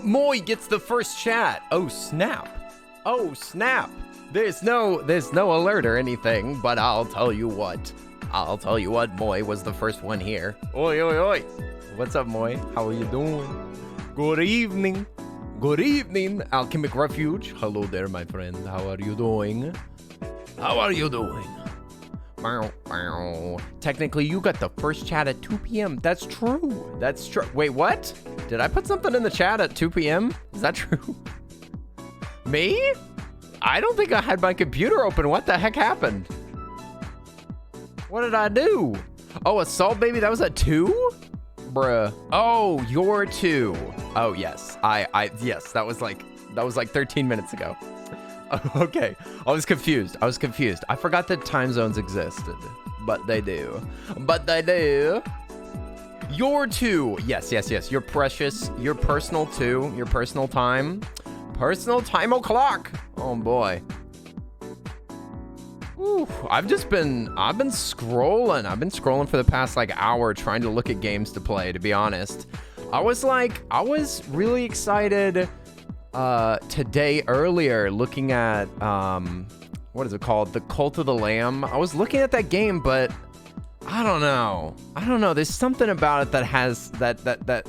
Moy gets the first chat. Oh snap. Oh snap. There's no alert or anything, but I'll tell you what. Moy was the first one here. Oi, oi, oi. What's up, Moy? How are you doing? Good evening. Good evening, Alchemic Refuge. Hello there, my friend. How are you doing? How are you doing? Technically, you got the first chat at 2 p.m. That's true. That's true. Wait, what? Did I put something in the chat at 2 p.m.? Is that true? Me? I don't think I had my computer open. What the heck happened? What did I do? Oh, Assault Baby, that was at 2? Bruh. Oh, you're 2. Oh, yes. Yes, that was like 13 minutes ago. Okay. I was confused. I forgot that time zones existed, but they do. You're 2. Yes. You're precious. Your personal 2. Your personal time. Personal time o'clock. Oh boy. Ooh, I've been scrolling. I've been scrolling for the past hour trying to look at games to play, to be honest. I was really excited today earlier looking at what is it called? The Cult of the Lamb. I was looking at that game, but I don't know. There's something about it that has that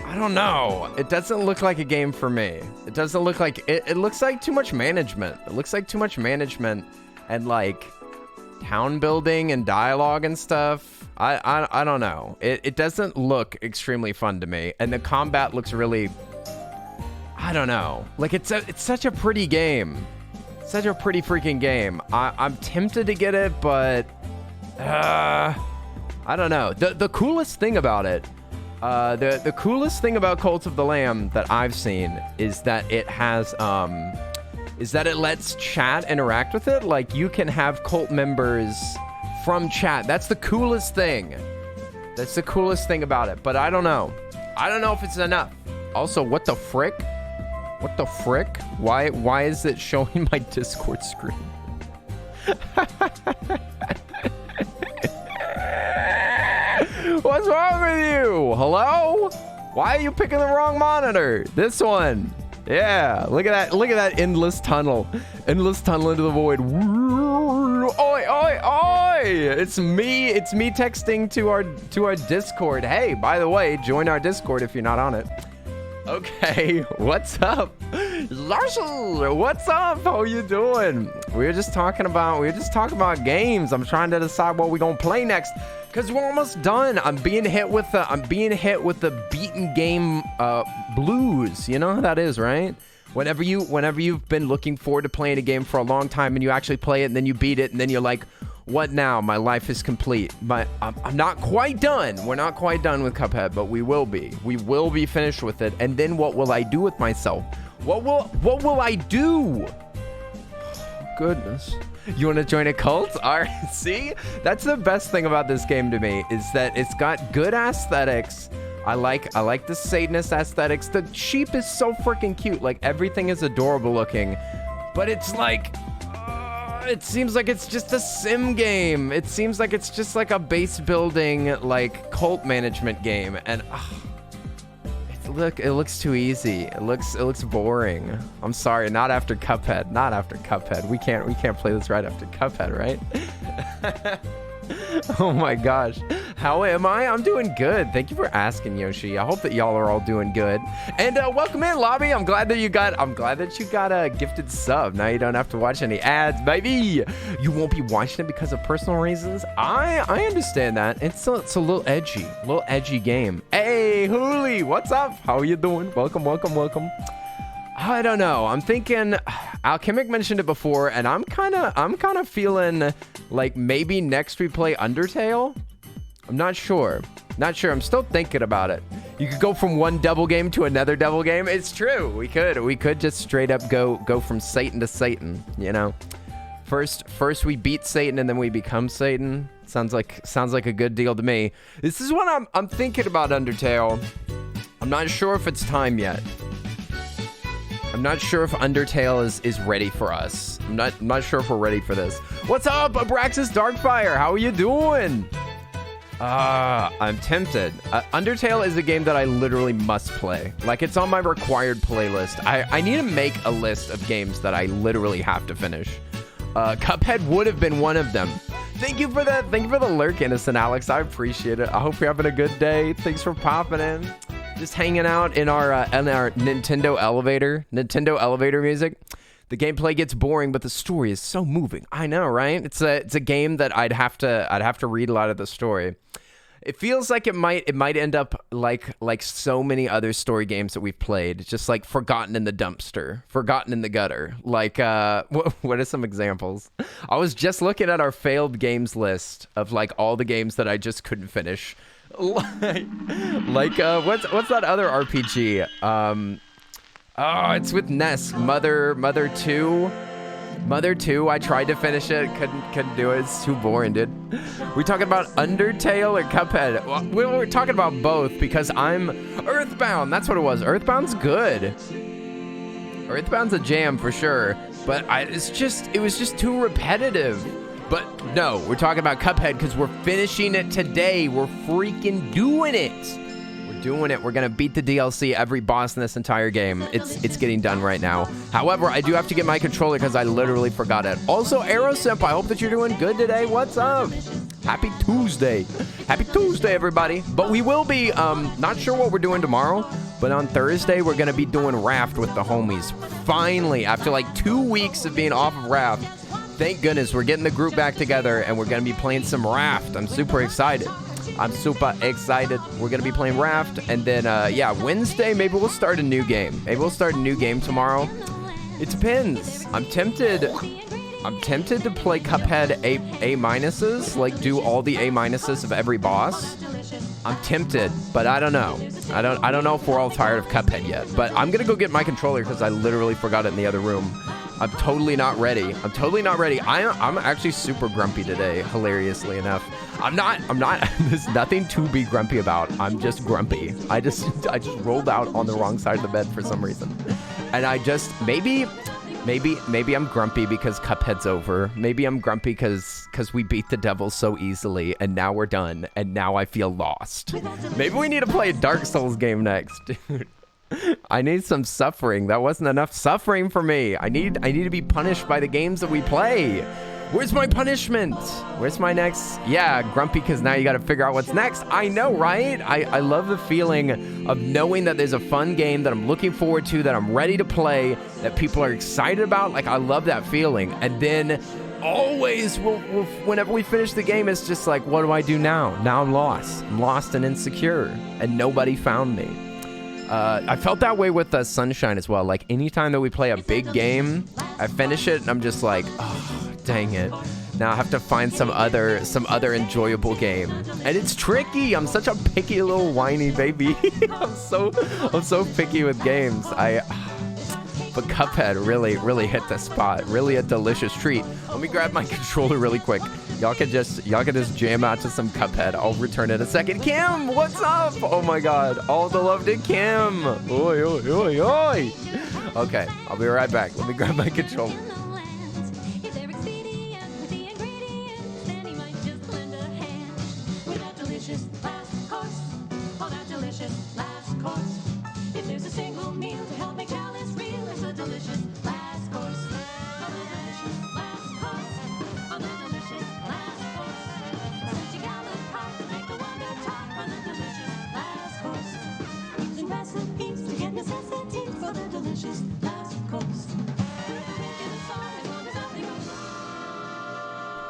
I don't know. It doesn't look like a game for me. It doesn't look like it looks like too much management. It looks like too much management and town building and dialogue and stuff. I don't know. It doesn't look extremely fun to me. And the combat looks really, I don't know. It's such a pretty game. Such a pretty freaking game. I'm tempted to get it, but I don't know. The coolest thing about it, the coolest thing about Cult of the Lamb that I've seen is that it has it lets chat interact with it. You can have cult members from chat. That's the coolest thing. That's the coolest thing about it. But I don't know. I don't know if it's enough. Also, what the frick? What the frick? Why is it showing my Discord screen? What's wrong with you? Hello? Why are you picking the wrong monitor? This one. Yeah, look at that. Look at that endless tunnel. Endless tunnel into the void. Oi, oi, oi! It's me texting to our Discord. Hey, by the way, join our Discord if you're not on it. Okay, what's up? Larshel, what's up? How you doing? We were just talking about games. I'm trying to decide what we're gonna play next. Cause we're almost done. I'm being hit with the beaten game blues. You know how that is, right? Whenever you've been looking forward to playing a game for a long time and you actually play it and then you beat it and then you're like, what now? My life is complete. I'm not quite done. We're not quite done with Cuphead, but we will be. We will be finished with it. And then what will I do with myself? What will I do? Goodness. You want to join a cult? All right, see? That's the best thing about this game to me is that it's got good aesthetics. I like the Satanist aesthetics. The sheep is so freaking cute. Everything is adorable looking. But it's it seems like it's just a sim game. It seems like it's just a base building cult management game. And it looks too easy. It looks boring. I'm sorry, not after Cuphead. Not after Cuphead. We can't play this right after Cuphead, right? Oh my gosh. How am I? I'm doing good. Thank you for asking, Yoshi. I hope that y'all are all doing good. And welcome in, Lobby. I'm glad that you got a gifted sub. Now you don't have to watch any ads, baby. You won't be watching it because of personal reasons. I understand that. It's a little edgy game. Hey, Hooli, what's up? How are you doing? Welcome. I don't know. I'm thinking Alchemic mentioned it before, and I'm kind of feeling like maybe next we play Undertale. I'm not sure. I'm still thinking about it. You could go from one devil game to another devil game. It's true. We could just straight up go from Satan to Satan, you know. First we beat Satan and then we become Satan. Sounds like a good deal to me. This is what I'm thinking about Undertale. I'm not sure if it's time yet. I'm not sure if Undertale is ready for us. I'm not sure if we're ready for this. What's up, Abraxas Darkfire? How are you doing? I'm tempted. Undertale is a game that I literally must play. Like, it's on my required playlist. I need to make a list of games that I literally have to finish. Cuphead would have been one of them. Thank you for the lurk, Innocent Alex. I appreciate it. I hope you're having a good day. Thanks for popping in. Just hanging out in our Nintendo elevator. Nintendo elevator music. The gameplay gets boring, but the story is so moving. I know, right? It's a game that I'd have to read a lot of the story. It feels like it might end up like so many other story games that we've played, just like forgotten in the dumpster, forgotten in the gutter. Like what are some examples? I was just looking at our failed games list of like all the games that I just couldn't finish. Like what's that other RPG? Oh, it's with Ness. Mother 2. Mother 2, I tried to finish it. Couldn't do it. It's too boring, dude. We talking about Undertale or Cuphead? Well, we're talking about both because I'm Earthbound. That's what it was. Earthbound's good. Earthbound's a jam for sure. But it was just too repetitive. But no, we're talking about Cuphead because we're finishing it today. We're freaking doing it. Doing it. We're gonna beat the DLC, every boss in this entire game. It's getting done right now. However, I do have to get my controller because I literally forgot it. Also, Aerosimp, I hope that you're doing good today. What's up? Happy Tuesday. Happy Tuesday, everybody. But we will be, not sure what we're doing tomorrow, but on Thursday, we're gonna be doing Raft with the homies. Finally, after like 2 weeks of being off of Raft, thank goodness we're getting the group back together and we're gonna be playing some Raft. I'm super excited. I'm super excited. We're going to be playing Raft. And then, yeah, Wednesday, maybe we'll start a new game. Maybe we'll start a new game tomorrow. It depends. I'm tempted to play Cuphead A minuses, like do all the A minuses of every boss. I'm tempted, but I don't know. I don't know if we're all tired of Cuphead yet. But I'm going to go get my controller because I literally forgot it in the other room. I'm totally not ready. I'm actually super grumpy today, hilariously enough. I'm not, there's nothing to be grumpy about. I'm just grumpy. I just rolled out on the wrong side of the bed for some reason. And I just, maybe I'm grumpy because Cuphead's over. Maybe I'm grumpy because we beat the devil so easily and now we're done and now I feel lost. Maybe we need to play a Dark Souls game next, dude. I need some suffering. That wasn't enough suffering for me. I need to be punished by the games that we play. Where's my punishment? Where's my next? Yeah, grumpy because now you got to figure out what's next. I know, right? I love the feeling of knowing that there's a fun game that I'm looking forward to, that I'm ready to play, that people are excited about. Like, I love that feeling. And then always, whenever we finish the game, it's just like, what do I do now? Now I'm lost. I'm lost and insecure, and nobody found me. I felt that way with Sunshine as well. Like, anytime that we play a big game, I finish it and I'm just like, oh, dang it. Now I have to find some other enjoyable game. And it's tricky. I'm such a picky little whiny baby. I'm so picky with games. But Cuphead really hit the spot. Really a delicious treat. Let me grab my controller really quick. Y'all can just jam out to some Cuphead. I'll return in a second. Kim, what's up? Oh my God, all the love to Kim. Oi, oi, oi, oi. Okay, I'll be right back. Let me grab my controller.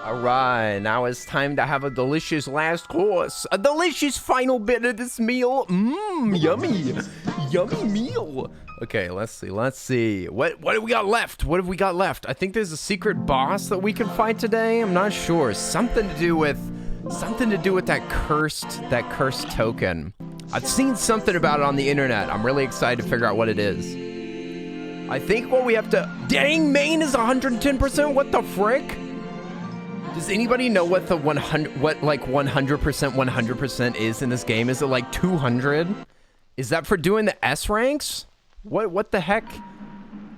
All right, now it's time to have a delicious last course. A delicious final bit of this meal. Yummy. Yummy meal. Okay, let's see. What do we got left? What have we got left? I think there's a secret boss that we can fight today. I'm not sure. Something to do with that cursed token. I've seen something about it on the internet. I'm really excited to figure out what it is. I think what we have to... Dang, main is 110%? What the frick? Does anybody know what the 100% is in this game? Is it like 200? Is that for doing the S ranks? What the heck?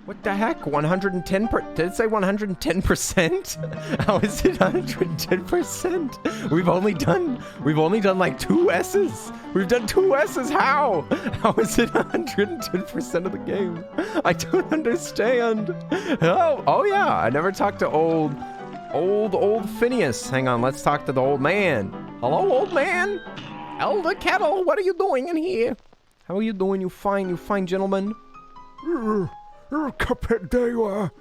What the heck? 110 did it say 110%? How is it 110%? We've only done like 2 S's. We've done 2 S's. How? How is it 110% of the game? I don't understand. Oh yeah. I never talked to old Phineas. Hang on, let's talk to the old man. Hello, old man. Elder Kettle, what are you doing in here? How are you doing, you fine gentleman? Cuphead, there you are.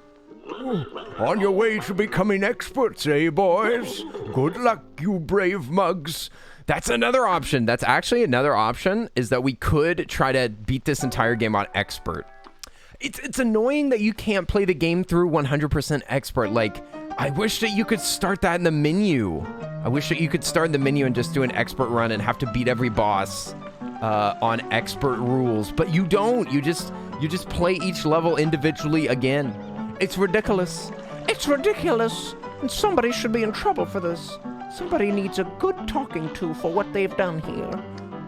On your way to becoming experts, eh, boys? Good luck, you brave mugs. That's another option. That's actually another option, is that we could try to beat this entire game on expert. It's annoying that you can't play the game through 100% expert. Like, I wish that you could start that in the menu. I wish that you could start in the menu and just do an expert run and have to beat every boss on expert rules. But you don't. You just play each level individually again. It's ridiculous. It's ridiculous. And somebody should be in trouble for this. Somebody needs a good talking to for what they've done here.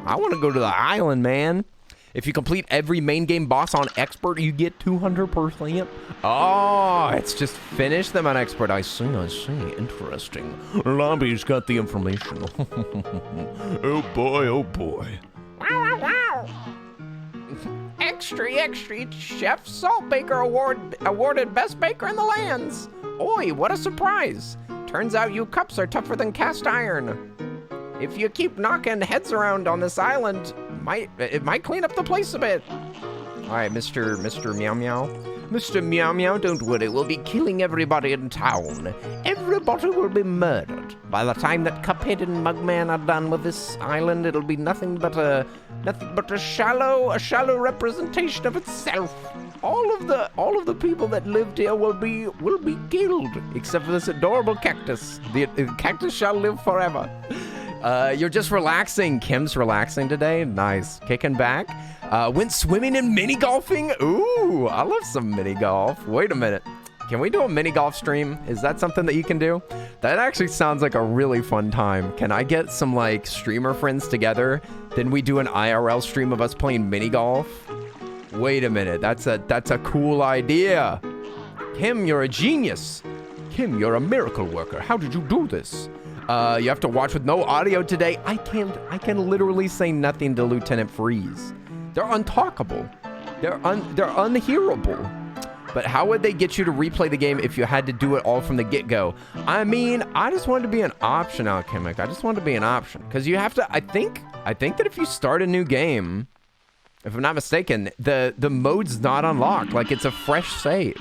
I want to go to the island, man. If you complete every main game boss on expert, you get 200%. Oh, it's just finish them on expert. I see. Interesting. Lobby's got the information. Oh boy. Wow. Extra, Chef Saltbaker awarded Best Baker in the Lands. Oi, what a surprise. Turns out you cups are tougher than cast iron. If you keep knocking heads around on this island, it might clean up the place a bit. All right, Mr. Meow Meow. Mr. Meow Meow, don't worry, we'll be killing everybody in town. Everybody will be murdered. By the time that Cuphead and Mugman are done with this island, it'll be nothing but a shallow representation of itself. All of the people that lived here will be killed, except for this adorable cactus. The cactus shall live forever. You're just relaxing. Kim's relaxing today. Nice. Kicking back. Went swimming and mini golfing. Ooh, I love some mini golf. Wait a minute. Can we do a mini golf stream? Is that something that you can do? That actually sounds like a really fun time. Can I get some like streamer friends together? Then we do an IRL stream of us playing mini golf? Wait a minute. That's a cool idea. Kim, you're a genius. Kim, you're a miracle worker. How did you do this? You have to watch with no audio today. I can literally say nothing to Lieutenant Freeze. They're untalkable. They're unhearable. But how would they get you to replay the game if you had to do it all from the get-go? I mean, I just wanted to be an option, Alchemic. I just wanted to be an option. Because you have to, I think that if you start a new game, if I'm not mistaken, the mode's not unlocked. Like, it's a fresh save.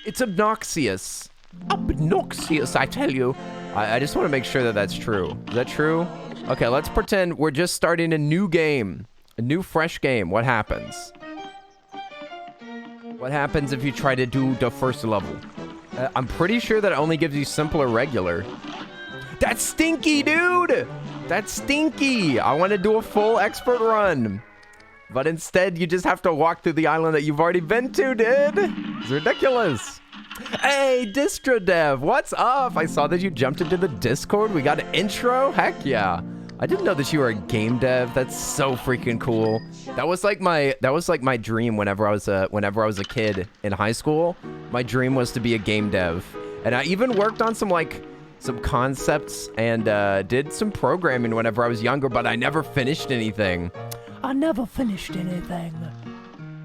It's obnoxious. Obnoxious, I tell you. I just want to make sure that that's true. Is that true? Okay, let's pretend we're just starting a new game. A new, fresh game. What happens? What happens if you try to do the first level? I'm pretty sure that it only gives you simple or regular. That's stinky, dude! That's stinky! I want to do a full expert run. But instead, you just have to walk through the island that you've already been to, dude! It's ridiculous. Hey, Distro Dev, what's up? I saw that you jumped into the Discord. We got an intro? Heck yeah. I didn't know that you were a game dev. That's so freaking cool. That was like my dream whenever I was a kid in high school. My dream was to be a game dev. And I even worked on some concepts and did some programming whenever I was younger, but I never finished anything.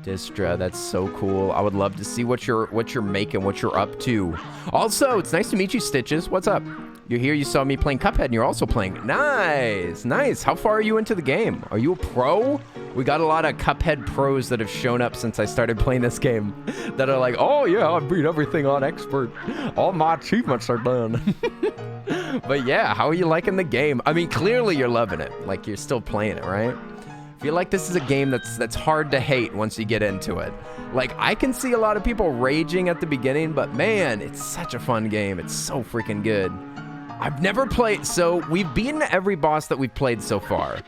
Distra, that's so cool. I would love to see what you're making, what you're up to. Also, it's nice to meet you, Stitches. What's up? You're here, you saw me playing Cuphead, and you're also playing. Nice, nice. How far are you into the game? Are you a pro? We got a lot of Cuphead pros that have shown up since I started playing this game that are like, oh yeah, I beat everything on expert. All my achievements are done. But yeah, how are you liking the game? I mean, clearly you're loving it. Like, you're still playing it, right? I feel like this is a game that's hard to hate once you get into it. Like, I can see a lot of people raging at the beginning, but man, it's such a fun game. It's so freaking good. I've never played, so we've beaten every boss that we've played so far.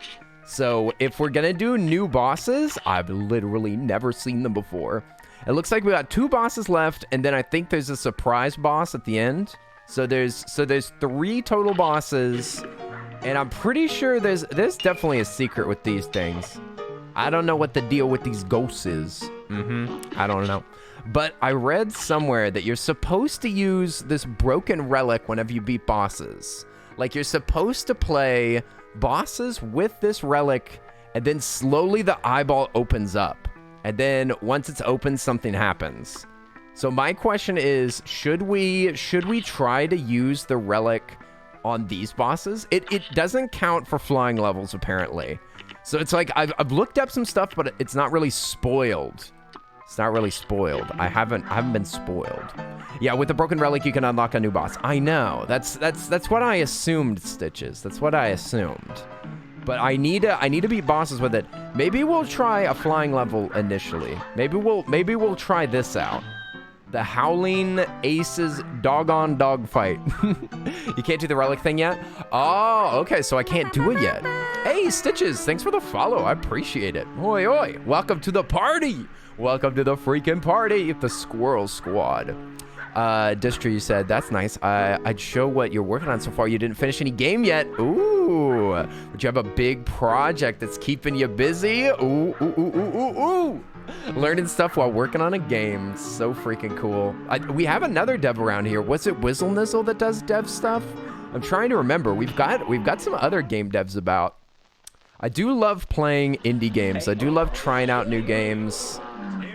So if we're gonna do new bosses, I've literally never seen them before. It looks like we got 2 bosses left, and then I think there's a surprise boss at the end. So there's 3 total bosses. And I'm pretty sure there's definitely a secret with these things. I don't know what the deal with these ghosts is. I don't know. But I read somewhere that you're supposed to use this broken relic whenever you beat bosses. Like, you're supposed to play bosses with this relic, and then slowly the eyeball opens up. And then once it's open, something happens. So my question is, should we try to use the relic on these bosses? It doesn't count for flying levels, apparently. So it's like, I've looked up some stuff, but it's not really spoiled. It's not really spoiled. I haven't been spoiled. Yeah, with the broken relic, you can unlock a new boss. I know. That's what I assumed, Stitches. That's what I assumed. But I need to beat bosses with it. Maybe we'll try a flying level initially. Maybe we'll try this out. The Howling Aces Doggone Dogfight. You can't do the relic thing yet? Oh, okay, so I can't do it yet. Hey, Stitches, thanks for the follow. I appreciate it. Oi, oi, welcome to the party. Welcome to the freaking party, the Squirrel Squad. Distry, you said, that's nice. I'd show what you're working on so far. You didn't finish any game yet. Ooh, but you have a big project that's keeping you busy. Ooh, ooh, ooh, ooh, ooh, ooh. Learning stuff while working on a game. So freaking cool. We have another dev around here. Was it Whizzle Nizzle that does dev stuff? I'm trying to remember. We've got some other game devs about. I do love playing indie games. I do love trying out new games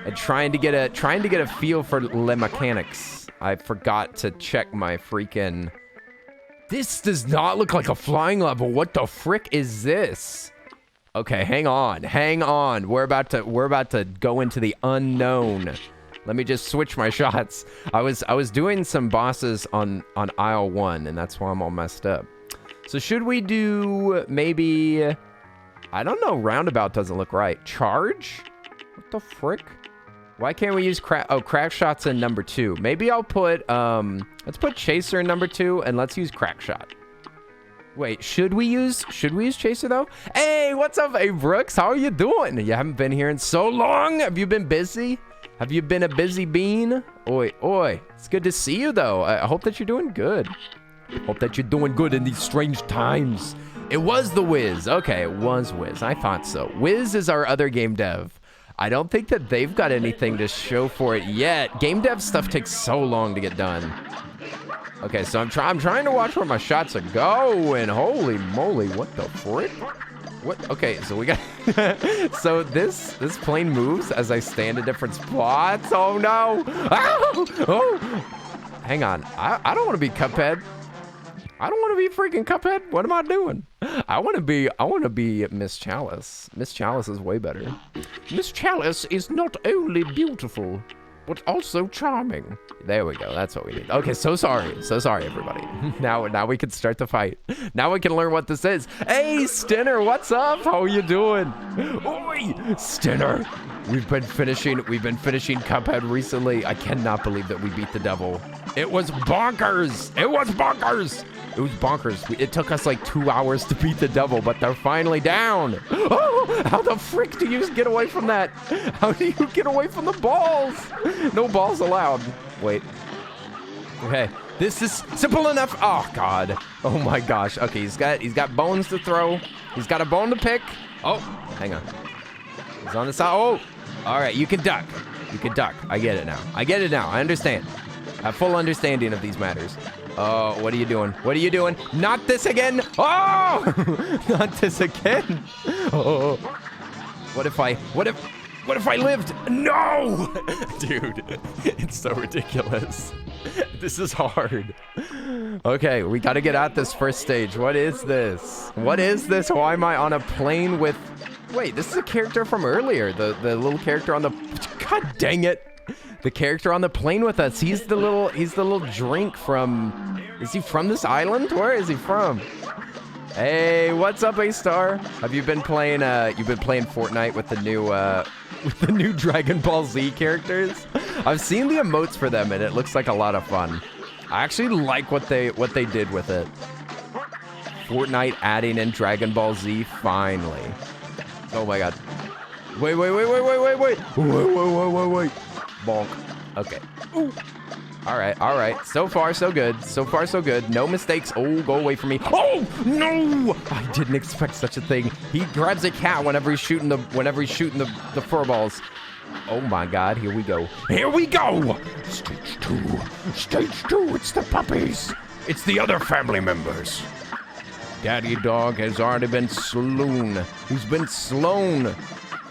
and trying to get a feel for the mechanics. I forgot to check my freaking... This does not look like a flying level. What the frick is this? Okay, hang on. We're about to go into the unknown. Let me just switch my shots. I was doing some bosses on aisle 1, and that's why I'm all messed up. So should we do maybe, I don't know, roundabout doesn't look right. Charge? What the frick? Why can't we use crack shots in number 2? Maybe I'll put let's put chaser in number 2, and let's use crack shot. Wait, should we use chaser though? Hey, what's up, hey Brooks? How are you doing? You haven't been here in so long. Have you been busy? Have you been a busy bean? Oi, oi. It's good to see you though. I hope that you're doing good. Hope that you're doing good in these strange times. It was the Wiz. Okay, it was Wiz. I thought so. Wiz is our other game dev. I don't think that they've got anything to show for it yet. Game dev stuff takes so long to get done. Okay, so I'm trying to watch where my shots are going. Holy moly, what the frick? What? Okay, so we got... So this plane moves as I stand in different spots. Oh no! Ow! Oh! Hang on. I don't want to be Cuphead. I don't want to be freaking Cuphead. What am I doing? I want to be Miss Chalice. Miss Chalice is way better. Miss Chalice is not only beautiful, but also charming. There we go. That's what we need. Okay, so sorry, everybody. Now we can start the fight. Now we can learn what this is. Hey, Stinner, what's up? How are you doing? Oi, Stinner. We've been finishing Cuphead recently. I cannot believe that we beat the devil. It was bonkers. It was bonkers. It was bonkers. It took us like 2 hours to beat the devil, but they're finally down. Oh, how the frick do you get away from that? How do you get away from the balls? No balls allowed. Wait. Okay, this is simple enough. Oh God. Oh my gosh. Okay, he's got bones to throw. He's got a bone to pick. Oh, hang on. He's on the side. Oh, all right. You can duck. You can duck. I get it now. I understand. I have full understanding of these matters. Oh, what are you doing? What are you doing? Not this again. Oh, not this again. Oh, what if I lived? No, dude, it's so ridiculous. This is hard. Okay, we got to get at this first stage. What is this? What is this? Why am I on a plane with... Wait, this is a character from earlier. The little character on the... God dang it. The character on the plane with us. He's the little drink from... Is he from this island? Where is he from? Hey, what's up, A-Star? Have you been playing you've been playing Fortnite with the new Dragon Ball Z characters? I've seen the emotes for them and it looks like a lot of fun. I actually like what they did with it. Fortnite adding in Dragon Ball Z finally. Oh my god. Wait. Bonk. Okay. Ooh. All right. So far, so good. So far, so good. No mistakes. Oh, go away from me. Oh, no! I didn't expect such a thing. He grabs a cat whenever he's shooting the fur balls. Oh my God, here we go. Here we go! Stage 2. Stage 2, it's the puppies. It's the other family members. Daddy dog has already been slown. He's been slown.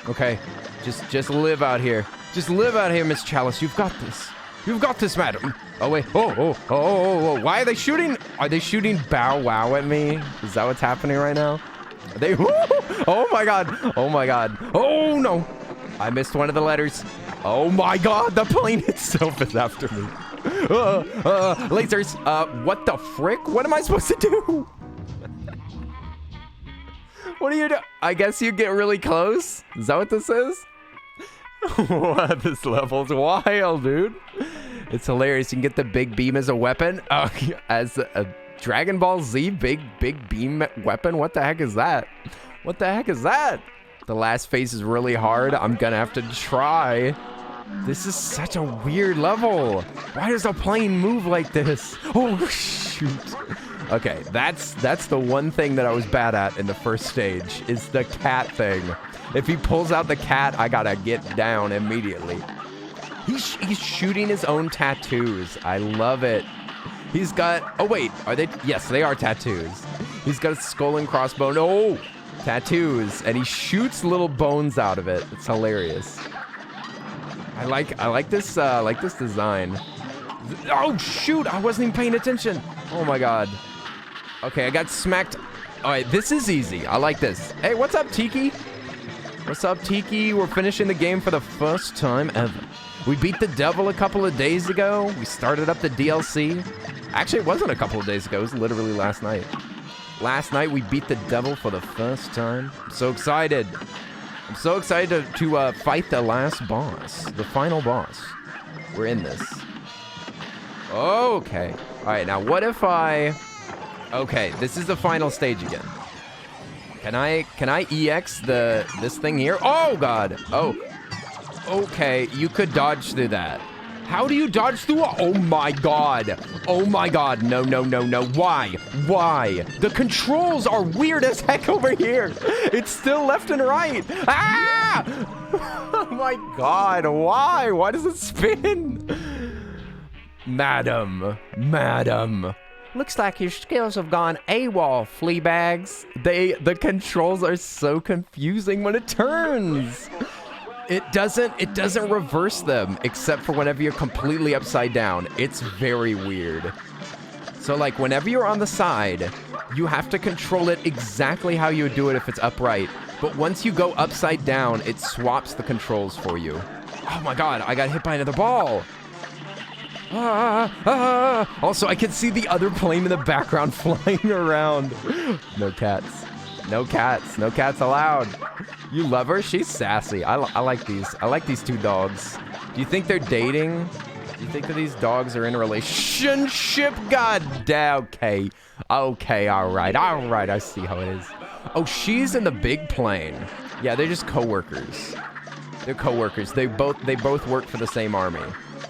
Okay, just live out here. Just live out here, Miss Chalice. You've got this. You've got this, madam. Oh, wait. Oh. Why are they shooting? Are they shooting Bow Wow at me? Is that what's happening right now? Are they? Oh, my God. Oh, my God. Oh, no. I missed one of the letters. Oh, my God. The plane itself is after me. Lasers. What the frick? What am I supposed to do? What do you do? I guess you get really close. Is that what this is? What? This level's wild, dude. It's hilarious. You can get the big beam as a weapon. As a Dragon Ball Z big beam weapon. What the heck is that? What the heck is that? The last phase is really hard. I'm gonna have to try. This is such a weird level. Why does a plane move like this? Oh, shoot. Okay, that's the one thing that I was bad at in the first stage, is the cat thing. If he pulls out the cat, I gotta get down immediately. He's shooting his own tattoos. I love it. He's got, oh wait, are they? Yes, they are tattoos. He's got a skull and crossbone. Oh, tattoos, and he shoots little bones out of it. It's hilarious. I like this design. Oh shoot, I wasn't even paying attention. Oh my God. Okay, I got smacked. All right, this is easy. I like this. Hey, what's up, Tiki? What's up, Tiki? We're finishing the game for the first time ever. We beat the devil a couple of days ago. We started up the DLC. Actually, it wasn't a couple of days ago. It was literally last night. Last night, we beat the devil for the first time. I'm so excited. I'm so excited to fight the last boss, the final boss. We're in this. Okay. All right, now what if I... Okay, this is the final stage again. Can I EX this thing here? Oh, God. Oh. Okay, you could dodge through that. How do you dodge through? Oh, my God. Oh, my God. No. Why? The controls are weird as heck over here. It's still left and right. Ah! Oh, my God. Why? Why does it spin? Madam. Looks like your skills have gone AWOL, flea bags. The controls are so confusing when it turns. It doesn't reverse them except for whenever you're completely upside down. It's very weird. So like whenever you're on the side, you have to control it exactly how you would do it if it's upright. But once you go upside down, it swaps the controls for you. Oh my God, I got hit by another ball. Also, I can see the other plane in the background flying around. No cats. No cats allowed. You love her? She's sassy. I like these. I like these two dogs. Do you think they're dating? Do you think that these dogs are in a relationship? God damn. Okay. All right. I see how it is. Oh, she's in the big plane. Yeah, they're just co-workers. They're co-workers. They both work for the same army.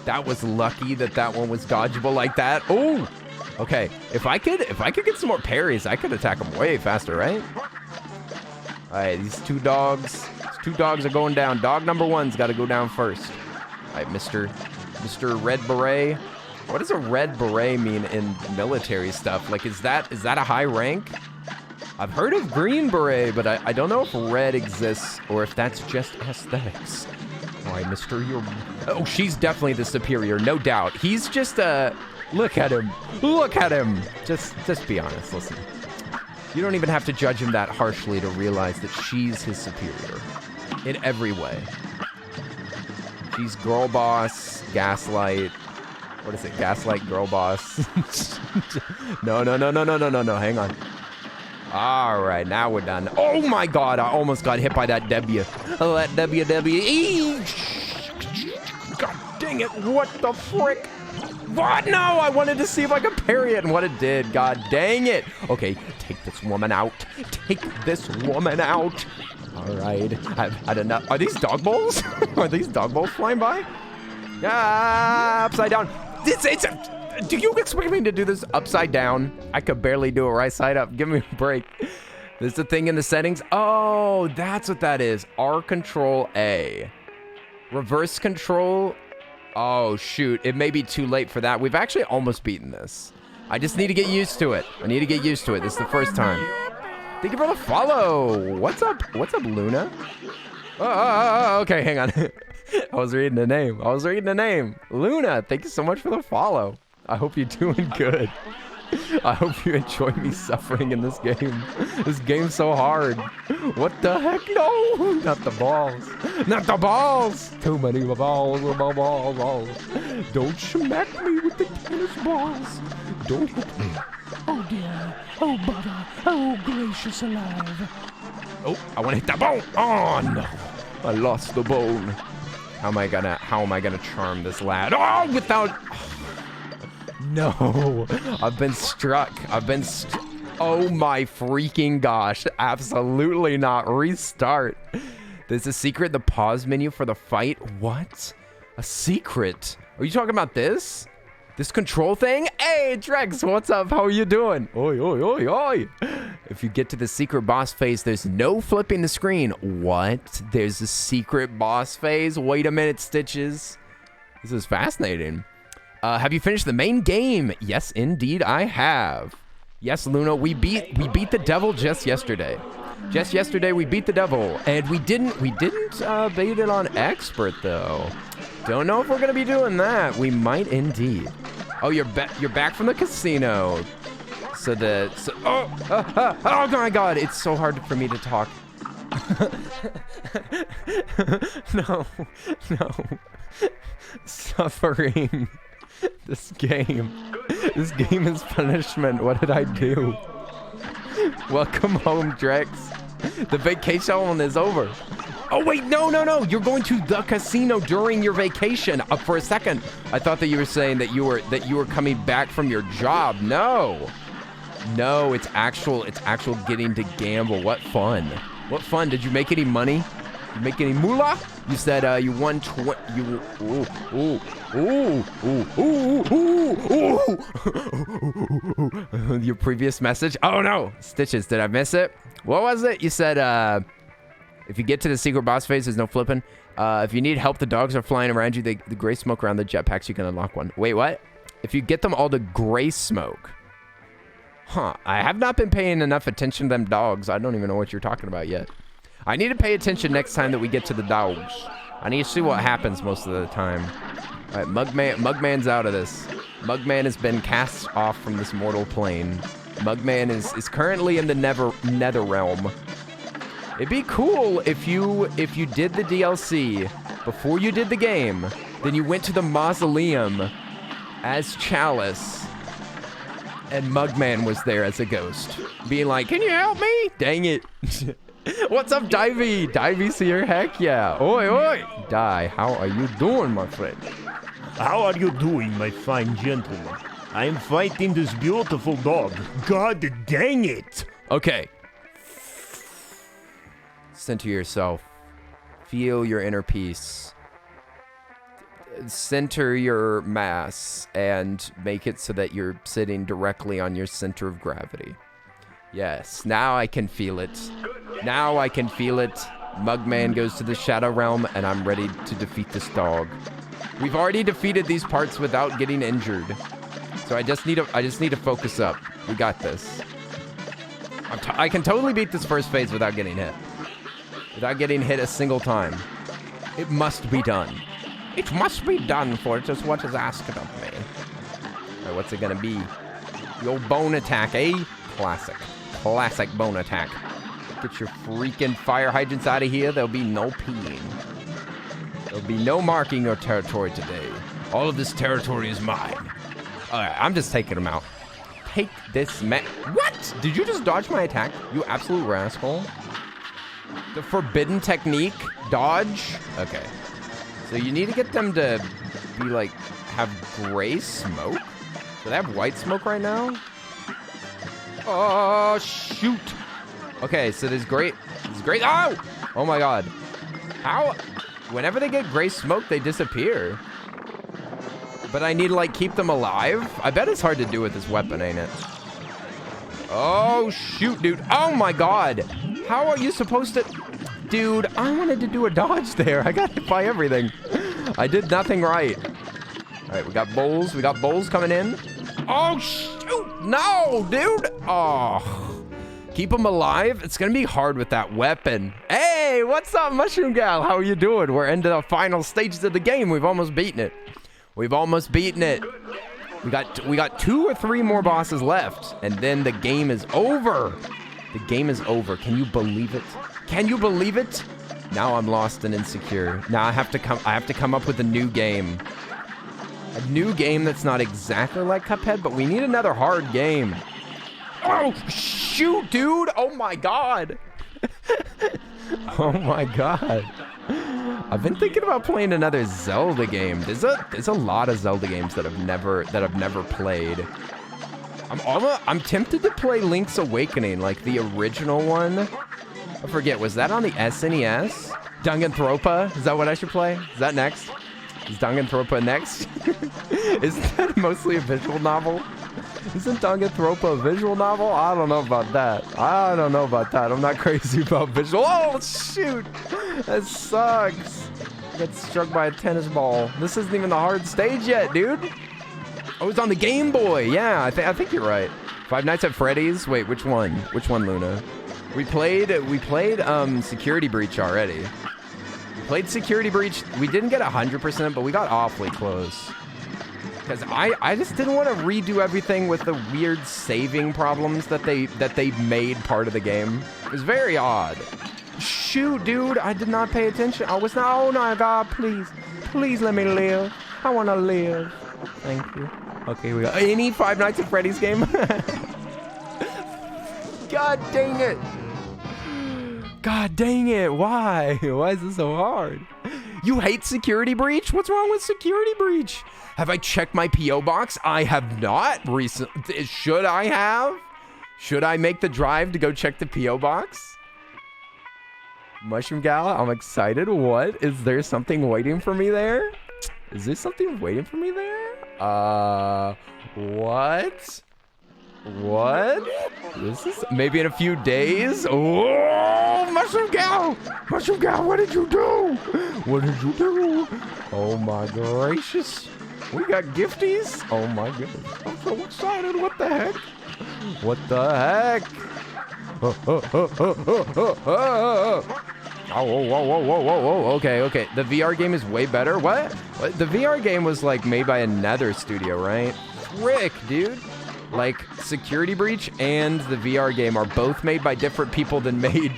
That was lucky that one was dodgeable like that. Oh, okay. If I could get some more parries, I could attack them way faster, right? All right, these two dogs are going down. Dog number one's got to go down first. All right, Mr. Red Beret. What does a red beret mean in military stuff? Like, is that a high rank? I've heard of green beret, but I don't know if red exists or if that's just aesthetics. All right, mister, oh, she's definitely the superior, no doubt. He's just, look at him. Just be honest, listen. You don't even have to judge him that harshly to realize that she's his superior in every way. She's girl boss, gaslight. What is it? Gaslight, girl boss. No, hang on. All right, now we're done. Oh my God, I almost got hit by that W. Oh, that W. God dang it, what the frick? What? No, I wanted to see if I could parry it and what it did. God dang it. Okay, take this woman out. All right, I've had enough. Are these dog bowls? Are these dog bowls flying by? Ah, upside down. Do you expect me to do this upside down? I could barely do it right side up. Give me a break. There's the thing in the settings. Oh, that's what that is. R control A. Reverse control. Oh, shoot. It may be too late for that. We've actually almost beaten this. I just need to get used to it. I need to get used to it. This is the first time. Thank you for the follow. What's up? What's up, Luna? Oh, okay, hang on. I was reading the name. Luna, thank you so much for the follow. I hope you're doing good. I hope you enjoy me suffering in this game. This game's so hard. What the heck? No, not the balls. Not the balls. Too many balls. Don't smack me with the tennis balls. Don't hit me. Oh dear. Oh butter. Oh gracious alive. Oh, I want to hit that bone. Oh no, I lost the bone. How am I gonna charm this lad? Oh, without. No, I've been struck. Oh my freaking gosh. Absolutely not. Restart. There's a secret in the pause menu for the fight. What? A secret? Are you talking about this? This control thing? Hey, Drex, what's up? How are you doing? Oi, oi, oi, oi. If you get to the secret boss phase, there's no flipping the screen. What? There's a secret boss phase? Wait a minute, Stitches. This is fascinating. Have you finished the main game? Yes, indeed, I have. Yes, Luna, we beat the devil just yesterday. Just yesterday, we beat the devil, and we didn't beat it on expert though. Don't know if we're gonna be doing that. We might indeed. Oh, you're back from the casino. Oh my God, it's so hard for me to talk. No. Suffering. This game is punishment. What did I do? Welcome home, Drex. The vacation is over. Oh wait, no. You're going to the casino during your vacation. For a second, I thought that you were saying that you were coming back from your job. No, it's actual getting to gamble. What fun. What fun. Did you make any money? You make any moolah? You said you won your previous message. Oh no, Stitches, did I miss it? What was it? You said if you get to the secret boss phase, there's no flipping. If you need help, the dogs are flying around you. The gray smoke around the jetpacks, you can unlock one. Wait, what? If you get them all to gray smoke. Huh, I have not been paying enough attention to them dogs. I don't even know what you're talking about yet. I need to pay attention next time that we get to the dogs. I need to see what happens most of the time. All right, Mugman's out of this. Mugman has been cast off from this mortal plane. Mugman is currently in the nether realm. It'd be cool if you did the DLC before you did the game, then you went to the mausoleum as Chalice, and Mugman was there as a ghost, being like, "Can you help me?" Dang it. What's up, Divey? Divey's here, heck yeah. Oi, oi. Di, how are you doing, my friend? How are you doing, my fine gentleman? I am fighting this beautiful dog. God dang it. Okay. Center yourself. Feel your inner peace. Center your mass and make it so that you're sitting directly on your center of gravity. Yes, now I can feel it. Now I can feel it. Mugman goes to the Shadow Realm, and I'm ready to defeat this dog. We've already defeated these parts without getting injured, so I just need to focus up. We got this. I can totally beat this first phase without getting hit. Without getting hit a single time. It must be done. It must be done, for it is what is asked of me. All right, what's it gonna be? The old bone attack, eh? Classic bone attack. Get your freaking fire hydrants out of here. There'll be no peeing. There'll be no marking your territory today. All of this territory is mine. All right, I'm just taking them out. Take this man. What? Did you just dodge my attack? You absolute rascal. The forbidden technique, dodge. Okay. So you need to get them to be like, have gray smoke? Do they have white smoke right now? Oh, shoot. Okay, so there's great. Oh! Oh my God. How? Whenever they get gray smoke, they disappear. But I need to, like, keep them alive? I bet it's hard to do with this weapon, ain't it? Oh, shoot, dude. Oh, my God. How are you supposed to... Dude, I wanted to do a dodge there. I got hit by everything. I did nothing right. All right, we got bowls. We got bowls coming in. Oh, shoot. No, dude. Oh. Keep them alive. It's going to be hard with that weapon. Hey, what's up, Mushroom Gal? How are you doing? We're into the final stages of the game. We've almost beaten it. We've almost beaten it. We got 2 or 3 more bosses left, and then the game is over. The game is over. Can you believe it? Can you believe it? Now I'm lost and insecure. Now I have to come up with a new game. A new game that's not exactly like Cuphead, but we need another hard game. Oh, shoot, dude. Oh, my God. Oh, my God. I've been thinking about playing another Zelda game. There's a lot of Zelda games that I've never played. I'm tempted to play Link's Awakening, like the original one. I forget, was that on the SNES? Danganronpa? Is that what I should play? Is that next? Is Danganronpa next? Isn't that mostly a visual novel? Isn't Danganronpa a visual novel? I don't know about that. I'm not crazy about visual. Oh, shoot. That sucks. I got struck by a tennis ball. This isn't even the hard stage yet, dude. Oh, it's on the Game Boy. Yeah, I think you're right. Five Nights at Freddy's. Wait, which one? Which one, Luna? We played Security Breach already. We played Security Breach. We didn't get 100%, but we got awfully close. Because I just didn't want to redo everything with the weird saving problems that they made part of the game. It was very odd. Shoot, dude, I did not pay attention. I was not. Oh my God, please let me live. I want to live. Thank you. Okay, we got any Five Nights at Freddy's game. God dang it. God dang it. Why? Why is this so hard? You hate Security Breach? What's wrong with Security Breach? Have I checked my P.O. box? I have not recently. Should I have? Should I make the drive to go check the P.O. box? Mushroom Gal, I'm excited. What? Is there something waiting for me there? Is there something waiting for me there? What? What? This is maybe in a few days? Oh, Mushroom Gal! Mushroom Gal, what did you do? What did you do? Oh my gracious. We got gifties? Oh my goodness. I'm so excited. What the heck? What the heck? Oh, okay. The VR game is way better. What? The VR game was like made by another studio, right? Frick, dude. Like Security Breach and the VR game are both made by different people than made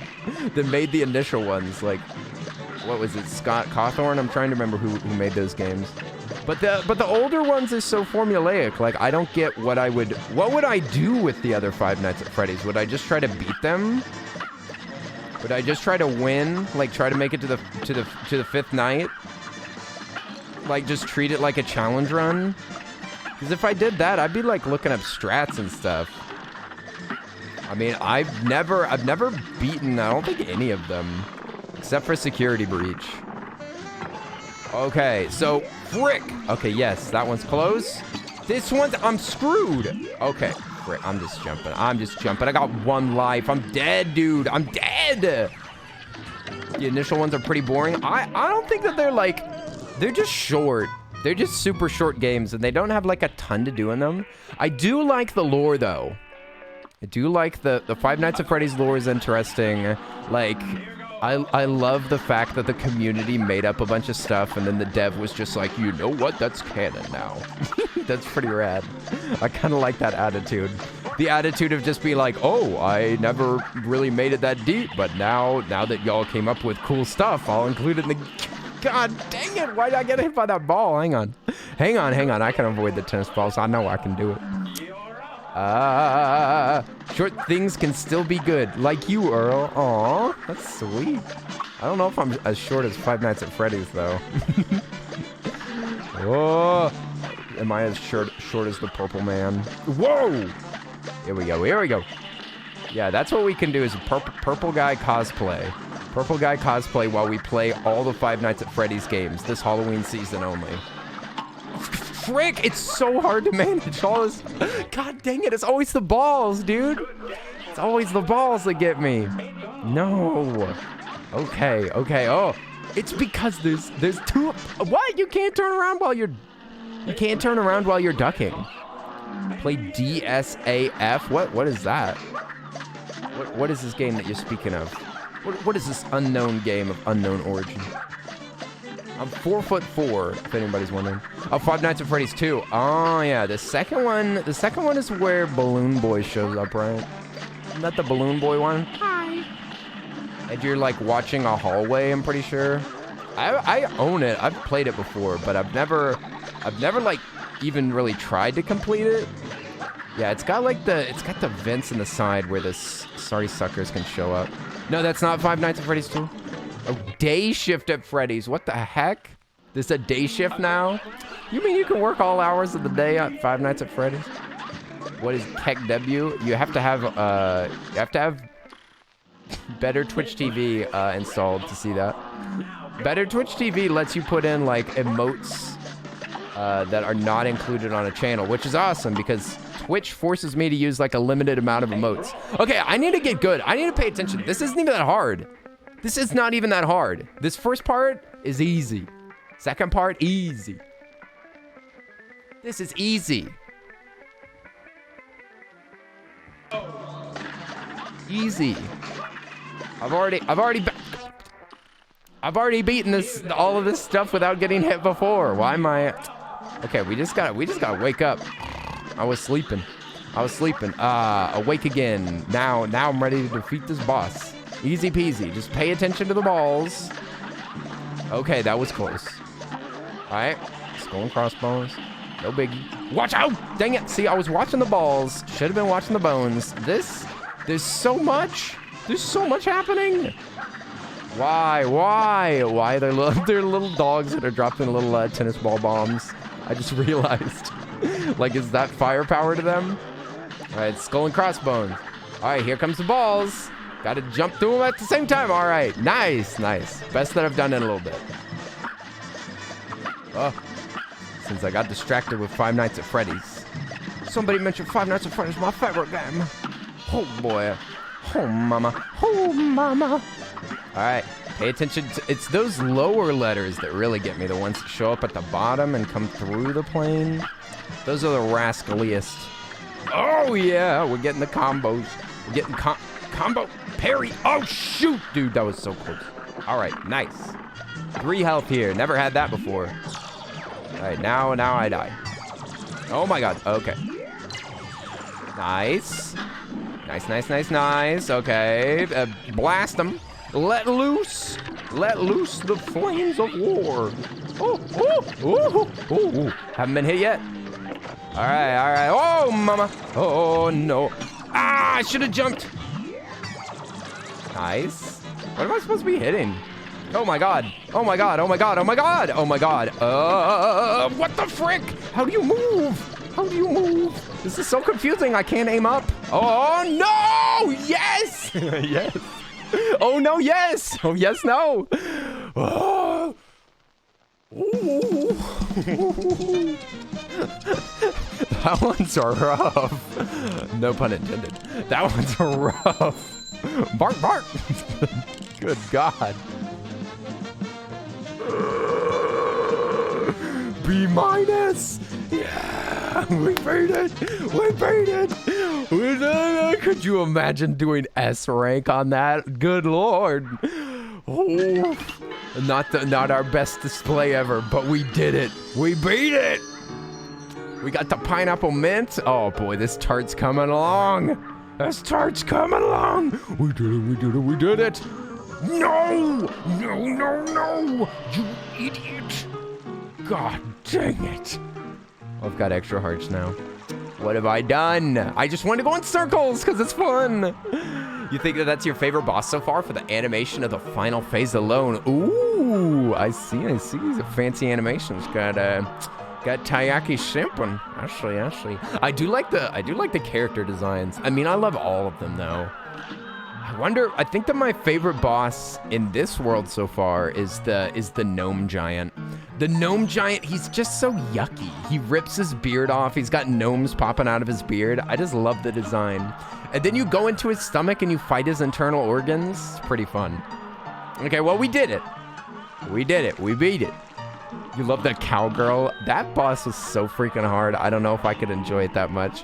the initial ones. Like, what was it? Scott Cawthorne? I'm trying to remember who made those games. But the older ones is so formulaic. Like, I don't get what would I do with the other Five Nights at Freddy's? Would I just try to beat them? Would I just try to win? Like, try to make it to the fifth night? Like, just treat it like a challenge run? Because if I did that, I'd be like looking up strats and stuff. I mean, I've never beaten, I don't think, any of them. Except for Security Breach. Okay, so, frick. Okay, yes, that one's close. This one's, I'm screwed. Okay, frick, I'm just jumping. I got 1 life. I'm dead, dude. I'm dead. The initial ones are pretty boring. I don't think that they're just short. They're just super short games, and they don't have, like, a ton to do in them. I do like the lore, though. I do like the Five Nights at Freddy's lore is interesting. Like, I love the fact that the community made up a bunch of stuff, and then the dev was just like, you know what? That's canon now. That's pretty rad. I kind of like that attitude. The attitude of just being like, oh, I never really made it that deep, but now that y'all came up with cool stuff, I'll include it in the... God dang it, why did I get hit by that ball? Hang on. I can avoid the tennis balls. I know I can do it. Short things can still be good. Like you, Earl. Aw, that's sweet. I don't know if I'm as short as Five Nights at Freddy's, though. Whoa. Am I as short as the Purple Man? Whoa! Here we go. Yeah, that's what we can do is purple guy cosplay. Purple guy cosplay while we play all the Five Nights at Freddy's games this Halloween season only. frick? It's so hard to manage all this. God dang it, it's always the balls, dude. It's always the balls that get me. No. Okay, oh. It's because there's two. What? You can't turn around while you're ducking. Play DSAF? What is that? What is this game that you're speaking of? What is this unknown game of unknown origin? I'm 4'4", if anybody's wondering. Oh, Five Nights at Freddy's 2. Oh yeah, the second one is where Balloon Boy shows up, right? Isn't that the Balloon Boy one? Hi. And you're like watching a hallway, I'm pretty sure. I own it. I've played it before, but I've never like even really tried to complete it. Yeah, it's got the vents in the side where the sorry suckers can show up. No, that's not Five Nights at Freddy's 2. Oh, Day Shift at Freddy's. What the heck? There's a day shift now? You mean you can work all hours of the day at Five Nights at Freddy's? What is Tech W? You have to have Better Twitch TV installed to see that. Better Twitch TV lets you put in like emotes that are not included on a channel, which is awesome because Twitch forces me to use like a limited amount of emotes. Okay, I need to get good. I need to pay attention. This isn't even that hard. This is not even that hard. This first part is easy. Second part, easy. This is easy. Easy. I've already beaten all of this stuff without getting hit before. Why am I? Okay, we just gotta wake up. I was sleeping. Awake again. Now I'm ready to defeat this boss. Easy peasy. Just pay attention to the balls. Okay, that was close. All right, skull and crossbones. No biggie. Watch out! Dang it! See, I was watching the balls. Should have been watching the bones. There's so much. There's so much happening. Why? They're little dogs that are dropping little tennis ball bombs. I just realized. Like, is that firepower to them? All right, skull and crossbones. All right, here comes the balls. Got to jump through them at the same time. All right, nice. Best that I've done in a little bit. Oh, since I got distracted with Five Nights at Freddy's. Somebody mentioned Five Nights at Freddy's, my favorite game. Oh boy. Oh mama. All right, pay attention. It's those lower letters that really get me. The ones that show up at the bottom and come through the plane. Those are the rascaliest. Oh yeah, we're getting the combos. We're getting combo parry. Oh shoot, dude, that was so close. All right, nice. 3 health here. Never had that before. All right, now I die. Oh my god. Okay. Nice. Okay, blast them. Let loose the flames of war. Oh. Haven't been hit yet. All right. Oh, mama. Oh, no. Ah, I should have jumped. Nice. What am I supposed to be hitting? Oh my god. What the frick? How do you move? This is so confusing. I can't aim up. Oh, no. Yes. Yes. Oh, no, yes. Oh, yes, no. Oh. That one's rough. No pun intended. That one's rough. Bark. Good God. B-. Yeah, we beat it. Could you imagine doing S rank on that? Good Lord. Oh, not our best display ever, but we did it. We beat it. We got the pineapple mint. Oh boy, this tart's coming along. We did it. No, you idiot. God dang it. I've got extra hearts now. What have I done? I just want to go in circles because it's fun. You think that that's your favorite boss so far for the animation of the final phase alone? Ooh, I see. These are fancy animations. Got Taiyaki Shimpin. Ashley. I do like the character designs. I mean, I love all of them though. I think that my favorite boss in this world so far is the gnome giant. The gnome giant, he's just so yucky. He rips his beard off. He's got gnomes popping out of his beard. I just love the design. And then you go into his stomach and you fight his internal organs. It's pretty fun. Okay, well, we did it. We did it. We beat it. You love that cowgirl. That boss was so freaking hard. I don't know if I could enjoy it that much.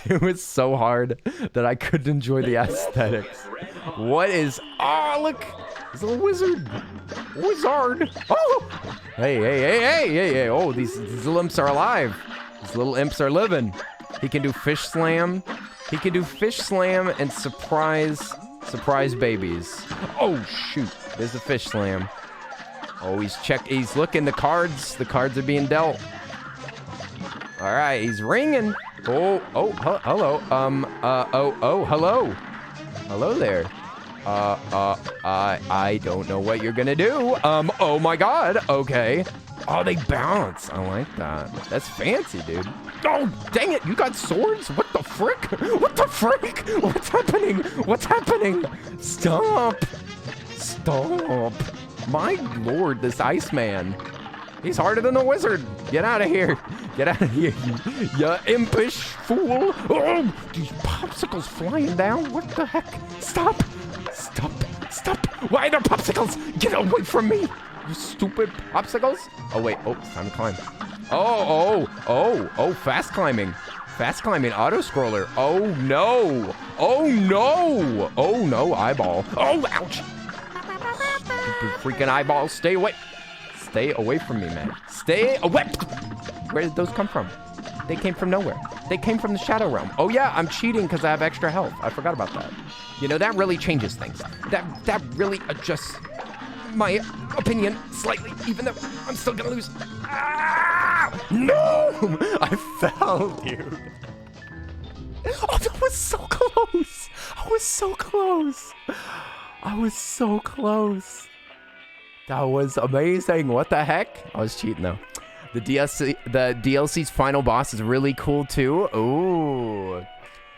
It was so hard that I couldn't enjoy the aesthetics. What is... Oh, look. He's a little wizard. Wizard. Oh. Hey. Oh, these little imps are alive. These little imps are living. He can do fish slam. He can do fish slam and surprise babies. Oh, shoot. There's the fish slam. Oh, he's looking. The cards are being dealt. All right, he's ringing. Oh, hello. Hello. Hello there. I don't know what you're gonna do. Oh my God. Okay. Oh, they bounce. I like that. That's fancy, dude. Oh, dang it. You got swords? What the frick? What the frick? What's happening? What's happening? Stop. My lord, this Iceman. He's harder than the wizard. Get out of here. Get out of here, you impish fool. Oh, these popsicles flying down. What the heck? Stop. Why are there popsicles? Get away from me, you stupid popsicles. Oh, wait. Oh, it's time to climb. Oh, fast climbing. Auto scroller. Oh, no. Eyeball. Oh, ouch. Stupid freaking eyeball. Stay away from me, man. Stay away. Where did those come from? They came from nowhere. They came from the Shadow Realm. Oh yeah, I'm cheating because I have extra health. I forgot about that. You know, that really changes things. That really adjusts my opinion slightly, even though I'm still gonna lose. Ah! No! I fell, dude. Oh, that was so close. I was so close. That was amazing. What the heck? I was cheating though. The DLC's final boss is really cool too. Ooh.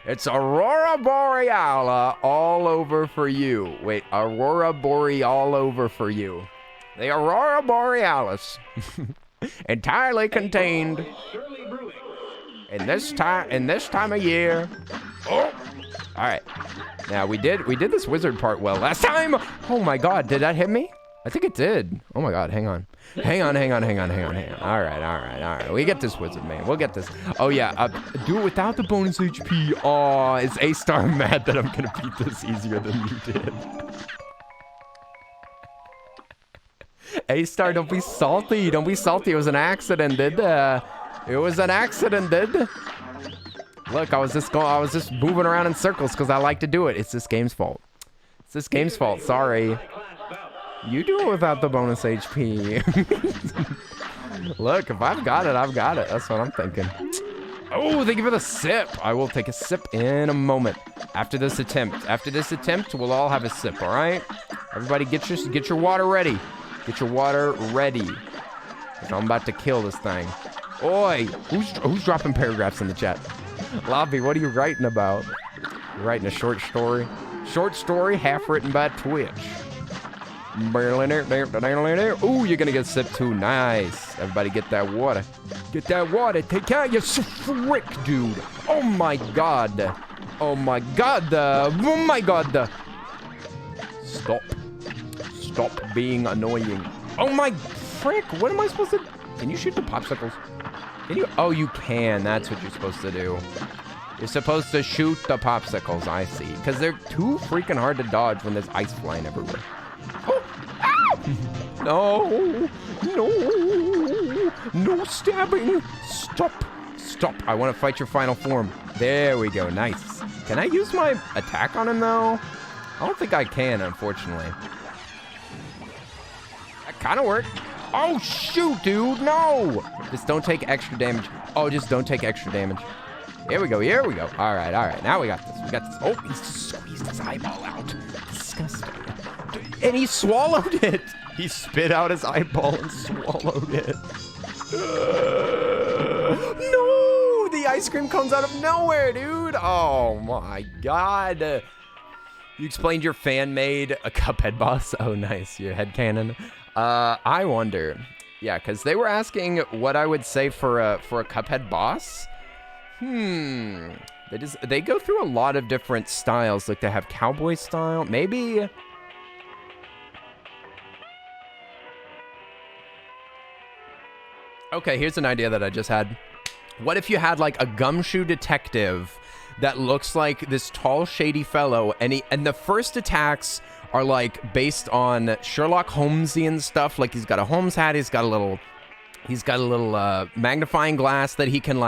It's Aurora Borealis all over for you. Wait, Aurora Boreal over for you. The Aurora Borealis. Entirely contained in this time of year. Oh. All right. Now we did this wizard part well last time. Oh my God, did that hit me? I think it did. Oh my God, hang on. All right. We get this wizard, man. We'll get this. Oh yeah, do it without the bonus HP. Oh, is A-Star mad that I'm gonna beat this easier than you did? A-Star, don't be salty. It was an accident, dude. Look, I was just moving around in circles because I like to do it. It's this game's fault. Sorry. You do it without the bonus HP. Look, if I've got it, I've got it. That's what I'm thinking. Oh, thank you for the sip. I will take a sip in a moment. After this attempt, we'll all have a sip, all right? Everybody get your water ready. Get your water ready. 'Cause I'm about to kill this thing. Oi, who's dropping paragraphs in the chat? Lobby, what are you writing about? You're writing a short story? Short story, half written by Twitch. Ooh, you're gonna get a sip too. Nice. Everybody get that water. Take care. You frick, dude. Oh my God. Stop being annoying. Oh my frick. What am I supposed to... Can you shoot the popsicles? Can you... Oh, you can. That's what you're supposed to do. You're supposed to shoot the popsicles. I see. Because they're too freaking hard to dodge when there's ice flying everywhere. Oh. No stabbing. Stop. I want to fight your final form. There we go. Nice. Can I use my attack on him though? I don't think I can, unfortunately. That kind of worked. Oh shoot, dude. No. Just don't take extra damage. Just don't take extra damage. Here we go. All right. Now we got this. Oh, he's just squeezed his eyeball out. Disgusting. And he swallowed it. He spit out his eyeball and swallowed it. No! The ice cream comes out of nowhere, dude. Oh my God. You explained your fan made a Cuphead boss. Oh, nice. Your headcanon. I wonder Yeah, because they were asking what I would say for a Cuphead boss. They go through a lot of different styles. Like they have cowboy style, maybe. Okay, here's an idea that I just had. What if you had like a gumshoe detective that looks like this tall, shady fellow, and the first attacks are like based on Sherlock Holmesian stuff. Like he's got a Holmes hat, he's got a little magnifying glass that he can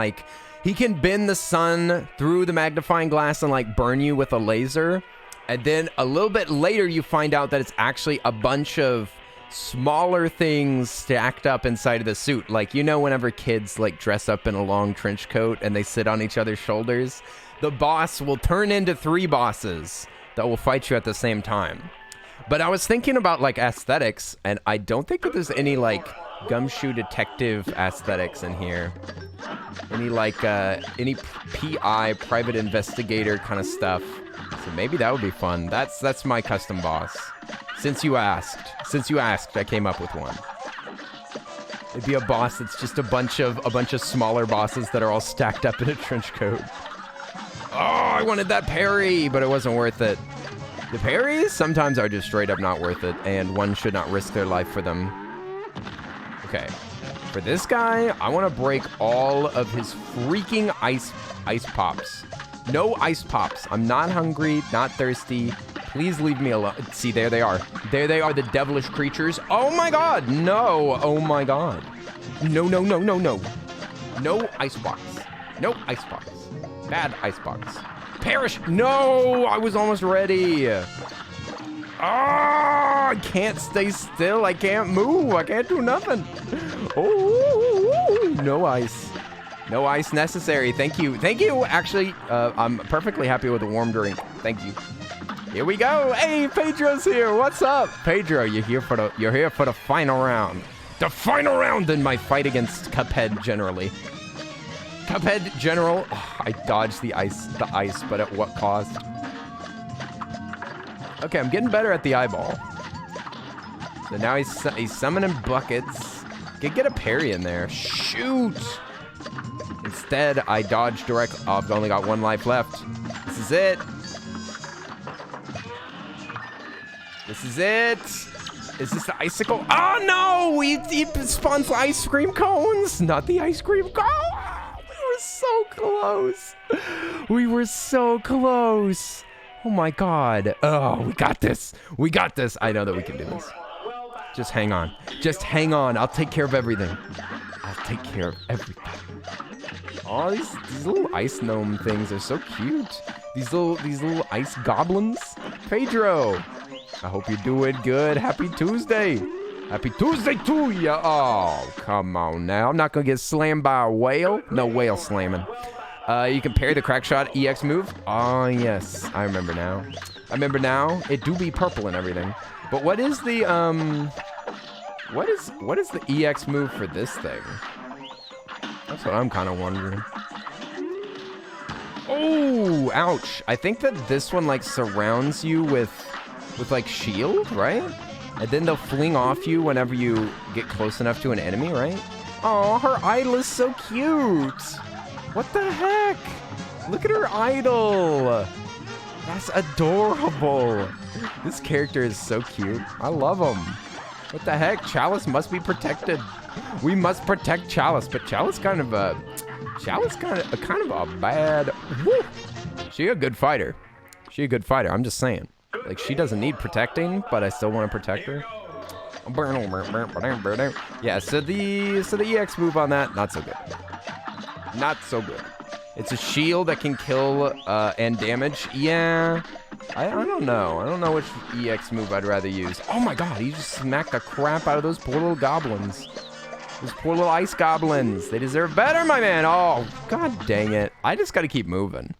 bend the sun through the magnifying glass and like burn you with a laser. And then a little bit later, you find out that it's actually a bunch of smaller things stacked up inside of the suit. Like, you know, whenever kids like dress up in a long trench coat and they sit on each other's shoulders, the boss will turn into 3 bosses that will fight you at the same time. But I was thinking about like aesthetics, and I don't think that there's any like gumshoe detective aesthetics in here. Any like any PI, private investigator kind of stuff. So maybe that would be fun. That's my custom boss. Since you asked, I came up with one. It'd be a boss that's just a bunch of smaller bosses that are all stacked up in a trench coat. Oh, I wanted that parry, but it wasn't worth it. The parries sometimes are just straight up not worth it, and one should not risk their life for them. Okay, for this guy, I want to break all of his freaking ice pops. No ice pops. I'm not hungry, not thirsty. Please leave me alone. See, there they are. There they are, the devilish creatures. Oh my god, no. Oh my god. No, no, no, no, no. No icebox. No icebox. Bad icebox. Perish. No, I was almost ready. I can't stay still. I can't move. I can't do nothing. Oh, no ice. No ice necessary. Thank you. Thank you. Actually, I'm perfectly happy with a warm drink. Thank you. Here we go. Hey, Pedro's here. What's up? Pedro, you're here for the final round. The final round in my fight against Cuphead generally. Cuphead general. Oh, I dodged the ice, but at what cost? Okay, I'm getting better at the eyeball. So now he's summoning buckets. Get a parry in there. Shoot. Instead, I dodged direct. Oh, I've only got 1 life left. This is it. This is it. Is this the icicle? Oh, no! He spawns ice cream cones. Not the ice cream cone. We were so close. We were so close. Oh, my God. Oh, we got this. We got this. I know that we can do this. Just hang on. Just hang on. I'll take care of everything. I'll take care of everything. Oh, these little ice gnome things are so cute. These little ice goblins. Pedro, I hope you're doing good. Happy Tuesday. Happy Tuesday to ya. Oh, come on now. I'm not gonna get slammed by a whale. No whale slamming. You can parry the crack shot EX move. Oh yes, I remember now. It do be purple and everything. But what is the what is the EX move for this thing? That's what I'm kind of wondering. Oh, ouch. I think that this one like surrounds you with like shield, right? And then they'll fling off you whenever you get close enough to an enemy, right? Oh, her idol is so cute. What the heck? Look at her idol. That's adorable. This character is so cute. I love him. What the heck? Chalice must be protected. We must protect Chalice, but Chalice kind of a bad. Woo. She a good fighter. I'm just saying. Like she doesn't need protecting, but I still want to protect her. Yeah. So the EX move on that, not so good. Not so good. It's a shield that can kill and damage. Yeah. I don't know. I don't know which EX move I'd rather use. Oh my god, he just smacked the crap out of those poor little goblins. Those poor little ice goblins. They deserve better, my man. Oh, god dang it. I just gotta keep moving.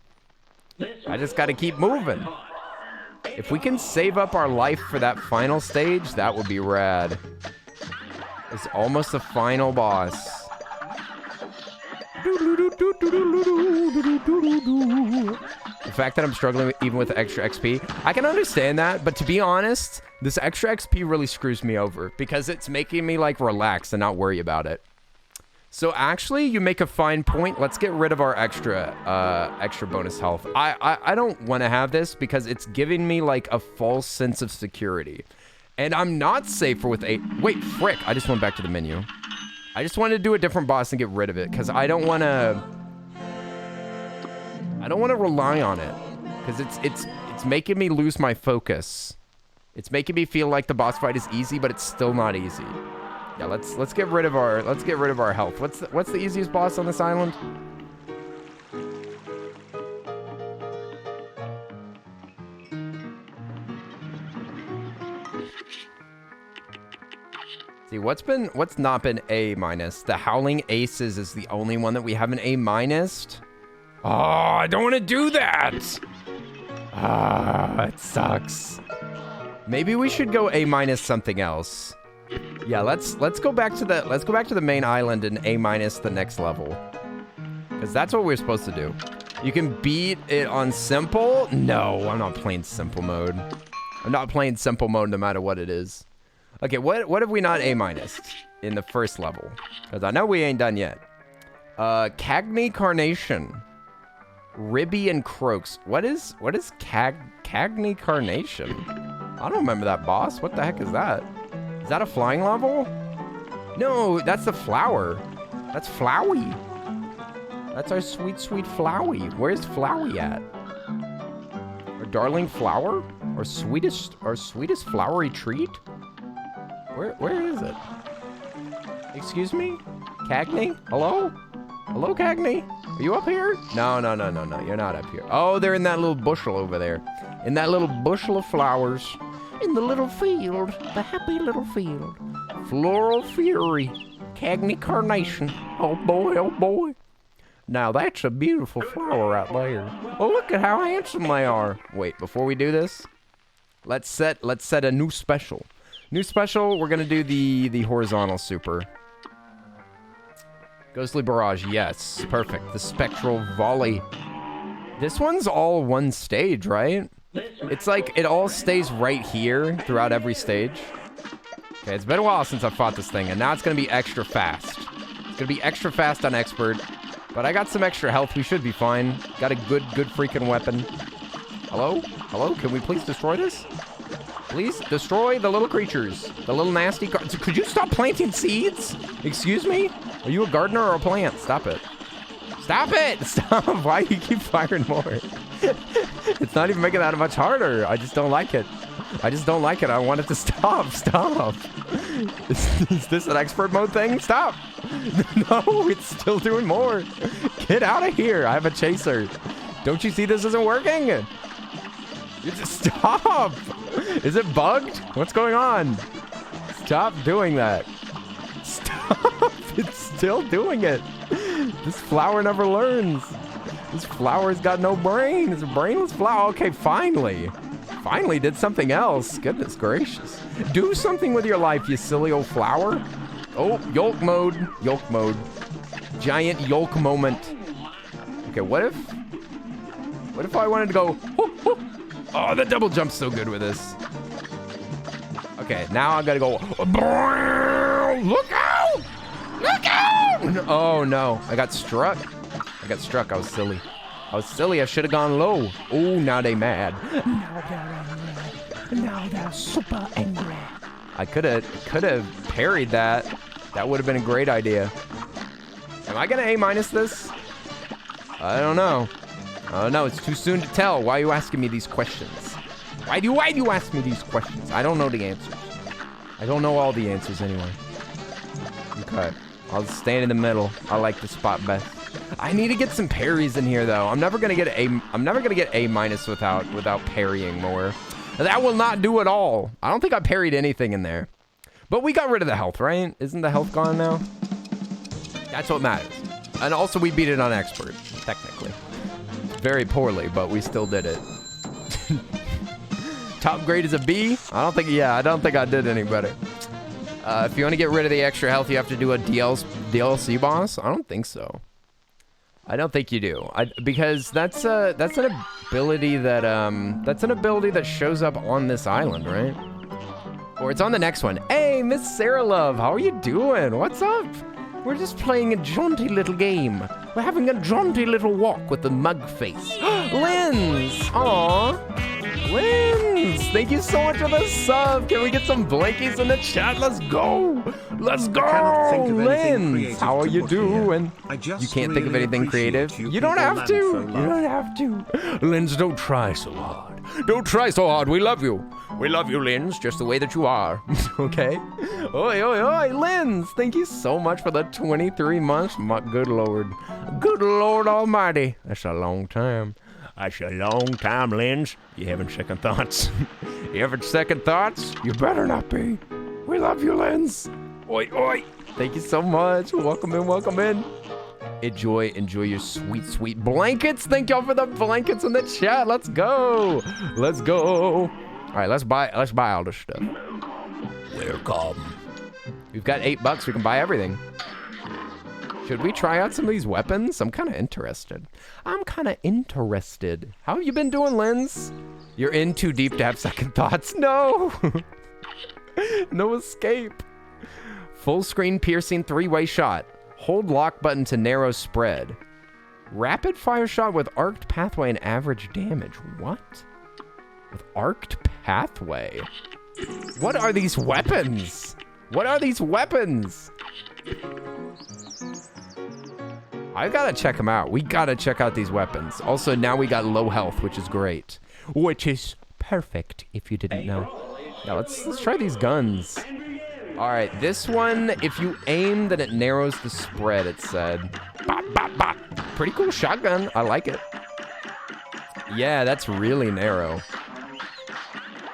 If we can save up our life for that final stage, that would be rad. It's almost the final boss. The fact that I'm struggling even with the extra XP. I can understand that, but to be honest, this extra XP really screws me over because it's making me like relax and not worry about it. So actually, you make a fine point. Let's get rid of our extra bonus health. I don't want to have this because it's giving me like a false sense of security. And I'm not safer with 8. Wait, frick. I just went back to the menu. I just wanted to do a different boss and get rid of it because I don't want to rely on it because it's making me lose my focus. It's making me feel like the boss fight is easy, but it's still not easy. Yeah, let's get rid of our health. What's the easiest boss on this island? See, what's not been A-? The Howling Aces is the only one that we have an A-. Oh, I don't want to do that. Ah, it sucks. Maybe we should go A- something else. Yeah, let's go back to the main island and A- the next level. Because that's what we're supposed to do. You can beat it on simple? No, I'm not playing simple mode. I'm not playing simple mode no matter what it is. Okay, what have we not A- in the first level? Because I know we ain't done yet. Cagney Carnation. Ribby and Croaks. What is Cagney Carnation? I don't remember that boss. What the heck is that? Is that a flying level? No, that's the flower. That's Flowey. That's our sweet, sweet Flowey. Where's Flowey at? Our darling flower? Our sweetest flowery treat? Where is it? Excuse me? Cagney? Hello? Hello, Cagney? Are you up here? No. You're not up here. Oh, they're in that little bushel over there. In that little bushel of flowers. In the little field. The happy little field. Floral Fury. Cagney Carnation. Oh, boy, oh, boy. Now, that's a beautiful flower right there. Oh, look at how handsome they are. Wait, before we do this, let's set a new special. New special, we're going to do the horizontal super. Ghostly Barrage, yes. Perfect. The Spectral Volley. This one's all one stage, right? It's like it all stays right here throughout every stage. Okay, it's been a while since I fought this thing, and now it's going to be extra fast. It's going to be extra fast on Expert, but I got some extra health. We should be fine. Got a good freaking weapon. Hello? Hello? Can we please destroy this? Please destroy the little creatures. The little nasty... Could you stop planting seeds? Excuse me? Are you a gardener or a plant? Stop it. Stop it! Stop! Why do you keep firing more? It's not even making that much harder. I just don't like it. I just don't like it. I want it to stop. Stop. Is this an expert mode thing? Stop. No, it's still doing more. Get out of here. I have a chaser. Don't you see this isn't working? Stop! Is it bugged? What's going on? Stop doing that. Stop! It's still doing it. This flower never learns. This flower's got no brain. It's a brainless flower. Okay, finally. Finally did something else. Goodness gracious. Do something with your life, you silly old flower. Oh, yolk mode. Yolk mode. Giant yolk moment. Okay, what if I wanted to go... Oh, the double jump's so good with this. Okay, now I gotta go. Look out! Look out! Oh no, I got struck. I was silly. I should have gone low. Oh, now they mad. Now they're angry. Now they're super angry. I could have parried that. That would have been a great idea. Am I gonna A- this? I don't know. Oh, no, it's too soon to tell. Why are you asking me these questions? Why do you ask me these questions? I don't know the answers. I don't know all the answers anyway. Okay. I'll stand in the middle. I like the spot best. I need to get some parries in here, though. I'm never gonna get A- without parrying more. That will not do it all. I don't think I parried anything in there. But we got rid of the health, right? Isn't the health gone now? That's what matters. And also, we beat it on expert, technically. Very poorly, but we still did it. Top grade is a B. I don't think I did any better. If you want to get rid of the extra health, you have to do a DLC boss. I don't think so. I don't think you do. Because that's an ability that shows up on this island, right? Or it's on the next one. Hey, Miss Sarah Love, how are you doing? What's up? We're just playing a jaunty little game. We're having a jaunty little walk with the mug face. Linz! Aw. Linz! Thank you so much for the sub. Can we get some blankies in the chat? Let's go! Let's go! Linz! How are you doing? You can't think of anything creative? You don't have to! You don't have to. Linz, don't try so hard. Don't try so hard. We love you. We love you, Linz, just the way that you are. Okay? Oi, oi, oi, Linz! Thank you so much for the 23 months. My good Lord. Good Lord Almighty. That's a long time. That's a long time, Linz. You having second thoughts? You having second thoughts? You better not be. We love you, Linz. Oi, oi. Thank you so much. Welcome in, welcome in. Enjoy your sweet, sweet blankets. Thank y'all for the blankets in the chat. Let's go. Let's go. All right, let's buy all this stuff. Welcome. We've got $8. We can buy everything. Should we try out some of these weapons? I'm kind of interested. How have you been doing, Linz? You're in too deep to have second thoughts. No. No escape. Full screen piercing 3-way shot. Hold lock button to narrow spread. Rapid fire shot with arced pathway and average damage. What? With arced pathway? What are these weapons? What are these weapons? I gotta check them out. We gotta check out these weapons. Also, now we got low health, which is great. Which is perfect, if you didn't know. Now, let's try these guns. All right, this one, if you aim, then it narrows the spread, it said. Bop, bop, bop. Pretty cool shotgun. I like it. Yeah, that's really narrow.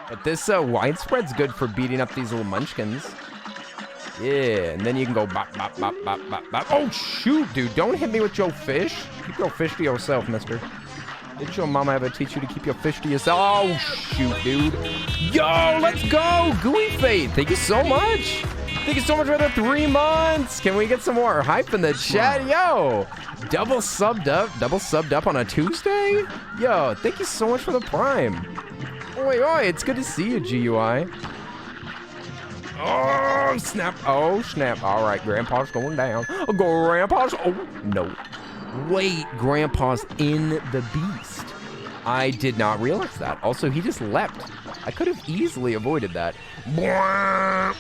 But this widespread's good for beating up these little munchkins. Yeah, and then you can go bop, bop, bop, bop, bop, bop. Oh, shoot, dude. Don't hit me with your fish. Keep your fish to yourself, mister. Did your mama ever teach you to keep your fish to yourself? Oh, shoot, dude. Yo, let's go. Gooey Fate. Thank you so much. Thank you so much for the 3 months. Can we get some more hype in the chat? Yo, double subbed up on a Tuesday? Yo, thank you so much for the prime. Oi, oi, it's good to see you, GUI. Oh, snap. Oh, snap. All right, Grandpa's going down. Grandpa's... Oh, no. Wait, Grandpa's in the beast. I did not realize that. Also, he just leapt. I could have easily avoided that. Yeah,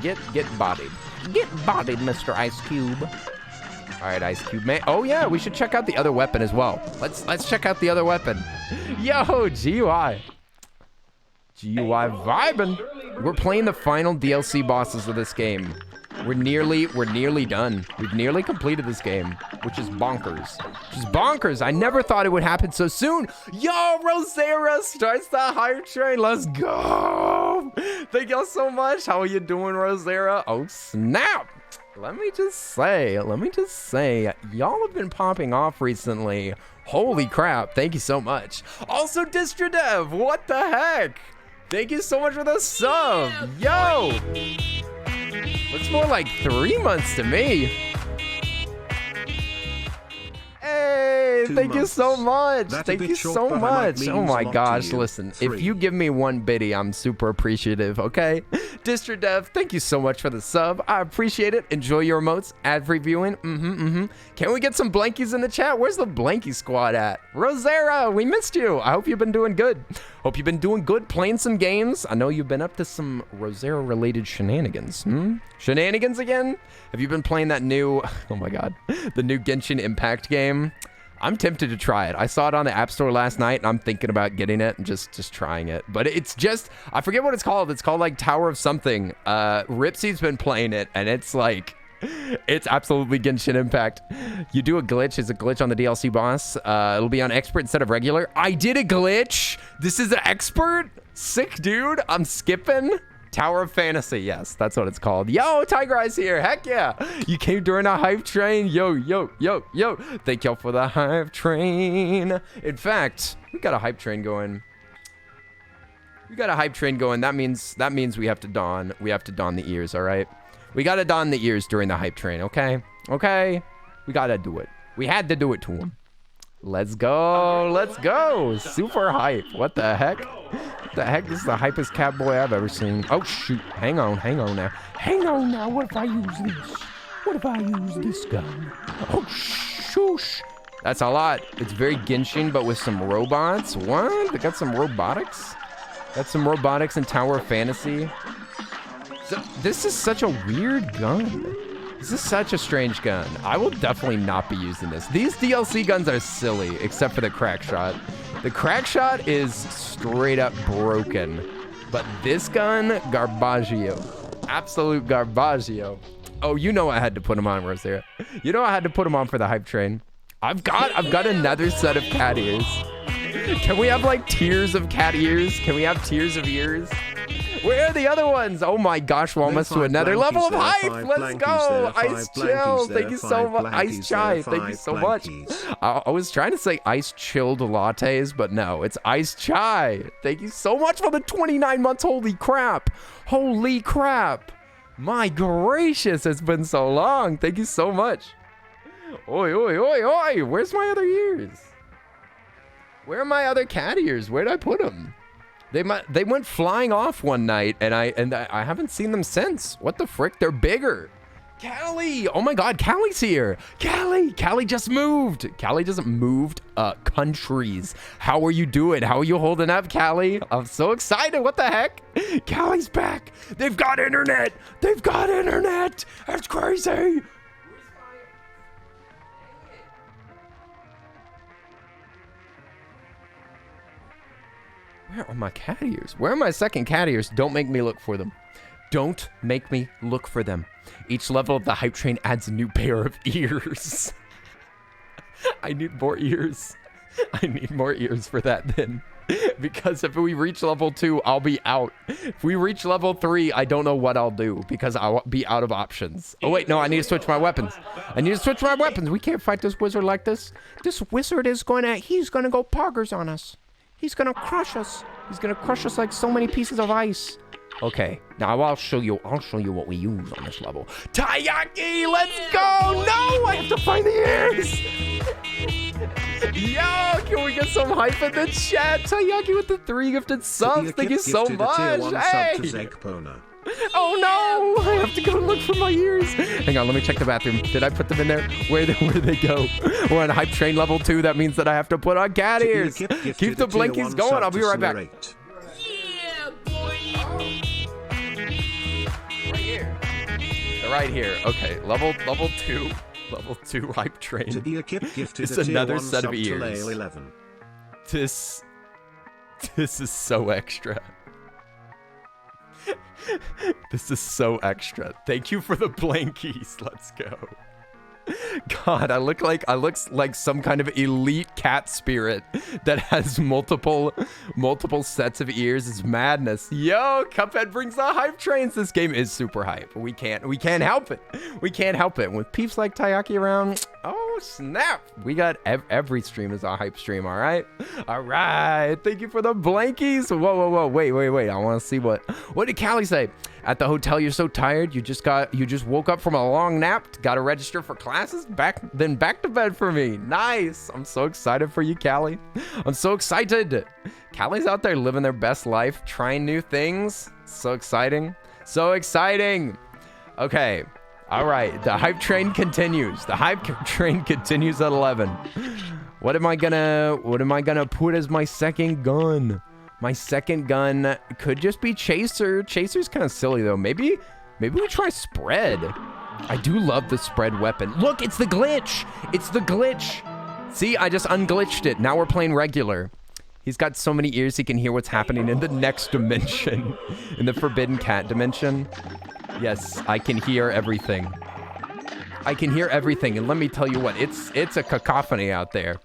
get bodied. Get bodied, Mr. Ice Cube. All right, Ice Cube man. Oh, yeah, we should check out the other weapon as well. Let's check out the other weapon. Yo, GUI. GUI vibing. We're playing the final DLC bosses of this game. We're nearly done. We've nearly completed this game, which is bonkers. I never thought it would happen so soon. Yo, Rosera starts the hype train. Let's go. Thank y'all so much. How are you doing, Rosera? Oh, snap. Let me just say, y'all have been popping off recently. Holy crap. Thank you so much. Also, DistroDev, what the heck? Thank you so much for the sub. Yo. Looks more like 3 months to me. Hey, thank you so much. Thank you so much. Oh my gosh, listen, if you give me 1 biddy, I'm super appreciative, okay? DistroDev, thank you so much for the sub. I appreciate it. Enjoy your emotes. Ad-free viewing. Can we get some blankies in the chat? Where's the blankie squad at? Rosera, we missed you. I hope you've been doing good. Hope you've been doing good playing some games. I know you've been up to some Rosera-related shenanigans. Shenanigans again? Have you been playing that new, oh my god, the new Genshin Impact game? I'm tempted to try it. I saw it on the App Store last night, and I'm thinking about getting it and just trying it. But it's just, I forget what it's called. It's called like Tower of something. Ripsy's been playing it, and it's like, it's absolutely Genshin Impact. You do a glitch. It's a glitch on the DLC boss. It'll be on expert instead of regular. I did a glitch. This is an expert. Sick, dude. I'm skipping. Tower of Fantasy. Yes, that's what it's called. Yo, Tiger Eyes here. Heck yeah. You came during a hype train. Yo. Thank y'all for the hype train. In fact, we got a hype train going. That means we have to don the ears, all right? We got to don the ears during the hype train, okay? Okay? We got to do it. We had to do it to him. Let's go. Let's go. Super hype. What the heck? What the heck? This is the hypest catboy I've ever seen. Oh, shoot. Hang on. Hang on now. Hang on now. What if I use this? What if I use this gun? Oh, shoosh. That's a lot. It's very Genshin, but with some robots. What? They got some robotics? Got some robotics in Tower of Fantasy. So, this is such a weird gun. This is such a strange gun. I will definitely not be using this. These DLC guns are silly, except for the crack shot. The crack shot is straight up broken. But this gun, garbaggio. Absolute garbaggio. Oh, you know I had to put him on, Rosera. You know I had to put him on for the hype train. I've got another set of cat ears. Can we have like tiers of cat ears? Can we have tiers of ears? Where are the other ones? Oh my gosh, we're almost to another level of hype. Let's go. Ice Chill. Thank you so much. Ice Chai. Thank you so much. I was trying to say ice chilled lattes, but no, it's Ice Chai. Thank you so much for the 29 months. Holy crap. Holy crap. My gracious, it's been so long. Thank you so much. Oi, oi, oi, oi. Where's my other ears? Where are my other cat ears? Where'd I put them? They went flying off one night, and I haven't seen them since. What the frick? They're bigger. Callie! Oh my God, Callie's here. Callie just moved. Callie just moved countries. How are you doing? How are you holding up, Callie? I'm so excited. What the heck? Callie's back. They've got internet. They've got internet. That's crazy. Where are my cat ears? Where are my second cat ears? Don't make me look for them. Don't make me look for them. Each level of the hype train adds a new pair of ears. I need more ears. I need more ears for that then. Because if we reach level 2, I'll be out. If we reach level 3, I don't know what I'll do because I'll be out of options. Oh wait, no, I need to switch my weapons. We can't fight this wizard like this. This wizard is he's gonna go poggers on us. He's gonna crush us. He's gonna crush us like so many pieces of ice. Okay, now I'll show you what we use on this level. Taiyaki, let's go! No, I have to find the ears! Yo, can we get some hype in the chat? Taiyaki with the 3 gifted subs. Thank you so much. Hey! Oh no! I have to go look for my ears. Hang on, let me check the bathroom. Did I put them in there? Where'd they go? We're on hype train level 2. That means that I have to put on cat ears. Keep the blinkies going. I'll be right back. Yeah, boy. Right here. They're right here. Okay, level 2. Level 2 hype train. It's another set of ears. This is so extra. This is so extra. Thank you for the blankies. Let's go. God, I look like some kind of elite cat spirit that has multiple sets of ears. It's madness. Yo, Cuphead brings the hype trains. This game is super hype. We can't help it. We can't help it. With peeps like Taiyaki around, oh snap. We got every stream is a hype stream, all right? All right. Thank you for the blankies. Whoa. Wait. I want to see what did Callie say? At the hotel, you're so tired. You just woke up from a long nap. Got to register for classes. Back to bed for me. Nice. I'm so excited for you, Callie. I'm so excited. Callie's out there living their best life, trying new things. So exciting. So exciting. Okay. All right. The hype train continues. The hype train continues at 11. What am I gonna put as my second gun? My second gun could just be Chaser. Chaser's kind of silly though. Maybe we try Spread. I do love the Spread weapon. Look, it's the glitch. It's the glitch. See, I just unglitched it. Now we're playing regular. He's got so many ears he can hear what's happening in the next dimension. In the Forbidden Cat dimension. Yes, I can hear everything. I can hear everything. And let me tell you what, it's a cacophony out there.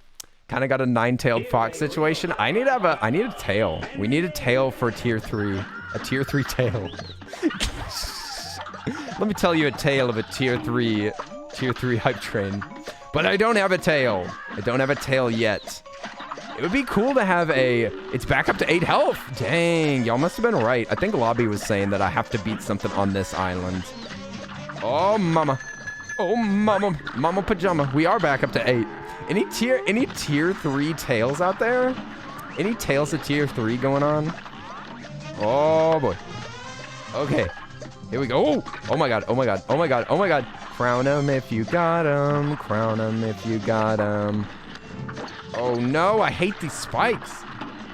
Kind of got a 9-tailed fox situation. I need a tail. We need a tail for tier 3. A tier 3 tail. Let me tell you a tale of a tier 3 hype train. But I don't have a tail. I don't have a tail yet. It would be cool to have it's back up to 8 health. Dang, y'all must have been right. I think Lobby was saying that I have to beat something on this island. Oh, mama. Oh, mama pajama. We are back up to 8. Any tier 3 tails out there? Any tails of tier 3 going on? Oh boy. Okay. Here we go. Oh my god. Oh my god. Oh my god. Oh my god. Crown him if you got him. Crown him if you got him. Oh no, I hate these spikes.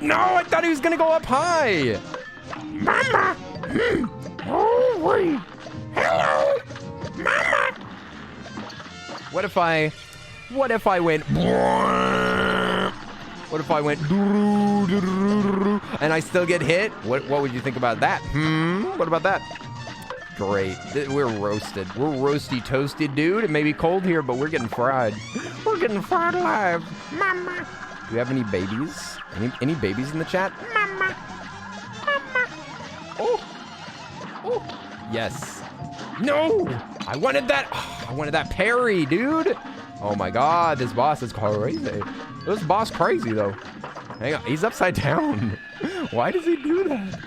No, I thought he was gonna go up high. Mama. Oh wait. Hello. Mama. What if I went and I still get hit? What would you think about that? What about that? Great. We're roasted. We're roasty toasted, dude. It may be cold here, but we're getting fried. We're getting fried alive. Mama. Do we have any babies? Any babies in the chat? Mama. Mama. Oh. Oh. Yes. No. I wanted that. Oh, I wanted that parry, dude. Oh my god, this boss is crazy. This boss crazy though. Hang on, he's upside down. Why does he do that?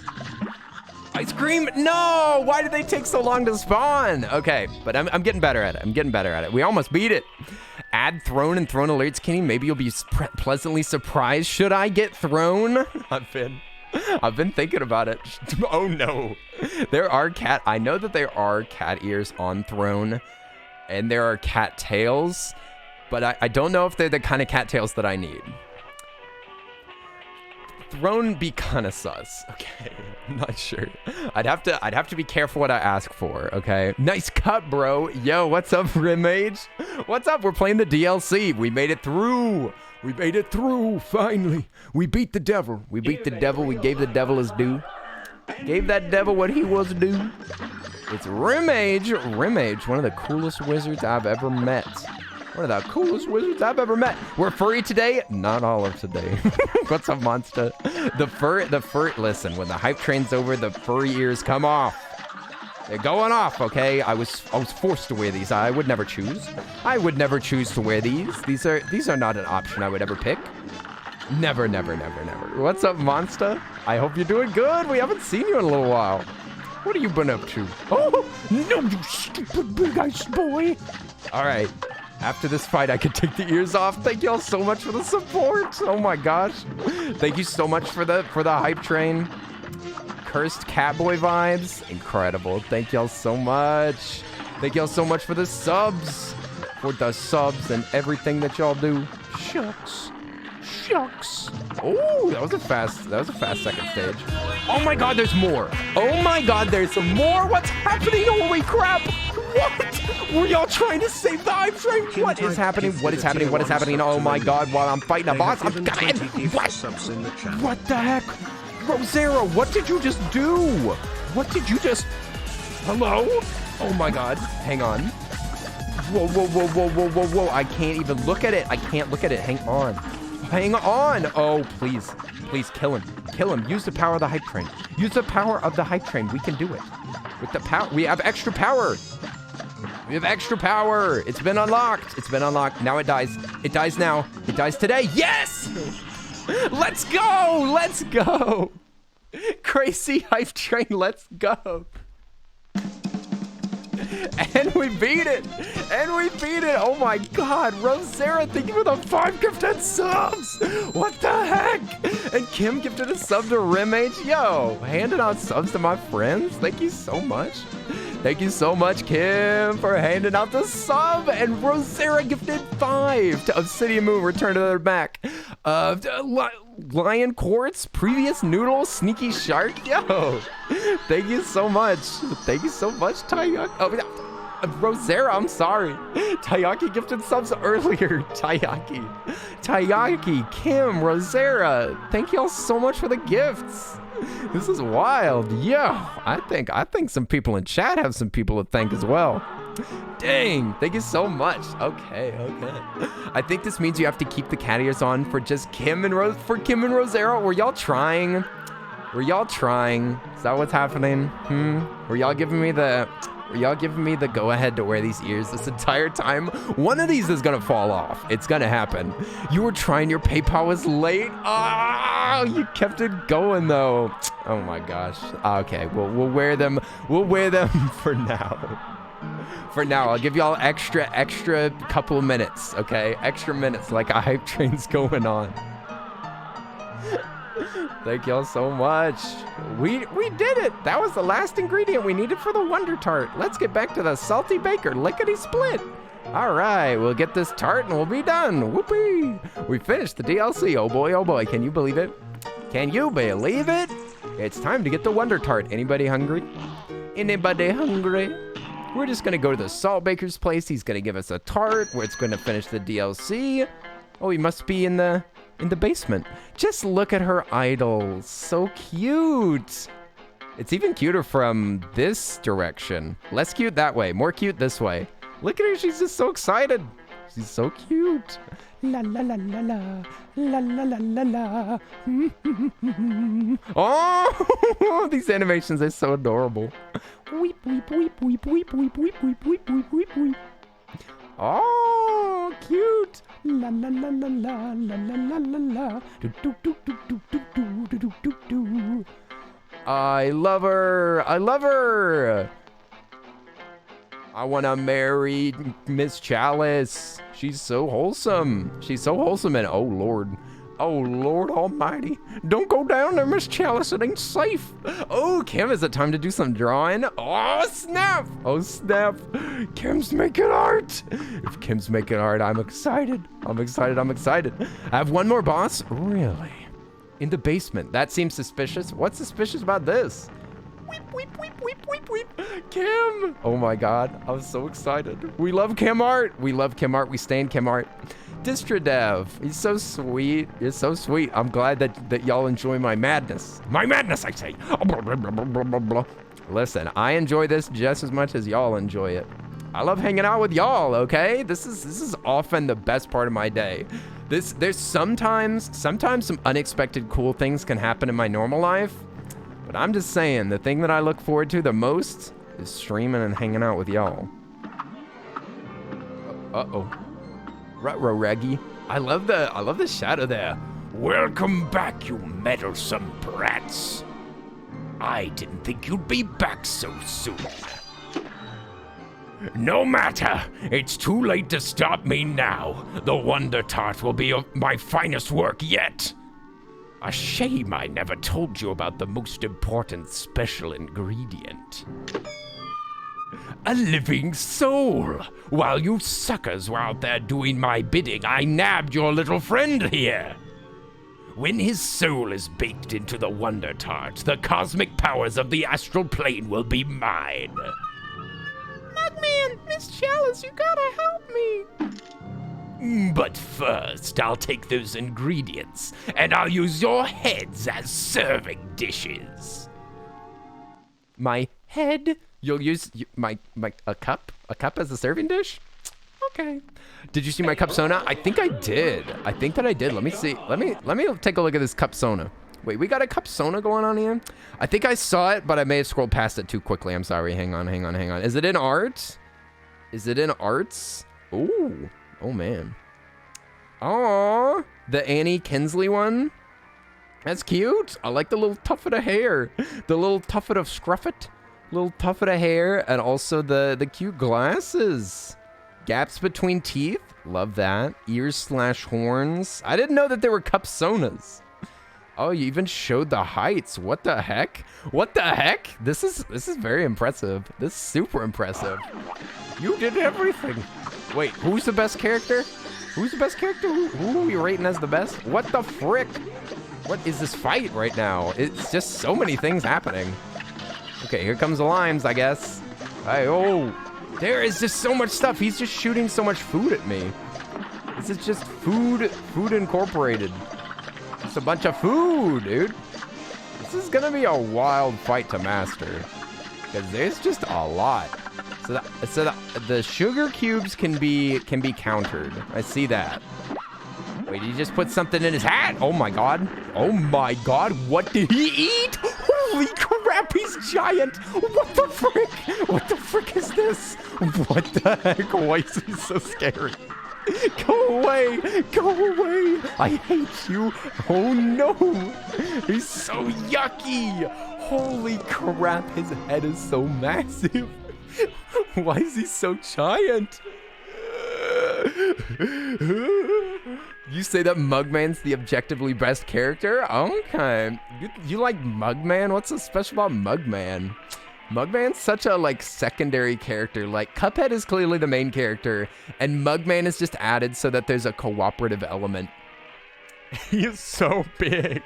Ice cream? No! Why did they take so long to spawn? Okay, but I'm getting better at it. I'm getting better at it. We almost beat it. Add throne and throne alerts, Kenny. Maybe you'll be pleasantly surprised. Should I get thrown? I've been thinking about it. Oh no. I know that there are cat ears on throne and there are cat tails, but I don't know if they're the kind of cat tails that I need. Throne be kind of sus. Okay, I'm not sure. I'd have to be careful what I ask for. Okay. Nice cut, bro. Yo, what's up, Rimage? What's up? We're playing the DLC. We made it through. We made it through. Finally, we beat the devil. We beat the devil. We gave the devil his due. Gave that devil what he was due. It's Rimage. Rimage, one of the coolest wizards I've ever met. One of the coolest wizards I've ever met. We're furry today. Not all of today. What's up, monster? The fur, listen, when the hype train's over, the furry ears come off. They're going off, okay? I was forced to wear these. I would never choose. I would never choose to wear these. These are not an option I would ever pick. Never, never, never, never. What's up, monster? I hope you're doing good. We haven't seen you in a little while. What have you been up to? Oh, no, you stupid big ice boy. All right. After this fight, I can take the ears off. Thank y'all so much for the support. Oh my gosh. Thank you so much for the hype train. Cursed Catboy vibes. Incredible. Thank y'all so much. Thank y'all so much for the subs. For the subs and everything that y'all do. Shucks. Shucks. Oh, that was a fast second stage. Oh my god, there's more. Oh my god, there's some more. What's happening? Holy crap. What? Were y'all trying to save the hype train? What is happening? What is happening? What is happening? Oh my god, while I'm fighting a boss, I'm dying. What the heck? Rosero, what did you just do? What did you just... Hello? Oh my god. Hang on. Whoa, whoa, whoa, whoa, whoa, whoa, whoa. I can't even look at it. I can't look at it. Hang on. Hang on. Oh, please. Please kill him. Kill him. Use the power of the hype train. Use the power of the hype train. We can do it. With the power. We have extra power. We have extra power. It's been unlocked. It's been unlocked. Now it dies. It dies now. It dies today. Yes! Let's go. Let's go. Crazy hype train. Let's go. And we beat it. And we beat it. Oh my god. Rosera, thank you for the 5 gifted subs. What the heck? And Kim gifted a sub to Rimage. Yo, handing out subs to my friends. Thank you so much. Thank you so much, Kim, for handing out the sub. And Rosera gifted 5 to Obsidian Moon. Return to their back. Lion Quartz, Previous Noodle, Sneaky Shark. Yo, thank you so much. Thank you so much, Tayaki. Oh, Rosera, I'm sorry. Tayaki gifted subs earlier. Tayaki, Kim, Rosera. Thank y'all so much for the gifts. This is wild. Yo, I think some people in chat have some people to thank as well. Dang, thank you so much. Okay. I think this means you have to keep the cat ears on for just Kim and Rosera. Were y'all trying? Is that what's happening? Were y'all giving me the go-ahead to wear these ears this entire time? One of these is gonna fall off. It's gonna happen. You were trying, your PayPal was late. Oh, you kept it going though. Oh my gosh. Okay, we'll wear them for now. For now, I'll give y'all extra couple of minutes, okay? Extra minutes, like a hype train's going on. Thank y'all so much. We did it. That was the last ingredient we needed for the Wonder Tart. Let's get back to the Salty Baker lickety split. All right, we'll get this tart and we'll be done. Whoopee! We finished the DLC. Oh boy, can you believe it? Can you believe it? It's time to get the Wonder Tart. Anybody hungry? Anybody hungry? We're just gonna go to the Salt Baker's place. He's gonna give us a tart where it's gonna finish the DLC. Oh, he must be in the basement. Just look at her idol. So cute. It's even cuter from this direction. Less cute that way, more cute this way. Look at her, she's just so excited. She's so cute. La la la la la, la la la la la. Oh, these animations are so adorable. Weep, weep, weep, weep, weep, weep, weep, weep, weep, weep, weep, weep. Oh, cute. La la la la la, la la la la la. Do do do do do do do do do do. I love her. I love her. I want to marry Miss Chalice. She's so wholesome. She's so wholesome and oh Lord almighty. Don't go down there, Miss Chalice. It ain't safe. Oh, Kim, is it time to do some drawing? Oh, snap. Oh, snap. Kim's making art. If Kim's making art, I'm excited. I'm excited. I have one more boss. Really? In the basement. That seems suspicious. What's suspicious about this? Weep, weep, weep, weep, weep, weep. Kim. Oh my God. I'm so excited. We love Kim art. We love Kim art. We stand Kim art. Distradev. He's so sweet. You're so sweet. I'm glad that y'all enjoy my madness. My madness, I say. Listen, I enjoy this just as much as y'all enjoy it. I love hanging out with y'all, okay? This is often the best part of my day. There's sometimes some unexpected cool things can happen in my normal life. But I'm just saying, the thing that I look forward to the most is streaming and hanging out with y'all. Uh-oh. Ruh-roh, Reggie. I love the shadow there. Welcome back, you meddlesome brats. I didn't think you'd be back so soon. No matter, it's too late to stop me now. The Wonder Tart will be my finest work yet. A shame I never told you about the most important special ingredient. A living soul! While you suckers were out there doing my bidding, I nabbed your little friend here. When his soul is baked into the Wonder Tart, the cosmic powers of the astral plane will be mine. Mugman, Miss Chalice, you gotta help me. But first, I'll take those ingredients, and I'll use your heads as serving dishes. My head? You'll use a cup as a serving dish? Okay. Did you see my cup sona? I think I did. I think that I did. Let me see. Let me take a look at this cup sona. Wait, we got a cup sona going on here? I think I saw it, but I may have scrolled past it too quickly. I'm sorry. Hang on. Is it in art? Is it in arts? Ooh. Oh, man. Oh, the Annie Kinsley one. That's cute. I like the little tuffet of hair. The little tuffet of scruffet. Little tuffet of hair. And also the cute glasses. Gaps between teeth. Love that. Ears/horns. I didn't know that there were cup sonas. Oh, you even showed the heights. What the heck? What the heck? This is very impressive. This is super impressive. You did everything. Wait, who's the best character? Who's the best character? Who are we rating as the best? What the frick? What is this fight right now? It's just so many things happening. Okay, here comes the limes, I guess. Oh, there is just so much stuff. He's just shooting so much food at me. This is just food incorporated. It's a bunch of food, dude. This is gonna be a wild fight to master because there's just a lot. So the sugar cubes can be countered. I see that. Wait, he just put something in his hat? Oh my god. Oh my god. What did he eat? Holy crap, he's giant. What the frick? What the frick is this? What the heck? Why is he so scary? Go away. Go away. I hate you. Oh no. He's so yucky. Holy crap, his head is so massive. Why is he so giant? You say that Mugman's the objectively best character? Okay. You like Mugman? What's so special about Mugman? Mugman's such a like secondary character. Like Cuphead is clearly the main character, and Mugman is just added so that there's a cooperative element. He is so big.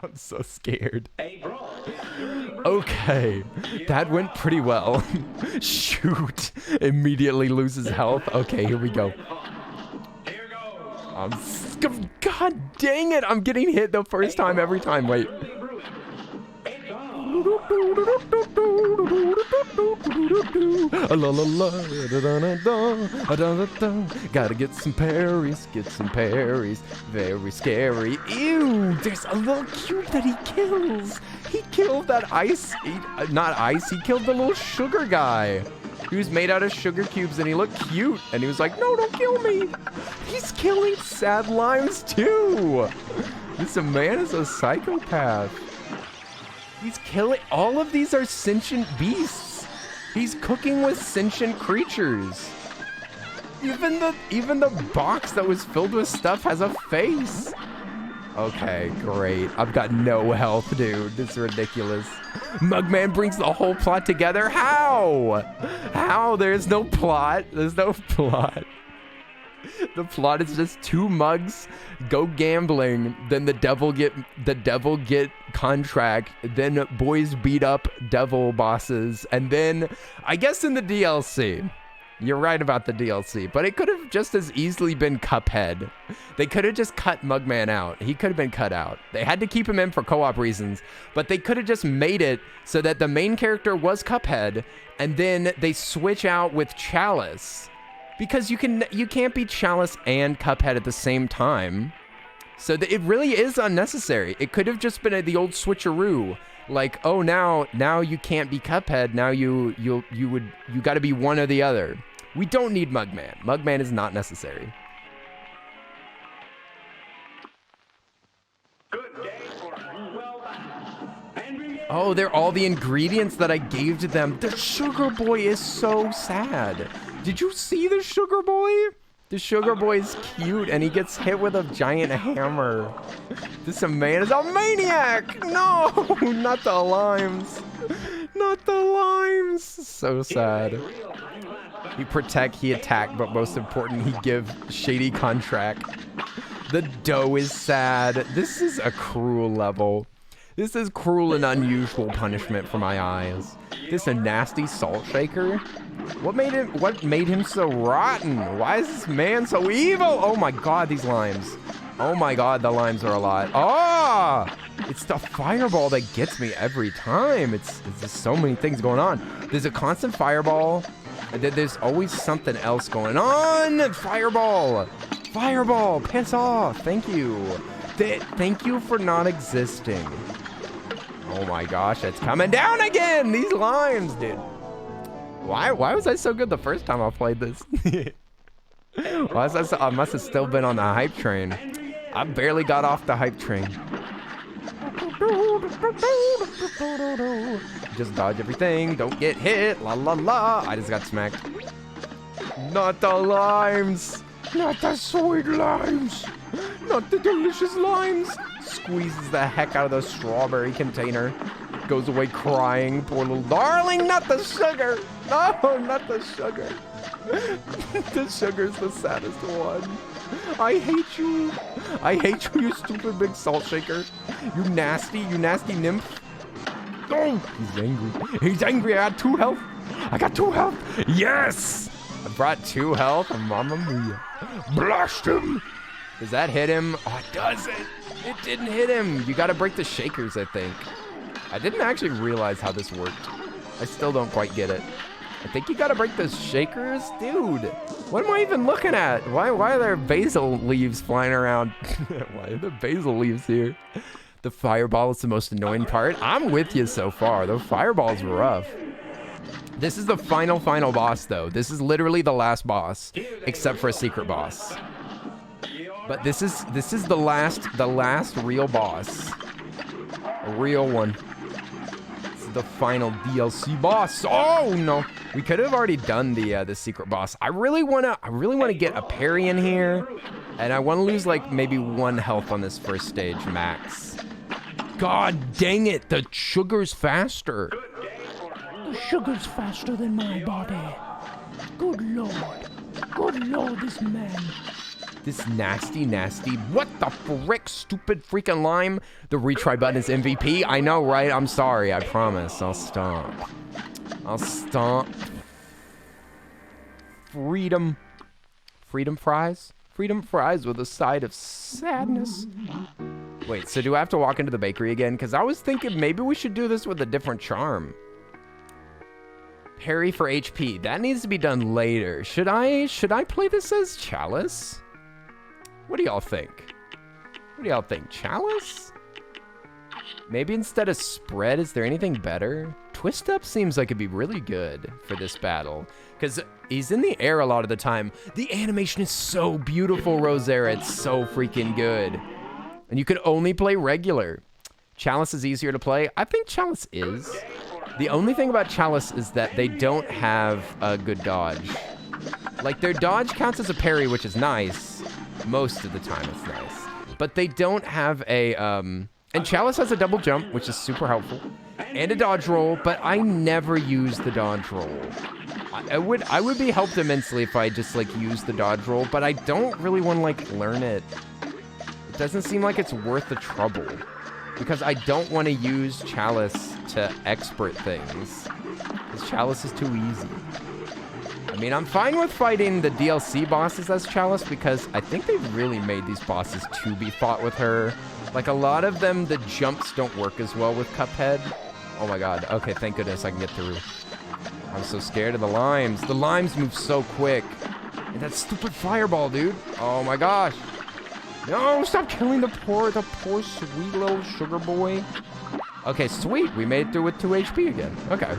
I'm so scared. Okay, that went pretty well. Shoot, immediately loses health. Okay, here we go. God dang it, I'm getting hit the first time every time. Wait. Gotta get some parries, very scary. Ew, there's a little cube that he kills. He killed that ice, not ice, he killed the little sugar guy. He was made out of sugar cubes and he looked cute. And he was like, no, don't kill me. He's killing sad limes too. This man is a psychopath. He's killing, all of these are sentient beasts. He's cooking with sentient creatures. Even the box that was filled with stuff has a face. Okay, great. I've got no health, dude. This is ridiculous. Mugman brings the whole plot together. How? How? There's no plot. There's no plot. The plot is just two mugs go gambling, then the devil get contract, then boys beat up devil bosses, and then I guess in the DLC. You're right about the DLC, but it could have just as easily been Cuphead. They could have just cut Mugman out. He could have been cut out. They had to keep him in for co-op reasons, but they could have just made it so that the main character was Cuphead, and then they switch out with Chalice. Because you can't be Chalice and Cuphead at the same time. So it really is unnecessary. It could have just been the old switcheroo. Like, oh, now you can't be Cuphead. Now you got to be one or the other. We don't need Mugman. Mugman is not necessary. Oh, they're all the ingredients that I gave to them. The sugar boy is so sad. Did you see the sugar boy? The sugar boy is cute and he gets hit with a giant hammer. This man is a maniac. No, not the limes. Not the limes. So sad. He protect, he attack, but most important, he give shady contract. The dough is sad. This is a cruel level. This is cruel and unusual punishment for my eyes. This is a nasty salt shaker. What made him so rotten? Why is this man so evil? Oh my god, these limes. Oh my god, the limes are a lot. Oh! It's the fireball that gets me every time. It's just so many things going on. There's a constant fireball, and then there's always something else going on. Fireball! Fireball! Piss off! Thank you. Thank you for not existing. Oh my gosh, it's coming down again! These limes, dude. Why was I so good the first time I played this? Why was I must have still been on the hype train. I barely got off the hype train. Just dodge everything, don't get hit, la la la. I just got smacked. Not the limes! Not the sweet limes! Not the delicious limes! Squeezes the heck out of the strawberry container. Goes away crying, poor little darling. Not the sugar! No, not the sugar. The sugar's the saddest one. I hate you. I hate you, you stupid big salt shaker. You nasty nymph. Oh, he's angry. He's angry. I got 2 health. I got 2 health. Yes! I brought 2 health. Mamma mia. Blast him. Does that hit him? Oh, it doesn't. It didn't hit him. You got to break the shakers, I think. I didn't actually realize how this worked. I still don't quite get it. I think you got to break the shakers? Dude, what am I even looking at? Why are there basil leaves flying around? Why are there basil leaves here? The fireball is the most annoying part. I'm with you so far. The fireball's rough. This is the final boss, though. This is literally the last boss, except for a secret boss. But this is the last real boss. A real one. the final DLC boss. Oh no, we could have already done the secret boss. I really wanna get a parry in here, and I want to lose like maybe 1 health on this first stage max. God dang it, the sugar's faster. The sugar's faster than my body. Good lord, this man. This nasty, what the frick, stupid freaking lime. The retry button is MVP. I know, right? I'm sorry, I promise. I'll stop. Freedom fries? Freedom fries with a side of sadness. Wait, so do I have to walk into the bakery again? Because I was thinking maybe we should do this with a different charm. Parry for HP. That needs to be done later. Should I play this as Chalice? What do y'all think? Chalice? Maybe instead of spread, is there anything better? Twist up seems like it'd be really good for this battle. Because he's in the air a lot of the time. The animation is so beautiful, Rosera. It's so freaking good. And you can only play regular. Chalice is easier to play. I think Chalice is. The only thing about Chalice is that they don't have a good dodge. Like, their dodge counts as a parry, which is nice. Most of the time it's nice. But they don't have a, and Chalice has a double jump, which is super helpful. And a dodge roll, but I never use the dodge roll. I would be helped immensely if I just, like, used the dodge roll, but I don't really want to, like, learn it. It doesn't seem like it's worth the trouble. Because I don't want to use Chalice to expert things. Because Chalice is too easy. I mean, I'm fine with fighting the DLC bosses as Chalice because I think they've really made these bosses to be fought with her. Like, a lot of them, the jumps don't work as well with Cuphead. Oh my god. Okay, thank goodness I can get through. I'm so scared of the limes. The limes move so quick. And that stupid fireball, dude. Oh my gosh. No, stop killing the poor sweet little sugar boy. Okay, sweet. We made it through with 2 HP again. Okay.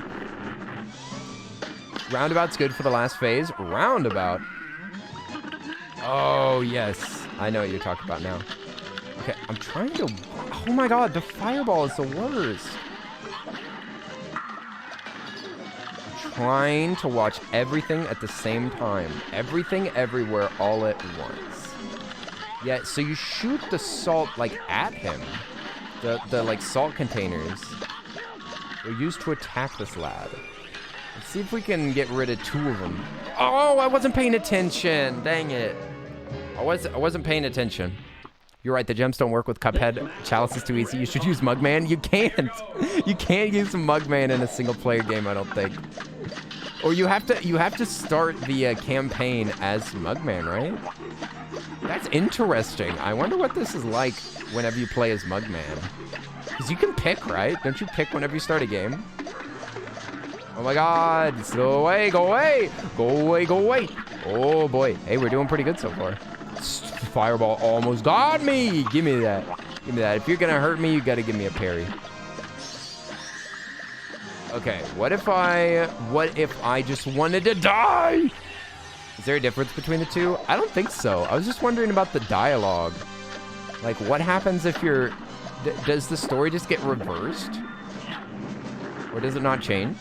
Roundabout's good for the last phase. Roundabout. Oh, yes. I know what you're talking about now. Okay, I'm trying to... Oh my god, the fireball is the worst. I'm trying to watch everything at the same time. Everything, everywhere, all at once. Yeah, so you shoot the salt, like, at him. The like, salt containers. They're used to attack this lad. Let's see if we can get rid of 2 of them. Oh, I wasn't paying attention. Dang it. I wasn't paying attention. You're right, the gems don't work with Cuphead. Chalice is too easy. You should use Mugman. You can't. You can't use Mugman in a single-player game, I don't think. Or you have to start the campaign as Mugman, right? That's interesting. I wonder what this is like whenever you play as Mugman. Because you can pick, right? Don't you pick whenever you start a game? Oh my god. Go away, go away. Go away, go away. Oh boy. Hey, we're doing pretty good so far. Fireball almost got me. Give me that. Give me that. If you're going to hurt me, you got to give me a parry. Okay, what if I just wanted to die? Is there a difference between the two? I don't think so. I was just wondering about the dialogue. Like, what happens if you're... does the story just get reversed? Or does it not change?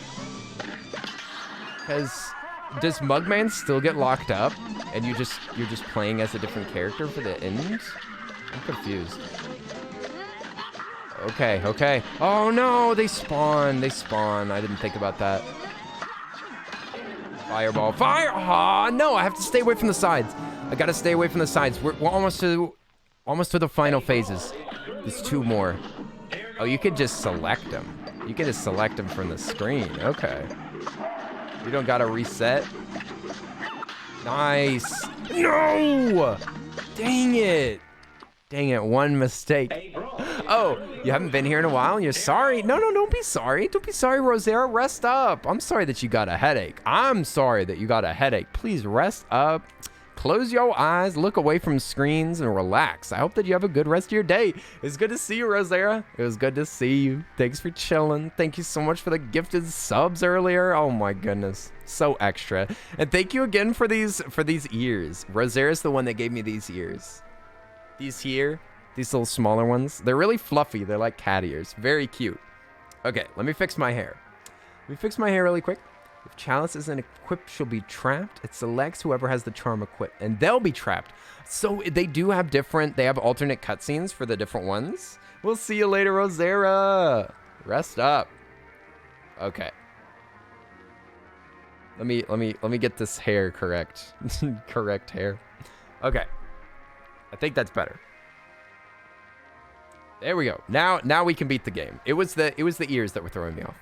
Because does Mugman still get locked up and you're just playing as a different character for the end? I'm confused. Okay, okay. Oh no, they spawn. They spawn. I didn't think about that. Fireball. Fire! Oh, no, I have to stay away from the sides. I gotta stay away from the sides. We're almost to the final phases. There's 2 more. Oh, you could just select them. You can just select them from the screen. Okay. You don't gotta reset. Nice. No! Dang it. Dang it, 1 mistake. Oh, you haven't been here in a while and you're sorry? No, no, don't be sorry. Don't be sorry, Rosera. Rest up. I'm sorry that you got a headache. I'm sorry that you got a headache. Please rest up. Close your eyes, look away from screens, and relax. I hope that you have a good rest of your day. It's good to see you, Rosera. It was good to see you. Thanks for chilling. Thank you so much for the gifted subs earlier. Oh my goodness. So extra. And thank you again for these ears. Rosera's the one that gave me these ears. These here. These little smaller ones. They're really fluffy. They're like cat ears. Very cute. Okay, let me fix my hair. Let me fix my hair really quick. If Chalice isn't equipped, she'll be trapped. It selects whoever has the charm equipped, and they'll be trapped. So they do have different, they have alternate cutscenes for the different ones. We'll see you later, Rosera. Rest up. Okay. Let me get this hair correct. Correct hair. Okay. I think that's better. There we go. Now we can beat the game. It was the ears that were throwing me off.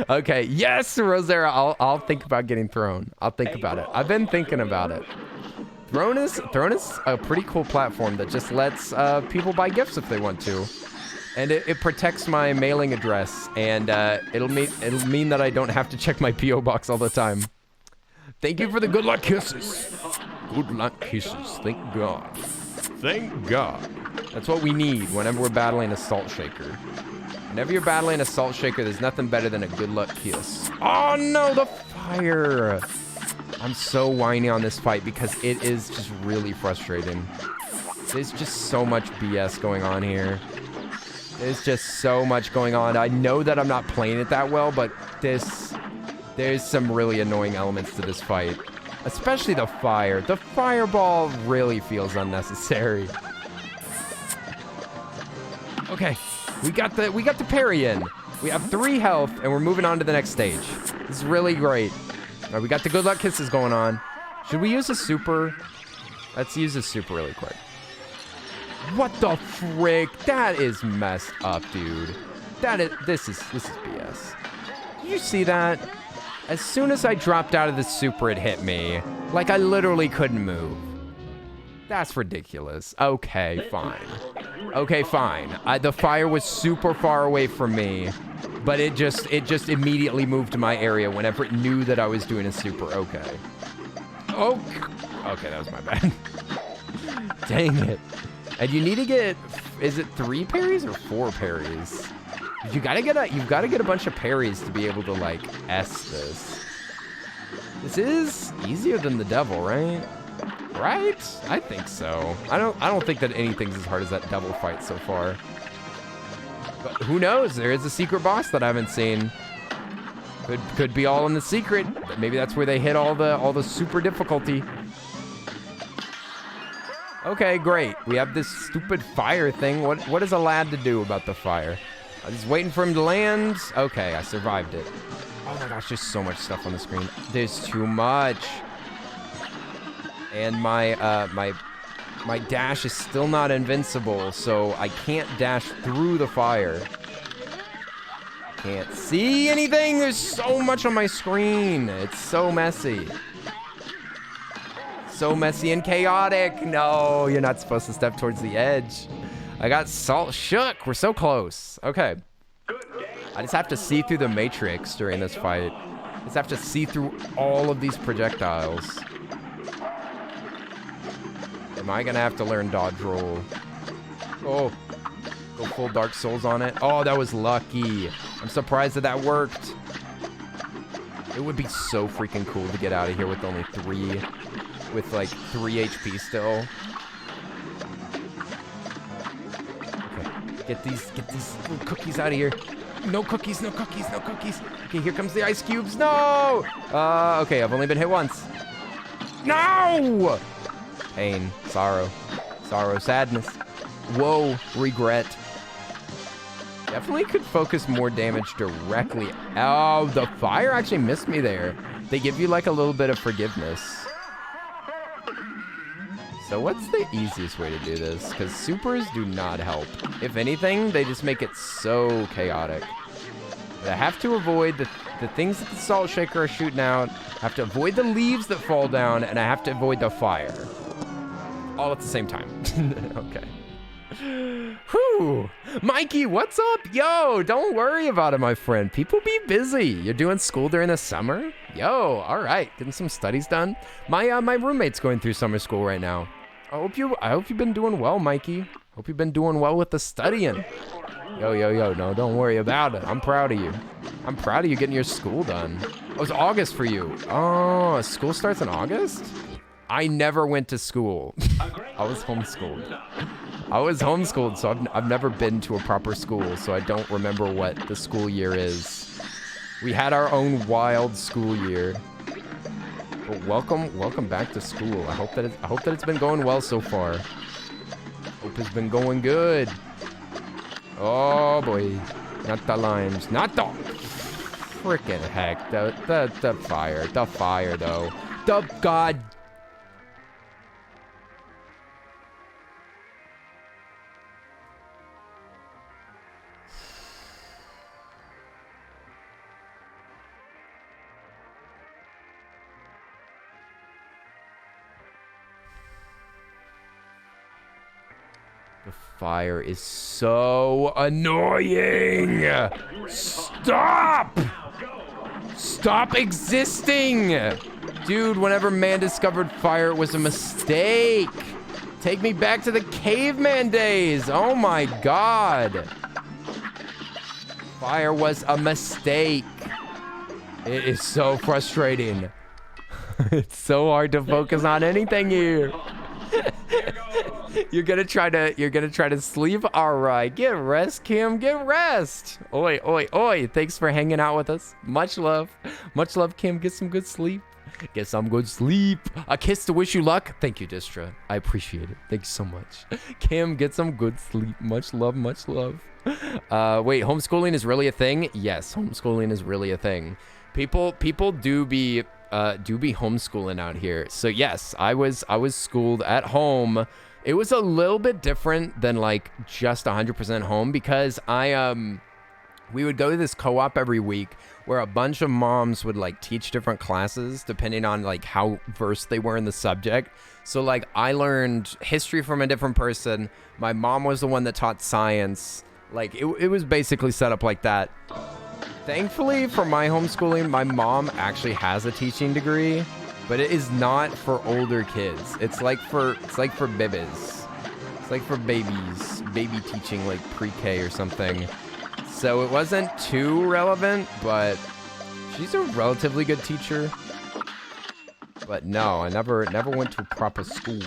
Okay. Yes, Rosera. I'll think about getting thrown. I'll think about it. I've been thinking about it. Throne is a pretty cool platform that just lets people buy gifts if they want to, and it protects my mailing address, and it'll mean that I don't have to check my PO box all the time. Thank you for the good luck kisses. Good luck kisses. Thank God. Thank God. That's what we need whenever we're battling a Salt Shaker. Whenever you're battling a Salt Shaker, there's nothing better than a good luck kiss. Oh no, the fire! I'm so whiny on this fight because it is just really frustrating. There's just so much BS going on here. There's just so much going on. I know that I'm not playing it that well, but there's some really annoying elements to this fight. Especially the fire. The fireball really feels unnecessary. Okay, we got the parry in. We have 3 health, and we're moving on to the next stage. This is really great. All right, we got the good luck kisses going on. Should we use a super? Let's use a super really quick. What the frick? That is messed up, dude. This is BS. Did you see that? As soon as I dropped out of the super, it hit me. Like I literally couldn't move. That's ridiculous. Okay, fine. Okay, fine. The fire was super far away from me, but it just immediately moved to my area whenever it knew that I was doing a super. Okay. Oh, okay, that was my bad. Dang it. And you need to get, is it 3 parries or 4 parries? You've got to get a bunch of parries to be able to like S this. This is easier than the devil, right? Right? I think so. I don't think that anything's as hard as that devil fight so far. But who knows? There is a secret boss that I haven't seen. Could be all in the secret. Maybe that's where they hit all the super difficulty. Okay, great. We have this stupid fire thing. What is a lad to do about the fire? I'm just waiting for him to land. Okay, I survived it. Oh my gosh, there's so much stuff on the screen. There's too much. And my dash is still not invincible, so I can't dash through the fire. Can't see anything. There's so much on my screen. It's so messy. So messy and chaotic. No, you're not supposed to step towards the edge. I got salt shook. We're so close. Okay. I just have to see through the matrix during this fight. I just have to see through all of these projectiles. Am I gonna have to learn dodge roll? Oh, go full Dark Souls on it. Oh, that was lucky. I'm surprised that worked. It would be so freaking cool to get out of here with only 3, with like 3 HP still. Okay, get these little cookies out of here. No cookies, no cookies, no cookies. Okay, here comes the ice cubes. No! Okay, I've only been hit once. No! Pain, sorrow, sadness. Whoa, regret. Definitely could focus more damage directly. Oh, the fire actually missed me there. They give you like a little bit of forgiveness. So what's the easiest way to do this? Because supers do not help. If anything, they just make it so chaotic. But I have to avoid the things that the Salt Shaker are shooting out. I have to avoid the leaves that fall down, and I have to avoid the fire. All at the same time. Okay. Whew. Mikey, what's up? Yo, don't worry about it, my friend. People be busy. You're doing school during the summer? Yo, all right. Getting some studies done. My roommate's going through summer school right now. I hope you've been doing well, Mikey. Hope you've been doing well with the studying. Yo. No, don't worry about it. I'm proud of you. I'm proud of you getting your school done. Oh, it's August for you. Oh, school starts in August? I never went to school. I was homeschooled. I was homeschooled, so I've never been to a proper school, so I don't remember what the school year is. We had our own wild school year. But welcome back to school. I hope that it's been going well so far. Hope it's been going good. Oh boy, not the limes, not the frickin' heck. The fire though. The god. The fire is so annoying. Stop! Stop existing! Dude, whenever man discovered fire, it was a mistake. Take me back to the caveman days. Oh my god. Fire was a mistake. It is so frustrating. It's so hard to focus on anything here. You're gonna try to sleep? Alright, get rest, Kim, get rest. Oi, oi, oi. Thanks for hanging out with us. Much love. Much love, Kim. Get some good sleep. Get some good sleep. A kiss to wish you luck. Thank you, Distra. I appreciate it. Thank you so much. Kim, get some good sleep. Much love, much love. Wait, homeschooling is really a thing? Yes, homeschooling is really a thing. People do be homeschooling out here. So yes, I was schooled at home. It was a little bit different than like just 100% home because we would go to this co-op every week where a bunch of moms would like teach different classes depending on like how versed they were in the subject. So like I learned history from a different person. My mom was the one that taught science. Like it was basically set up like that. Thankfully for my homeschooling, my mom actually has a teaching degree, but it is not for older kids. It's like for bibbies. It's like for babies, baby teaching like pre-K or something. So it wasn't too relevant, but she's a relatively good teacher. But no, I never went to a proper school.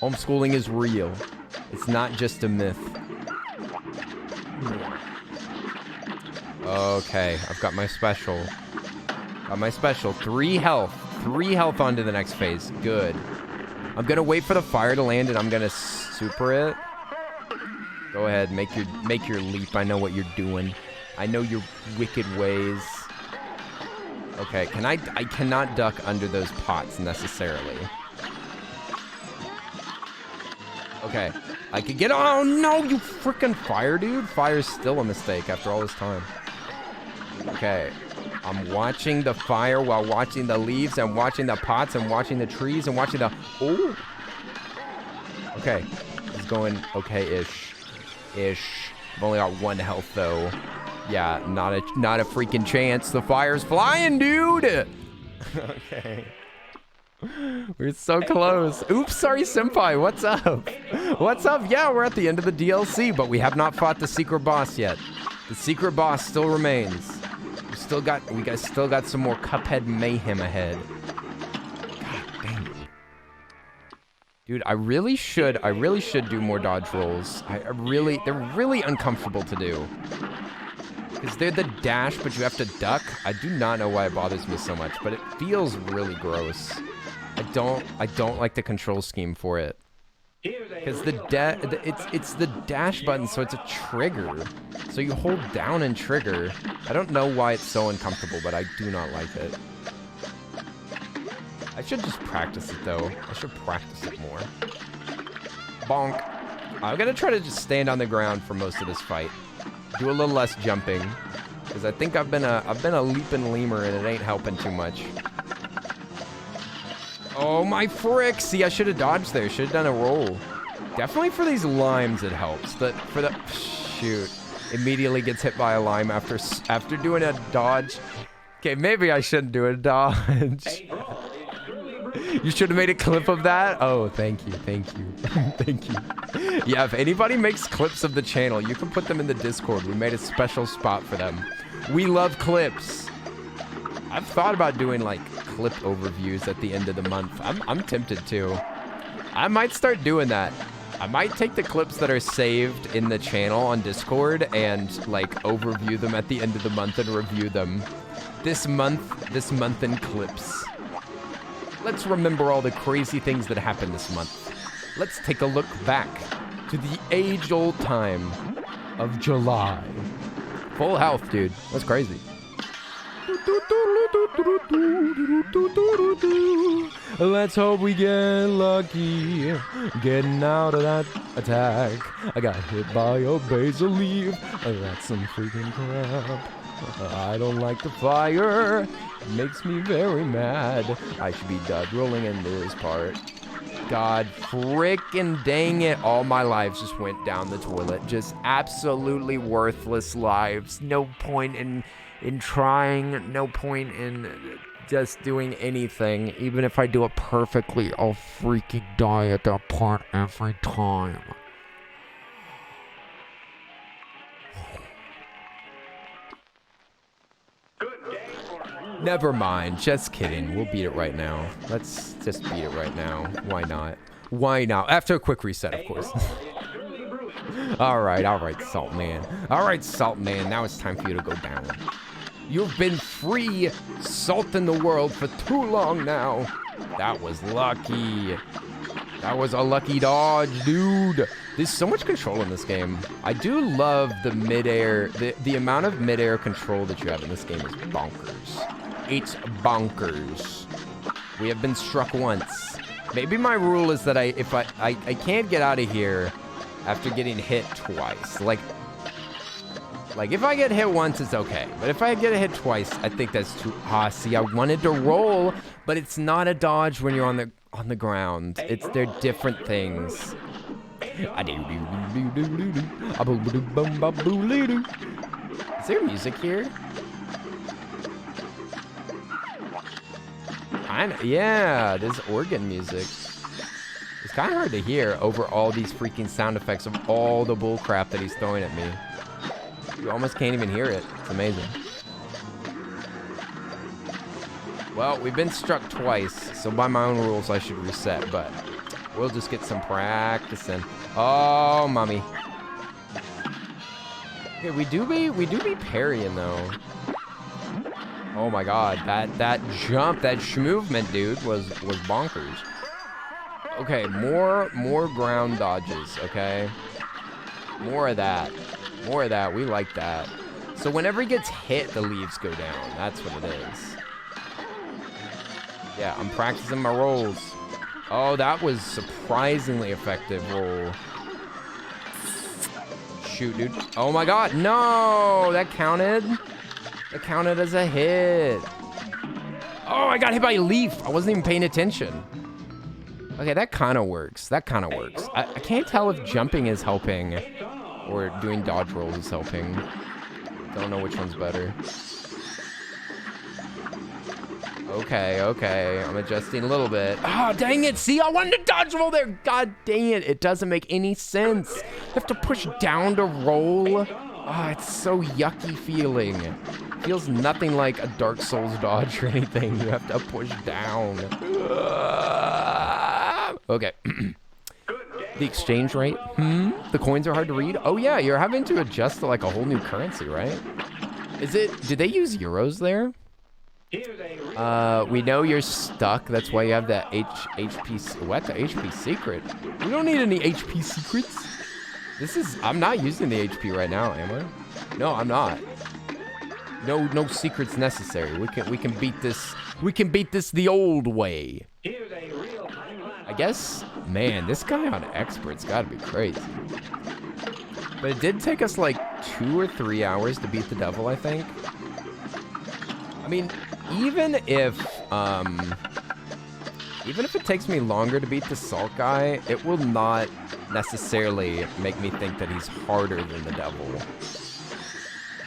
Homeschooling is real. It's not just a myth. Okay, I've got my special. Got my special. 3 health. 3 health onto the next phase. Good. I'm gonna wait for the fire to land and I'm gonna super it. Go ahead, make your leap. I know what you're doing. I know your wicked ways. Okay, I cannot duck under those pots necessarily. Okay, I can get, oh no, you freaking fire, dude. Fire's still a mistake after all this time. Okay, I'm watching the fire while watching the leaves and watching the pots and watching the trees and watching the, oh. Okay, it's going okay-ish. I've only got 1 health though. Yeah, not a freaking chance. The fire's flying, dude. Okay. We're so close. Oops, sorry, senpai. What's up? What's up? Yeah, we're at the end of the DLC, but we have not fought the secret boss yet. The secret boss still remains. We guys still got some more Cuphead mayhem ahead. God dang it. Dude, I really should do more dodge rolls. They're really uncomfortable to do. Because they're the dash, but you have to duck. I do not know why it bothers me so much, but it feels really gross. I don't like the control scheme for it. Because it's the dash button, so it's a trigger. So you hold down and trigger. I don't know why it's so uncomfortable, but I do not like it. I should just practice it though. I should practice it more. Bonk. I'm gonna try to just stand on the ground for most of this fight. Do a little less jumping, because I think I've been a leaping lemur and it ain't helping too much. Oh my frick! See, I should have dodged there. Should have done a roll. Definitely for these limes, it helps. Shoot, immediately gets hit by a lime after doing a dodge. Okay, maybe I shouldn't do a dodge. You should have made a clip of that. Oh, thank you. Thank you. Yeah, if anybody makes clips of the channel, you can put them in the Discord. We made a special spot for them. We love clips. I've thought about doing like clip overviews at the end of the month. I'm tempted to. I might start doing that. I might take the clips that are saved in the channel on Discord and like overview them at the end of the month and review them. This month in clips. Let's remember all the crazy things that happened this month. Let's take a look back to the age-old time of July. Full health, dude. That's crazy. Let's hope we get lucky getting out of that attack. I got hit by a basil leaf. That's some freaking crap. I don't like the fire. It makes me very mad. I should be dodge rolling in this part. God frickin' dang it. All my lives just went down the toilet. Just absolutely worthless lives. No point in trying. No point in just doing anything. Even if I do it perfectly, I'll freaking die at that part every time. Never mind. Just kidding. We'll beat it right now. Let's just beat it right now. Why not? Why not? After a quick reset, of course. All right, Salt Man. All right, Salt Man. Now it's time for you to go down. You've been free salting the world for too long now. That was lucky. That was a lucky dodge, dude. There's so much control in this game. I do love the midair. The amount of midair control that you have in this game is bonkers. It's bonkers. We have been struck once. Maybe my rule is that if I can't get out of here after getting hit twice. Like if I get hit once, it's okay. But if I get hit twice, I think that's too... see, I wanted to roll, but it's not a dodge when you're on the ground. They're different things. Is there music here? Yeah, there's organ music. It's kind of hard to hear over all these freaking sound effects of all the bullcrap that he's throwing at me. You almost can't even hear it. It's amazing. Well, we've been struck twice, so by my own rules, I should reset, but we'll just get some practice in. Oh, mommy. Okay, we do be parrying, though. Oh my god, that jump, that movement, dude, was bonkers. Okay, more ground dodges, okay? More of that. More of that. We like that. So whenever he gets hit, the leaves go down. That's what it is. Yeah, I'm practicing my rolls. Oh, that was surprisingly effective roll. Shoot, dude. Oh my god. No! That counted? That counted as a hit. Oh, I got hit by a leaf. I wasn't even paying attention. Okay, that kind of works. That kind of works. I can't tell if jumping is helping or doing dodge rolls is helping. Don't know which one's better. Okay, I'm adjusting a little bit. Ah, oh, dang it. See, I wanted to dodge roll there. God dang it. It doesn't make any sense. You have to push down to roll. Ah, oh, it's so yucky feeling. Feels nothing like a Dark Souls dodge or anything. You have to push down. Okay. The exchange rate? The coins are hard to read? Oh yeah, you're having to adjust to like a whole new currency, right? Did they use euros there? We know you're stuck. That's why you have that HP. What? The HP secret? We don't need any HP secrets. I'm not using the HP right now, am I? No, I'm not. No secrets necessary. We can beat this. We can beat this the old way. I guess, man, this guy on expert's gotta be crazy. But it did take us like 2 or 3 hours to beat the devil, I think. I mean, even if it takes me longer to beat the salt guy, it will not necessarily make me think that he's harder than the devil.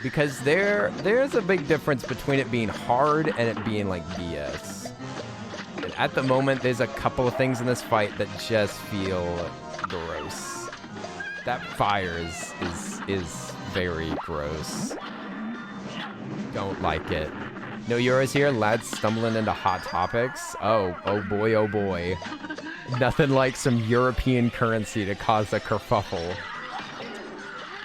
Because there's a big difference between it being hard and it being like BS. And at the moment, there's a couple of things in this fight that just feel gross. That fire is very gross. Don't like it. No euros here, lads stumbling into hot topics. Oh boy, oh boy. Nothing like some European currency to cause a kerfuffle.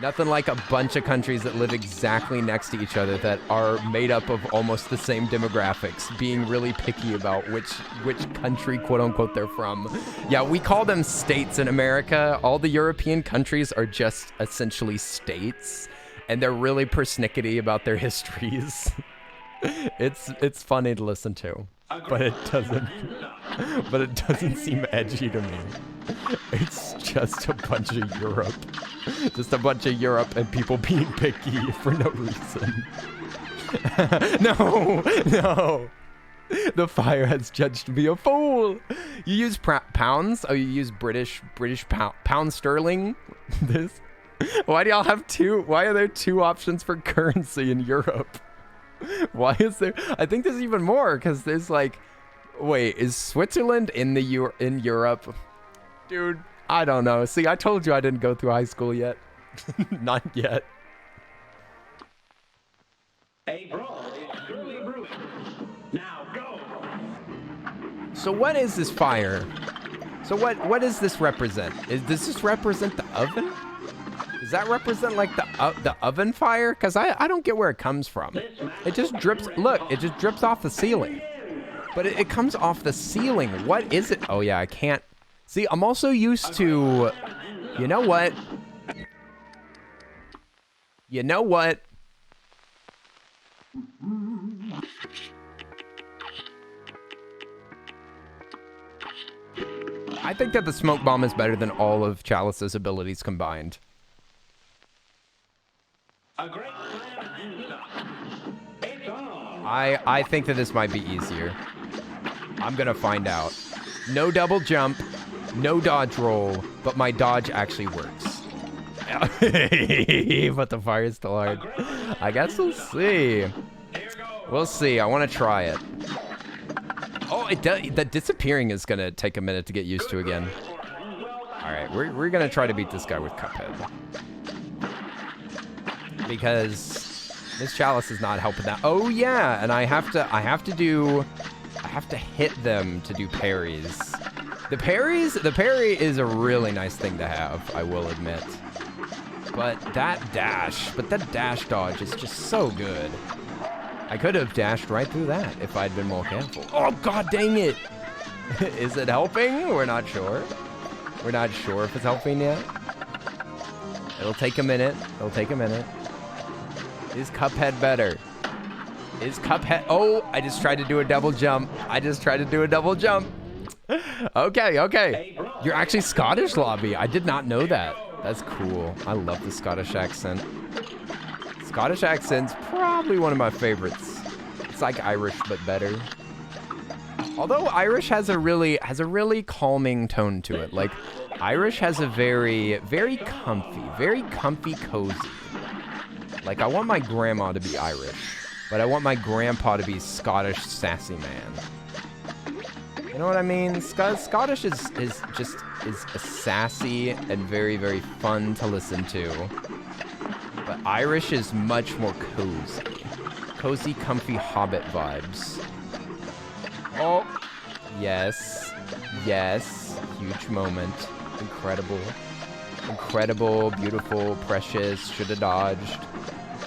Nothing like a bunch of countries that live exactly next to each other that are made up of almost the same demographics, being really picky about which country, quote unquote, they're from. Yeah, we call them states in America. All the European countries are just essentially states, and they're really persnickety about their histories. It's funny to listen to, but it doesn't seem edgy to me. It's just a bunch of Europe. Just a bunch of Europe and people being picky for no reason. No. The fire has judged me a fool. You use pounds? Oh, you use British pound sterling? This? Why do y'all have two? Why are there two options for currency in Europe? Why is there? I think there's even more because there's like, wait, is Switzerland in Europe? Dude, I don't know. See, I told you I didn't go through high school yet. Not yet. A brawl is truly brewing. Now go. So what is this fire? So what does this represent? Does this represent the oven? Does that represent like the oven fire? Because I don't get where it comes from. It just drips. Look, it just drips off the ceiling. But it comes off the ceiling. What is it? Oh yeah, I can't. See, I'm also used to, you know what? You know what? I think that the smoke bomb is better than all of Chalice's abilities combined. I think that this might be easier. I'm gonna find out. No double jump, no dodge roll, but my dodge actually works. But the fire is still hard. I guess we'll see. We'll see. I want to try it. Oh, it does. The disappearing is gonna take a minute to get used to again. All right, we're gonna try to beat this guy with Cuphead because this Chalice is not helping that. Oh yeah, and I have to hit them to do parries. The parry is a really nice thing to have, I will admit. But that dash dodge is just so good. I could have dashed right through that if I'd been more careful. Oh, god dang it! Is it helping? We're not sure. We're not sure if it's helping yet. It'll take a minute. It'll take a minute. Is Cuphead better? Is Cuphead... Oh, I just tried to do a double jump. Okay. You're actually Scottish, Lobby. I did not know that. That's cool. I love the Scottish accent. Scottish accent's probably one of my favorites. It's like Irish, but better. Although Irish has a really calming tone to it. Like, Irish has a very comfy, cozy. Like, I want my grandma to be Irish, but I want my grandpa to be Scottish sassy man. You know what I mean? Scottish is sassy and very, very fun to listen to. But Irish is much more cozy. Cozy, comfy hobbit vibes. Oh, yes. Huge moment. Incredible, beautiful, precious, should have dodged.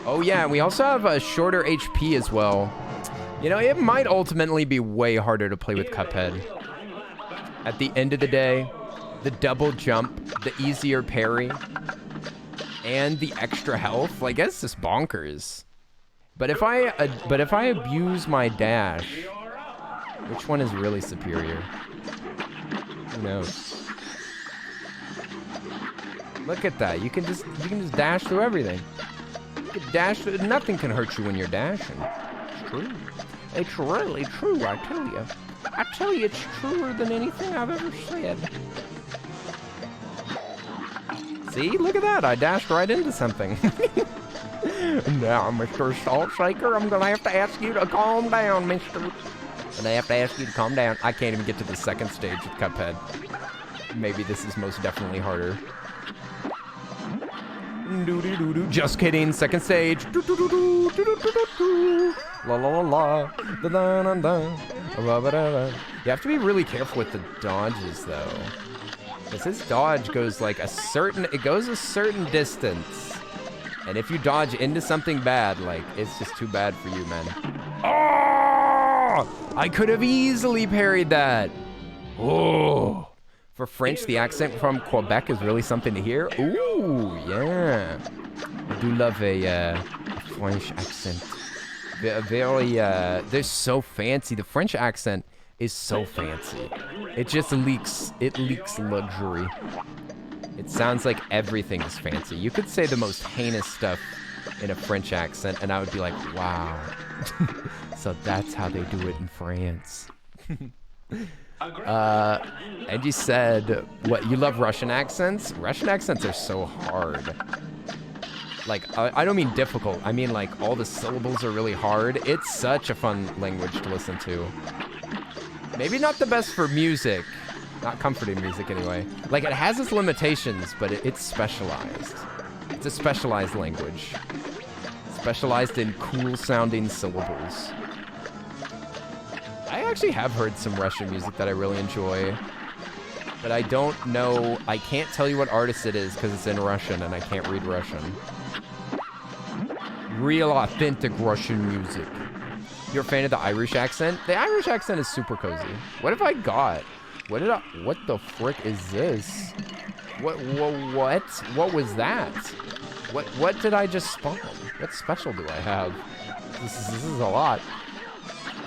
Oh yeah, and we also have a shorter HP as well. You know, it might ultimately be way harder to play with Cuphead. At the end of the day, the double jump, the easier parry, and the extra health, like, it's just bonkers. But if I abuse my dash, which one is really superior? Who knows? Look at that. You can just dash through everything. You can dash through, nothing can hurt you when you're dashing. It's true. It's really true, I tell you. I tell you, it's truer than anything I've ever said. See, look at that. I dashed right into something. Now, Mr. Salt Shaker, I'm gonna have to ask you to calm down, mister. And I have to ask you to calm down. I can't even get to the second stage with Cuphead. Maybe this is most definitely harder. Just kidding, second stage. La la la la. Da da da da. Ba ba da da. You have to be really careful with the dodges though. Because his dodge goes like it goes a certain distance. And if you dodge into something bad, like, it's just too bad for you, man. Oh! I could have easily parried that. Oh. For French, the accent from Quebec is really something to hear. Ooh, yeah. I do love a French accent. Very, they're so fancy. The French accent is so fancy. It just leaks luxury. It sounds like everything is fancy. You could say the most heinous stuff in a French accent, and I would be like, wow. So that's how they do it in France. And you said, what, you love Russian accents? Russian accents are so hard. Like, I don't mean difficult. I mean, like, all the syllables are really hard. It's such a fun language to listen to. Maybe not the best for music. Not comforting music, anyway. Like, it has its limitations, but it's specialized. It's a specialized language. Specialized in cool-sounding syllables. I actually have heard some Russian music that I really enjoy. But I don't know... I can't tell you what artist it is because it's in Russian and I can't read Russian. Real authentic Russian music. You're a fan of the Irish accent? The Irish accent is super cozy. What have I got? What the frick is this? What was that? What did I just spawn? What special do I have? This is a lot.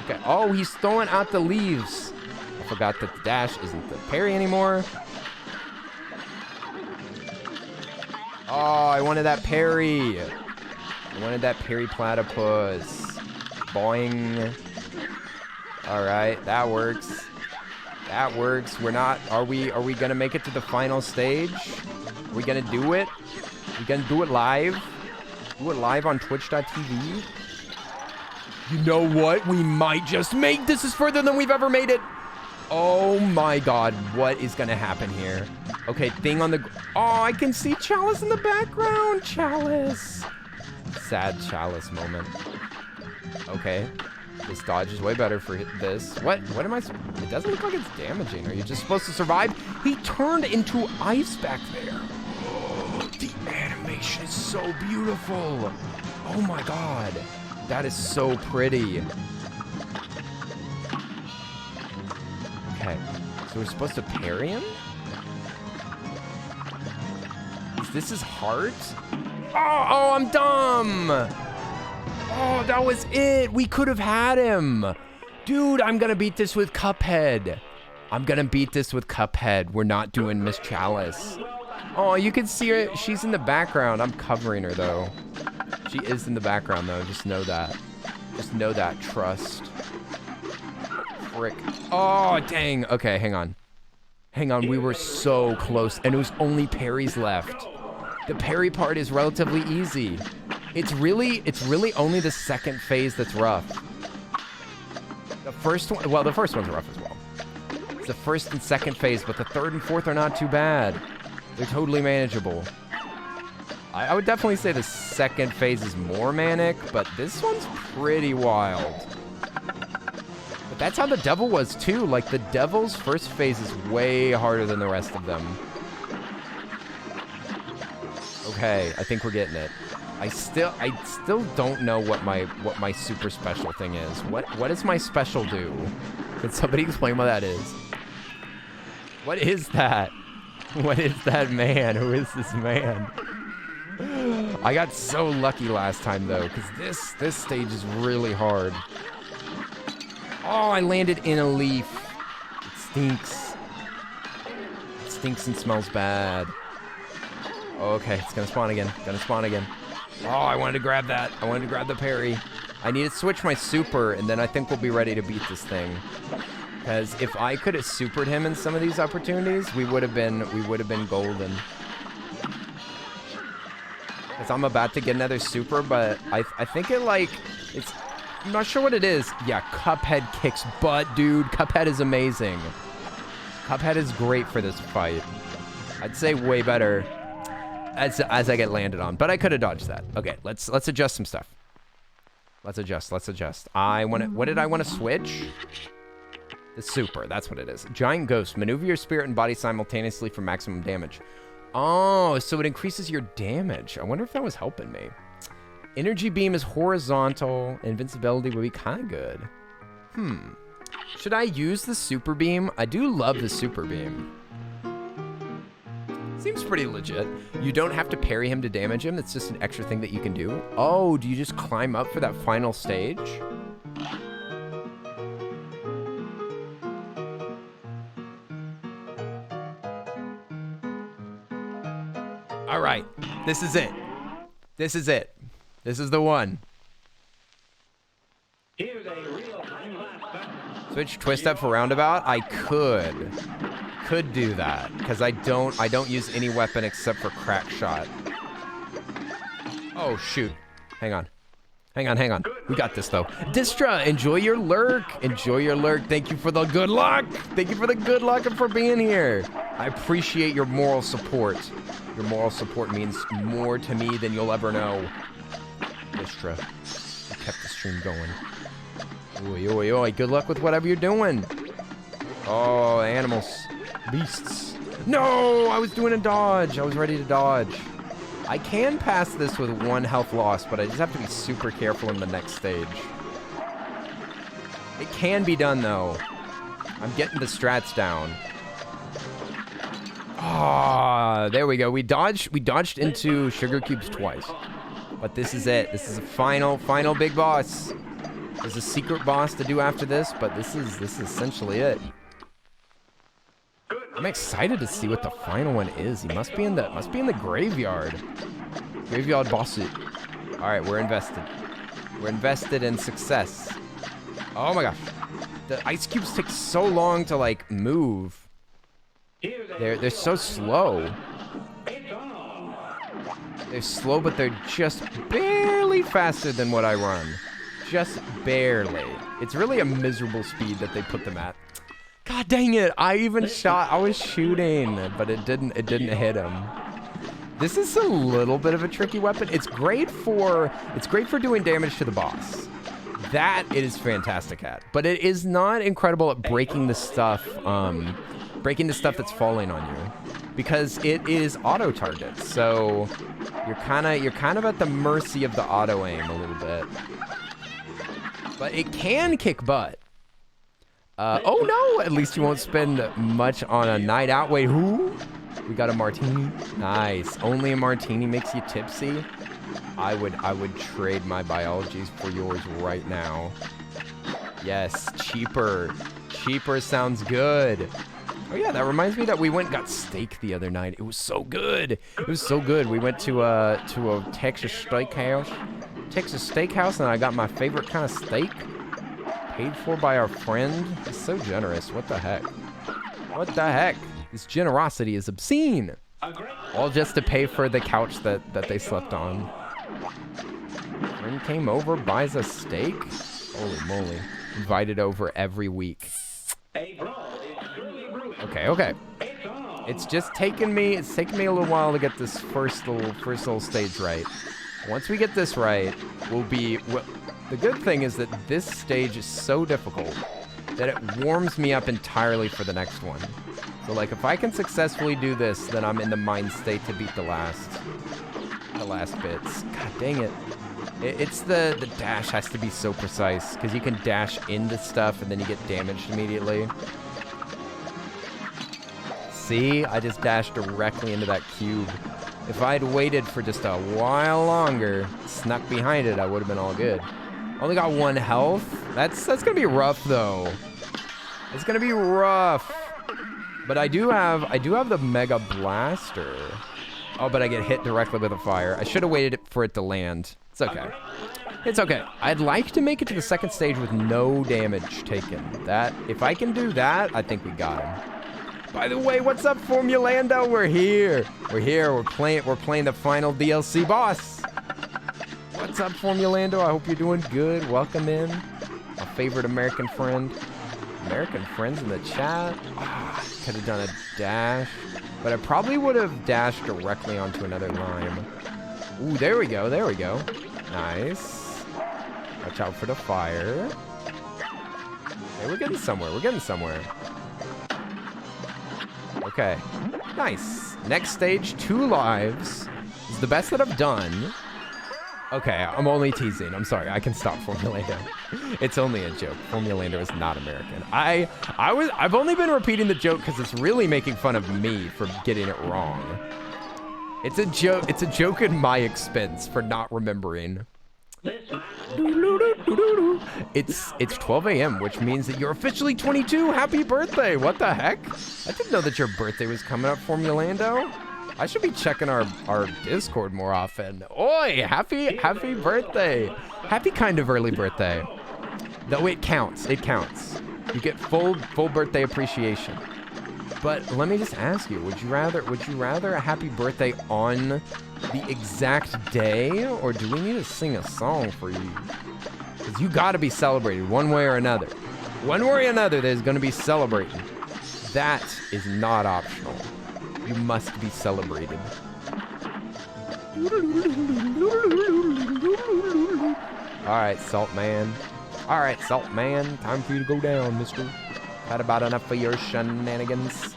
Okay, oh, he's throwing out the leaves. I forgot that the dash isn't the parry anymore. Oh, I wanted that parry. I wanted that parry platypus. Boing. All right, that works. That works. Are we gonna make it to the final stage? Are we gonna do it? We gonna do it live? Do it live on twitch.tv? You know what? We might just make this is further than we've ever made it. Oh my god, what is gonna happen here? Okay, thing on the... Oh, I can see Chalice in the background. Chalice. Sad Chalice moment. Okay. This dodge is way better for this. What am I... It doesn't look like it's damaging. Are you just supposed to survive? He turned into ice back there. Oh, the animation is so beautiful. Oh my god. That is so pretty. Okay. So we're supposed to parry him? Is this his heart? Oh, I'm dumb. Oh, that was it. We could have had him. Dude, I'm going to beat this with Cuphead. I'm going to beat this with Cuphead. We're not doing Miss Chalice. Oh, you can see her. She's in the background. I'm covering her, though. She is in the background, though. Just know that. Just know that. Trust. Frick. Oh, dang. Okay, hang on. Hang on. We were so close, and it was only parries left. The parry part is relatively easy. It's really only the second phase that's rough. The first one, well, the first one's rough as well. It's the first and second phase, but the third and fourth are not too bad. They're totally manageable. I would definitely say the second phase is more manic, but this one's pretty wild. But that's how the devil was too. Like, the devil's first phase is way harder than the rest of them. Okay, I think we're getting it. I still don't know what my super special thing is. What does my special do? Can somebody explain what that is? What is that? What is that man? Who is this man? I got so lucky last time though, because this stage is really hard. Oh, I landed in a leaf. It stinks. It stinks and smells bad. Okay, it's gonna spawn again. Gonna spawn again. Oh, I wanted to grab that. I wanted to grab the parry. I need to switch my super, and then I think we'll be ready to beat this thing. Because if I could have supered him in some of these opportunities, we would have been golden. Because I'm about to get another super, but I think it's... I'm not sure what it is. Yeah, Cuphead kicks butt, dude. Cuphead is amazing. Cuphead is great for this fight. I'd say way better as I get landed on, but I could have dodged that. Okay, let's adjust some stuff. Let's adjust. Let's adjust. I want to... What did I want to switch? The super. That's what it is. Giant Ghost. Maneuver your spirit and body simultaneously for maximum damage. Oh, so it increases your damage. I wonder if that was helping me. Energy Beam is horizontal. Invincibility would be kind of good. Should I use the Super Beam? I do love the Super Beam. Seems pretty legit. You don't have to parry him to damage him. It's just an extra thing that you can do. Oh, do you just climb up for that final stage? All right, this is it. This is it. This is the one. Here's a real-time lap. Switch twist up for roundabout. I could do that because I don't use any weapon except for crack shot. Oh shoot! Hang on. We got this though. Distra, enjoy your lurk. Enjoy your lurk. Thank you for the good luck. Thank you for the good luck and for being here. I appreciate your moral support. Your moral support means more to me than you'll ever know. Distra, you kept the stream going. Oi, oi, oi. Good luck with whatever you're doing. Oh, animals. Beasts. No, I was doing a dodge. I was ready to dodge. I can pass this with 1 health loss, but I just have to be super careful in the next stage. It can be done, though. I'm getting the strats down. Ah, there we go. We dodged into sugar cubes twice. But this is it. This is a final big boss. There's a secret boss to do after this, but this is essentially it. I'm excited to see what the final one is. He must be in the graveyard. Graveyard boss. All right, we're invested. We're invested in success. Oh my gosh. The ice cubes take so long to like move. They're so slow. They're slow, but they're just barely faster than what I run. Just barely. It's really a miserable speed that they put them at. God dang it! I was shooting, but it didn't hit him. This is a little bit of a tricky weapon. It's great for doing damage to the boss. That it is fantastic at. But it is not incredible at breaking the stuff that's falling on you. Because it is auto target. So you're kind of at the mercy of the auto aim a little bit. But it can kick butt. Oh no! At least you won't spend much on a night out. Wait, who? We got a martini. Nice. Only a martini makes you tipsy. I would trade my biologies for yours right now. Yes, cheaper. Cheaper sounds good. Oh yeah, that reminds me that we went and got steak the other night. It was so good. It was so good. We went to a Texas steakhouse. And I got my favorite kind of steak. Paid for by our friend. He's so generous. What the heck? What the heck? This generosity is obscene. All just to pay for the couch that they slept on. Friend came over, buys a steak. Holy moly. Invited over every week. Okay. It's taken me a little while to get this first little stage right. Once we get this right, the good thing is that this stage is so difficult that it warms me up entirely for the next one. So like if I can successfully do this, then I'm in the mind state to beat the last bits. God dang it. It's the dash has to be so precise because you can dash into stuff and then you get damaged immediately. See, I just dashed directly into that cube. If I'd waited for just a while longer, snuck behind it, I would have been all good. Only got 1 health. That's gonna be rough though. It's gonna be rough. But I do have the Mega Blaster. Oh, but I get hit directly with a fire. I should have waited for it to land. It's okay. It's okay. I'd like to make it to the second stage with no damage taken. If I can do that, I think we got him. By the way, what's up, Formulando? We're here. We're playing the final DLC boss. What's up, Formulando? I hope you're doing good. Welcome in. My favorite American friend. American friends in the chat. Could have done a dash, but I probably would have dashed directly onto another lime. Ooh, there we go. Nice. Watch out for the fire. Hey, we're getting somewhere. We're getting somewhere. Okay. Nice. Next stage, 2 lives. Is the best that I've done. Okay, I'm only teasing. I'm sorry. I can stop Formulando. It's only a joke. Formulando is not American. I've only been repeating the joke because it's really making fun of me for getting it wrong. It's a joke. It's a joke at my expense for not remembering. It's 12 a.m., which means that you're officially 22. Happy birthday. What the heck? I didn't know that your birthday was coming up, Formulando. I should be checking our Discord more often. Oi, happy birthday. Happy kind of early birthday. Though it counts. It counts. You get full birthday appreciation. But let me just ask you, would you rather a happy birthday on the exact day, or do we need to sing a song for you? Because you got to be celebrated one way or another. One way or another, there's going to be celebrating. That is not optional. You must be celebrated. All right, Salt Man. All right, Salt Man. Time for you to go down, mister. Had about enough of your shenanigans.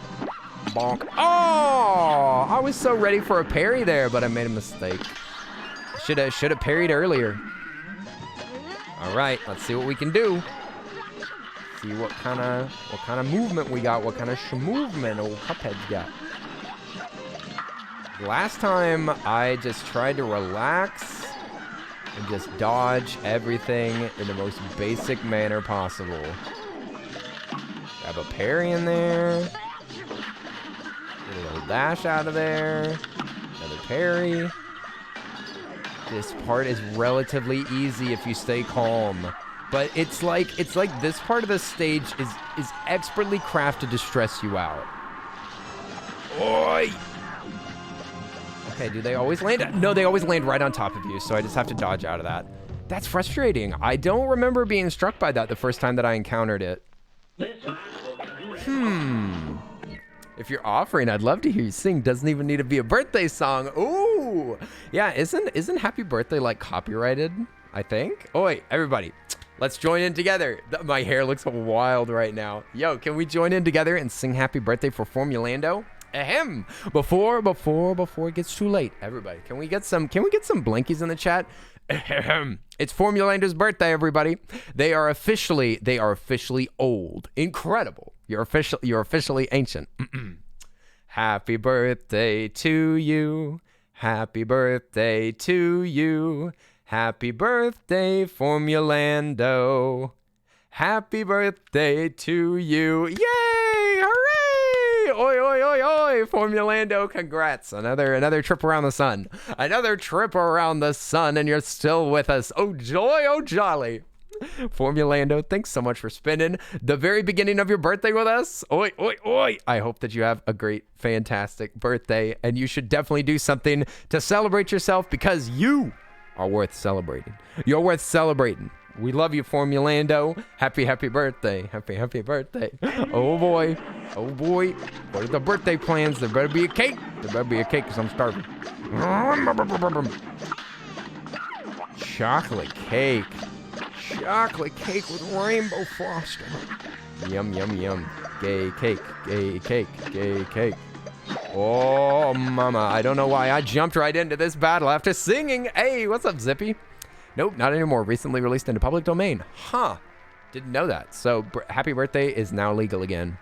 Bonk. Oh! I was so ready for a parry there, but I made a mistake. Should have parried earlier. All right, let's see what we can do. See what kind of movement we got. What kind of movement old Cuphead's got. Last time I just tried to relax and just dodge everything in the most basic manner possible. Grab a parry in there. Get a little dash out of there. Another parry. This part is relatively easy if you stay calm. But it's like this part of the stage is expertly crafted to stress you out. Oi! Okay, do they always land? No, they always land right on top of you, so I just have to dodge out of that. That's frustrating. I don't remember being struck by that the first time that I encountered it. If you're offering, I'd love to hear you sing. Doesn't even need to be a birthday song. Ooh! Yeah, isn't Happy Birthday like copyrighted? I think. Oh wait, everybody, let's join in together. My hair looks wild right now. Yo, can we join in together and sing Happy Birthday for Formulando? Ahem. Before it gets too late, everybody, can we get some blankies in the chat? Ahem. It's Formulando's birthday, everybody. They are officially old. Incredible. You're officially ancient. Happy birthday to you. Happy birthday to you. Happy birthday, Formulando. Happy birthday to you. Yay! Hooray! Oi, oi, oi, oi, Formulando. Congrats. Another trip around the sun. Another trip around the sun, and you're still with us. Oh, joy, oh, jolly. Formulando, thanks so much for spending the very beginning of your birthday with us. Oi, oi, oi. I hope that you have a great, fantastic birthday, and you should definitely do something to celebrate yourself because you are worth celebrating. You're worth celebrating. We love you, Formulando. Happy birthday. Happy birthday. Oh boy. What are the birthday plans? There better be a cake. There better be a cake because I'm starving. Chocolate cake. Chocolate cake with rainbow frosting. Yum, yum, yum. Gay cake. Gay cake. Gay cake. Oh, mama. I don't know why I jumped right into this battle after singing. Hey, what's up, Zippy? Nope, not anymore. Recently released into public domain. Huh. Didn't know that. So, happy birthday is now legal again.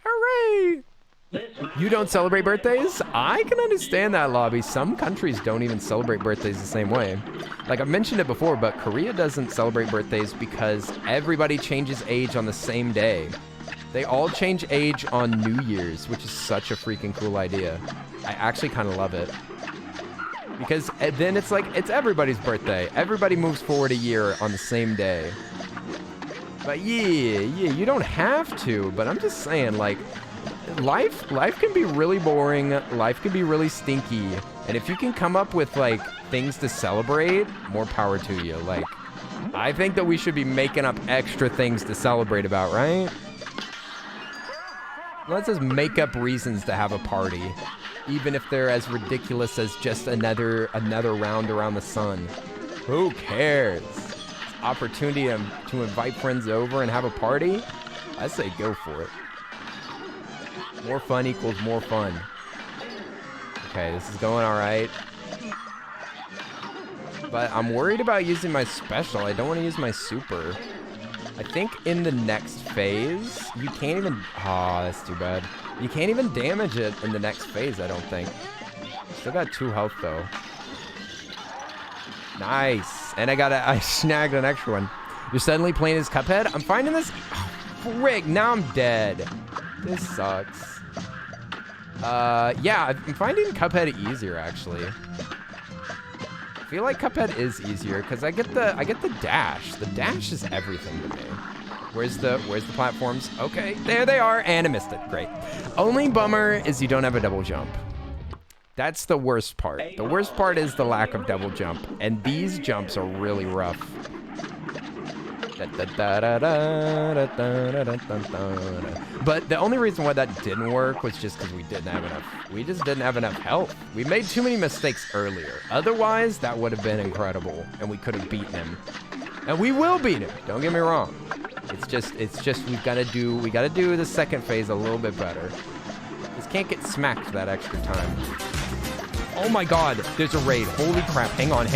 Hooray! You don't celebrate birthdays? I can understand that, Lobby. Some countries don't even celebrate birthdays the same way. Like, I've mentioned it before, but Korea doesn't celebrate birthdays because everybody changes age on the same day. They all change age on New Year's, which is such a freaking cool idea. I actually kind of love it. Because then it's like, it's everybody's birthday. Everybody moves forward a year on the same day. But yeah, you don't have to, but I'm just saying, like, life can be really boring. Life can be really stinky. And if you can come up with, like, things to celebrate, more power to you. Like, I think that we should be making up extra things to celebrate about, right? Let's just make up reasons to have a party, even if they're as ridiculous as just another round around the sun. Who cares? opportunity to invite friends over and have a party, I say go for it. More fun equals more fun. Okay, this is going all right. But I'm worried about using my special. I don't want to use my super. I think in the next phase, you can't even... Oh, that's too bad. You can't even damage it in the next phase, I don't think. Still got 2 health, though. Nice. And I snagged an extra one. You're suddenly playing as Cuphead? I'm finding this... Oh, frick, now I'm dead. This sucks. Yeah, I'm finding Cuphead easier, actually. I feel like Cuphead is easier because I get the dash. The dash is everything to me. Where's the platforms? Okay, there they are, and I missed it. Great. Only bummer is you don't have a double jump. That's the worst part. The worst part is the lack of double jump, and these jumps are really rough. But the only reason why that didn't work was just because we just didn't have enough health. We made too many mistakes earlier. Otherwise, that would have been incredible, and we could have beaten him. And we will beat him. Don't get me wrong. It's just we gotta do the second phase a little bit better. Just can't get smacked that extra time. Oh my God, there's a raid. Holy crap! Hang on.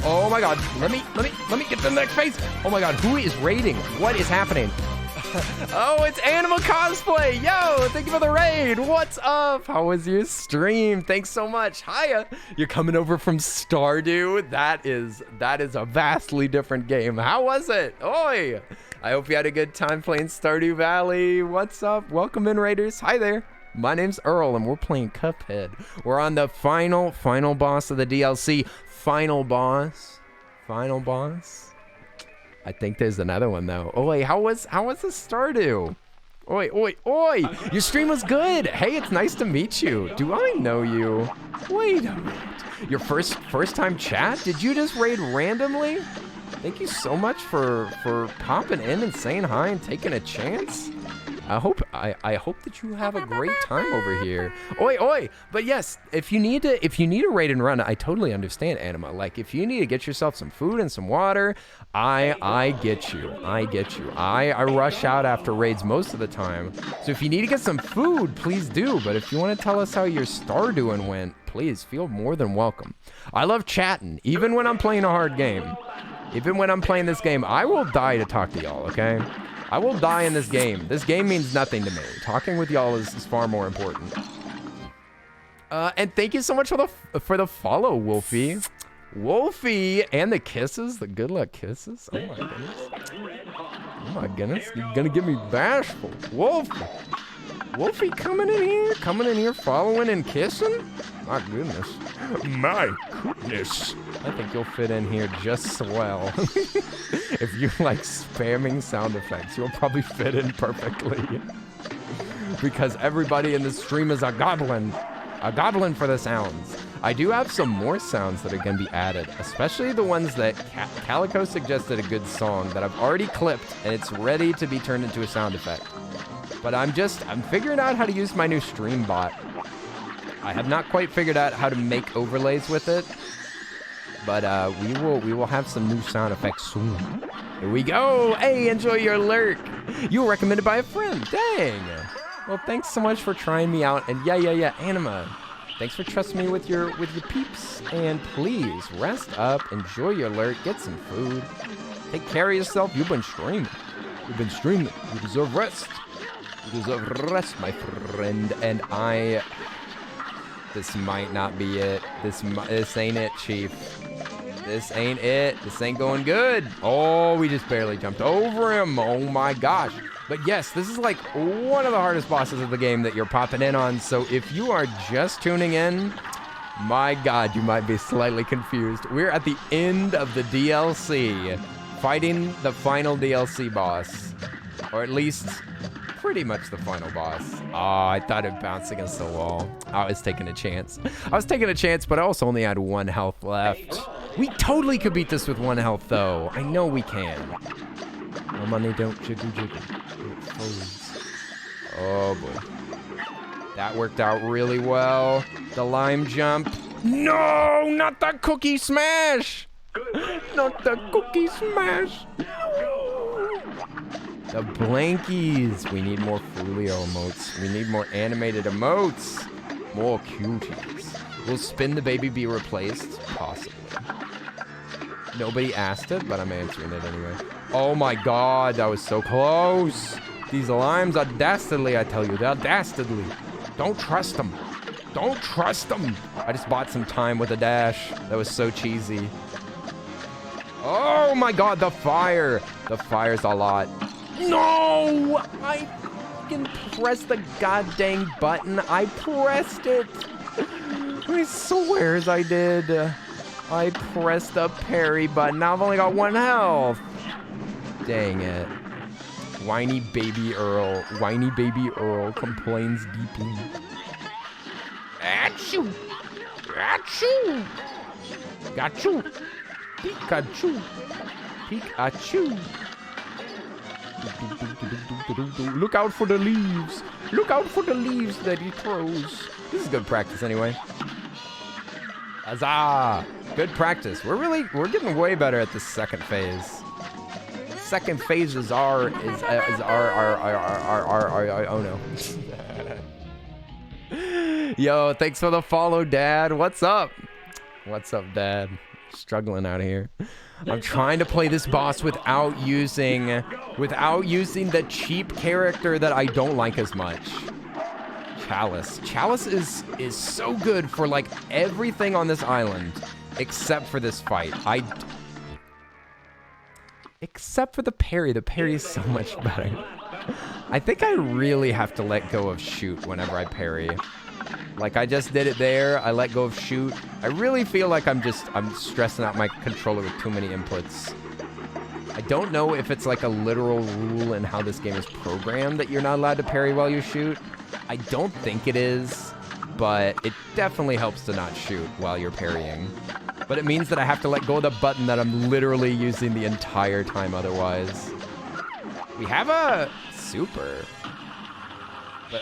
Oh my God, let me get to the next phase. Oh my God, who is raiding? What is happening? Oh, it's Animal Cosplay. Yo, thank you for the raid. What's up? How was your stream? Thanks so much. Hiya. You're coming over from Stardew. That is a vastly different game. How was it? Oi. I hope you had a good time playing Stardew Valley. What's up? Welcome in, raiders. Hi there. My name's Earl, and we're playing Cuphead. We're on the final boss of the DLC. Final boss. I think there's another one though. Oi, how was the Stardew? Oi! Your stream was good. Hey, it's nice to meet you. Do I know you? Wait a minute. Your first time chat? Did you just raid randomly? Thank you so much for popping in and saying hi and taking a chance. I hope that you have a great time over here. Oi! But yes, if you need a raid and run, I totally understand, Anima. Like if you need to get yourself some food and some water, I get you. I rush out after raids most of the time. So if you need to get some food, please do. But if you want to tell us how your Stardewing went, please feel more than welcome. I love chatting, even when I'm playing a hard game. Even when I'm playing this game, I will die to talk to y'all, okay? I will die in this game. This game means nothing to me. Talking with y'all is far more important. And thank you so much for the follow, Wolfie. Wolfie and the kisses, the good luck kisses. Oh my goodness. Oh my goodness. You're gonna get me bashful. Wolfie coming in here, following and kissing? My goodness. My goodness. I think you'll fit in here just swell. If you like spamming sound effects, you'll probably fit in perfectly. Because everybody in this stream is a goblin for the sounds. I do have some more sounds that are going to be added, especially the ones that Calico suggested a good song that I've already clipped, and it's ready to be turned into a sound effect. But I'm figuring out how to use my new stream bot. I have not quite figured out how to make overlays with it, but we will have some new sound effects soon. Here we go. Hey, enjoy your lurk. You were recommended by a friend. Dang. Well, thanks so much for trying me out. And yeah, Anima. Thanks for trusting me with your peeps. And please rest up, enjoy your lurk, get some food. Take care of yourself. You've been streaming. You deserve rest. You deserve rest, my friend. And this might not be it. This ain't it, Chief. This ain't it. This ain't going good. Oh, we just barely jumped over him. Oh my gosh. But yes, this is like one of the hardest bosses of the game that you're popping in on. So if you are just tuning in, my God, you might be slightly confused. We're at the end of the DLC, fighting the final DLC boss. Or at least pretty much the final boss. Oh, I thought it bounced against the wall. I was taking a chance. But I also only had 1 health left. We totally could beat this with 1 health, though. I know we can. No money, don't jiggle. It folds. Oh, boy. That worked out really well. The lime jump. No, not the cookie smash. Not the cookie smash. The blankies. We need more Folio emotes. We need more animated emotes. More cuties. Will Spin the Baby be replaced? Possibly. Nobody asked it, but I'm answering it anyway. Oh my god, that was so close. These limes are dastardly, I tell you. They're dastardly. Don't trust them. Don't trust them. I just bought some time with a dash. That was so cheesy. Oh my god, the fire. The fire's a lot. No! I fucking pressed the goddamn button. I pressed it. I swears I did. I pressed the parry button. Now I've only got 1 health. Dang it. Whiny baby Earl complains deeply. Achoo! Achoo! Gachoo! Pikachu! Pikachu! Look out for the leaves! Look out for the leaves that he throws. This is good practice anyway. Huzzah! Good practice. We're getting way better at this second phase. Second phase is our oh no. Yo, thanks for the follow, Dad. What's up? What's up, Dad? Struggling out here. I'm trying to play this boss without using the cheap character that I don't like as much. Chalice. Chalice is so good for like everything on this island except for this fight. Except for the parry. The parry is so much better. I think I really have to let go of shoot whenever I parry. Like I just did it there. I let go of shoot. I really feel like I'm stressing out my controller with too many inputs. I don't know if it's like a literal rule in how this game is programmed that you're not allowed to parry while you shoot. I don't think it is, but it definitely helps to not shoot while you're parrying. But it means that I have to let go of the button that I'm literally using the entire time otherwise. We have a super.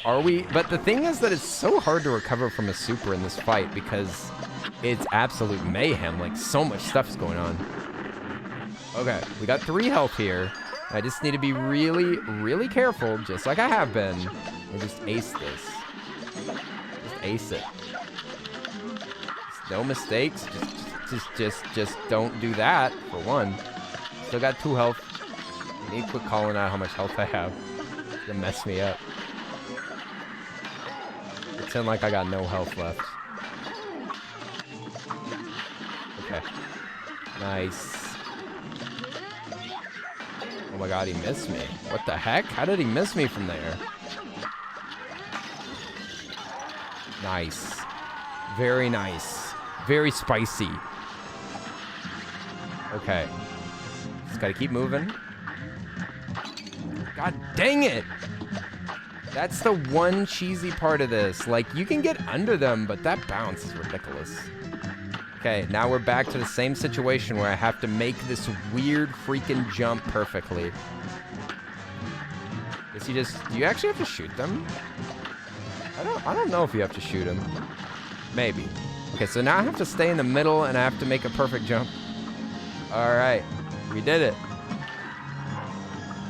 But the thing is that it's so hard to recover from a super in this fight because it's absolute mayhem. Like so much stuff's going on. Okay, we got 3 health here. I just need to be really, really careful, just like I have been, and just ace this. Just ace it. Just no mistakes. Just don't do that, for one. Still got 2 health. I need to quit calling out how much health I have. It's gonna mess me up. Pretend like I got no health left. Okay. Nice. Oh my god, he missed me. What the heck? How did he miss me from there? Nice. Very nice. Very spicy. Okay. Just gotta keep moving. God dang it! That's the one cheesy part of this. Like, you can get under them, but that bounce is ridiculous. Okay, now we're back to the same situation where I have to make this weird freaking jump perfectly. Do you actually have to shoot them? I don't know if you have to shoot them. Maybe. Okay, so now I have to stay in the middle and I have to make a perfect jump. All right, we did it.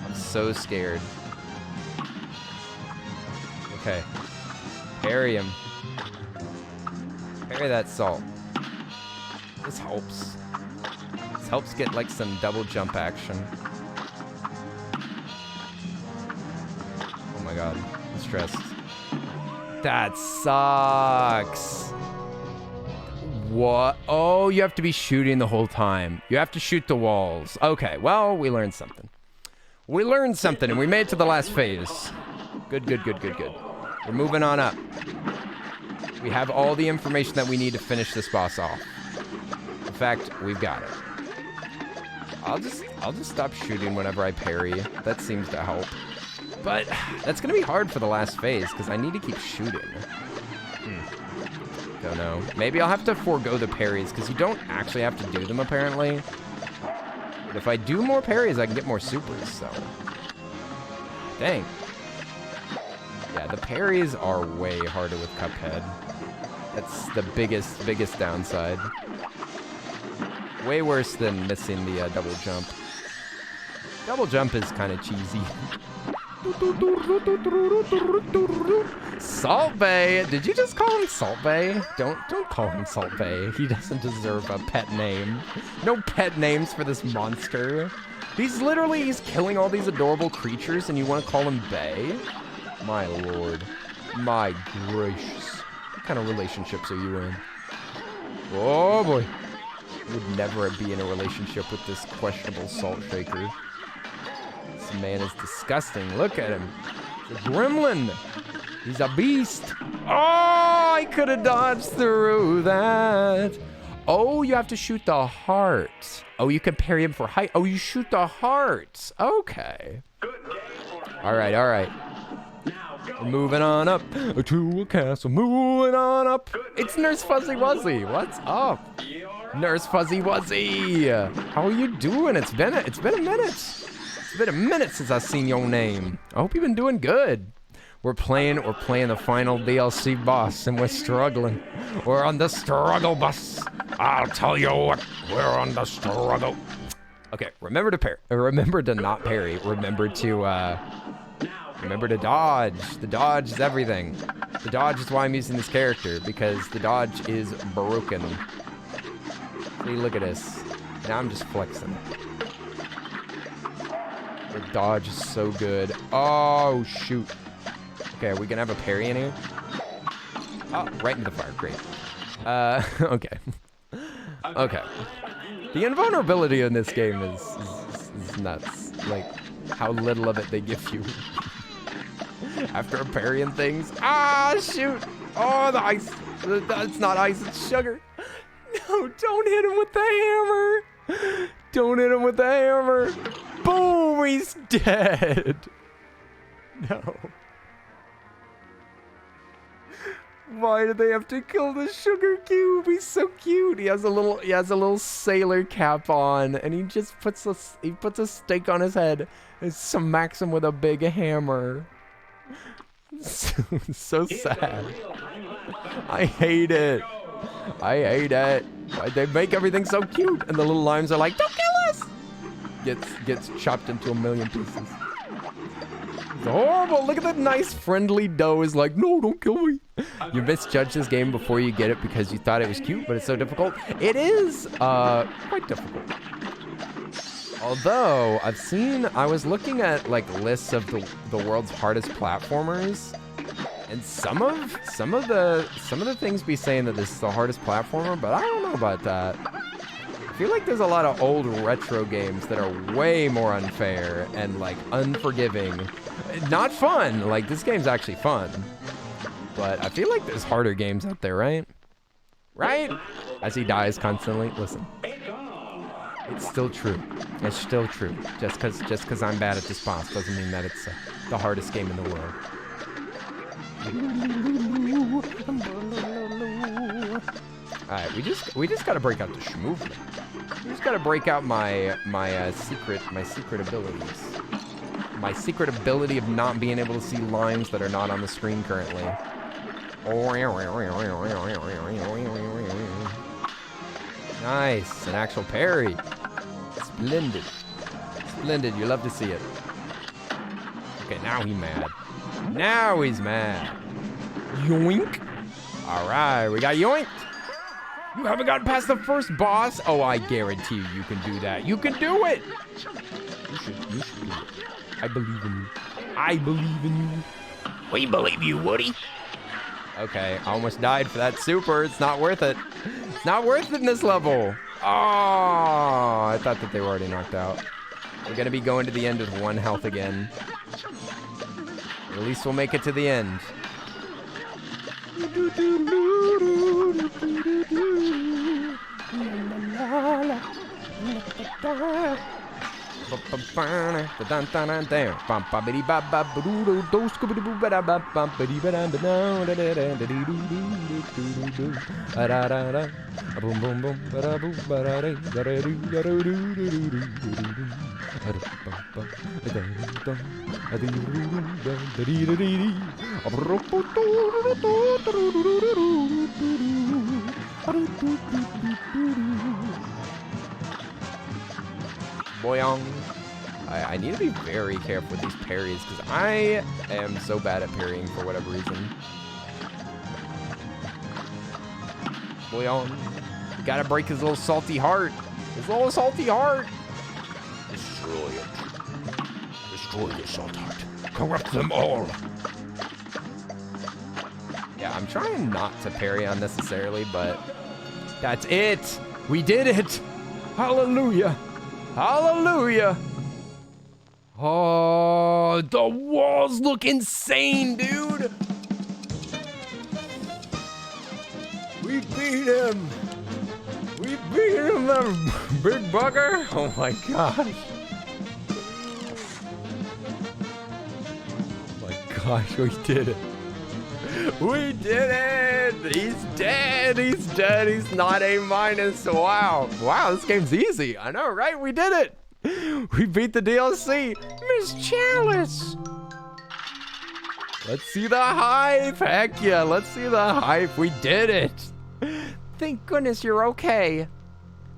I'm so scared. Okay. Parry him. Parry that salt. This helps. This helps get like some double jump action. Oh my god. I'm stressed. That sucks. What? Oh, you have to be shooting the whole time. You have to shoot the walls. Okay, well, we learned something. We learned something and we made it to the last phase. Good, good, good, good, good. We're moving on up. We have all the information that we need to finish this boss off. In fact, we've got it. I'll just stop shooting whenever I parry. That seems to help. But that's gonna be hard for the last phase because I need to keep shooting. Don't know. Maybe I'll have to forego the parries because you don't actually have to do them apparently. But if I do more parries, I can get more supers. So, dang. Yeah, the parries are way harder with Cuphead. That's the biggest downside. Way worse than missing the double jump. Double jump is kind of cheesy. Salt Bay. Did you just call him Salt Bay? Don't call him Salt Bay. He doesn't deserve a pet name. No pet names for this monster. He's killing all these adorable creatures and you want to call him Bay? My lord. My gracious. What kind of relationships are you in? Oh boy. I would never be in a relationship with this questionable salt shaker. This man is disgusting. Look at him. He's a gremlin. He's a beast. Oh, I could have dodged through that. Oh, you have to shoot the heart. Oh, you can parry him for height. Oh, you shoot the heart. Okay. All right, all right. We're moving on up to a castle. Moving on up. It's Nurse Fuzzy Wuzzy. What's up? Nurse Fuzzy Wuzzy. How are you doing? It's been a minute. It's been a minute since I've seen your name. I hope you've been doing good. We're playing the final DLC boss, and we're struggling. We're on the struggle bus. I'll tell you what, we're on the struggle. Okay, remember to parry. Remember to not parry. Remember to dodge. The dodge is everything. The dodge is why I'm using this character, because the dodge is broken. See, look at this. Now I'm just flexing. The dodge is so good. Oh, shoot. Okay, we can have a parry in here. Oh, right into the fire. Great. Okay. Okay. The invulnerability in this game is nuts. Like, how little of it they give you. After parrying things. Ah, shoot. Oh, the ice. It's not ice, it's sugar. No, don't hit him with the hammer. Don't hit him with the hammer. Boom, he's dead. No. Why did they have to kill the sugar cube? He's so cute. He has a little sailor cap on, and he just puts a stake on his head and smacks him with a big hammer. So sad. I hate it. I hate it. Why'd they make everything so cute? And the little limes are like, don't kill us! Gets chopped into a million pieces. It's horrible. Look at that nice friendly doe is like, no, don't kill me. You misjudged this game before you get it because you thought it was cute, but it's so difficult. It is quite difficult. Although I was looking at like lists of the world's hardest platformers, and some of the things be saying that this is the hardest platformer, but I don't know about that. I feel like there's a lot of old retro games that are way more unfair and like unforgiving. Not fun. Like this game's actually fun, but I feel like there's harder games out there, right? Right? As he dies constantly. Listen. It's still true. It's still true. Just cause I'm bad at this boss doesn't mean that it's the hardest game in the world. All right, we just gotta break out the movement. We just gotta break out my secret abilities. My secret ability of not being able to see lines that are not on the screen currently. Nice, an actual parry. Splendid. Splendid, you love to see it. Okay, now he's mad. Now he's mad. Yoink. All right, we got yoinked. You haven't gotten past the first boss? Oh, I guarantee you can do that. You can do it. You should do it. I believe in you. I believe in you. We believe you, Woody. Okay, I almost died for that super. It's not worth it. It's not worth it in this level. Oh, I thought that they were already knocked out. We're gonna be going to the end with 1 health again. At least we'll make it to the end. Boyong. I need to be very careful with these parries because I am so bad at parrying for whatever reason. Boyong. You gotta break his little salty heart. His little salty heart. Destroy it. Destroy the salt heart. Corrupt them all. Yeah, I'm trying not to parry unnecessarily, but that's it. We did it. Hallelujah. Hallelujah. Oh, the walls look insane, dude. We beat him. We beat him, that big bugger. Oh my gosh. Oh my gosh, we did it. We did it! He's dead! He's dead! He's not A-. Wow. Wow, this game's easy. I know, right? We did it! We beat the DLC! Miss Chalice! Let's see the hype! Heck yeah, let's see the hype! We did it! Thank goodness you're okay.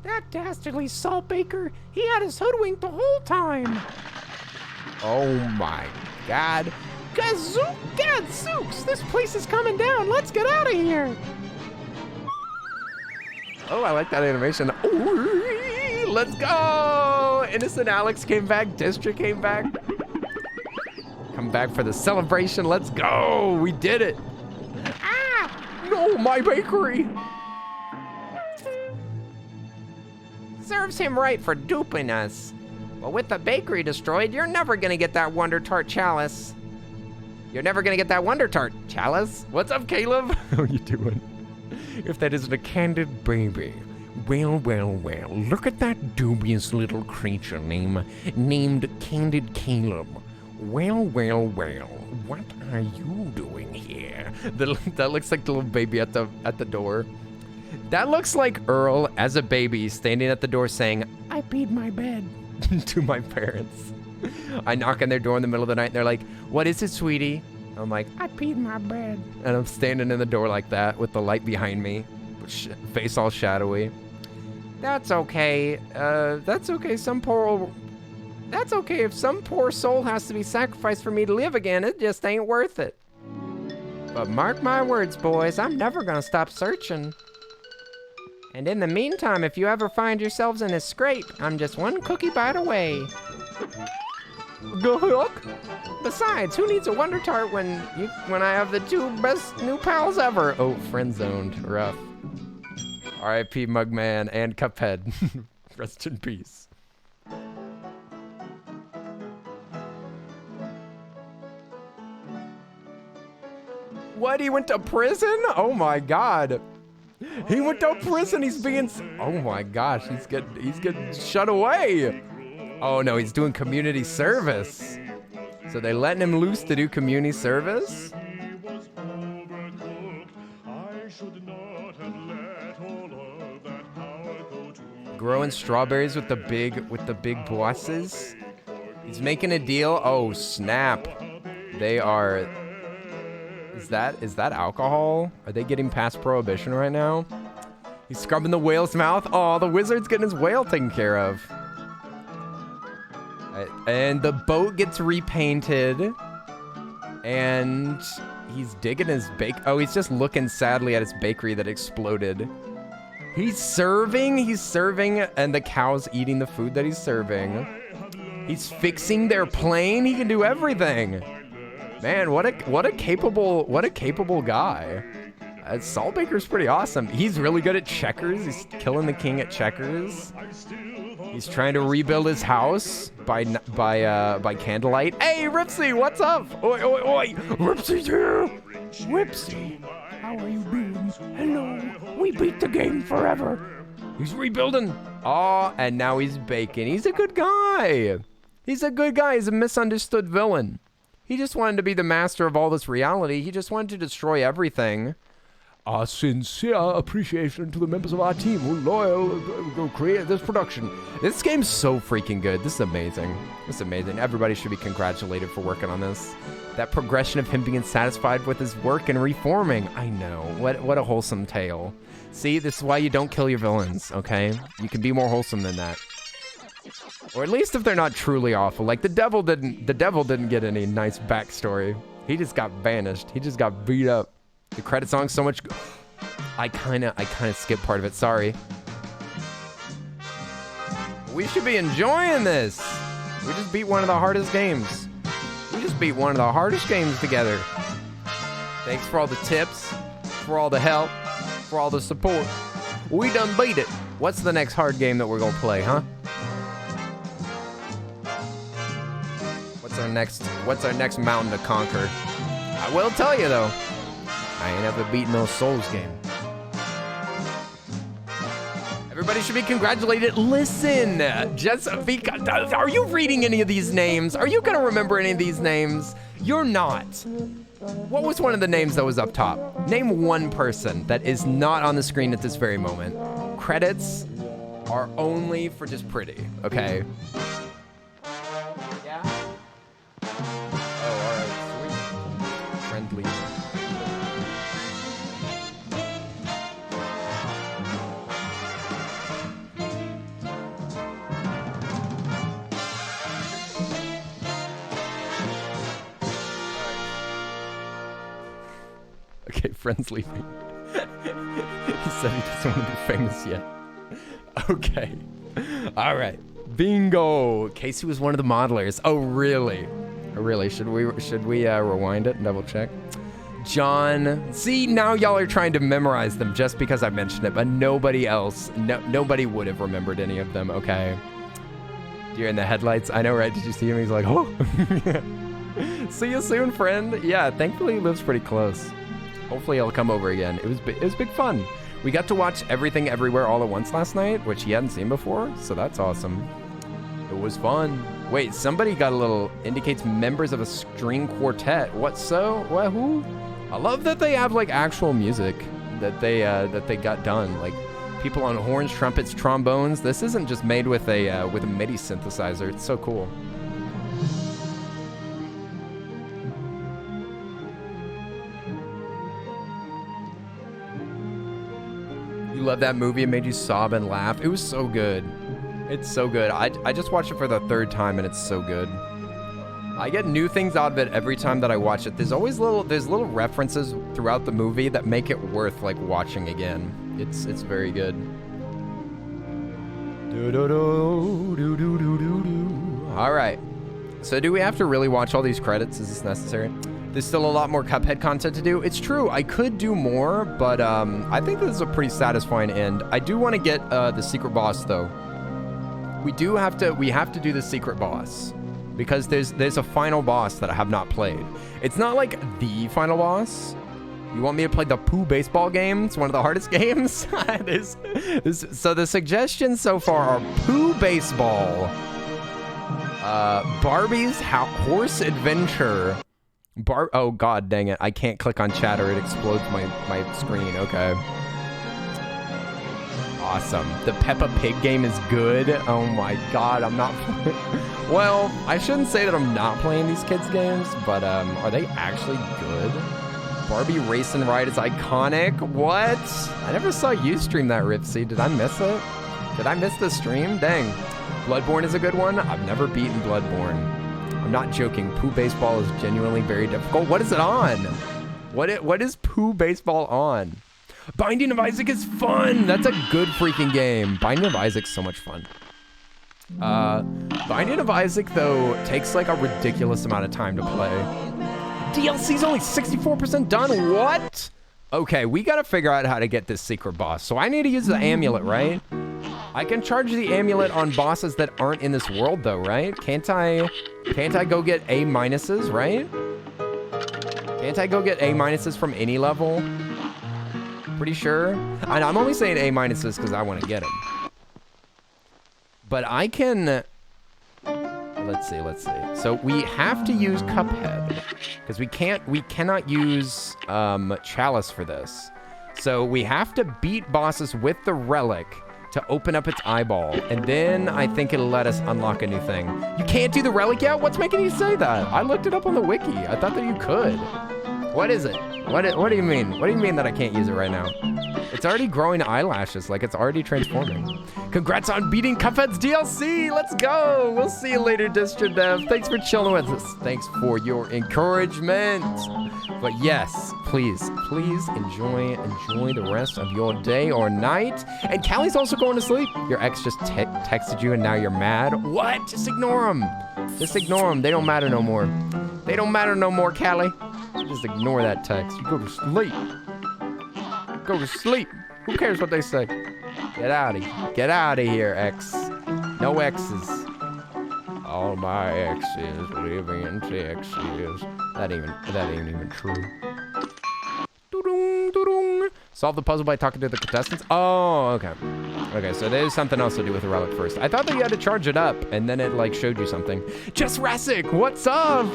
That dastardly Saltbaker, he had us hoodwinked the whole time. Oh my god. Gadzooks! This place is coming down. Let's get out of here. Oh, I like that animation. Ooh, let's go! Innocent Alex came back. District came back. Come back for the celebration. Let's go! We did it. Ah! No, my bakery! Serves him right for duping us. But with the bakery destroyed, you're never gonna get that Wonder Tart Chalice. You're never gonna get that Wonder Tart Chalice. What's up, Caleb? How you doing? If that isn't a candid baby. Well, well, well. Look at that dubious little creature named Candid Caleb. Well, well, well. What are you doing here? That looks like the little baby at the door. That looks like Earl as a baby standing at the door saying, I peed my bed. to my parents. I knock on their door in the middle of the night and they're like, what is it, sweetie? I'm like, I peed my bed. and I'm standing in the door like that with the light behind me, face all shadowy. That's okay. That's okay. That's okay if some poor soul has to be sacrificed for me to live again. It just ain't worth it. But mark my words, boys, I'm never gonna stop searching. And in the meantime, if you ever find yourselves in a scrape, I'm just one cookie bite away. Good luck. Besides, who needs a Wonder Tart when I have the two best new pals ever? Oh, friend zoned, rough. R.I.P. Mugman and Cuphead. Rest in peace. What? He went to prison? Oh my god. He went to prison. He's being. Oh my gosh. He's getting shut away. Oh no, he's doing community service. So they letting him loose to do community service? Growing strawberries with the big bosses. He's making a deal. Oh snap. They are. Is that alcohol? Are they getting past prohibition right now? He's scrubbing the whale's mouth. Oh, the wizard's getting his whale taken care of. And the boat gets repainted. And he's digging his Oh, he's just looking sadly at his bakery that exploded. He's serving, and the cow's eating the food that he's serving. He's fixing their plane. He can do everything. Man, what a capable guy. Saltbaker's pretty awesome. He's really good at checkers. He's killing the king at checkers. He's trying to rebuild his house by candlelight. Hey, Ripsy, what's up? Oi, oi, oi! Ripsy's here. Ripsy, how are you doing? Hello. We beat the game forever. He's rebuilding. Oh, and now he's baking. He's a good guy. He's a good guy. He's a misunderstood villain. He just wanted to be the master of all this reality. He just wanted to destroy everything. Our sincere appreciation to the members of our team who loyal create this production. This game's so freaking good. This is amazing. This is amazing. Everybody should be congratulated for working on this. That progression of him being satisfied with his work and reforming. I know. What a wholesome tale. See, this is why you don't kill your villains, okay? You can be more wholesome than that. Or at least if they're not truly awful. Like the devil didn't get any nice backstory. He just got banished. He just got beat up. The credit song's so much. I kind of skipped part of it. Sorry. We should be enjoying this. We just beat one of the hardest games. We just beat one of the hardest games together. Thanks for all the tips, for all the help, for all the support. We done beat it. What's the next hard game that we're gonna play, huh? What's our next mountain to conquer? I will tell you though, I ain't ever beaten no Souls game. Everybody should be congratulated. Listen, Jessica, are you reading any of these names? Are you gonna remember any of these names? You're not. What was one of the names that was up top? Name one person that is not on the screen at this very moment. Credits are only for just pretty, okay? Yeah? Oh, all right, sweet. Friendly. Okay, friend's leaving. He said he doesn't want to be famous yet. Okay. All right. Bingo. Casey was one of the modelers. Oh, really? Oh, really? Should we rewind it and double check? John. See, now y'all are trying to memorize them just because I mentioned it, but nobody else, nobody would have remembered any of them, okay? Deer in the headlights. I know, right? Did you see him? He's like, oh. See you soon, friend. Yeah, thankfully he lives pretty close. Hopefully he'll come over again. It was big fun. We got to watch Everything Everywhere All at Once last night, which he hadn't seen before, so that's awesome. It was fun. Wait, somebody got a little, indicates members of a string quartet. What so? What, who? I love that they have like actual music that they got done. Like people on horns, trumpets, trombones. This isn't just made with a MIDI synthesizer. It's so cool. You love that movie? It made you sob and laugh. It was so good. It's so good. I just watched it for the third time and it's so good. I get new things out of it every time that I watch it. There's always little references throughout the movie that make it worth like watching again. It's very good. All right. So do we have to really watch all these credits? Is this necessary? There's still a lot more Cuphead content to do. It's true, I could do more, but I think this is a pretty satisfying end. I do want to get the secret boss though. We have to do the secret boss because there's a final boss that I have not played. It's not like the final boss. You want me to play the Pooh baseball game? It's one of the hardest games. So the suggestions so far are Pooh baseball, Barbie's horse adventure. Oh god dang it, I can't click on chat or it explodes my screen. Okay. Awesome. The Peppa Pig game is good. Oh my god, I'm not well, I shouldn't say that I'm not playing these kids games, but are they actually good? Barbie Race and Ride is iconic. What? I never saw you stream that, Ripsy. Did I miss it? Did I miss the stream? Dang. Bloodborne is a good one. I've never beaten Bloodborne. I'm not joking. Pooh baseball is genuinely very difficult. What is it on? What is Pooh baseball on? Binding of Isaac is fun. That's a good freaking game. Binding of Isaac's so much fun. Binding of Isaac though takes like a ridiculous amount of time to play. DLC's only 64% done. What? Okay, we gotta figure out how to get this secret boss. So I need to use the amulet, right? I can charge the amulet on bosses that aren't in this world though, right? Can't I go get A minuses, right? Can't I go get A minuses from any level? Pretty sure. And I'm only saying A minuses because I want to get them. But I can... Let's see. So we have to use Cuphead because we cannot use Chalice for this. So we have to beat bosses with the relic to open up its eyeball, and then I think it'll let us unlock a new thing. You can't do the relic yet? What's making you say that? I looked it up on the wiki. I thought that you could. What is it? What do you mean? What do you mean that I can't use it right now? It's already growing eyelashes, like it's already transforming. Congrats on beating Cuphead's DLC. Let's go. We'll see you later, Distro Dev. Thanks for chilling with us. Thanks for your encouragement. But yes, please enjoy the rest of your day or night. And Callie's also going to sleep. Your ex just texted you and now you're mad. What? Just ignore them. Just ignore them. They don't matter no more. They don't matter no more, Callie. Just ignore that text. You go to sleep. Go to sleep. Who cares what they say? Get out of here. Get out of here, ex. No exes. All my exes live in Texas. That ain't even true. Doo-dong, doo-dong. Solve the puzzle by talking to the contestants. Oh, okay. Okay, so there's something else to do with the relic first. I thought that you had to charge it up, and then it like showed you something. Jess Rassic, what's up?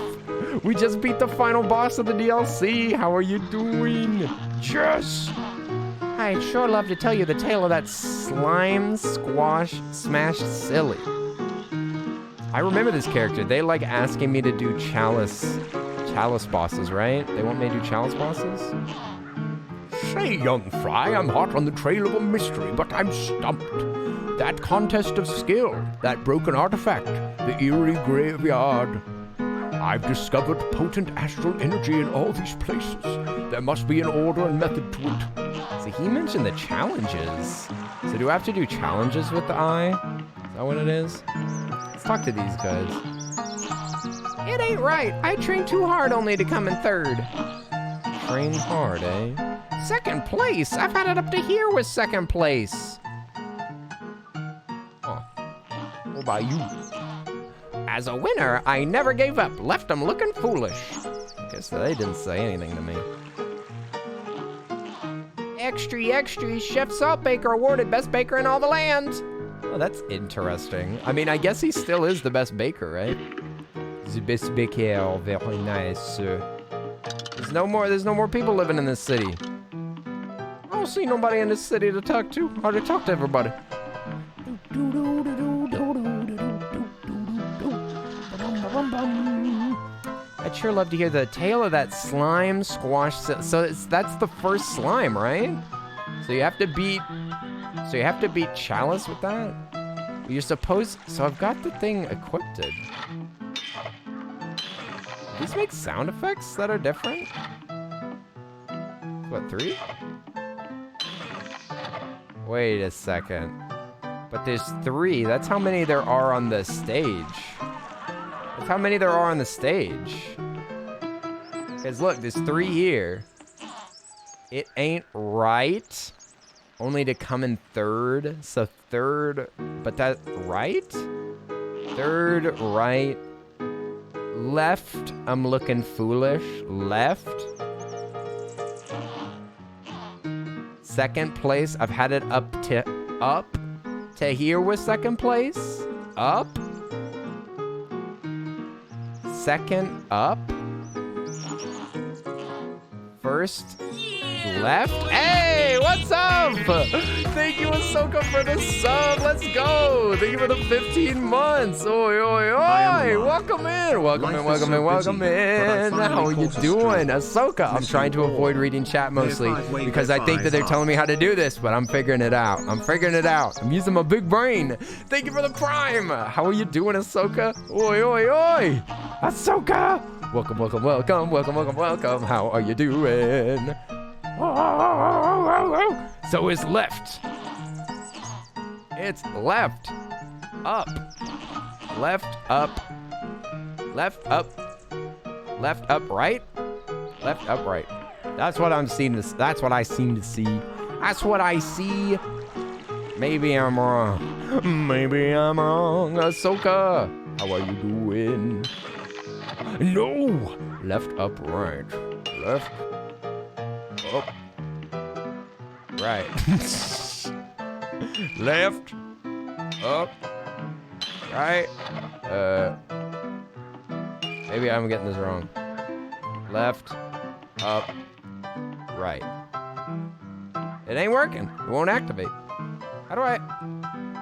We just beat the final boss of the DLC. How are you doing? Jess. I'd sure love to tell you the tale of that slime squash smashed silly. I remember this character. They like asking me to do chalice bosses, right? They want me to do chalice bosses? Say, young fry, I'm hot on the trail of a mystery, but I'm stumped. That contest of skill, that broken artifact, the eerie graveyard. I've discovered potent astral energy in all these places. There must be an order and method to it. So he mentioned the challenges. So do I have to do challenges with the eye? Is that what it is? Let's talk to these guys. It ain't right. I trained too hard only to come in third. Train hard, eh? Second place. I've had it up to here with second place. Oh. What about you? As a winner, I never gave up. Left them looking foolish. Guess they didn't say anything to me. Extra, Chef Saltbaker awarded best baker in all the land. Oh, that's interesting. I mean, I guess he still is the best baker, right? The best baker, very nice. There's no more people living in this city. I don't see nobody in this city to talk to. How to talk to everybody. I'd sure love to hear the tale of that slime squash. So that's the first slime, right? So you have to beat Chalice with that? You're supposed... So I've got the thing equipped. These make sound effects that are different? What, 3? Wait a second. But there's 3. That's how many there are on the stage. That's how many there are on the stage. Because look, there's 3 here. It ain't right. Only to come in third. So third, but that, right? Third, right. Left, I'm looking foolish. Left. Second place, I've had it up to here with second place. Up. Second, up. First, left. Hey, what's up? Thank you, Ahsoka, for the sub. Let's go. Thank you for the 15 months. Oi, oi, oi. Welcome in. Welcome in, welcome in, welcome in. How are you doing? Ahsoka, I'm trying to avoid reading chat mostly because I think that they're telling me how to do this, but I'm figuring it out. I'm using my big brain. Thank you for the prime. How are you doing, Ahsoka? Oi, oi, oi. Ahsoka. Welcome, welcome, welcome, welcome, welcome, welcome. How are you doing? So it's left. It's left. Up. Left, up. Left, up. Left, up, right. Left, up, right. That's what I'm seeing. That's what I seem to see. That's what I see. Maybe I'm wrong. Maybe I'm wrong. Ahsoka, how are you doing? No. Left, up, right. Left, up, right. Left, up, right. Maybe I'm getting this wrong. Left, up, right. It ain't working. It won't activate. How do I...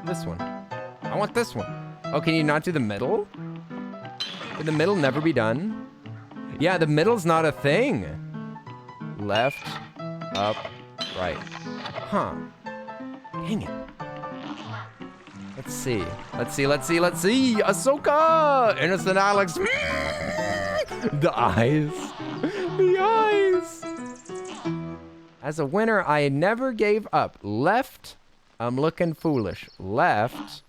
This one. I want this one. Oh, can you not do the middle? Can the middle never be done? Yeah, the middle's not a thing. left, up, right. Huh. Dang it. Let's see. Ahsoka! Innocent Alex. The eyes. The eyes. As a winner, I never gave up. Left, I'm looking foolish. Left.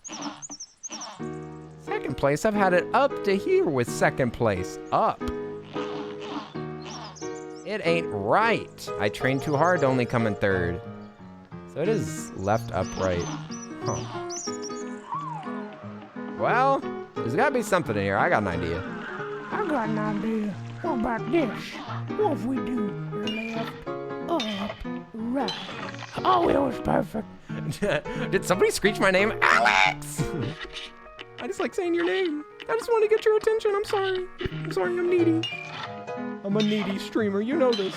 Second place, I've had it up to here with second place. Up. It ain't right. I trained too hard to only come in third. So it is left, up, right. Huh. Well, there's gotta be something in here. I got an idea. I got an idea. What about this? What if we do left, up, right? Oh, it was perfect. Did somebody screech my name? Alex! I just like saying your name. I just want to get your attention. I'm sorry. I'm needy. I'm a needy streamer. You know this.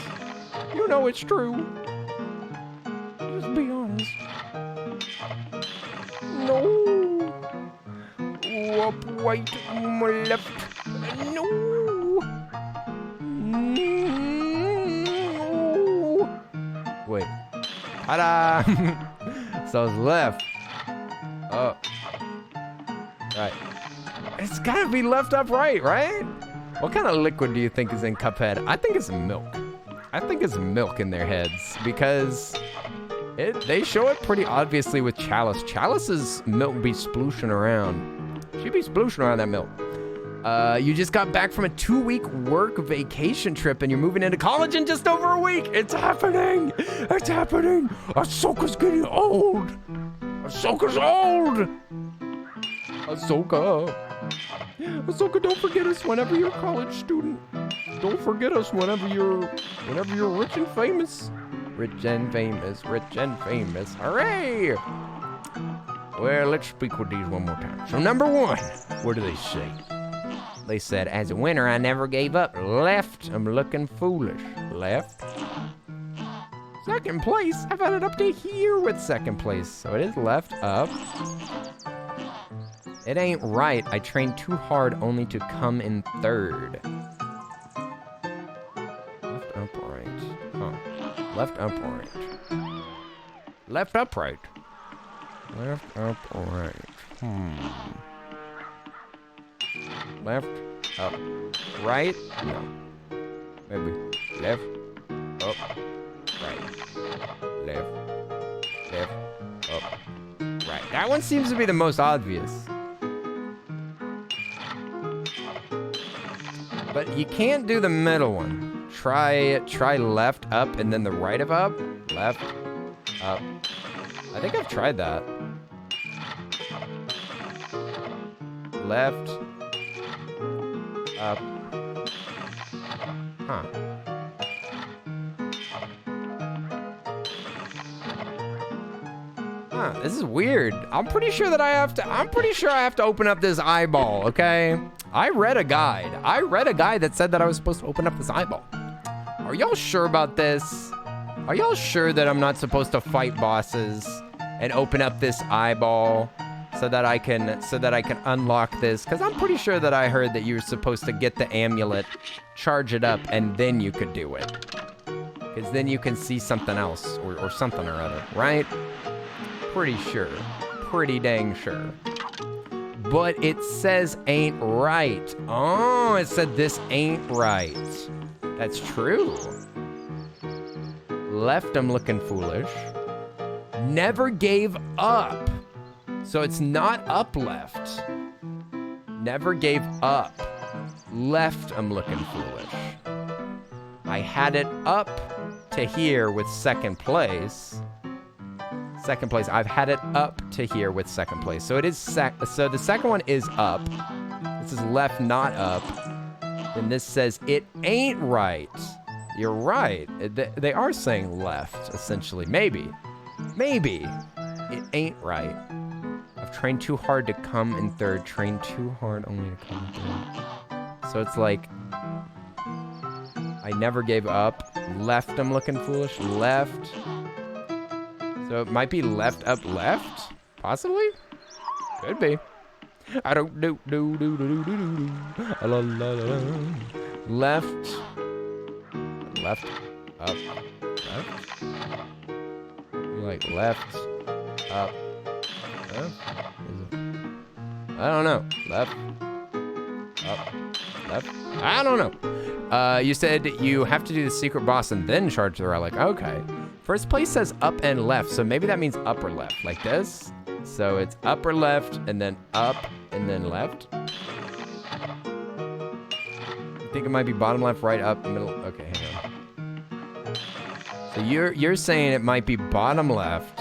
You know it's true. Just be honest. No. Up, right, left. No. No. Wait. Ta-da! So it's left. Up. Right. It's gotta be left, up, right? What kind of liquid do you think is in Cuphead? I think it's milk. I think it's milk in their heads because they show it pretty obviously with Chalice. Chalice's milk be splooshing around. She be splooshing around that milk. You just got back from a 2-week work vacation trip and you're moving into college in just over a week. It's happening. It's happening. Ahsoka's getting old. Ahsoka's old. Ahsoka, don't forget us whenever you're a college student. Don't forget us whenever you're rich and famous. Rich and famous. Hooray! Well, let's speak with these one more time. So number 1, what do they say? They said, as a winner, I never gave up. Left, I'm looking foolish. Left. Second place, I've had it up to here with second place. So it is left, up. It ain't right. I trained too hard only to come in third. Left, up, right. Huh. Left, up, right. Left, up, right. Left, up, right. Left, up, right? No. Maybe left, up, right. Left, up, right. That one seems to be the most obvious. But you can't do the middle one. Try left, up, and then the right of up. Left, up. I think I've tried that. Left, up. Huh. Huh, this is weird. I'm pretty sure I have to open up this eyeball, okay? I read a guide that said that I was supposed to open up this eyeball. Are y'all sure about this? Are y'all sure that I'm not supposed to fight bosses and open up this eyeball so that I can unlock this? Because I'm pretty sure that I heard that you were supposed to get the amulet, charge it up, and then you could do it. Because then you can see something else or something or other, right? Pretty sure. Pretty dang sure. But it says ain't right. Oh, it said this ain't right. That's true. Left, I'm looking foolish. Never gave up. So it's not up left. Never gave up. Left, I'm looking foolish. I had it up to here with second place. Second place. I've had it up to here with second place. So it is so the second one is up. This is left, not up. And this says it ain't right. You're right. They are saying left, essentially. Maybe. It ain't right. I've trained too hard to come in third. Trained too hard only to come in third. So it's like I never gave up. Left, I'm looking foolish. Left. So it might be left, up, left? Possibly? Could be. I don't do. Left. Left, Up. Left? You're like left. Up. Left? I don't know. Left. Up. Left. I don't know. You said you have to do the secret boss and then charge the relic. Okay. First place says up and left, so maybe that means upper left, like this. So it's upper left and then up and then left. I think it might be bottom left, right, up, middle. Okay, hang on. So you're saying it might be bottom left,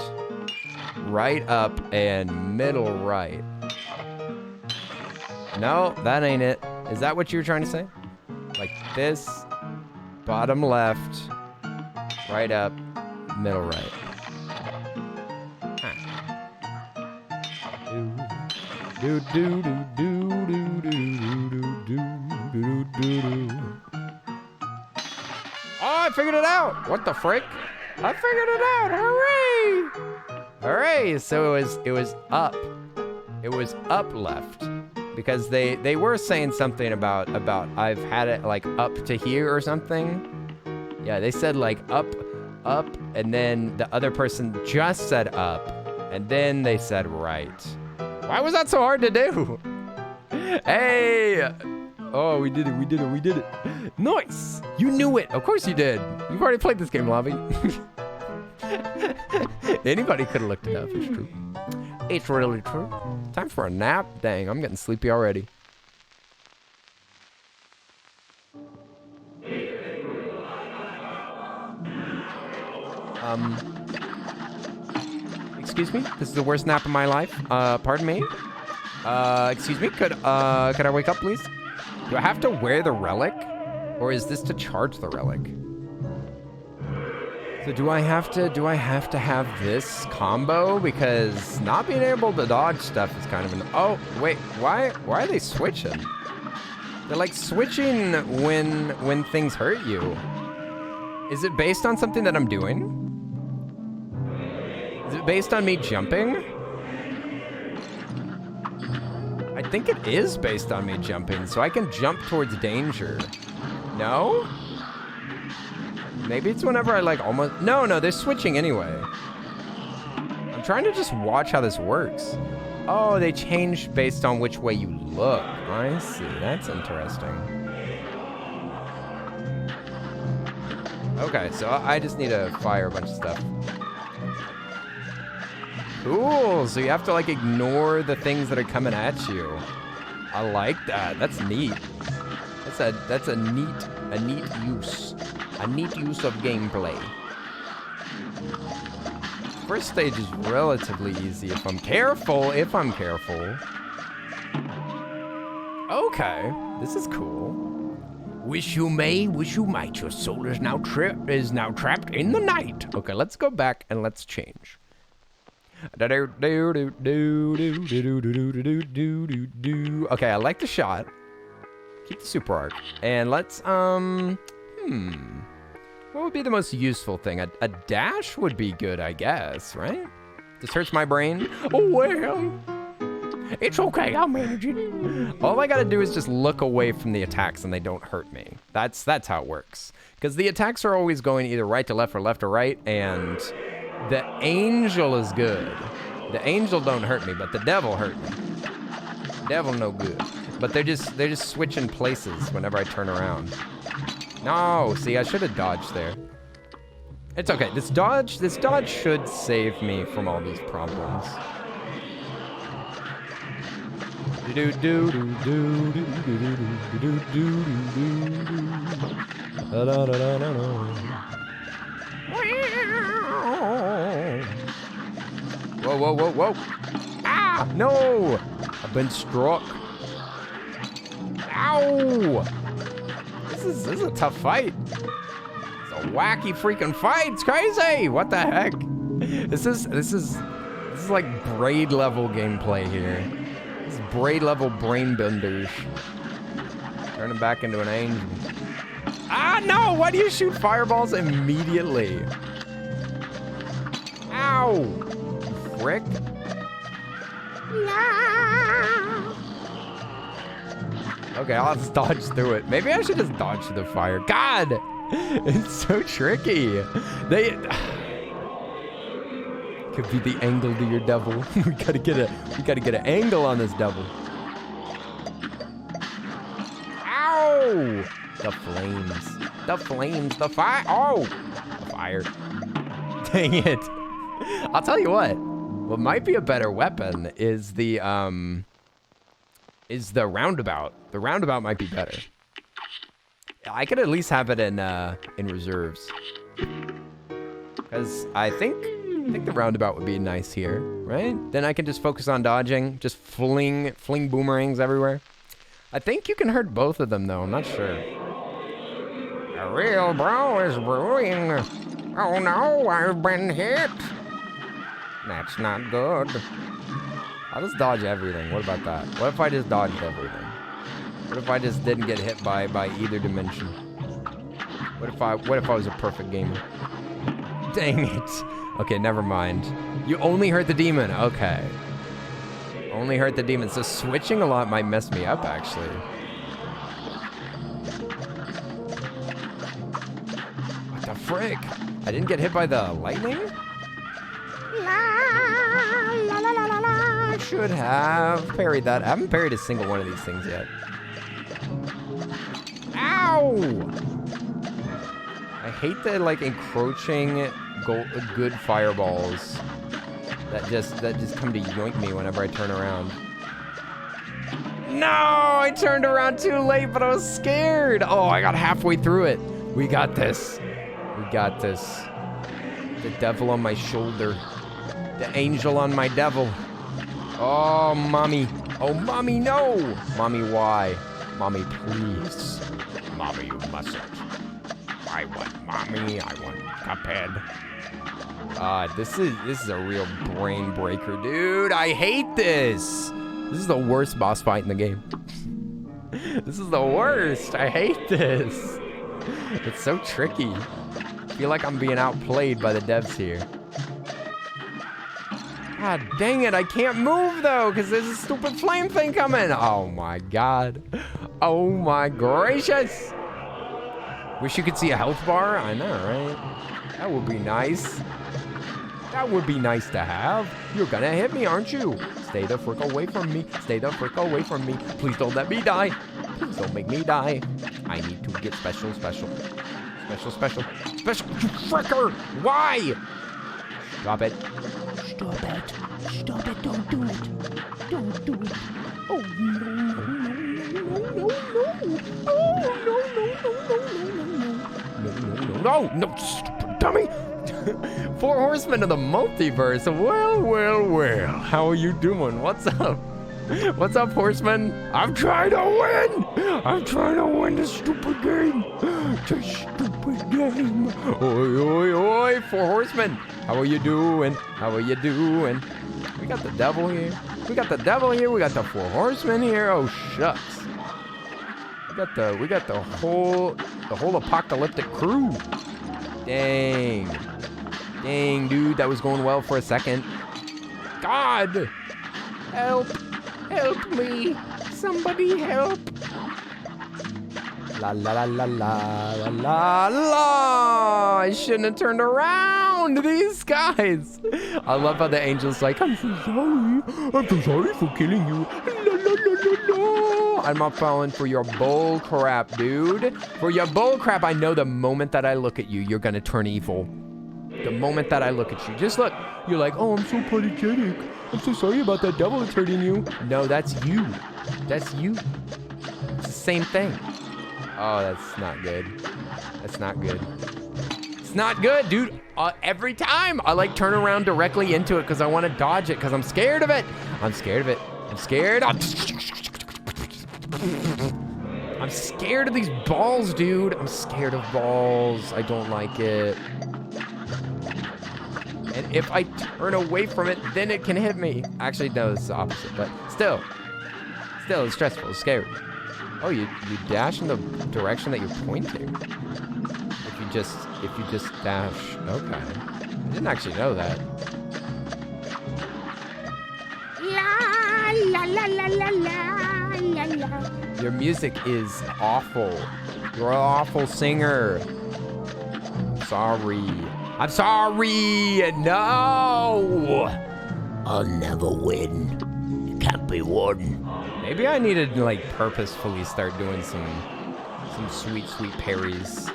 right up, and middle right. No, that ain't it. Is that what you were trying to say? Like this, bottom left, right up, middle right. Huh. Do do do do do do do do do do. Oh, I figured it out! What the frick? I figured it out! Hooray! Hooray! So it was up. It was up left. Because they were saying something about I've had it like up to here or something. Yeah, they said like up, and then the other person just said up, and then they said right. Why was that so hard to do? Hey! Oh, we did it. Nice! You knew it. Of course you did. You've already played this game, Lobby. Anybody could have looked it up. It's true. It's really true. Time for a nap? Dang, I'm getting sleepy already. Excuse me? This is the worst nap of my life. Pardon me? Excuse me? Could I wake up, please? Do I have to wear the relic? Or is this to charge the relic? So do I have to have this combo? Because not being able to dodge stuff is kind of an... Oh, wait, why are they switching? They're like switching when things hurt you. Is it based on something that I'm doing? Is it based on me jumping? I think it is based on me jumping, so I can jump towards danger. No? Maybe it's whenever I like almost... No, they're switching anyway. I'm trying to just watch how this works. Oh, they changed based on which way you look. I see, that's interesting. Okay, so I just need to fire a bunch of stuff. Cool, so you have to like ignore the things that are coming at you. I like that, that's neat. That's a neat use. A neat use of gameplay. First stage is relatively easy if I'm careful. Okay, this is cool. Wish you may, wish you might. Your soul is now trapped in the night. Okay, let's go back and let's change. Okay, I like the shot. Keep the super arc. And let's, what would be the most useful thing? A dash would be good, I guess, right? This hurts my brain. Oh, well. It's okay, I'll manage it. All I gotta do is just look away from the attacks and they don't hurt me. That's how it works. Because the attacks are always going either right to left or left to right, and the angel is good. The angel don't hurt me, but the devil hurt me. Devil no good. But they're just switching places whenever I turn around. No, see, I should have dodged there. It's okay. This dodge should save me from all these problems. Whoa. Ah, no! I've been struck. Ow! This is a tough fight. It's a wacky freaking fight. It's crazy. What the heck? This is like braid level gameplay here. This is braid level brain benders. Turn him back into an angel. Ah, no! Why do you shoot fireballs immediately? Ow! You frick. Okay, I'll just dodge through it. Maybe I should just dodge through the fire. God! It's so tricky. They could be the angle to your devil. we gotta get an angle on this devil. Ow! The flames, the fire. Oh, the fire. Dang it. I'll tell you what might be a better weapon is the roundabout. The roundabout might be better. I could at least have it in reserves. Because I think the roundabout would be nice here, right? Then I can just focus on dodging, just fling boomerangs everywhere. I think you can hurt both of them though, I'm not sure. A real brawl is brewing. Oh no, I've been hit. That's not good. I'll just dodge everything. What about that? What if I just dodged everything? What if I just didn't get hit by either dimension? What if I was a perfect gamer? Dang it. Okay, never mind. You only hurt the demon. Okay. Only hurt the demon. So switching a lot might mess me up, actually. What the frick? I didn't get hit by the lightning? I should have parried that. I haven't parried a single one of these things yet. Ow! I hate the like encroaching good fireballs that just come to yoink me whenever I turn around. No, I turned around too late, but I was scared. Oh, I got halfway through it. We got this. We got this. The devil on my shoulder. The angel on my devil. Oh, mommy. Oh, mommy, no. Mommy, why? Mommy, please. Mommy, you mustn't. I want mommy. I want Cuphead. This is a real brain breaker, dude. I hate this. This is the worst boss fight in the game. This is the worst. I hate this. It's so tricky. I feel like I'm being outplayed by the devs here. God dang it, I can't move though, because there's a stupid flame thing coming. Oh my god. Oh my gracious. Wish you could see a health bar. I know, right? That would be nice. That would be nice to have. You're gonna hit me, aren't you? Stay the frick away from me. Stay the frick away from me. Please don't let me die. Please don't make me die. I need to get special. You fricker! Why? Stop it. Stop it. Stop it. Don't do it. Don't do it. Oh, no. No, stupid dummy. 4 horsemen of the multiverse. Well. How are you doing? What's up? What's up, horseman? I'm trying to win. I'm trying to win this stupid game. This stupid game. Oi. 4 horsemen. How are you doing? We got the devil here. We got the 4 horsemen here. Oh, shucks. We got the whole apocalyptic crew. Dang, dude, that was going well for a second. God, help me, somebody help. La. I shouldn't have turned around. These guys. I love how the angel's like, I'm so sorry for killing you. I'm not falling for your bull crap, dude. For your bull crap, I know the moment that I look at you, you're gonna turn evil. The moment that I look at you, just look. You're like, oh, I'm so apologetic. I'm so sorry about that devil that's hurting you. No, that's you. That's you. It's the same thing. Oh, that's not good. That's not good. It's not good, dude. Every time I like turn around directly into it because I want to dodge it because I'm scared of it. I'm scared. I'm scared of these balls, dude. I'm scared of balls. I don't like it. And if I turn away from it, then it can hit me. Actually, no, it's the opposite, but still, it's stressful, it's scary. Oh, you dash in the direction that you're pointing. If you just dash, okay. I didn't actually know that. La. Your music is awful. You're an awful singer. sorry. I'm sorry. No. I'll never win. You can't be won. Maybe I needed to like purposefully start doing some sweet, sweet parries.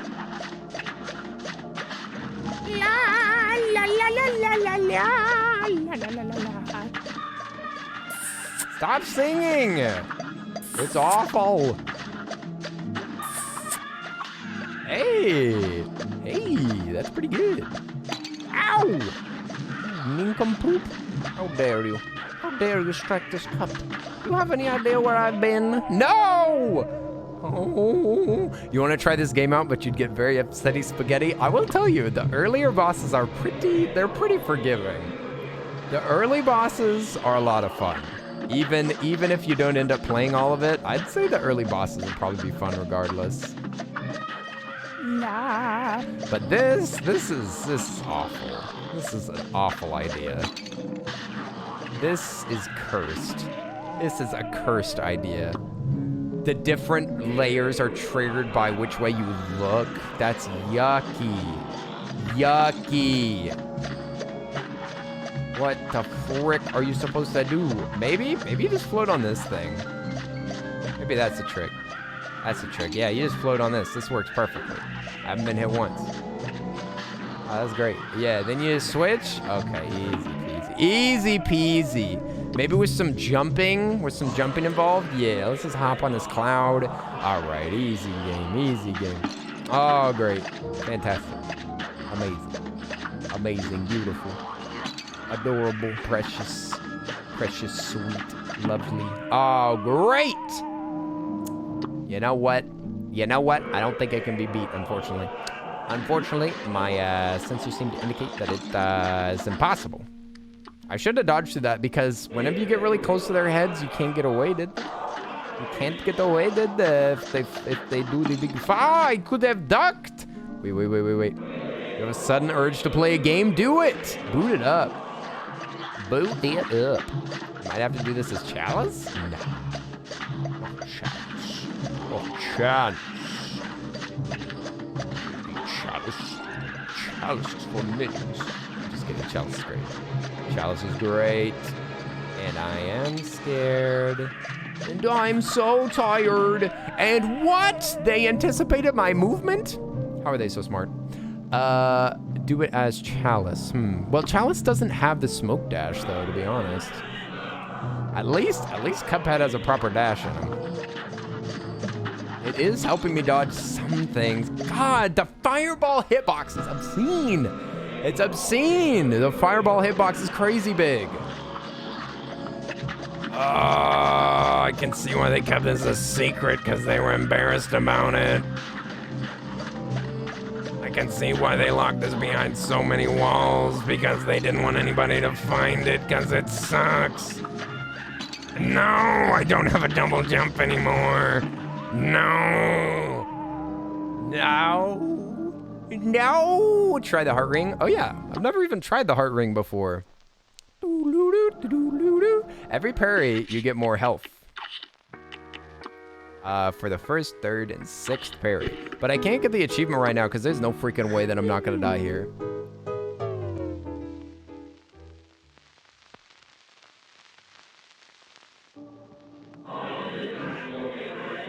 Stop singing! It's awful. Hey, that's pretty good. Ow! Nincompoop! How dare you? How dare you strike this cup? Do you have any idea where I've been? No! Oh, you want to try this game out, but you'd get very upsetty spaghetti? I will tell you, the earlier bosses are they're pretty forgiving. The early bosses are a lot of fun. Even if you don't end up playing all of it, I'd say the early bosses will probably be fun regardless. Nah. But this is awful. This is an awful idea. This is cursed. This is a cursed idea. The different layers are triggered by which way you look. That's yucky. Yucky. What the frick are you supposed to do? Maybe you just float on this thing. Maybe that's the trick. That's the trick. Yeah, you just float on this. This works perfectly. I haven't been hit once. Oh, that's great. Yeah, then you just switch. Okay, easy peasy. Easy peasy. Maybe with some jumping involved. Yeah, let's just hop on this cloud. All right, easy game. Oh, great. Fantastic. Amazing, beautiful. Adorable, precious, sweet, lovely. Oh, great! You know what? I don't think I can be beat, unfortunately. Unfortunately, my sensors seem to indicate that it is impossible. I should have dodged through that because whenever you get really close to their heads, you can't get away, You can't get away, if they do the big... Ah, I could have ducked! Wait. You have a sudden urge to play a game? Do it! Boot it up. Boot it up. Might have to do this as Chalice? No. Chalice is for minions. Just kidding, Chalice is great. Chalice is great. And I am scared. And I'm so tired. And what? They anticipated my movement? How are they so smart? Do it as Chalice. Well, Chalice doesn't have the smoke dash, though, to be honest. At least Cuphead has a proper dash in him. It is helping me dodge some things. God, the fireball hitbox is obscene. It's obscene. The fireball hitbox is crazy big. Oh, I can see why they kept this a secret, because they were embarrassed about it. I can see why they locked this behind so many walls, because they didn't want anybody to find it, because it sucks. No, I don't have a double jump anymore. No. Try the heart ring. Oh yeah, I've never even tried the heart ring before. Every parry, you get more health. For the first, third, and sixth parry. But I can't get the achievement right now because there's no freaking way that I'm not gonna die here.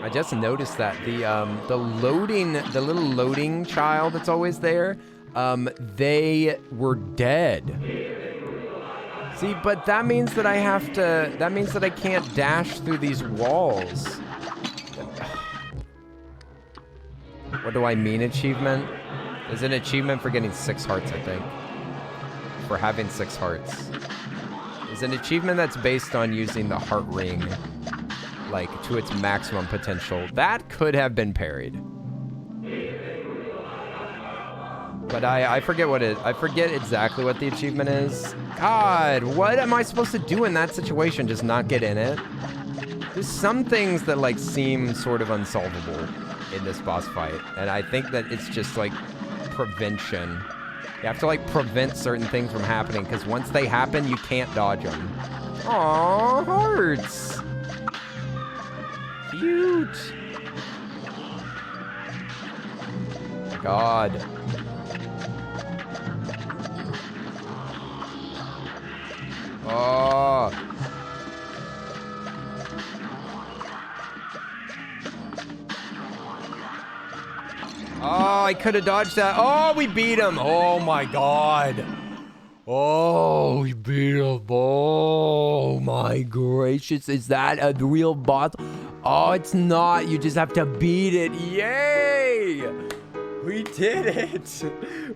I just noticed that the little loading child that's always there, they were dead. See, but that means that that means that I can't dash through these walls. What do I mean, achievement? There's an achievement for getting 6 hearts, I think. For having 6 hearts. There's an achievement that's based on using the heart ring, like, to its maximum potential. That could have been parried. But I forget I forget exactly what the achievement is. God, what am I supposed to do in that situation? Just not get in it? There's some things that, like, seem sort of unsolvable in this boss fight. And I think that it's just, like, prevention. You have to, like, prevent certain things from happening, because once they happen, you can't dodge them. Aww, hearts. Cute. God. Oh. Oh, I could have dodged that. Oh, we beat him. Oh my God. Oh, we beat him. Oh my gracious. Is that a real boss? Oh, it's not. You just have to beat it. Yay. We did it.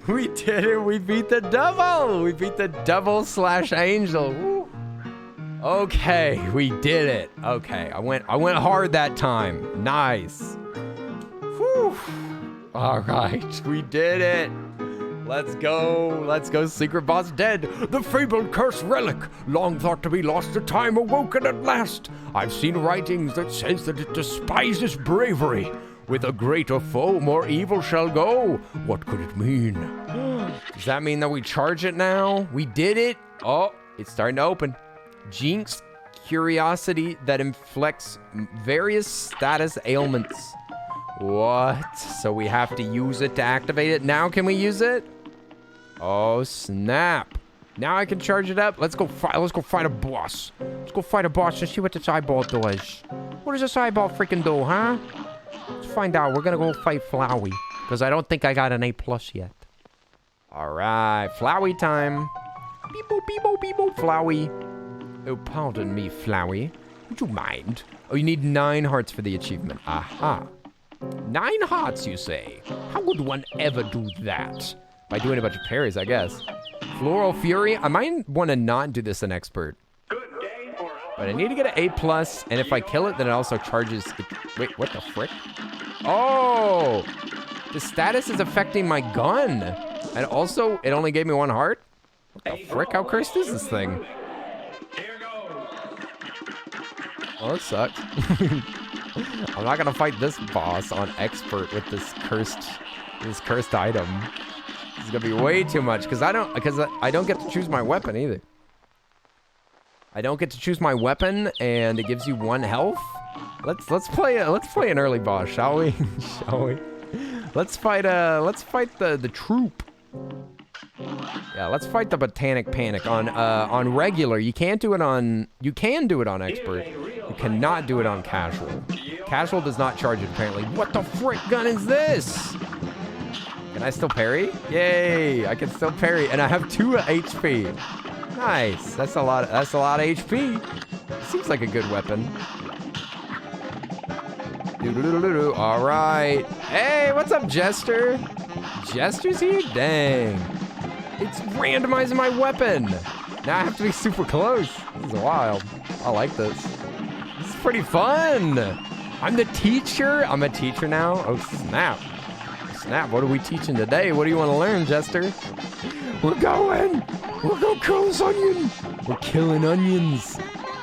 We did it. We beat the devil. We beat the devil / angel. Woo. Okay, we did it. Okay, I went hard that time. Nice. Whew. All right, we did it. Let's go. Let's go. Secret boss dead. The fabled cursed relic, long thought to be lost to time, awoken at last. I've seen writings that says that it despises bravery. With a greater foe, more evil shall go. What could it mean? Does that mean that we charge it now? We did it. Oh, it's starting to open. Jinx curiosity that inflicts various status ailments. What? So we have to use it to activate it. Now can we use it? Oh, snap. Now I can charge it up. Let's go fight a boss. Let's go fight a boss and see what this eyeball does. What does this eyeball freaking do, huh? Let's find out. We're gonna go fight Flowey, because I don't think I got an A+ yet. All right, Flowey time. Beep boop, beep boop, beep boop, Flowey. Oh, pardon me, Flowey. Would you mind? Oh, you need 9 hearts for the achievement. Aha. 9 hearts, you say? How would one ever do that? By doing a bunch of parries, I guess. Floral Fury. I might want to not do this an expert. But I need to get an A+, and if I kill it, then it also charges... Wait, what the frick? Oh! The status is affecting my gun. And also, it only gave me 1 heart? What the frick? How cursed is this thing? Oh, it sucks. I'm not gonna fight this boss on expert with this cursed item. This is gonna be way too much, because I don't get to choose my weapon either. I don't get to choose my weapon, and it gives you 1 health. Let's play an early boss, shall we? Shall we? Let's fight the troop. Yeah, let's fight the Botanic Panic on regular. You can do it on expert. You cannot do it on casual. Casual does not charge it apparently. What the frick gun is this? Can I still parry? Yay! I can still parry, and I have 2 HP. Nice. That's a lot of HP. Seems like a good weapon. All right. Hey, what's up, Jester? Jester's here? Dang. It's randomizing my weapon. Now I have to be super close. This is wild. I like this. This is pretty fun. I'm the teacher. I'm a teacher now. Oh, snap. Snap. What are we teaching today? What do you want to learn, Jester? We're going kill this onion. We're killing onions.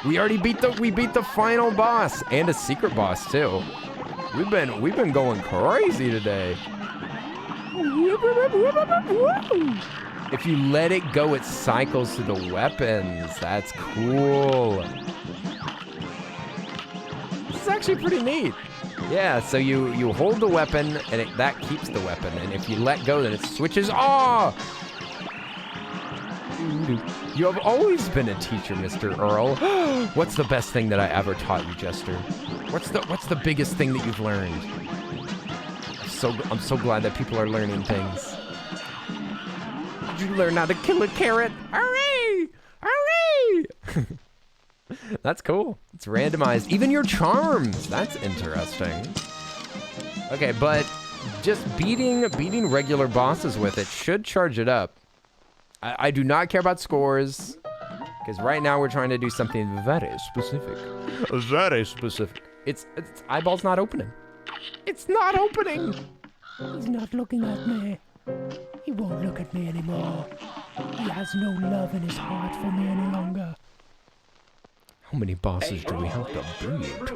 We already beat the final boss and a secret boss too. We've been going crazy today. If you let it go, it cycles through the weapons. That's cool. This is actually pretty neat. Yeah, so you hold the weapon and that keeps the weapon, and if you let go, then it switches. Oh! You have always been a teacher, Mr. Earl. What's the best thing that I ever taught you, Jester? What's the biggest thing that you've learned? I'm so glad that people are learning things. Did you learn how to kill a carrot? Hooray! Hooray! That's cool. It's randomized. Even your charms. That's interesting. Okay, but just beating regular bosses with it should charge it up. I do not care about scores, because right now we're trying to do something very specific. Very specific. It's eyeball's not opening. It's not opening. He's not looking at me. He won't look at me anymore. He has no love in his heart for me any longer. How many bosses do we have to beat?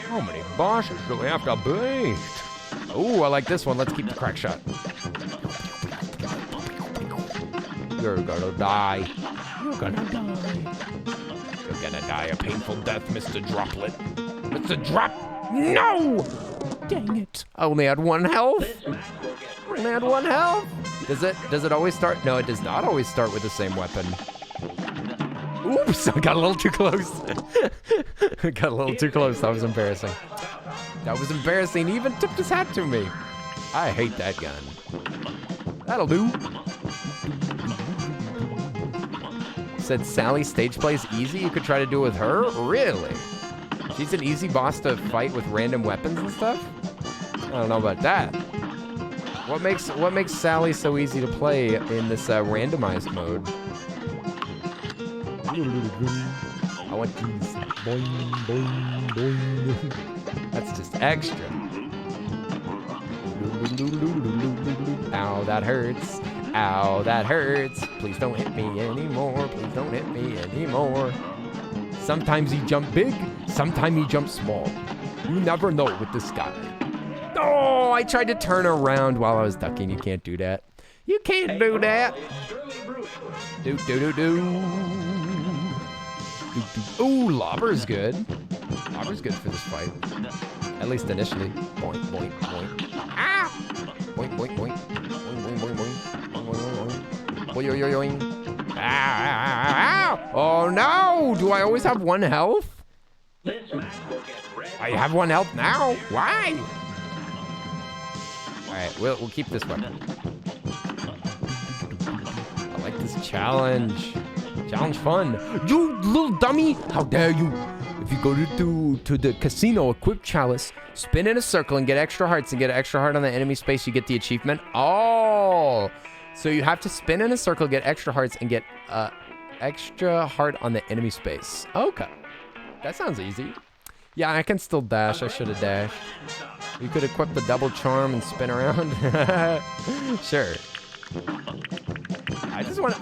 How many bosses do we have to beat? Oh, I like this one. Let's keep the crack shot. You're gonna die. You're gonna die. You're gonna die a painful death, Mr. Droplet. Mr. Drop... No! Dang it. I only had 1 health. Only had 1 health. Does it always start? No, it does not always start with the same weapon. Oops, I got a little too close. Got a little too close. That was embarrassing. That was embarrassing. He even tipped his hat to me. I hate that gun. That'll do. Said Sally stage plays easy. You could try to do it with her? Really? She's an easy boss to fight with random weapons and stuff? I don't know about that. What makes Sally so easy to play in this randomized mode? I want these. Boing, boing, boing. That's just extra. Ow, that hurts. Ow, that hurts. Please don't hit me anymore. Please don't hit me anymore. Sometimes he jump big, sometimes he jump small. You never know with this guy. Oh, I tried to turn around while I was ducking. You can't do that. You can't do that. Do, do, do, do. Ooh, lobber's good. Lobber's good for this fight. At least initially. Boink, boink, boink. Ah! Boink, boink, boink. Boink, boink, boink, boink. Boink, boink, boink. Boing, boing, boing. Ah! Oh no! Do I always have one health? I have one health now? Why? Alright, we'll keep this weapon. I like this challenge. Challenge fun. You little dummy! How dare you! If you go to the casino, equip chalice, spin in a circle and get extra hearts and get an extra heart on the enemy space, you get the achievement. Oh! So you have to spin in a circle, get extra hearts, and get extra heart on the enemy space. Okay. That sounds easy. Yeah, I can still dash. I should have dashed. You could equip the double charm and spin around. Sure. I just want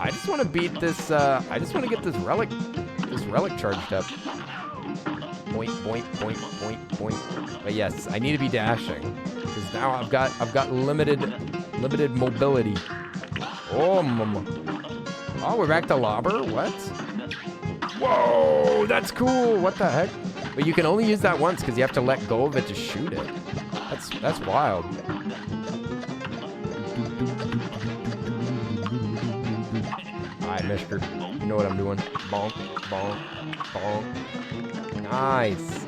to beat this. I just want to get this relic charged up. Boink, boink, boink, boink, boink. But yes, I need to be dashing because now I've got limited mobility. Oh, mama. Oh, we're back to lobber. What? Whoa, that's cool. What the heck? But you can only use that once because you have to let go of it to shoot it. That's wild. Alright, mister. You know what I'm doing. Bonk, bonk, bonk. Nice.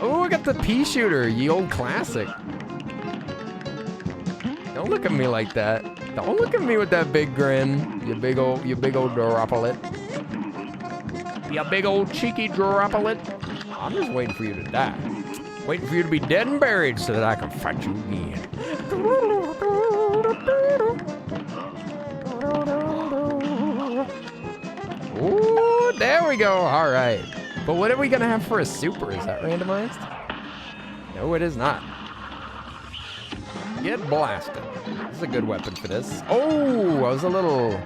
Oh, I got the pea shooter, ye old classic. Don't look at me like that. Don't look at me with that big grin. You big old droplet. You big old cheeky droplet. I'm just waiting for you to die. Waiting for you to be dead and buried so that I can fight you again. Ooh, there we go. All right. But what are we going to have for a super? Is that randomized? No, it is not. Get blasted. This is a good weapon for this. Oh, I was a little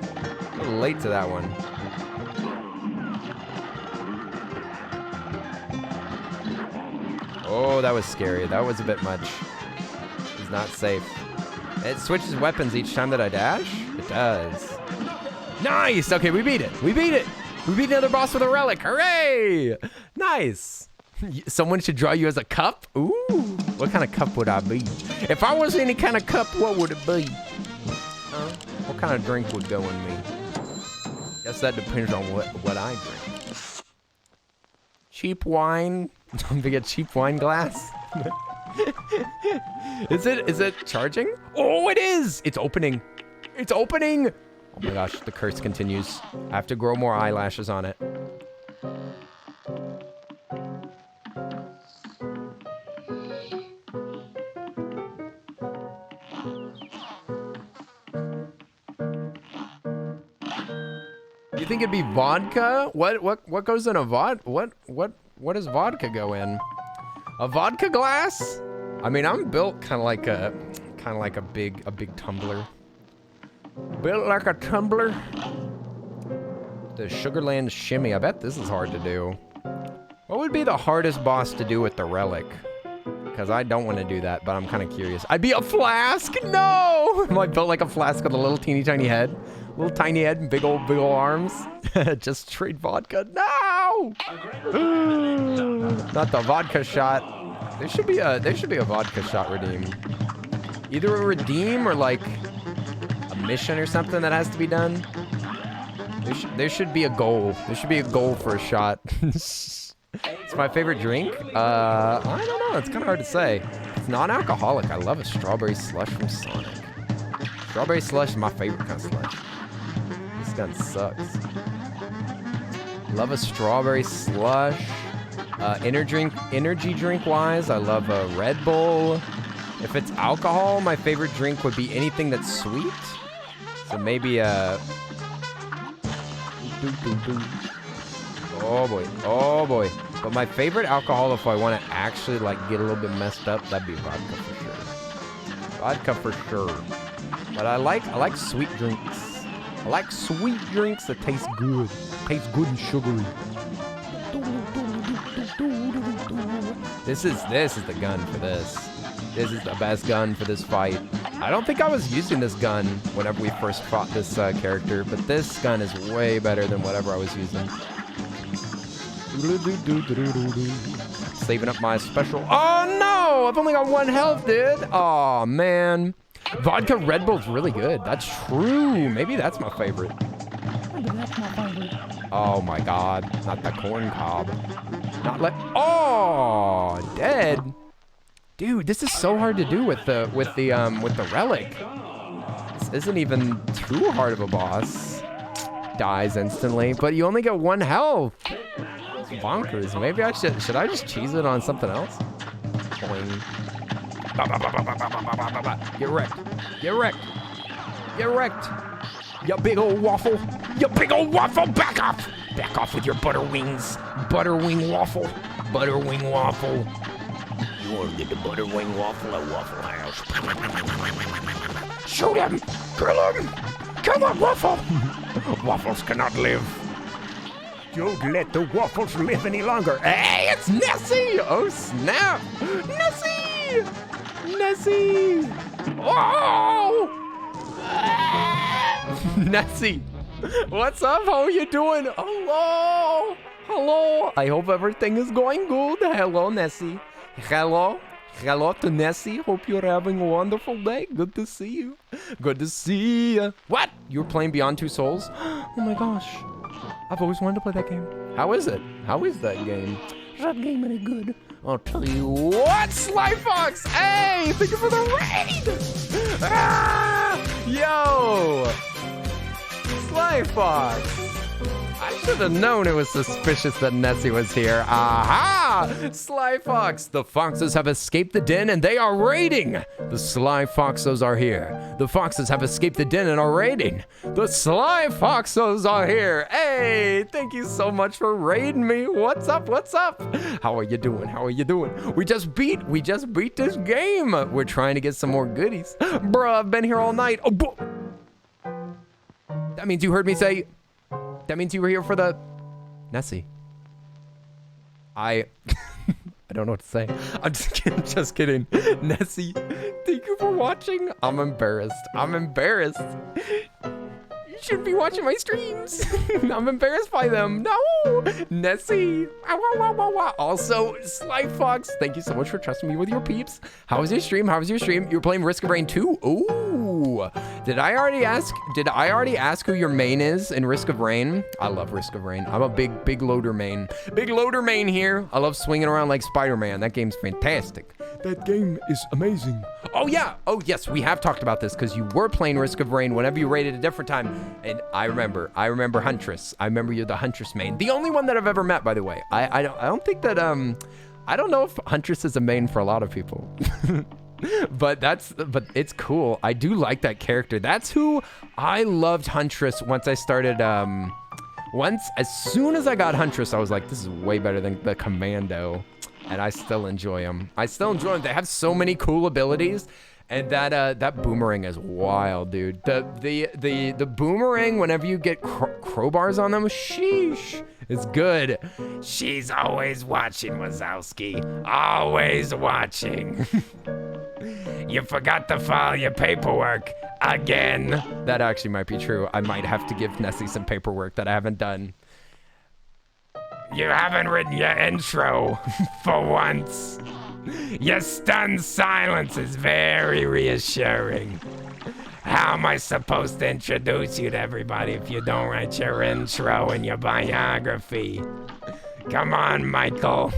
late to that one. Oh, that was scary. That was a bit much. It's not safe. It switches weapons each time that I dash? It does. Nice! Okay, we beat it. We beat it. We beat another boss with a relic. Hooray! Nice. Someone should draw you as a cup? Ooh. What kind of cup would I be? If I was any kind of cup, what would it be? What kind of drink would go in me? Guess that depends on what I drink. Cheap wine. Don't forget cheap wine glass. Is it charging? Oh, it is! It's opening. It's opening! Oh my gosh, the curse continues. I have to grow more eyelashes on it. You think it'd be vodka? What goes in a what does vodka go in? A vodka glass? I mean, I'm built kind of like a big tumbler. Built like a tumbler. The Sugarland Shimmy. I bet this is hard to do. What would be the hardest boss to do with the relic? Because I don't want to do that, but I'm kind of curious. I'd be a flask? No! Am I built like a flask with a little teeny tiny head? Little tiny head and big old arms? Just straight vodka? No! Not the vodka shot. There should be a vodka shot redeem. Either a redeem or like a mission or something that has to be done. There should be a goal. There should be a goal for a shot. It's my favorite drink. I don't know. It's kind of hard to say. It's non-alcoholic. I love a strawberry slush from Sonic. Strawberry slush is my favorite kind of slush. This gun sucks. Love a strawberry slush. Energy drink wise, I love a Red Bull. If it's alcohol, my favorite drink would be anything that's sweet. So maybe a... Oh boy, oh boy. But my favorite alcohol, if I want to actually like get a little bit messed up, that'd be vodka for sure. Vodka for sure. But I like sweet drinks. I like sweet drinks that taste good. Taste good and sugary. This is the gun for this. This is the best gun for this fight. I don't think I was using this gun whenever we first fought this character, but this gun is way better than whatever I was using. Saving up my special. Oh no! I've only got 1 health, dude. Oh man. Vodka Red Bull's really good. That's true. Maybe that's my favorite. Oh my god. Not the corn cob. Not let. Oh, dead. Dude, this is so hard to do with the relic. This isn't even too hard of a boss. Dies instantly, but you only get 1 health. It's bonkers. Maybe I should I just cheese it on something else? Boing. Get wrecked. Get wrecked. Get wrecked. You big old waffle. You big old waffle. Back off. Back off with your butter wings. Butter wing waffle. Butter wing waffle. You want to get the butter wing waffle at Waffle House? Shoot him. Kill him. Kill the waffle. Waffles cannot live. Don't let the waffles live any longer. Hey, it's Nessie. Oh, snap. Nessie. Nessie! Oh! Nessie! What's up? How are you doing? Hello! Hello! I hope everything is going good. Hello, Nessie. Hello. Hello to Nessie. Hope you're having a wonderful day. Good to see you. Good to see you. What? You were playing Beyond Two Souls? Oh my gosh. I've always wanted to play that game. How is it? How is that game? That game really good. I'll tell you what, Sly Fox! Hey, thank you for the raid! Ah, yo! Sly Fox! I should have known it was suspicious that Nessie was here. Aha! Sly Fox! The foxes have escaped the den and they are raiding! The Sly Foxos are here. The foxes have escaped the den and are raiding. The Sly Foxos are here! Hey! Thank you so much for raiding me! What's up? What's up? How are you doing? How are you doing? We just beat this game! We're trying to get some more goodies. Bruh, I've been here all night. Oh, that means you heard me say... That means you were here for the... Nessie. I don't know what to say. I'm just kidding. Nessie, thank you for watching. I'm embarrassed. I'm embarrassed. You shouldn't be watching my streams. I'm embarrassed by them. No! Nessie. Also, Sly Fox, thank you so much for trusting me with your peeps. How was your stream? How was your stream? You were playing Risk of Rain 2? Ooh. Did I already ask who your main is in Risk of Rain? I love Risk of Rain. I'm a big loader main. Big loader main here. I love swinging around like Spider-Man. That game's fantastic. That game is amazing. Oh yeah. Oh yes, we have talked about this because you were playing Risk of Rain whenever you raided a different time. And I remember Huntress. I remember you're the Huntress main. The only one that I've ever met, by the way. I don't think that I don't know if Huntress is a main for a lot of people. but it's cool. I do like that character. That's who I loved Huntress once I started as soon as I got Huntress, I was like, this is way better than the Commando. And I still enjoy them. They have so many cool abilities. And that boomerang is wild, dude. The boomerang, whenever you get crowbars on them, sheesh, it's good. She's always watching, Wazowski. Always watching. You forgot to file your paperwork again. That actually might be true. I might have to give Nessie some paperwork that I haven't done. You haven't written your intro for once. Your stunned silence is very reassuring. How am I supposed to introduce you to everybody if you don't write your intro and your biography? Come on, Michael.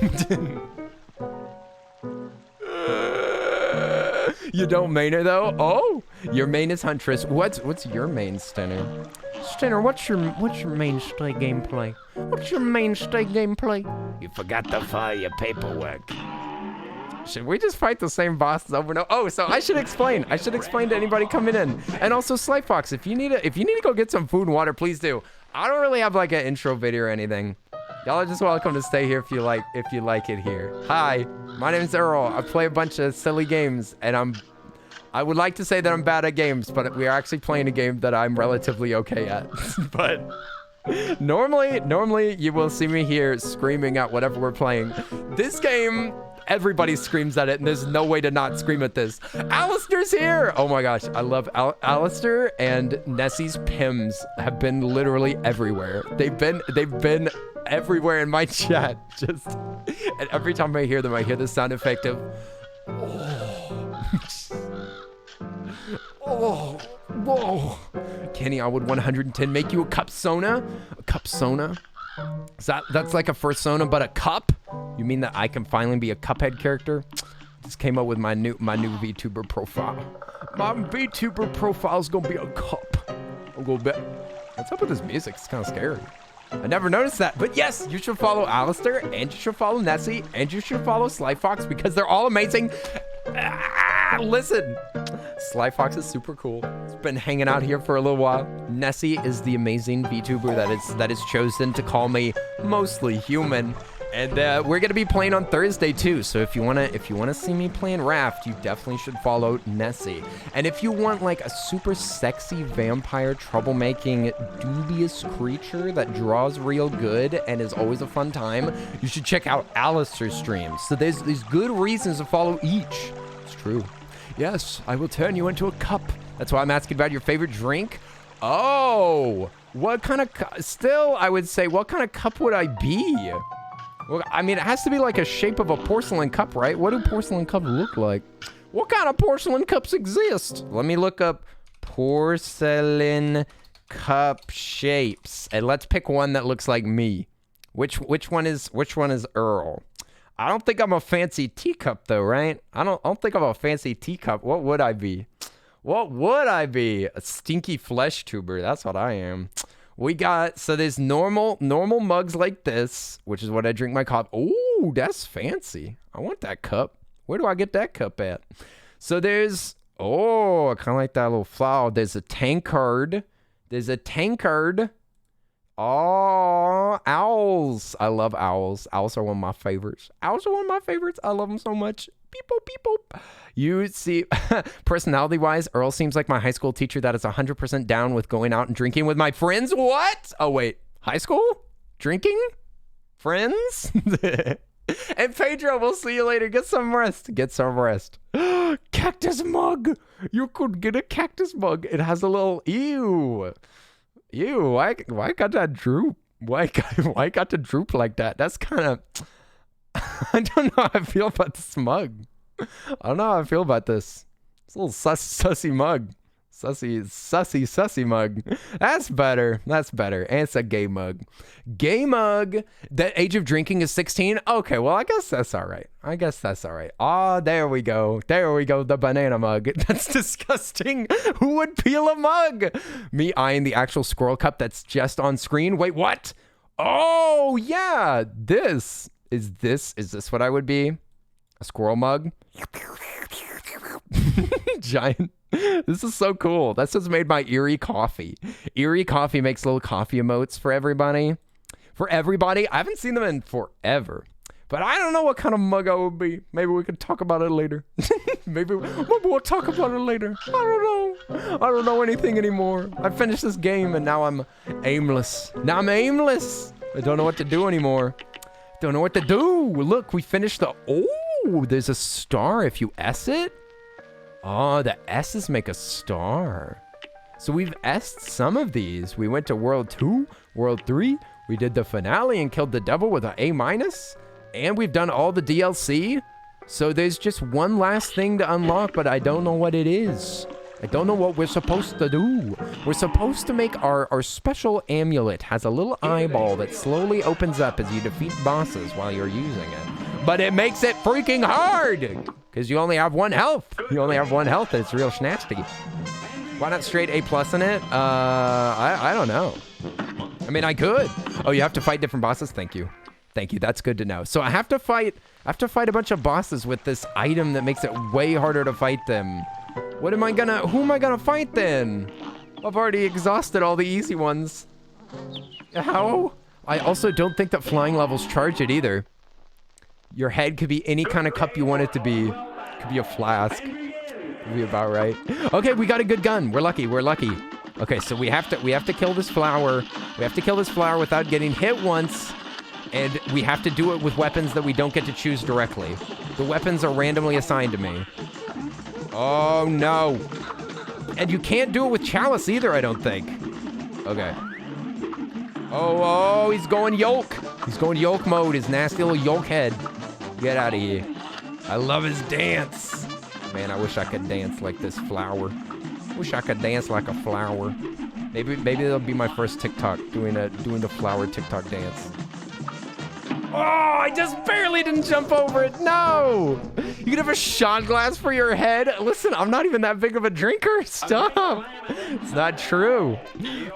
You don't main her though? Oh, your main is Huntress. What's your main, Stenner? Stenner, what's your mainstay gameplay? What's your mainstay gameplay? You forgot to file your paperwork. Should we just fight the same bosses over and over? Oh, so I should explain. I should explain to anybody coming in. And also, Slightfox, if you need to go get some food and water, please do. I don't really have like an intro video or anything. Y'all are just welcome to stay here if you like it here. Hi, my name is Earl. I play a bunch of silly games, and I would like to say that I'm bad at games, but we are actually playing a game that I'm relatively okay at. But normally you will see me here screaming at whatever we're playing. This game, everybody screams at it, and there's no way to not scream at this. Alistair's here! Oh my gosh, I love Alistair, and Nessie's Pims have been literally everywhere. They've been everywhere in my chat. And every time I hear them, I hear the sound effect of, oh, whoa. Kenny, I would 110 make you a cup sona? A cup sona? That's like a fursona, but a cup? You mean that I can finally be a Cuphead character? Just came up with my new VTuber profile. My VTuber profile's gonna be a cup. I'm gonna bet. What's up with this music? It's kind of scary. I never noticed that, but yes, you should follow Alistair, and you should follow Nessie, and you should follow Slyfox because they're all amazing. Listen, Slyfox is super cool. It's been hanging out here for a little while. Nessie is the amazing VTuber that is chosen to call me mostly human. And we're gonna be playing on Thursday too. So if you wanna see me playing Raft, you definitely should follow Nessie. And if you want like a super sexy vampire troublemaking dubious creature that draws real good and is always a fun time, you should check out Alistair's streams. So there's good reasons to follow each. It's true. Yes, I will turn you into a cup. That's why I'm asking about your favorite drink. Oh, what kind of still I would say what kind of cup would I be? Well, I mean, it has to be like a shape of a porcelain cup, right? What do porcelain cups look like? What kind of porcelain cups exist? Let me look up porcelain cup shapes, and let's pick one that looks like me. Which one is Earl? I don't think I'm a fancy teacup though, right? I don't think I'm a fancy teacup. What would I be? What would I be? A stinky flesh tuber. That's what I am. We got, so there's normal mugs like this, which is what I drink my coffee. Oh, that's fancy. I want that cup. Where do I get that cup at? So there's, oh, I kind of like that little flower. There's a tankard. Oh, owls. I love owls. Owls are one of my favorites. I love them so much. Beep, boop, beep, boop. You see, personality-wise, Earl seems like my high school teacher that is 100% down with going out and drinking with my friends. What? Oh, wait. High school? Drinking? Friends? And Pedro, we'll see you later. Get some rest. Cactus mug. You could get a cactus mug. It has a little, ew. Why got that droop? Why got to droop like that? That's kind of, I don't know how I feel about this mug. I don't know how I feel about this. It's a little sussy mug. Sussy mug. That's better. And it's a gay mug. The age of drinking is 16. Okay, well, I guess that's all right. Oh, there we go. The banana mug. That's disgusting. Who would peel a mug? Me eyeing the actual squirrel cup that's just on screen. Wait, what? Oh, yeah. Is this what I would be? A squirrel mug? Giant. This is so cool. That's just made by Eerie Coffee. Eerie Coffee makes little coffee emotes for everybody. I haven't seen them in forever. But I don't know what kind of mug I would be. Maybe we could talk about it later. Maybe we'll talk about it later. I don't know anything anymore. I finished this game and now I'm aimless. I don't know what to do anymore. Look, we finished the... Oh, there's a star if you S it. Oh, the S's make a star. So we've S'd some of these. We went to World 2, World 3. We did the finale and killed the devil with an A-. And we've done all the DLC. So there's just one last thing to unlock, but I don't know what it is. I don't know what we're supposed to do. We're supposed to make our special amulet has a little eyeball that slowly opens up as you defeat bosses while you're using it. But it makes it freaking hard because you only have 1 health. You only have 1 health and it's real snatchy. Why not straight A+ in it? I don't know. I mean, I could. Oh, you have to fight different bosses? Thank you. Thank you. That's good to know. So I have to fight a bunch of bosses with this item that makes it way harder to fight them. Who am I gonna fight then? I've already exhausted all the easy ones. How? I also don't think that flying levels charge it either. Your head could be any kind of cup you want it to be. It could be a flask. Could be about right. Okay, we got a good gun. We're lucky. We're lucky. Okay, so we have to kill this flower. We have to kill this flower without getting hit once. And we have to do it with weapons that we don't get to choose directly. The weapons are randomly assigned to me. Oh, no. And you can't do it with chalice either, I don't think. Okay. Oh, he's going yolk. He's going yolk mode, his nasty little yolk head. Get out of here. I love his dance. Man, I wish I could dance like this flower. Wish I could dance like a flower. Maybe that'll be my first TikTok, doing the flower TikTok dance. Oh, I just barely didn't jump over it. No! You could have a shot glass for your head. Listen, I'm not even that big of a drinker. Stop. It's not true.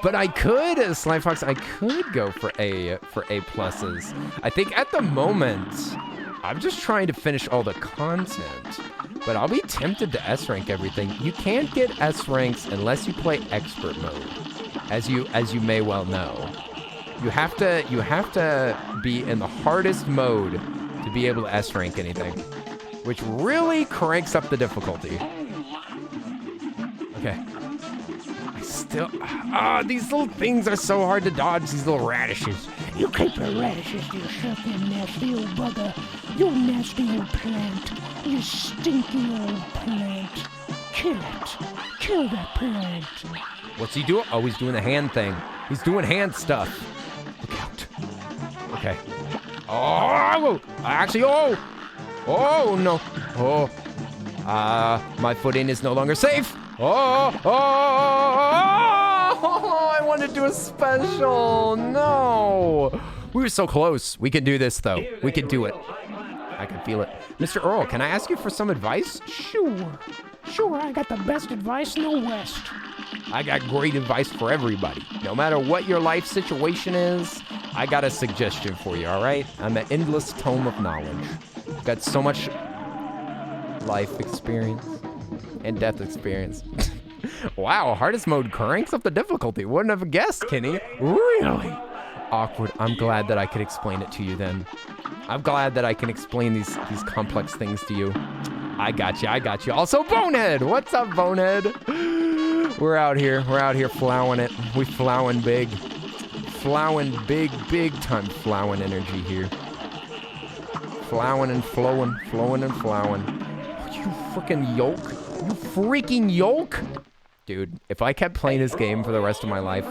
But I could, Slime Fox, I could go for A pluses. I think at the moment, I'm just trying to finish all the content. But I'll be tempted to S rank everything. You can't get S ranks unless you play expert mode, as you may well know. You have to be in the hardest mode to be able to S rank anything, which really cranks up the difficulty. Okay. These little things are so hard to dodge, these little radishes. You keep your radishes to yourself, you nasty old bugger. You nasty old plant. You stinky old plant. Kill it. Kill that plant. What's he doing? Oh, he's doing the hand thing. He's doing hand stuff. Look out. Okay. Oh, actually, oh no. Oh, my footing is no longer safe. Oh, I wanted to do a special. No. We were so close. We can do this, though. We can do it. I can feel it. Mr. Earl, can I ask you for some advice? Sure, I got the best advice in the West. I got great advice for everybody. No matter what your life situation is, I got a suggestion for you, all right? I'm an endless tome of knowledge. Got so much life experience and death experience. Wow, hardest mode cranks up the difficulty. Wouldn't have guessed, Kenny. Really? Awkward. I'm glad that I could explain it to you then. I'm glad that I can explain these complex things to you. I got you. Also, Bonehead. What's up, Bonehead? We're out here flowing it. We flowing big. Flowing big time flowing energy here. Flowing and flowing and flowing. Oh, you freaking yolk. You freaking yolk. Dude, if I kept playing this game for the rest of my life,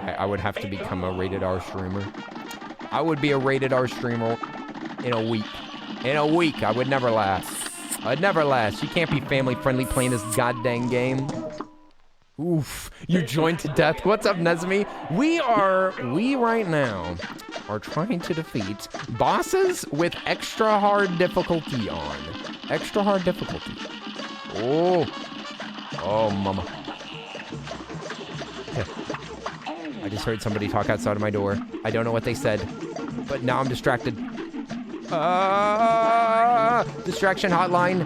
I would have to become a rated R streamer. I would be a rated R streamer in a week. I would never last. I'd never last. You can't be family friendly playing this goddamn game. Oof, you joined to death. What's up, Nezmi? We right now are trying to defeat bosses with extra hard difficulty on. Extra hard difficulty. Oh, mama. Okay. I just heard somebody talk outside of my door. I don't know what they said, but now I'm distracted. Distraction hotline.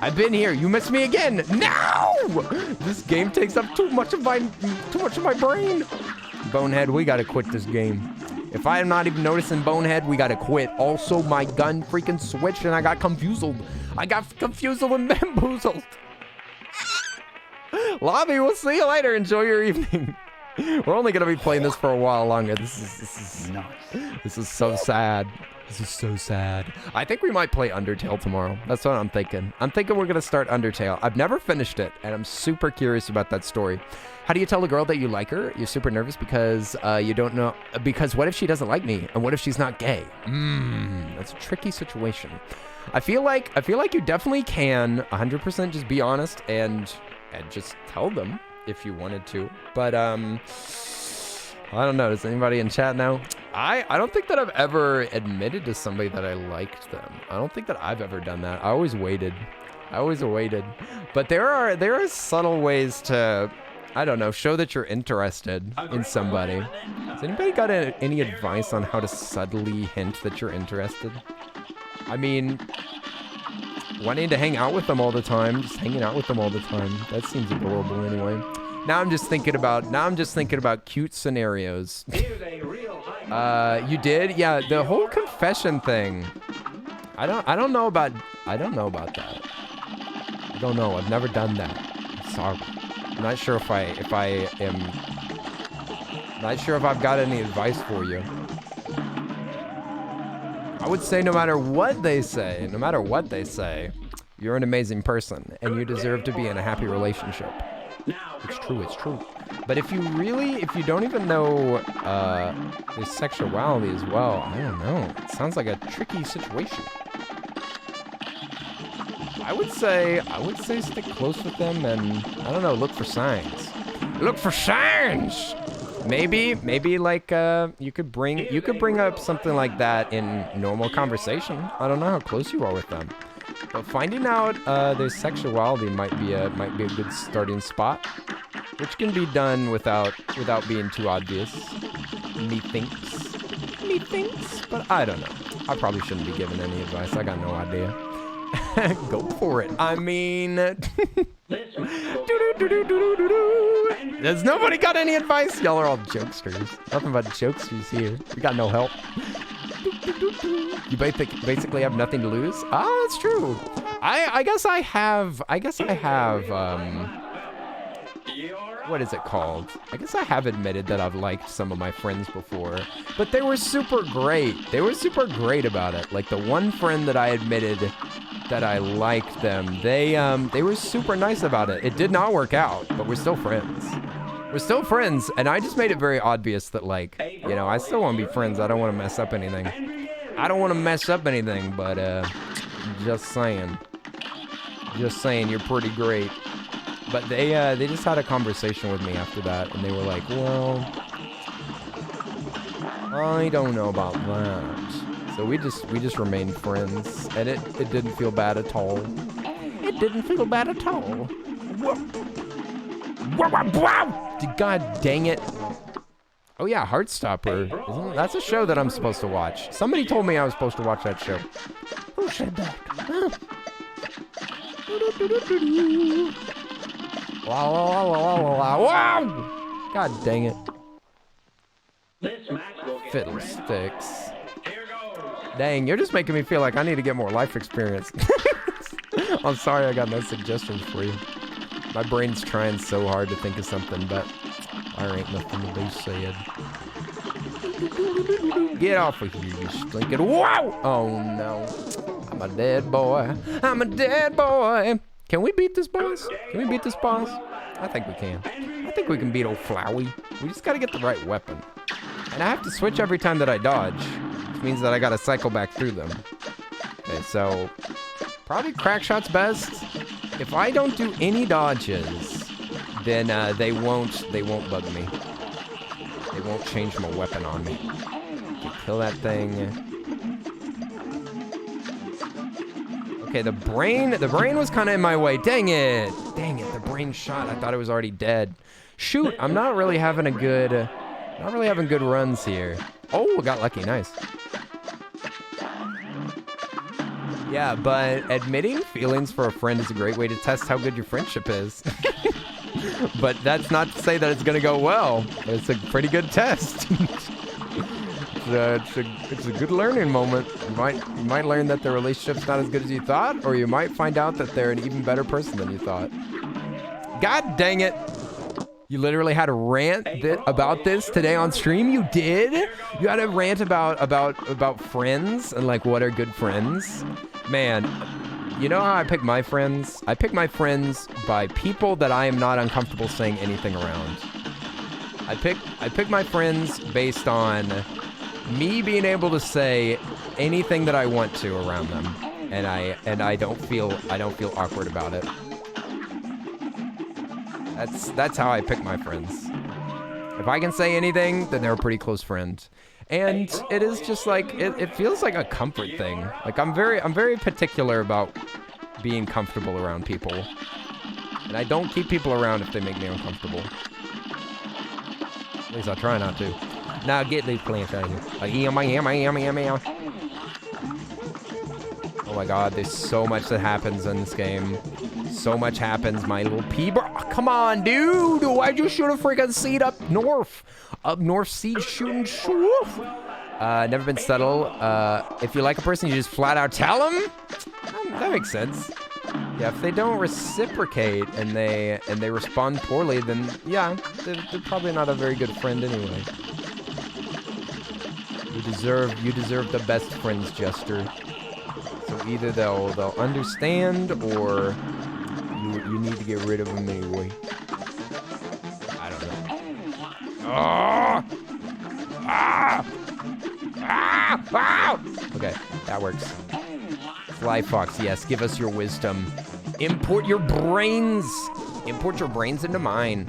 I've been here. You missed me again. No! This game takes up too much of my brain. Bonehead, we gotta quit this game. If I am not even noticing Bonehead, we gotta quit. Also, my gun freaking switched and I got confused. I got confused and bamboozled. Lobby, we'll see you later. Enjoy your evening. We're only gonna be playing this for a while longer. This is so sad. This is so sad. I think we might play Undertale tomorrow. That's what I'm thinking. I'm thinking we're gonna start Undertale. I've never finished it, and I'm super curious about that story. How do you tell a girl that you like her? You're super nervous because you don't know. Because what if she doesn't like me? And what if she's not gay? That's a tricky situation. I feel like you definitely can 100% just be honest and just tell them if you wanted to. But I don't know. Does anybody in chat know? I don't think that I've ever admitted to somebody that I liked them. I don't think that I've ever done that. I always waited. But there are subtle ways to, I don't know, show that you're interested in somebody. Has anybody got any advice on how to subtly hint that you're interested? I mean, wanting to hang out with them all the time, just hanging out with them all the time. That seems adorable anyway. Now I'm just thinking about cute scenarios. You did? Yeah, the whole confession thing. I don't know about that. I don't know. I've never done that. I'm sorry. I'm not sure if I've got any advice for you. I would say no matter what they say, you're an amazing person and you deserve to be in a happy relationship. It's true. But if you don't even know there's sexuality as well, I don't know. It sounds like a tricky situation. I would say stick close with them and, I don't know, look for signs. Look for signs! Maybe like you could bring up something like that in normal conversation. I don't know how close you are with them. But finding out their sexuality might be a good starting spot, which can be done without being too obvious. Methinks, but I don't know. I probably shouldn't be giving any advice. I got no idea. Go for it. I mean, Does nobody got any advice? Y'all are all jokesters. Nothing but jokesters here. We got no help. You basically have nothing to lose. Ah, that's true. I guess I have. What is it called? I guess I have admitted that I've liked some of my friends before, but they were super great. They were super great about it. Like the one friend that I admitted that I liked them, they were super nice about it. It did not work out, but we're still friends. We're still friends, and I just made it very obvious that, like, you know, I still want to be friends. I don't want to mess up anything. But just saying, you're pretty great. But they just had a conversation with me after that, and they were like, well, I don't know about that. So we just remained friends, and it didn't feel bad at all. God dang it. Oh yeah, Heartstopper. That's a show that I'm supposed to watch. Somebody told me I was supposed to watch that show. Who said that? Wow. God dang it. Fiddlesticks. Dang, you're just making me feel like I need to get more life experience. I'm sorry I got no suggestions for you. My brain's trying so hard to think of something, but there ain't nothing to be said. Get off of here, you stinking. Whoa! Oh no. I'm a dead boy. Can we beat this boss? I think we can. I think we can beat old Flowey. We just gotta get the right weapon. And I have to switch every time that I dodge, which means that I gotta cycle back through them. Okay, so probably Crackshot's best. If I don't do any dodges, then they won't bug me. They won't change my weapon on me. Okay, kill that thing. Okay, the brain was kind of in my way. Dang it, the brain shot. I thought it was already dead. Shoot, I'm not really having good runs here. Oh, I got lucky, nice. Yeah, but admitting feelings for a friend is a great way to test how good your friendship is. But that's not to say that it's gonna go well. It's a pretty good test. It's a good learning moment. You might learn that the relationship's not as good as you thought, or you might find out that they're an even better person than you thought. God dang it! You literally had a rant about this today on stream. You did? You had a rant about friends and like what are good friends? Man, you know how I pick my friends? I pick my friends by people that I am not uncomfortable saying anything around. I pick my friends based on me being able to say anything that I want to around them. and I don't feel awkward about it. That's how I pick my friends. If I can say anything, then they're a pretty close friend. And it is just like it feels like a comfort thing. Like I'm very particular about being comfortable around people. And I don't keep people around if they make me uncomfortable. At least I try not to. Now get these plants out of here. Oh my god, there's so much that happens in this game. So much happens, my little bro. Come on, dude. Why'd you shoot a freaking seed up north? Up north seed shooting shoof. Never been subtle. If you like a person, you just flat out tell them. That makes sense. Yeah, if they don't reciprocate and they respond poorly, then yeah, they're probably not a very good friend anyway. You deserve the best friends, Jester. So either they'll understand or you need to get rid of them anyway. I don't know. Okay, that works. Fly Fox, yes, give us your wisdom. Import your brains. Import your brains into mine.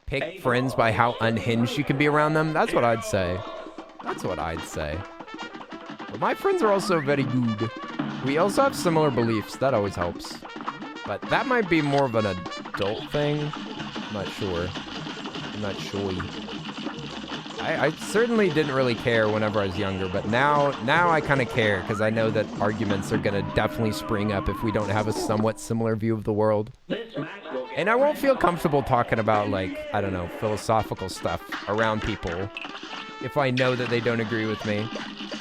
Pick friends by how unhinged you can be around them. That's what I'd say. That's what I'd say. But my friends are also very good. We also have similar beliefs. That always helps. But that might be more of an adult thing. I'm not sure. I'm not sure. I certainly didn't really care whenever I was younger, but now I kind of care because I know that arguments are going to definitely spring up if we don't have a somewhat similar view of the world. And I won't feel comfortable talking about, like, I don't know, philosophical stuff around people if I know that they don't agree with me.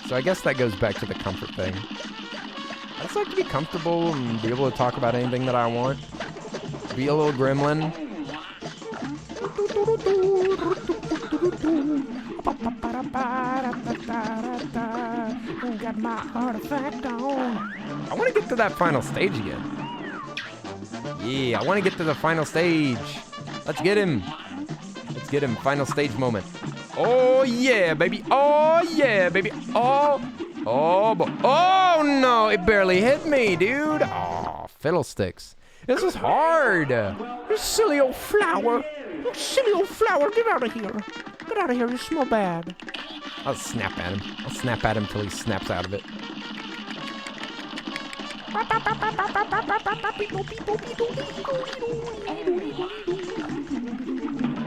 So I guess that goes back to the comfort thing. I just like to be comfortable and be able to talk about anything that I want. Be a little gremlin. Got my artifact on. I want to get to that final stage again. Yeah, I want to get to the final stage. Let's get him. Let's get him. Final stage moment. Oh yeah, baby. Oh yeah, baby. Oh no, it barely hit me, dude. Oh, fiddlesticks. This is hard. You silly old flower. You silly old flower. Get out of here. Get out of here. You smell bad. I'll snap at him. I'll snap at him till he snaps out of it.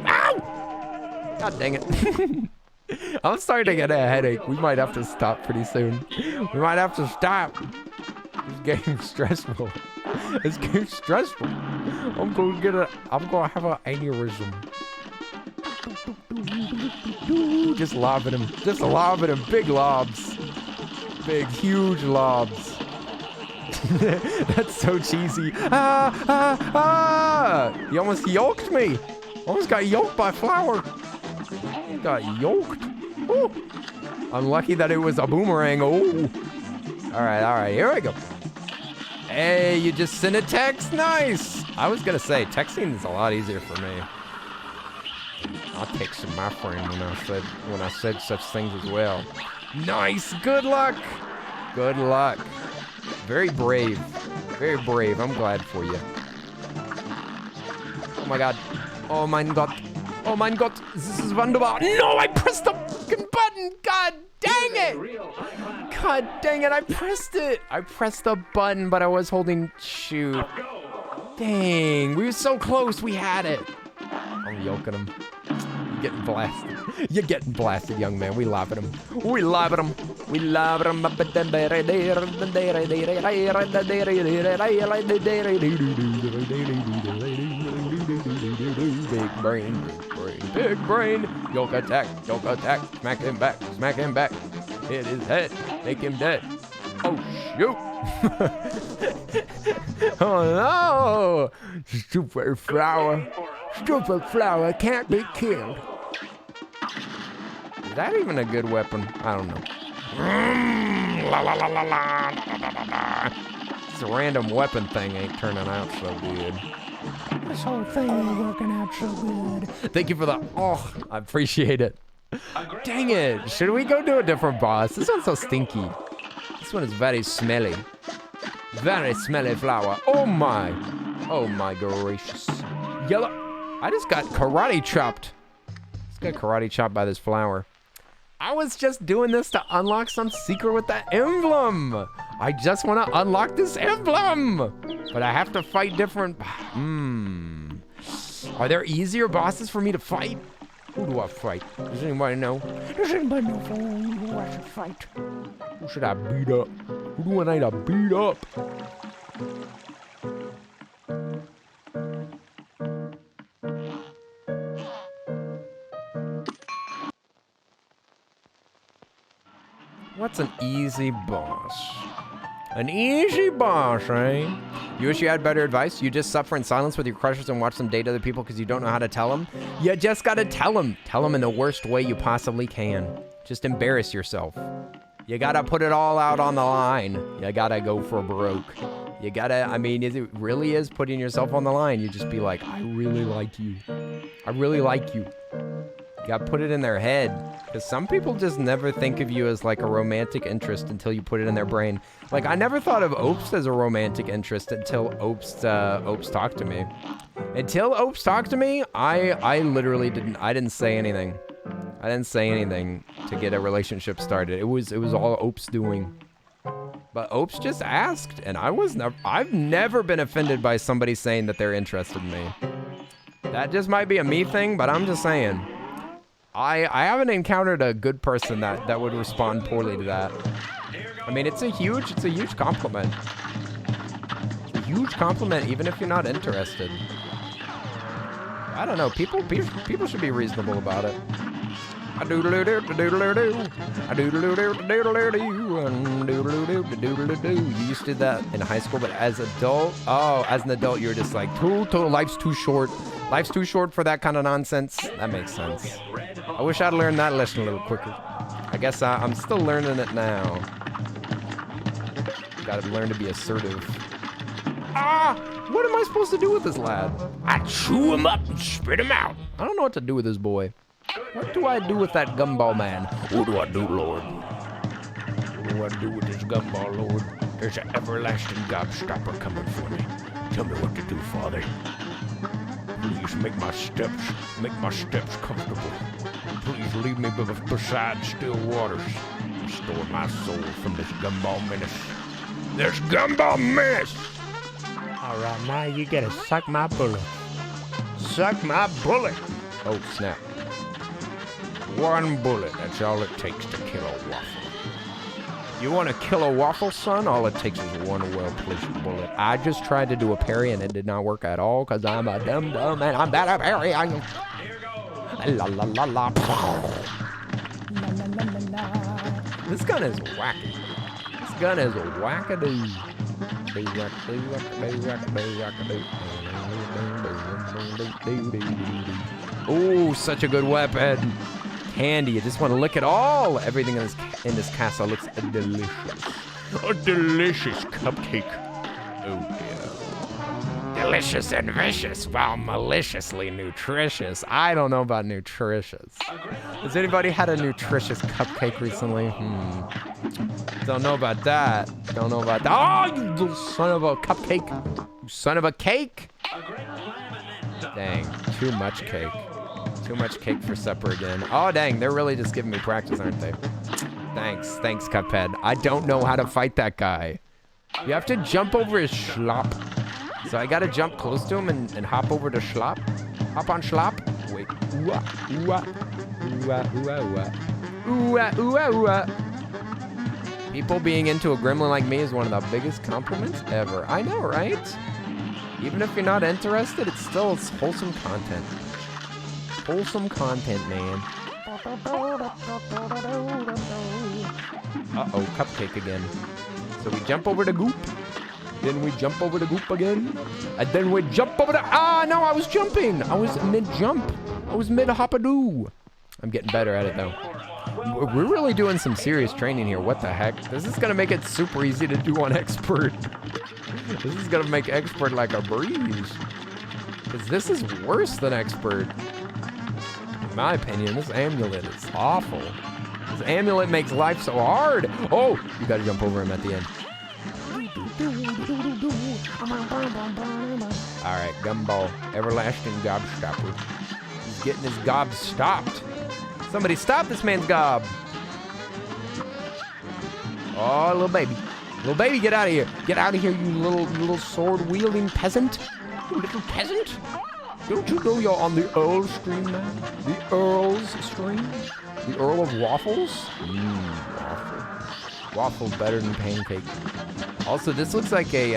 Ow! God dang it. I'm starting to get a headache. We might have to stop pretty soon. We might have to stop. This game's stressful. This game's stressful. I'm gonna have an aneurysm. Just lob at him. Just lob at him. Big lobs. Big, huge lobs. That's so cheesy. He almost yoked me. Almost got yoked by Flower. He got yoked. Ooh. Unlucky that it was a boomerang. Oh. All right. Here we go. Hey, you just sent a text. Nice. I was gonna say texting is a lot easier for me. I'll text my friend when I said such things as well. Nice. Good luck. Good luck. Very brave. Very brave. I'm glad for you. Oh my god. Oh mein Gott. Oh mein Gott. This is wunderbar. No, I pressed the fucking button. God dang it. God dang it. I pressed it. I pressed the button, but I was holding shoot. Dang. We were so close. We had it. I'm yoking him. You're getting blasted. You're getting blasted, young man. We laugh at him. We laugh at him. We laugh at him. Big brain, big brain. Yoke attack, smack him back, hit his head, make him dead. Oh shoot. Oh no. Stupid flower can't be killed. Is that even a good weapon? I don't know. This random weapon thing ain't turning out so good. This whole thing ain't working out so good. Thank you for the, oh, I appreciate it. Dang it. Should we go do a different boss? This one's so stinky. This one is very smelly. Very smelly flower. Oh my gracious. Yellow. I just got karate chopped. Just got karate chopped by this flower. I was just doing this to unlock some secret with that emblem. I just want to unlock this emblem. But I have to fight different. Are there easier bosses for me to fight? Who do I fight? Does anybody know? Does anybody know who I should fight? Who should I beat up? Who do I need to beat up? What's an easy boss? An easy boss, eh? You wish you had better advice? You just suffer in silence with your crushes and watch them date other people because you don't know how to tell them? You just gotta tell them. Tell them in the worst way you possibly can. Just embarrass yourself. You gotta put it all out on the line. You gotta go for broke. You gotta, I mean, it really is putting yourself on the line. You just be like, I really like you. I really like you. You gotta put it in their head. Because some people just never think of you as like a romantic interest until you put it in their brain. Like, I never thought of Opes as a romantic interest until Opes talked to me. Until Opes talked to me, I literally didn't say anything. I didn't say anything to get a relationship started. It was all Opes doing. But Opes just asked, and I've never been offended by somebody saying that they're interested in me. That just might be a me thing, but I'm just saying. I haven't encountered a good person that would respond poorly to that. I mean, it's a huge compliment. It's a huge compliment, even if you're not interested. I don't know. People should be reasonable about it. You used to do that in high school, but as an adult, you're just like, life's too short. Life's too short for that kind of nonsense. That makes sense. I wish I'd learned that lesson a little quicker. I guess I'm still learning it now. Gotta learn to be assertive. What am I supposed to do with this lad? I chew him up and spit him out. I don't know what to do with this boy. What do I do with that gumball man? What do I do, Lord? What do I do with this gumball, Lord? There's an everlasting gobstopper coming for me. Tell me what to do, Father. Please make my steps comfortable. Please leave me beside still waters. Restore my soul from this gumball menace. There's gumball menace! All right, now you gotta suck my bullet. Suck my bullet! Oh, snap. One bullet, that's all it takes to kill a waffle. You want to kill a waffle, son? All it takes is one well-placed bullet. I just tried to do a parry and it did not work at all because I'm a dumb and I'm bad at parry. La la la la. This gun is wacky. This gun is wackadoo. Oh, such a good weapon. Candy, you just want to lick it all. Everything in this castle looks delicious. A delicious cupcake. Oh, yeah. Delicious and vicious, while maliciously nutritious. I don't know about nutritious. Has anybody had a nutritious cupcake recently? Don't know about that. Don't know about that. Oh, you little son of a cupcake. You son of a cake. Dang, too much cake. Too much cake for supper again. Oh, dang, they're really just giving me practice, aren't they? Thanks, Cuphead. I don't know how to fight that guy. You have to jump over his schlop. So I gotta jump close to him and hop over to schlop. Hop on schlop. Wait. Ooh-ah, ooh-ah, ooh-ah, ooh-ah, ooh-ah, ooh-ah, ooh-ah. People being into a gremlin like me is one of the biggest compliments ever. I know, right? Even if you're not interested, it's wholesome content. Wholesome content, man. Uh-oh, cupcake again. So we jump over the goop. Then we jump over the goop again. And then we jump over the... no, I was jumping. I was mid-jump. I was mid-hop-a-doo. I'm getting better at it, though. We're really doing some serious training here. What the heck? This is going to make it super easy to do on expert. This is going to make expert like a breeze. Because this is worse than expert. In my opinion, this amulet is awful. This amulet makes life so hard. Oh, you gotta jump over him at the end. All right, Gumball, everlasting gobstopper. He's getting his gob stopped. Somebody stop this man's gob. Oh, little baby. Little baby, get out of here. Get out of here, you little sword-wielding peasant. You little peasant. Don't you know you're on the Earl stream now? The Earl's stream? The Earl of Waffles? Waffle. Waffle better than pancake. Also, this looks like a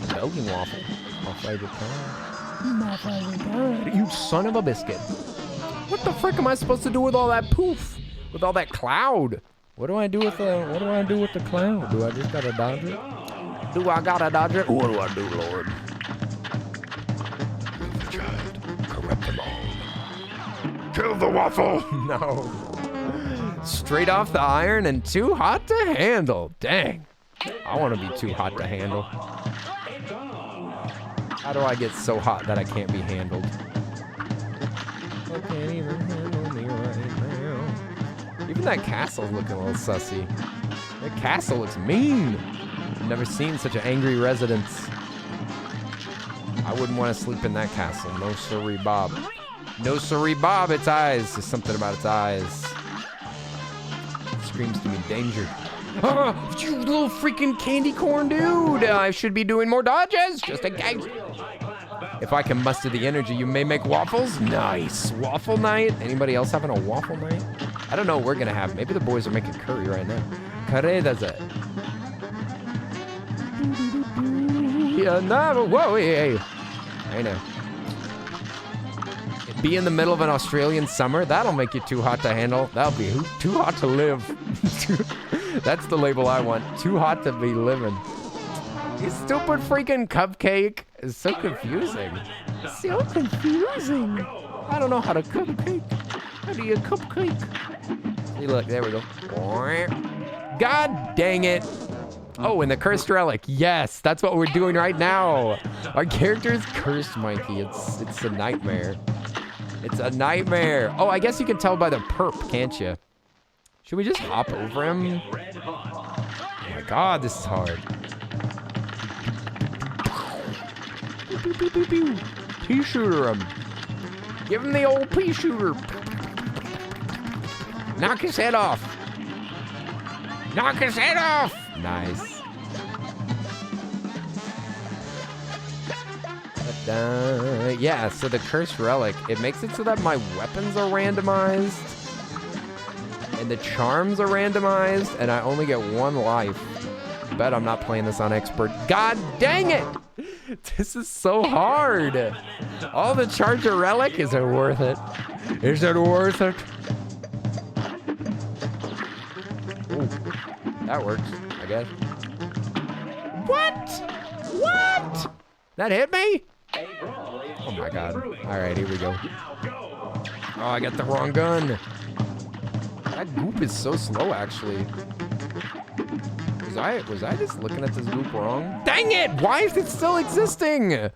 Belgian waffle. My favorite kind. My favorite kind. You son of a biscuit. What the frick am I supposed to do with all that poof? With all that cloud? What do I do with the cloud? Do I just gotta dodge it? Do I gotta dodge it? What do I do, Lord? The child, corrupt them all. Kill the waffle! No. Straight off the iron and too hot to handle. Dang. I want to be too hot to handle. How do I get so hot that I can't be handled? I can't even handle me right now. Even that castle's looking a little sussy. That castle looks mean. I've never seen such an angry residence. I wouldn't want to sleep in that castle. No siree, Bob. No siree, Bob. Its eyes. There's something about its eyes. It screams to me danger. Oh, you little freaking candy corn dude. I should be doing more dodges, just in case. If I can muster the energy, you may make waffles. Nice. Waffle night. Anybody else having a waffle night? I don't know what we're going to have. Maybe the boys are making curry right now. Curry, that's it. Yeah, no, whoa, hey. I know. Be in the middle of an Australian summer, that'll make you too hot to handle. That'll be too hot to live. That's the label I want. Too hot to be living. You stupid freaking cupcake. It's so confusing. So confusing. I don't know how to cupcake. How do you cupcake? See, look, there we go. God dang it. Oh, and the cursed relic. Yes, that's what we're doing right now. Our character is cursed, Mikey. It's a nightmare. It's a nightmare. Oh, I guess you can tell by the perp, can't you? Should we just hop over him? Oh my God, this is hard. Pea shooter him. Give him the old pea shooter. Knock his head off. Knock his head off. Nice. Yeah, so the cursed relic, it makes it so that my weapons are randomized and the charms are randomized and I only get 1 life. Bet I'm not playing this on expert. God dang it! This is so hard. All the charger relic, is it worth it? Is it worth it? Ooh, that works, I guess. What? What? That hit me? Oh my God. All right, here we go. Oh, I got the wrong gun. That goop is so slow, actually. Was I just looking at this goop wrong? Dang it! Why is it still existing?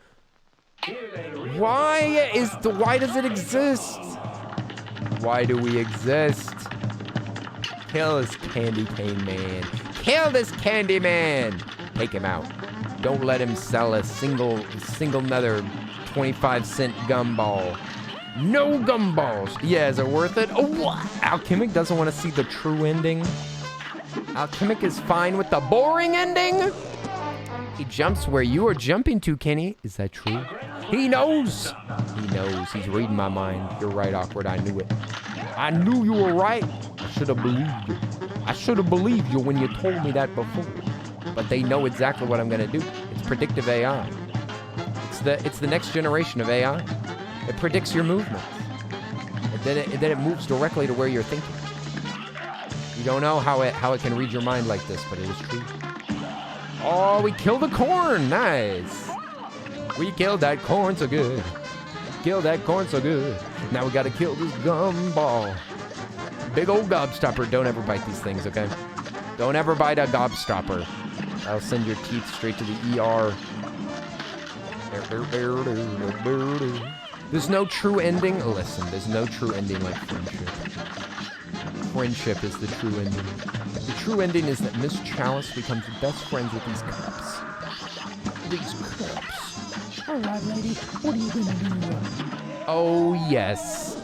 Why does it exist? Why do we exist? Kill this candy cane man. Kill this candy man. Take him out. Don't let him sell a single another 25-cent gumball. No gumballs. Yeah, is it worth it? Oh, what? Alchemic doesn't want to see the true ending. Alchemic is fine with the boring ending. He jumps where you are jumping to, Kenny. Is that true? He knows. He knows. He's reading my mind. You're right, Awkward. I knew it. I knew you were right. I should have believed you. I should have believed you when you told me that before. But they know exactly what I'm going to do. It's predictive AI. It's the next generation of AI. It predicts your movements. And then it moves directly to where you're thinking. You don't know how it can read your mind like this, but it is true. Oh, we killed the corn. Nice. We killed that corn so good. Killed that corn so good. Now we got to kill this gumball. Big old gobstopper. Don't ever bite these things, okay? Don't ever bite a gobstopper. That'll send your teeth straight to the ER. There's no true ending. Listen, there's no true ending like friendship. friendship is the true ending. The true ending is that Miss Chalice becomes best friends with these cups. These cups. All right, lady. What are you gonna do? Oh, yes.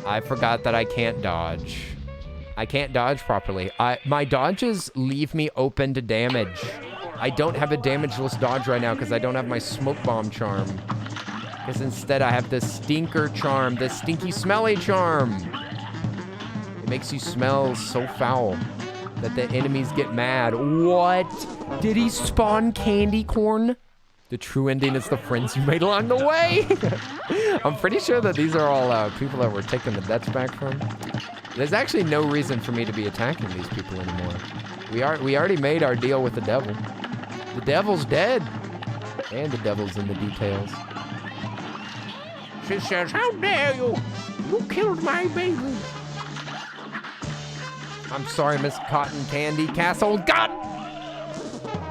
I forgot that I can't dodge. I can't dodge properly. My dodges leave me open to damage. I don't have a damageless dodge right now because I don't have my smoke bomb charm. Because instead I have this stinker charm, this stinky smelly charm. It makes you smell so foul that the enemies get mad. What? Did he spawn candy corn? The true ending is the friends you made along the way. I'm pretty sure that these are all people that we're taking the debts back from. There's actually no reason for me to be attacking these people anymore. We already made our deal with the devil. The devil's dead. And the devil's in the details. She says, how dare you? You killed my baby. I'm sorry, Miss Cotton Candy Castle. God!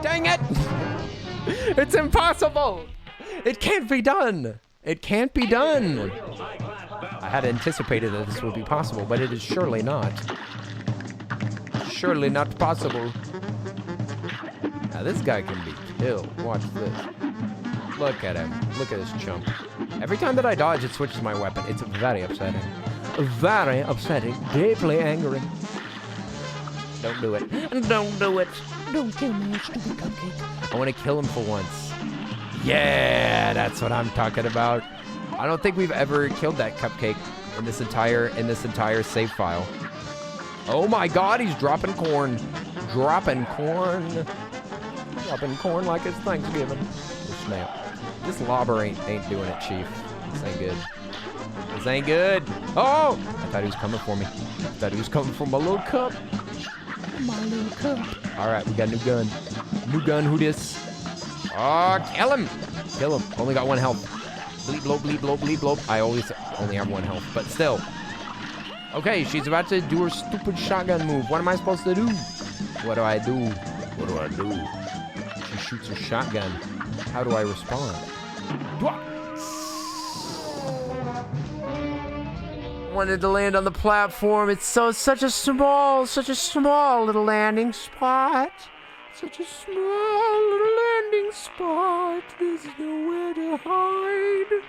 Dang it! It's impossible! It can't be done! It can't be done! I had anticipated that this would be possible, but it is surely not. Surely not possible. Now this guy can be killed. Watch this. Look at him. Look at this chump. Every time that I dodge, it switches my weapon. It's very upsetting. Very upsetting. Deeply angering. Don't do it. Don't do it. Don't kill me, you stupid cupcake. I want to kill him for once. Yeah, that's what I'm talking about. I don't think we've ever killed that cupcake in this entire save file. Oh my God, he's dropping corn. Dropping corn. Dropping corn like it's Thanksgiving. Oh, snap. This lobber ain't doing it, Chief. This ain't good. This ain't good. Oh! I thought he was coming for me. I thought he was coming for my little cup. My little cup. All right, we got a new gun. New gun, who dis? Oh, kill him. Kill him. Only got 1 health. Bleep, blow, bleep, blow, bleep, blow. I always only have 1 health, but still. Okay, she's about to do her stupid shotgun move. What am I supposed to do? What do I do? What do I do? She shoots her shotgun. How do I respond? Wanted to land on the platform. It's such a small little landing spot. Such a small little landing spot. There's nowhere to hide.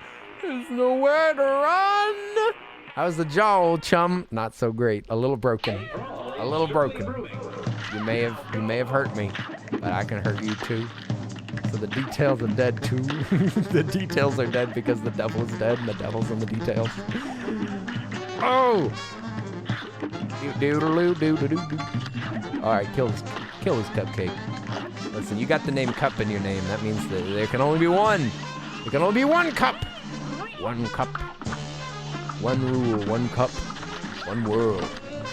There's nowhere to run. How's the jaw, old chum? Not so great. A little broken. A little broken. You may have hurt me, but I can hurt you too. So the details are dead too. The details are dead because the devil is dead and the devil's in the details. Oh! All right, kill this cupcake. Listen, you got the name Cup in your name. That means that there can only be one. There can only be one cup. One cup. One rule. One cup. One world.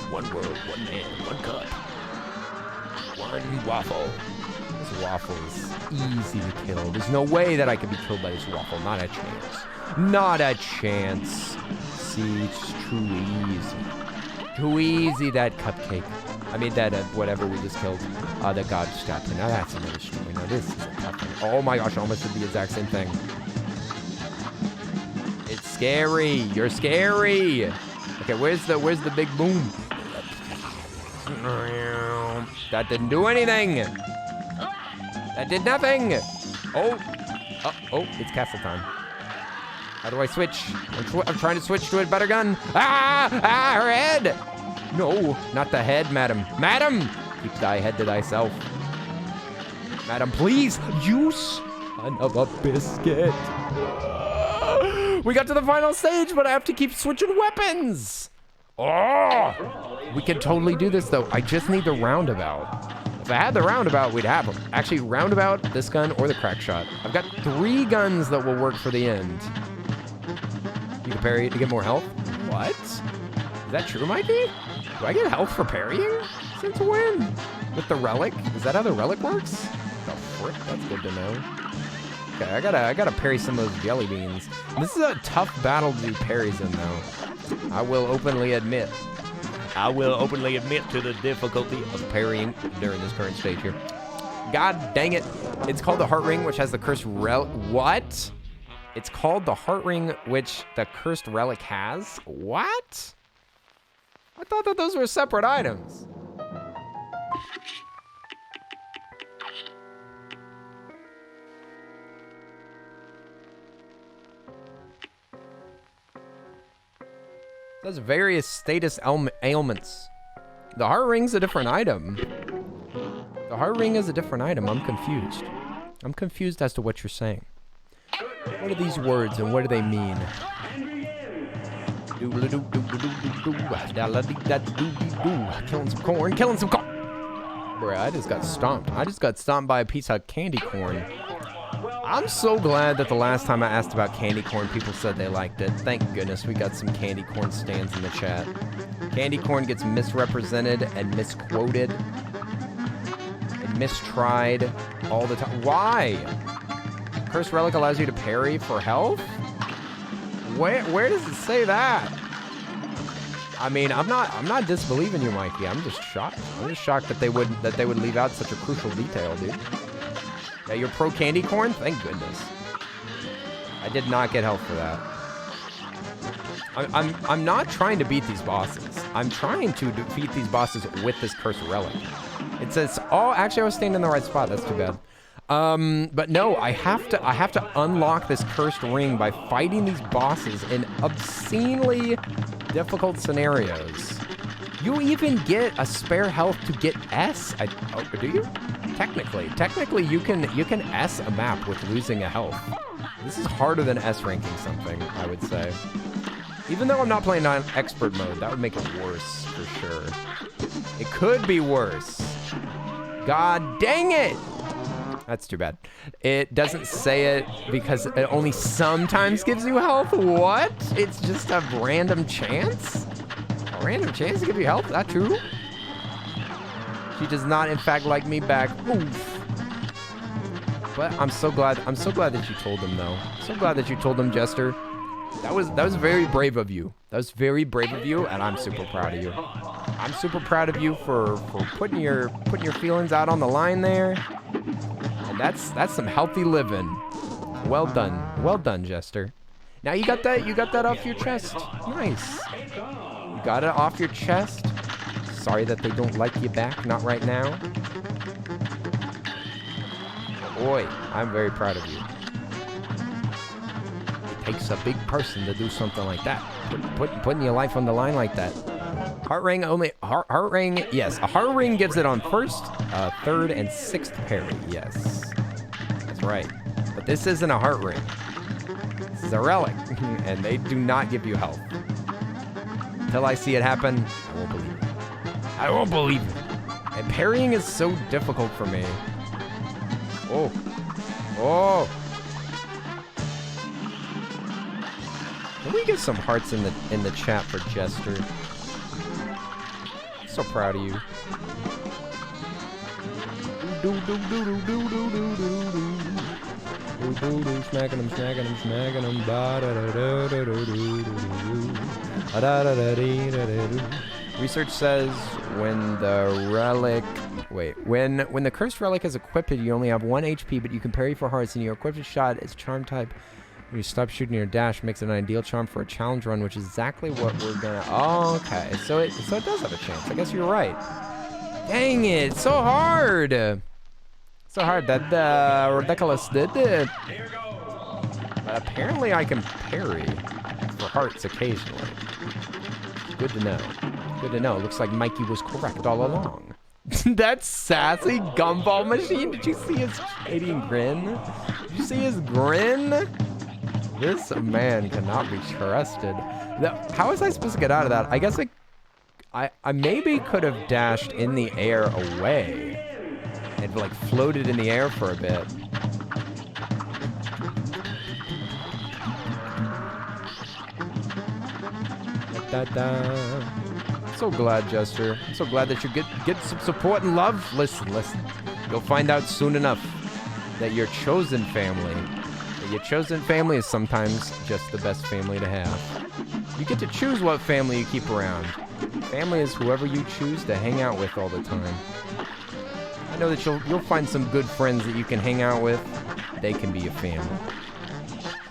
One world. One man. One cup. One waffle. This waffle is easy to kill. There's no way that I could be killed by this waffle. Not a chance. Not a chance. See, it's too easy. Too easy, that cupcake. I mean, that whatever we just killed. The god statue. Now that's another story. Now this is a tough one. Oh my gosh, I almost did the exact same thing. It's scary. You're scary. Okay, where's the big boom? That didn't do anything. That did nothing. Oh, it's castle time. How do I switch? I'm trying to switch to a better gun. Her head. No, not the head, madam. Madam, keep thy head to thyself. Madam, please, you son of a biscuit. We got to the final stage, but I have to keep switching weapons. Oh, we can totally do this, though. I just need the roundabout. If I had the roundabout, we'd have them. Actually, roundabout, this gun, or the crack shot. I've got 3 guns that will work for the end. You can parry it to get more health? What? Is that true, Mikey? Do I get health for parrying? Since when? With the relic? Is that how the relic works? The frick? That's good to know. Okay, I gotta parry some of those jelly beans. This is a tough battle to do parries in, though. I will openly admit to the difficulty of parrying during this current stage here. God dang it. It's called the Heart Ring, which has the cursed relic. What? It's called the Heart Ring, which the cursed relic has? What? I thought that those were separate items. That's various status ailments. The heart ring's a different item. The heart ring is a different item. I'm confused. I'm confused as to what you're saying. What are these words and what do they mean? Killing some corn, killing some corn. Bruh, I just got stomped. I just got stomped by a piece of candy corn. I'm so glad that the last time I asked about candy corn, people said they liked it. Thank goodness we got some candy corn stands in the chat. Candy corn gets misrepresented and misquoted and mistried all the time. Why? Cursed Relic allows you to parry for health? Where does it say that? I mean, I'm not disbelieving you, Mikey. I'm just shocked. I'm just shocked that they would leave out such a crucial detail, dude. Yeah, you're pro candy corn? Thank goodness. I did not get health for that. I'm not trying to beat these bosses. I'm trying to defeat these bosses with this Cursed Relic. It says, oh, actually I was staying in the right spot. That's too bad. But no, I have to unlock this cursed ring by fighting these bosses in obscenely difficult scenarios. You even get a spare health to get S. Oh, do you? Technically, you can S a map with losing a health. This is harder than S ranking something, I would say. Even though I'm not playing on expert mode, that would make it worse for sure. It could be worse. God dang it! That's too bad. It doesn't say it because it only sometimes gives you health? What? It's just a random chance? A random chance to give you health? Is that true? She does not, in fact, like me back. Oof. But I'm so glad that you told him, though. So glad that you told him, Jester. That was very brave of you. That was very brave of you, and I'm super proud of you. I'm super proud of you for putting your feelings out on the line there. And that's some healthy living. Well done, Jester. Now you got that off your chest. Nice. You got it off your chest. Sorry that they don't like you back. Not right now. Boy, I'm very proud of you. It takes a big person to do something like that. Putting your life on the line like that. Heart ring only. Heart ring. Yes, a heart ring gives it on first, third, and sixth parry. Yes, that's right. But this isn't a heart ring. This is a relic, and they do not give you health. Until I see it happen, I won't believe it. I won't believe it. And parrying is so difficult for me. Oh. Oh. Can we get some hearts in the chat for Jester? So proud of you. Smacking them, smacking them, smacking them. Research says when the cursed relic is equipped, you only have 1 HP, but you can parry for hearts, and your equipped shot is charm type. When you stop shooting your dash, makes it an ideal charm for a challenge run, which is exactly what we're gonna. Oh, okay, so it does have a chance. I guess you're right. Dang it, it's so hard. So hard that ridiculous did it. But apparently, I can parry for hearts occasionally. Good to know. Good to know. Looks like Mikey was correct all along. That sassy gumball machine. Did you see his Canadian grin? Did you see his grin? This man cannot be trusted. How was I supposed to get out of that? I guess I maybe could have dashed in the air away and like floated in the air for a bit. So glad, Jester. I'm so glad that you get some support and love. Listen. You'll find out soon enough that your chosen family is sometimes just the best family to have. You get to choose what family you keep around. Family is whoever you choose to hang out with all the time. I know that you'll find some good friends that you can hang out with. They can be your family.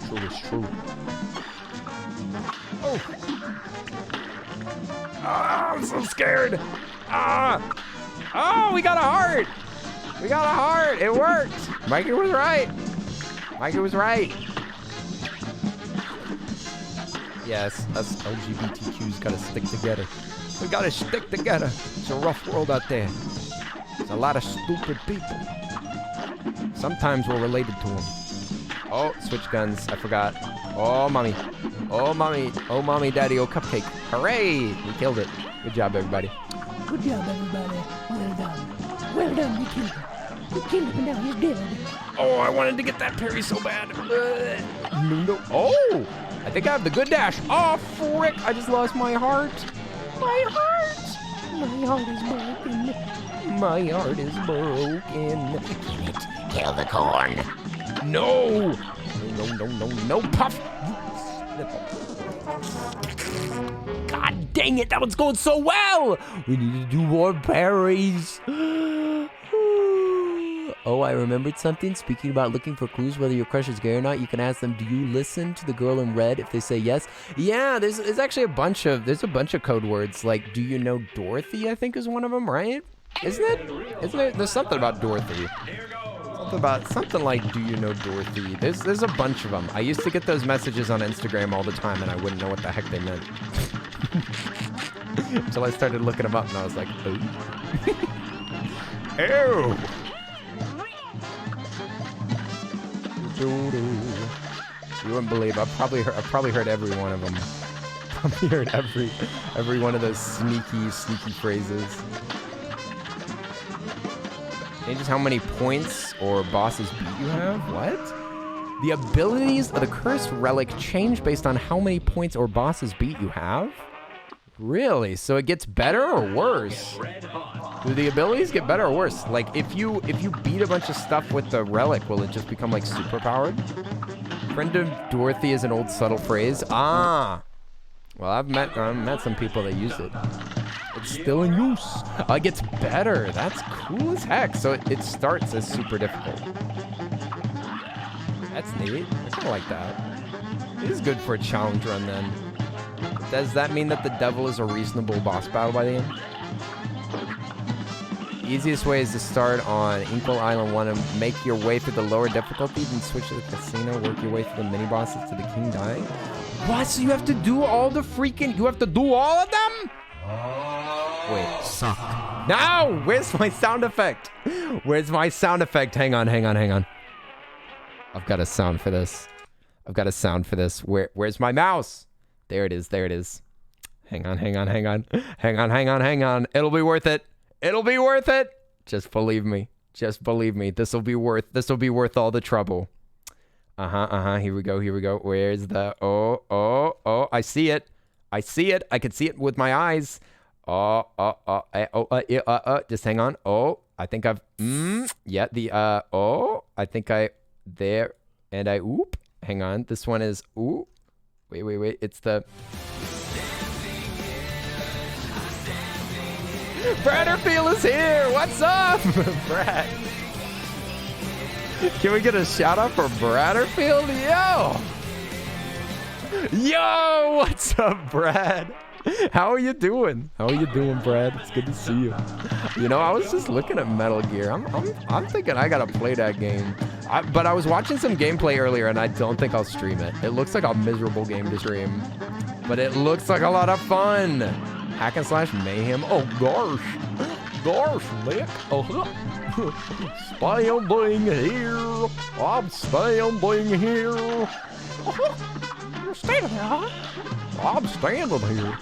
True is true. Oh. I'm so scared. Oh, we got a heart. We got a heart. It worked. Mikey was right. Mikey was right. Yes, us LGBTQs gotta stick together. We gotta stick together. It's a rough world out there. There's a lot of stupid people. Sometimes we're related to them. Oh, switch guns. I forgot. Oh, mommy. Oh, mommy. Oh, mommy, daddy. Oh, cupcake. Hooray! We killed it. Good job, everybody. Good job, everybody. Well done. Well done, we killed him. We killed him and now he's dead. Oh, I wanted to get that parry so bad. No. Oh! I think I have the good dash. Oh, frick. I just lost my heart. My heart. My heart is broken. My heart is broken. Kill it. Kill the corn. No. No. Puff. God dang it. That one's going so well. We need to do more parries. Oh, I remembered something. Speaking about looking for clues whether your crush is gay or not, you can ask them, do you listen to the girl in red? If they say yes. Yeah, there's actually a bunch of code words. Like, do you know Dorothy, I think is one of them, right? Isn't it? There's something about Dorothy. Something like, do you know Dorothy? There's a bunch of them. I used to get those messages on Instagram all the time and I wouldn't know what the heck they meant. Until I started looking them up and I was like, oh. Ew. You wouldn't believe. I've probably heard every one of them. Probably heard every one of those sneaky phrases. Changes how many points or bosses beat you have? What? The abilities of the cursed relic change based on how many points or bosses beat you have? Really? So it gets better or worse? Do the abilities get better or worse? Like, if you beat a bunch of stuff with the relic, will it just become, like, super powered? Friend of Dorothy is an old subtle phrase. Ah! Well, I've met some people that use it. It's still in use. It gets better. That's cool as heck. So it starts as super difficult. That's neat. I kind of like that. It is good for a challenge run, then. Does that mean that the devil is a reasonable boss battle by the end? The easiest way is to start on Inkle Island 1 and make your way through the lower difficulty, then switch to the casino, work your way through the mini-bosses to the king dying. What? So you have to do all the freaking... You have to do all of them? Wait. Suck. No! Where's my sound effect? Where's my sound effect? Hang on. I've got a sound for this. Where's my mouse? There it is. Hang on. It'll be worth it. Just believe me. This will be worth all the trouble. Here we go. Where's the... Oh, I see it. I can see it with my eyes. Just hang on. Oh, I think I've... Yeah, the... I think I... There. And I... Oop. Hang on. This one is... Ooh. Wait. It's the... Bradderfield is here! What's up? Brad. Can we get a shout out for Bradderfield? Yo, what's up, Brad? How are you doing? Brad? It's good to see you. You know, I was just looking at Metal Gear. I'm thinking I gotta play that game. But I was watching some gameplay earlier, and I don't think I'll stream it. It looks like a miserable game to stream, but it looks like a lot of fun. Hack and slash mayhem. Oh gosh, Mick. Standing here. I'm standing here. You're standing there, huh? I'm standing here.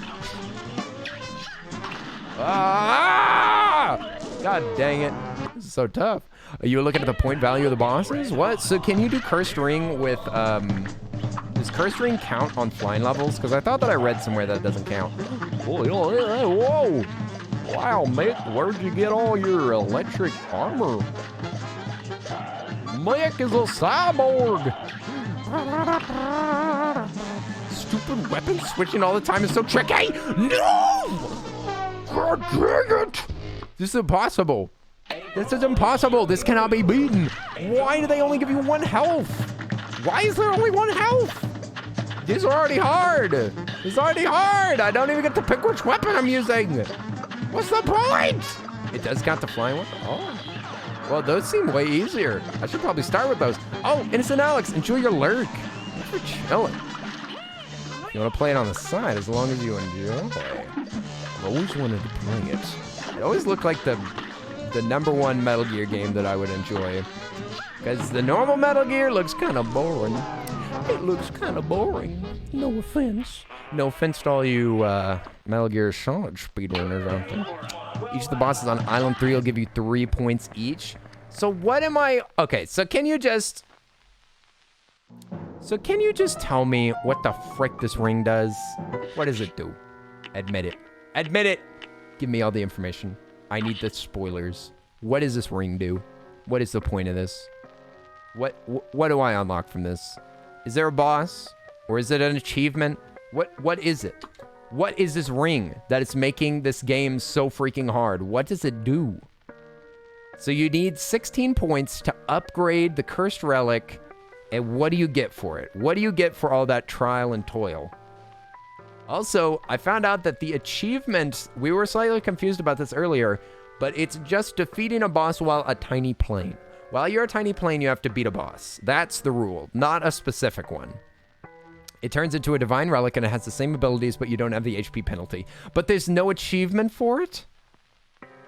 Ah! God dang it. This is so tough. Are you looking at the point value of the bosses? What? So can you do Cursed Ring with, does Cursed Ring count on flying levels? Because I thought that I read somewhere that it doesn't count. Whoa. Wow, Mick, where'd you get all your electric armor? Mick is a cyborg. Stupid weapon switching all the time is so tricky. No! God dang it! This is impossible. This cannot be beaten. Why do they only give you 1 health? Why is there only 1 health? These are already hard. It's already hard. I don't even get to pick which weapon I'm using. What's the point? It does got the flying one. Oh. Well, those seem way easier. I should probably start with those. Oh, Innocent Alex, enjoy your lurk. Thanks for chilling. You want to play it on the side as long as you enjoy. I've always wanted to play it. It always looked like the #1 Metal Gear game that I would enjoy. Because the normal Metal Gear looks kind of boring. It looks kind of boring. No offense. No offense to all you Metal Gear Solid speedrunners out there. Each of the bosses on Island 3 will give you 3 points each. So what am I... Okay, so can you just tell me what the frick this ring does? What does it do? Admit it. Admit it! Give me all the information. I need the spoilers. What does this ring do? What is the point of this? What do I unlock from this? Is there a boss? Or is it an achievement? What is it? What is this ring that is making this game so freaking hard? What does it do? So you need 16 points to upgrade the cursed relic, and what do you get for it? What do you get for all that trial and toil? Also, I found out that the achievement, we were slightly confused about this earlier, but it's just defeating a boss while a tiny plane. While you're a tiny plane, you have to beat a boss. That's the rule, not a specific one. It turns into a divine relic and it has the same abilities, but you don't have the HP penalty. But there's no achievement for it?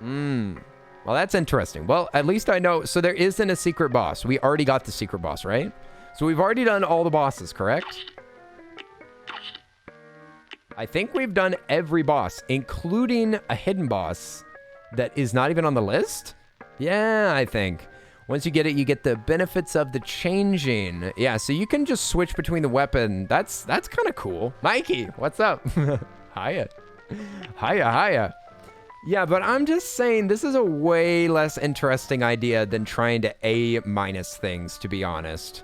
Well, that's interesting. Well, at least I know. So there isn't a secret boss. We already got the secret boss, right? So we've already done all the bosses, correct? I think we've done every boss, including a hidden boss that is not even on the list? Yeah, I think. Once you get it, you get the benefits of the changing. Yeah, so you can just switch between the weapon. That's kind of cool. Mikey, what's up? Hiya. Hiya. Yeah, but I'm just saying this is a way less interesting idea than trying to A- things, to be honest.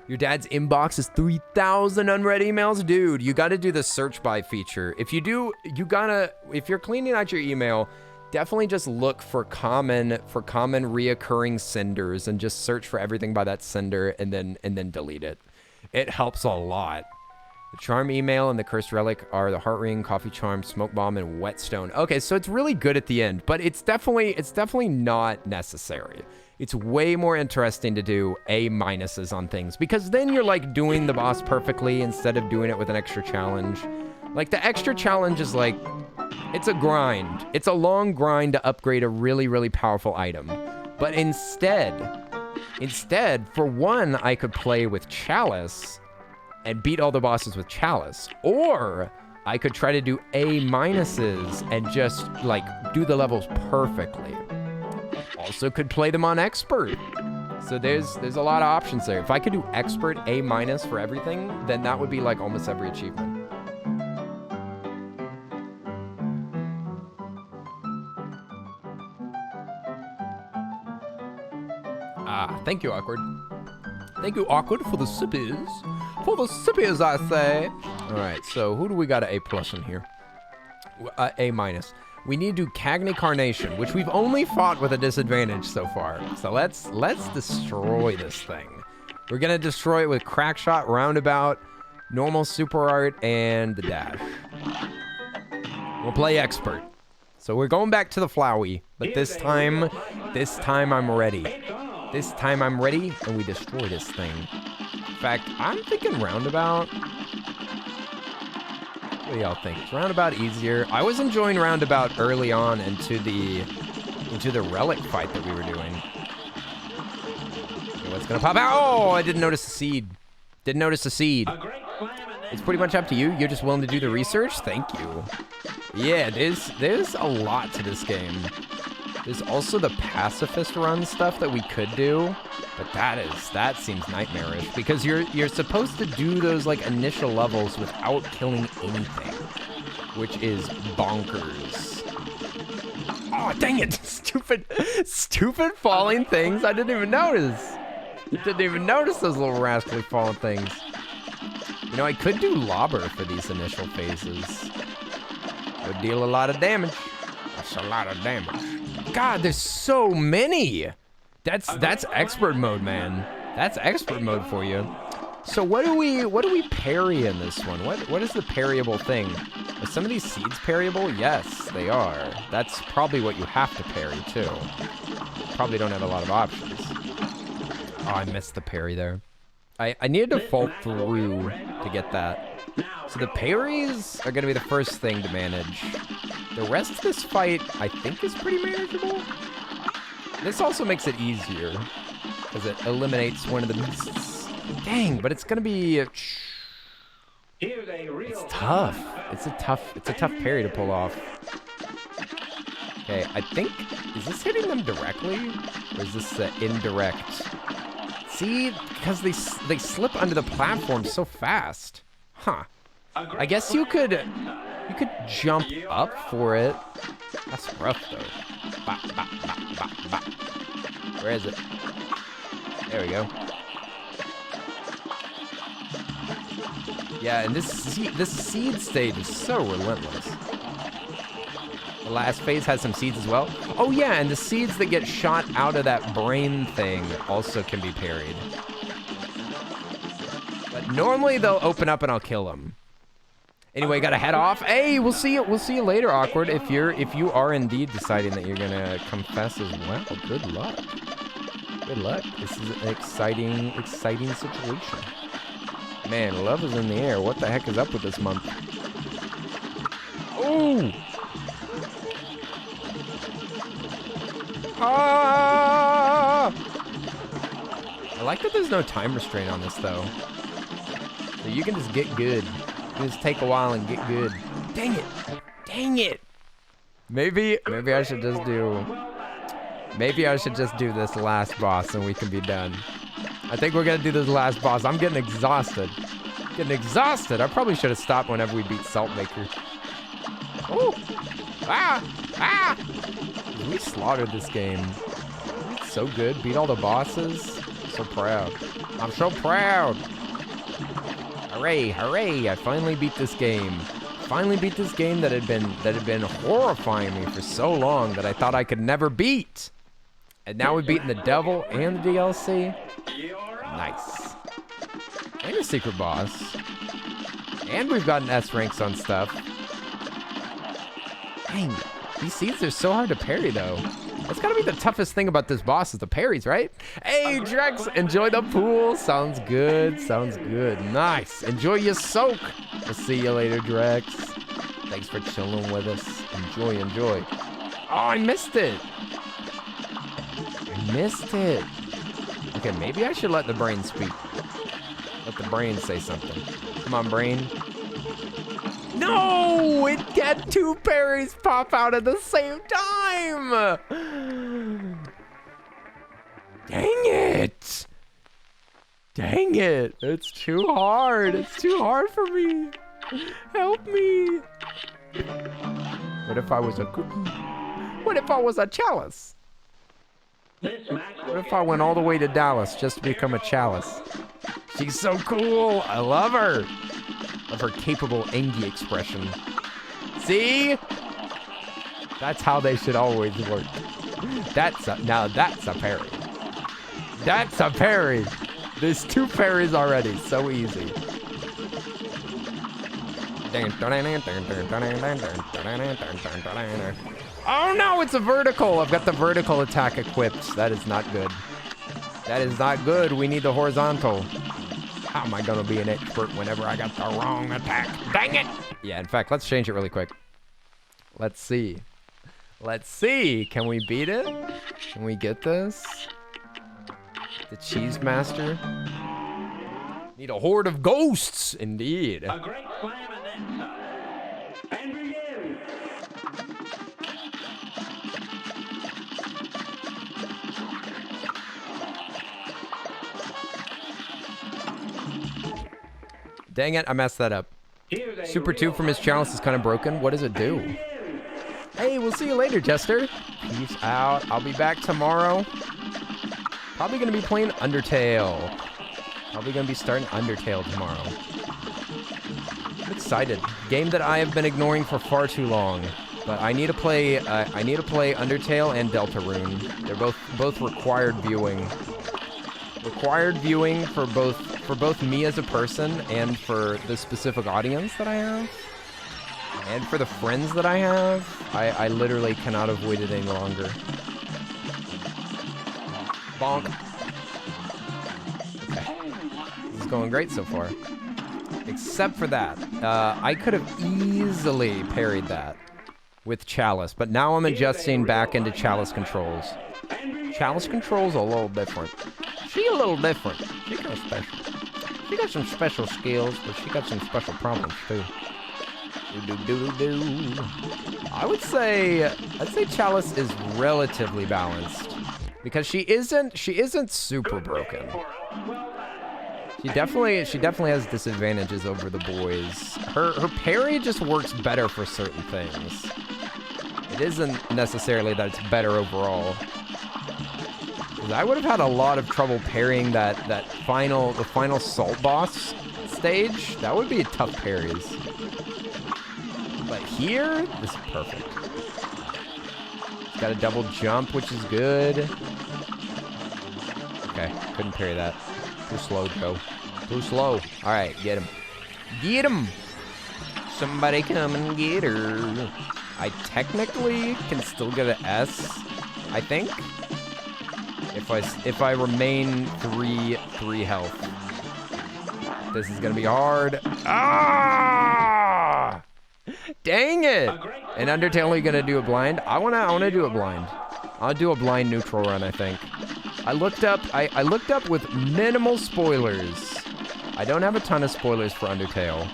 Your dad's inbox is 3,000 unread emails? Dude, you got to do the search by feature. If you do, if you're cleaning out your email, definitely just look for common reoccurring senders and just search for everything by that sender and then delete it. It helps a lot. The charm email and the cursed relic are the heart ring, coffee charm, smoke bomb, and whetstone. Okay, so it's really good at the end, but it's definitely not necessary. It's way more interesting to do A- on things because then you're like doing the boss perfectly instead of doing it with an extra challenge. Like the extra challenge is like, it's a grind. It's a long grind to upgrade a really, really powerful item. But instead, for one, I could play with Chalice and beat all the bosses with Chalice. Or I could try to do A- and just like do the levels perfectly. Also could play them on Expert. So there's a lot of options there. If I could do Expert A- for everything, then that would be like almost every achievement. Thank you, Awkward. Thank you, Awkward, for the sippies. For the sippies, I say. All right, so who do we got an A+ in here? A-. We need to do Cagney Carnation, which we've only fought with a disadvantage so far. So let's destroy this thing. We're gonna destroy it with Crackshot, Roundabout, normal Super Art, and the dash. We'll play Expert. So we're going back to the Flowey, but this time I'm ready. This time I'm ready, and we destroy this thing. In fact, I'm thinking Roundabout. What do y'all think? Is Roundabout easier? I was enjoying Roundabout early on into the relic fight that we were doing. Okay, what's gonna pop out? Oh, I didn't notice the seed. Didn't notice the seed. It's pretty much up to you. You're just willing to do the research? Thank you. Yeah, there's a lot to this game. There's also the pacifist run stuff that we could do, but that seems nightmarish because you're supposed to do those like initial levels without killing anything, which is bonkers. Oh, dang it! Stupid falling things. I didn't even notice. Didn't even notice those little rascally falling things. You know, I could do Lobber for these initial phases. Would deal a lot of damage. That's a lot of damage. God, there's so many. That's expert mode, man. That's expert mode for you. So what do we parry in this one? What is the parryable thing? Are some of these seeds parryable? Yes, they are. That's probably what you have to parry too. Probably don't have a lot of options. Oh, I missed the parry there. I needed to fall through to get that. So the parries are gonna be the first thing to manage. The rest of this fight, I think, is pretty manageable. This also makes it easier because it eliminates one of the mists. Dang, but it's gonna be. It's tough. It's a tough parry to pull off. Okay, I think, is this hitting them directly, or is this indirect? See, because they slip under the platform so fast. Huh. I guess you could jump up for it. That's rough though. Bop, bop, bop, bop, bop. Where is it? There we go. Yeah, and this seed stage is so relentless. The last phase has some seeds as well. Oh yeah, and the seeds that get shot out of that brain thing also can be parried. But normally they'll open up and I'll kill them. Anyway, gotta head off. Hey, we'll see you later, Awkward. If you are indeed deciding that you're gonna confess as well, good luck. Good luck. This is an exciting situation. Man, love is in the air. What the heck is up with this month? Oh! Ah! I like that there's no time restraint on this, though. So you can just get good. You can just take a while and get good. Dang it! Dang it! Maybe I should just do... Maybe I should just do this last boss and we can be done. I think we're gonna do this last boss. I'm getting exhausted. I probably should have stopped whenever we beat Saltmaker. Oh! Ah! Ah! We slaughtered this game. It's so good. Beat all the bosses. I'm so proud. I'm so proud. Hooray! Hooray! I finally beat this game. Finally beat this game that had been horrifying me for so long that I thought I could never beat. And now we've beaten the devil and the DLC. Nice. And a secret boss. And we've gotten S ranks on stuff. Dang, these seeds are so hard to parry though. That's gotta be the toughest thing about this boss is the parries, right? Hey, Drex, enjoy the pool. Sounds good, sounds good. Nice, enjoy your soak. We'll see you later, Drex. Thanks for chilling with us. Enjoy, enjoy. Oh, I missed it. Okay, maybe I should let the brain speak. Let the brain say something. Come on, brain. No! It had two parries pop out at the same time! Dang it! Dang it! It's too hard. It's too hard for me. Help me. What if I was a cookie? What if I was a chalice? What if I went all the way to Dallas just to become a chalice? She's so cool. I love her. Love her capable Engie expression. See? That's how they should always work. Now that's a parry. That's a parry. There's two parries already. So easy. Oh no, it's a vertical. I've got the vertical attack equipped. That is not good. That is not good. We need the horizontal. How am I going to be an expert whenever I got the wrong attack? Dang it! Yeah, in fact, let's change it really quick. Let's see. Let's see. Can we beat it? Can we get this? The Cheese Master? Need a horde of ghosts, indeed. A great slam and then and begin. Dang it, I messed that up. Super 2 from his chalice is kind of broken. What does it do? Hey, we'll see you later, Jester. Peace out. I'll be back tomorrow. Probably going to be playing Undertale. Probably going to be starting Undertale tomorrow. I'm excited. Game that I have been ignoring for far too long. But I need to play Undertale and Deltarune. They're both required viewing. required viewing for both me as a person and for the specific audience that I have. And for the friends that I have. I literally cannot avoid it any longer. Bonk. Okay. This is going great so far. Except for that. I could have easily parried that with Chalice, but now I'm adjusting back into Chalice controls. Chalice controls a little different. She a little different. She kind of special. She got some special skills, but she got some special problems too. I'd say Chalice is relatively balanced because she isn't super broken. She definitely has disadvantages over the boys. Her parry just works better for certain things. It isn't necessarily that it's better overall. Because I would have had a lot of trouble parrying the final salt boss stage. That would be tough parries. But here, this is perfect. It's got a double jump, which is good. Okay, couldn't parry that. Too slow, Joe. Too slow. All right, get him. Get him! Somebody come and get her. I technically can still get an S, I think. If I remain 3 health. This is gonna be hard. Ah! Dang it! And Undertale only gonna do a blind? I wanna do a blind. I'll do a blind neutral run, I think. I looked up with minimal spoilers. I don't have a ton of spoilers for Undertale.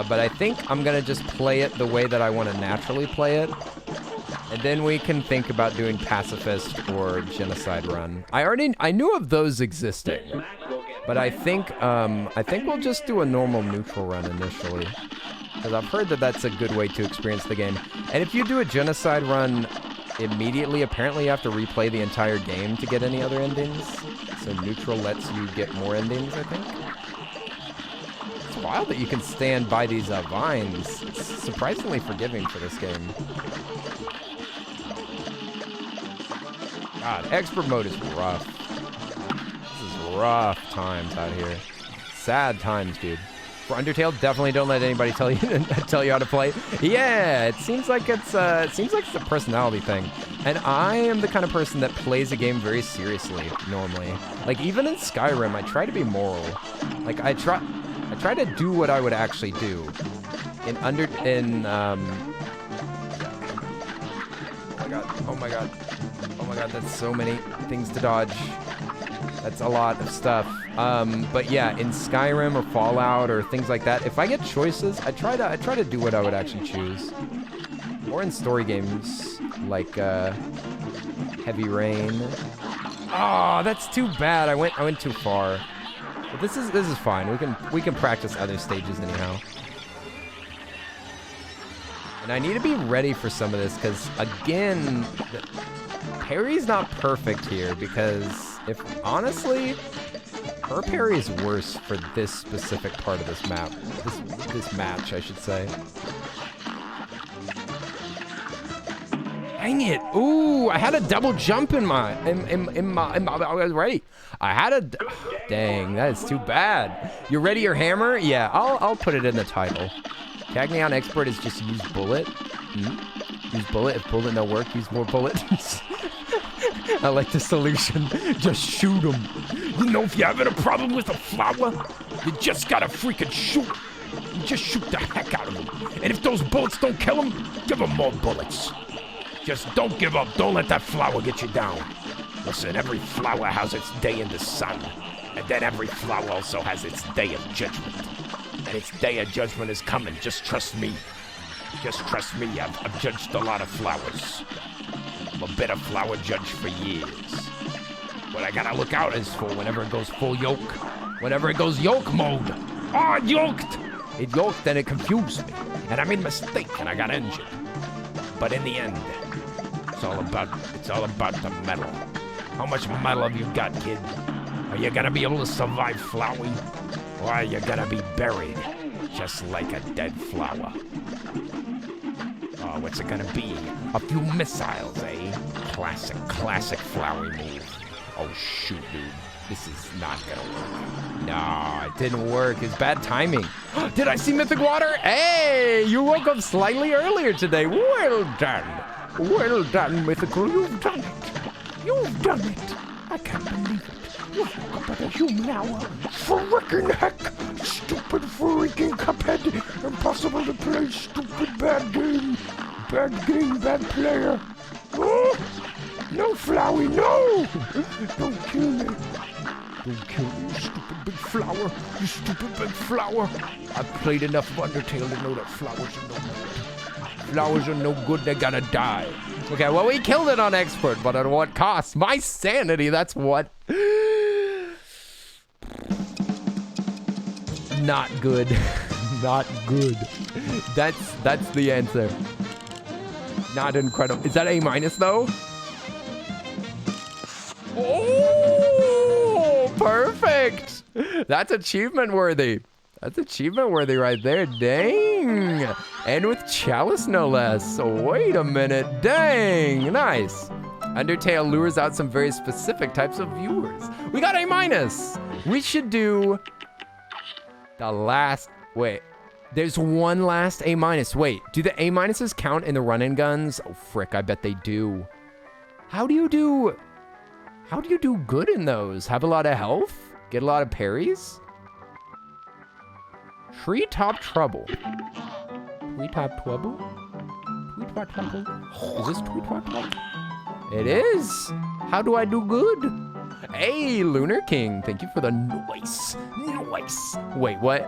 But I think I'm gonna just play it the way that I want to naturally play it. And then we can think about doing Pacifist or Genocide Run. I knew of those existing. But I think we'll just do a normal neutral run initially. Because I've heard that that's a good way to experience the game. And if you do a Genocide Run immediately, apparently you have to replay the entire game to get any other endings. So neutral lets you get more endings, I think. It's wild that you can stand by these vines. It's surprisingly forgiving for this game. God, expert mode is rough. This is rough times out here. Sad times, dude. For Undertale, definitely don't let anybody tell you how to play. Yeah, it seems like it's a personality thing. And I am the kind of person that plays a game very seriously normally. Like even in Skyrim, I try to be moral. Like I try to do what I would actually do. Oh my god, that's so many things to dodge. That's a lot of stuff. But yeah, in Skyrim or Fallout or things like that, if I get choices, I try to do what I would actually choose. Or in story games like Heavy Rain. Oh, that's too bad. I went too far. But this is fine. We can practice other stages anyhow. And I need to be ready for some of this because again, parry's not perfect here because honestly, her parry is worse for this specific part of this map. This match, I should say. Dang it! Ooh, I had a double jump in my. I was ready. I had a. Dang, that is too bad. You ready your hammer? Yeah, I'll put it in the title. Cagneon Expert is just use bullet. Use bullet. If bullet no work, use more bullet. I like the solution. Just shoot him. You know, if you're having a problem with a flower, you just gotta freaking shoot. You just shoot the heck out of him. And if those bullets don't kill him, give him more bullets. Just don't give up. Don't let that flower get you down. Listen, every flower has its day in the sun. And then every flower also has its day of judgment. And its day of judgment is coming. Just trust me. Just trust me. I've judged a lot of flowers. I'm a better flower judge for years. What I gotta look out is for whenever it goes full yoke. Whenever it goes yoke mode. Oh, it yoked! It yoked and it confused me. And I made a mistake and I got injured. But in the end, it's all about the metal. How much metal have you got, kid? Are you gonna be able to survive Flowey? Or are you gonna be buried? Just like a dead flower. Oh, what's it gonna be? A few missiles, eh? Classic Flowey move. Oh, shoot, dude. This is not gonna work. No, it didn't work. It's bad timing. Did I see mythic water? Hey, you woke up slightly earlier today. Well done. Well done, mythical. You've done it. You've done it. I can't believe it. You woke up at a human hour. Frickin' heck! Stupid freaking Cuphead. Impossible to play. Stupid bad game. Bad game, bad player. Oh, no, Flowey, no! Don't kill me. Don't kill me, you stupid big flower. You stupid big flower. I've played enough of Undertale to know that flowers are no good. Flowers are no good, they gotta die. Okay, well, we killed it on expert, but at what cost? My sanity, that's what. Not good. Not good. That's the answer. Not incredible. Is that A minus though? Oh, perfect. That's achievement worthy. That's achievement worthy right there. Dang. And with chalice, no less. Wait a minute. Dang. Nice. Undertale lures out some very specific types of viewers. We got A minus. We should do the last. Wait. There's one last A minus. Wait. Do the A minuses count in the run and guns? Oh, frick. I bet they do. How do you do good in those? Have a lot of health? Get a lot of parries? Treetop Trouble. Treetop Trouble? Treetop Trouble? Is this Treetop Trouble? It is. How do I do good? Hey, Lunar King. Thank you for the noise. Noise. Wait, what?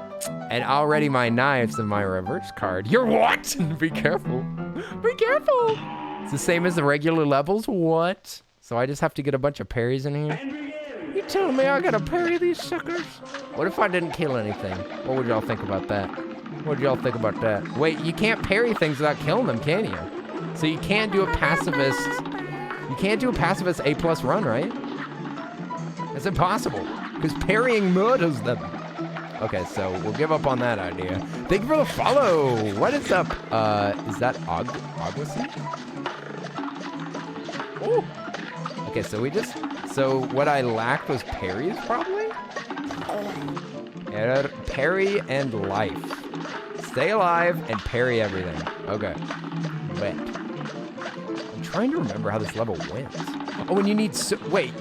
And already my knives and my reverse card. You're what? Be careful. Be careful. It's the same as the regular levels? What? So I just have to get a bunch of parries in here? You telling me I gotta parry these suckers? What if I didn't kill anything? What would y'all think about that? What would y'all think about that? Wait, you can't parry things without killing them, can you? So you can't do a pacifist. You can't do a pacifist A+ run, right? It's impossible, because parrying murders them. Okay, so we'll give up on that idea. Thank you for the follow. What is up? Is that Aguacy? Oh. Okay, so what I lacked was parries, probably? Parry and life. Stay alive and parry everything. Okay. Wait. I'm trying to remember how this level went. Oh, and you need, wait,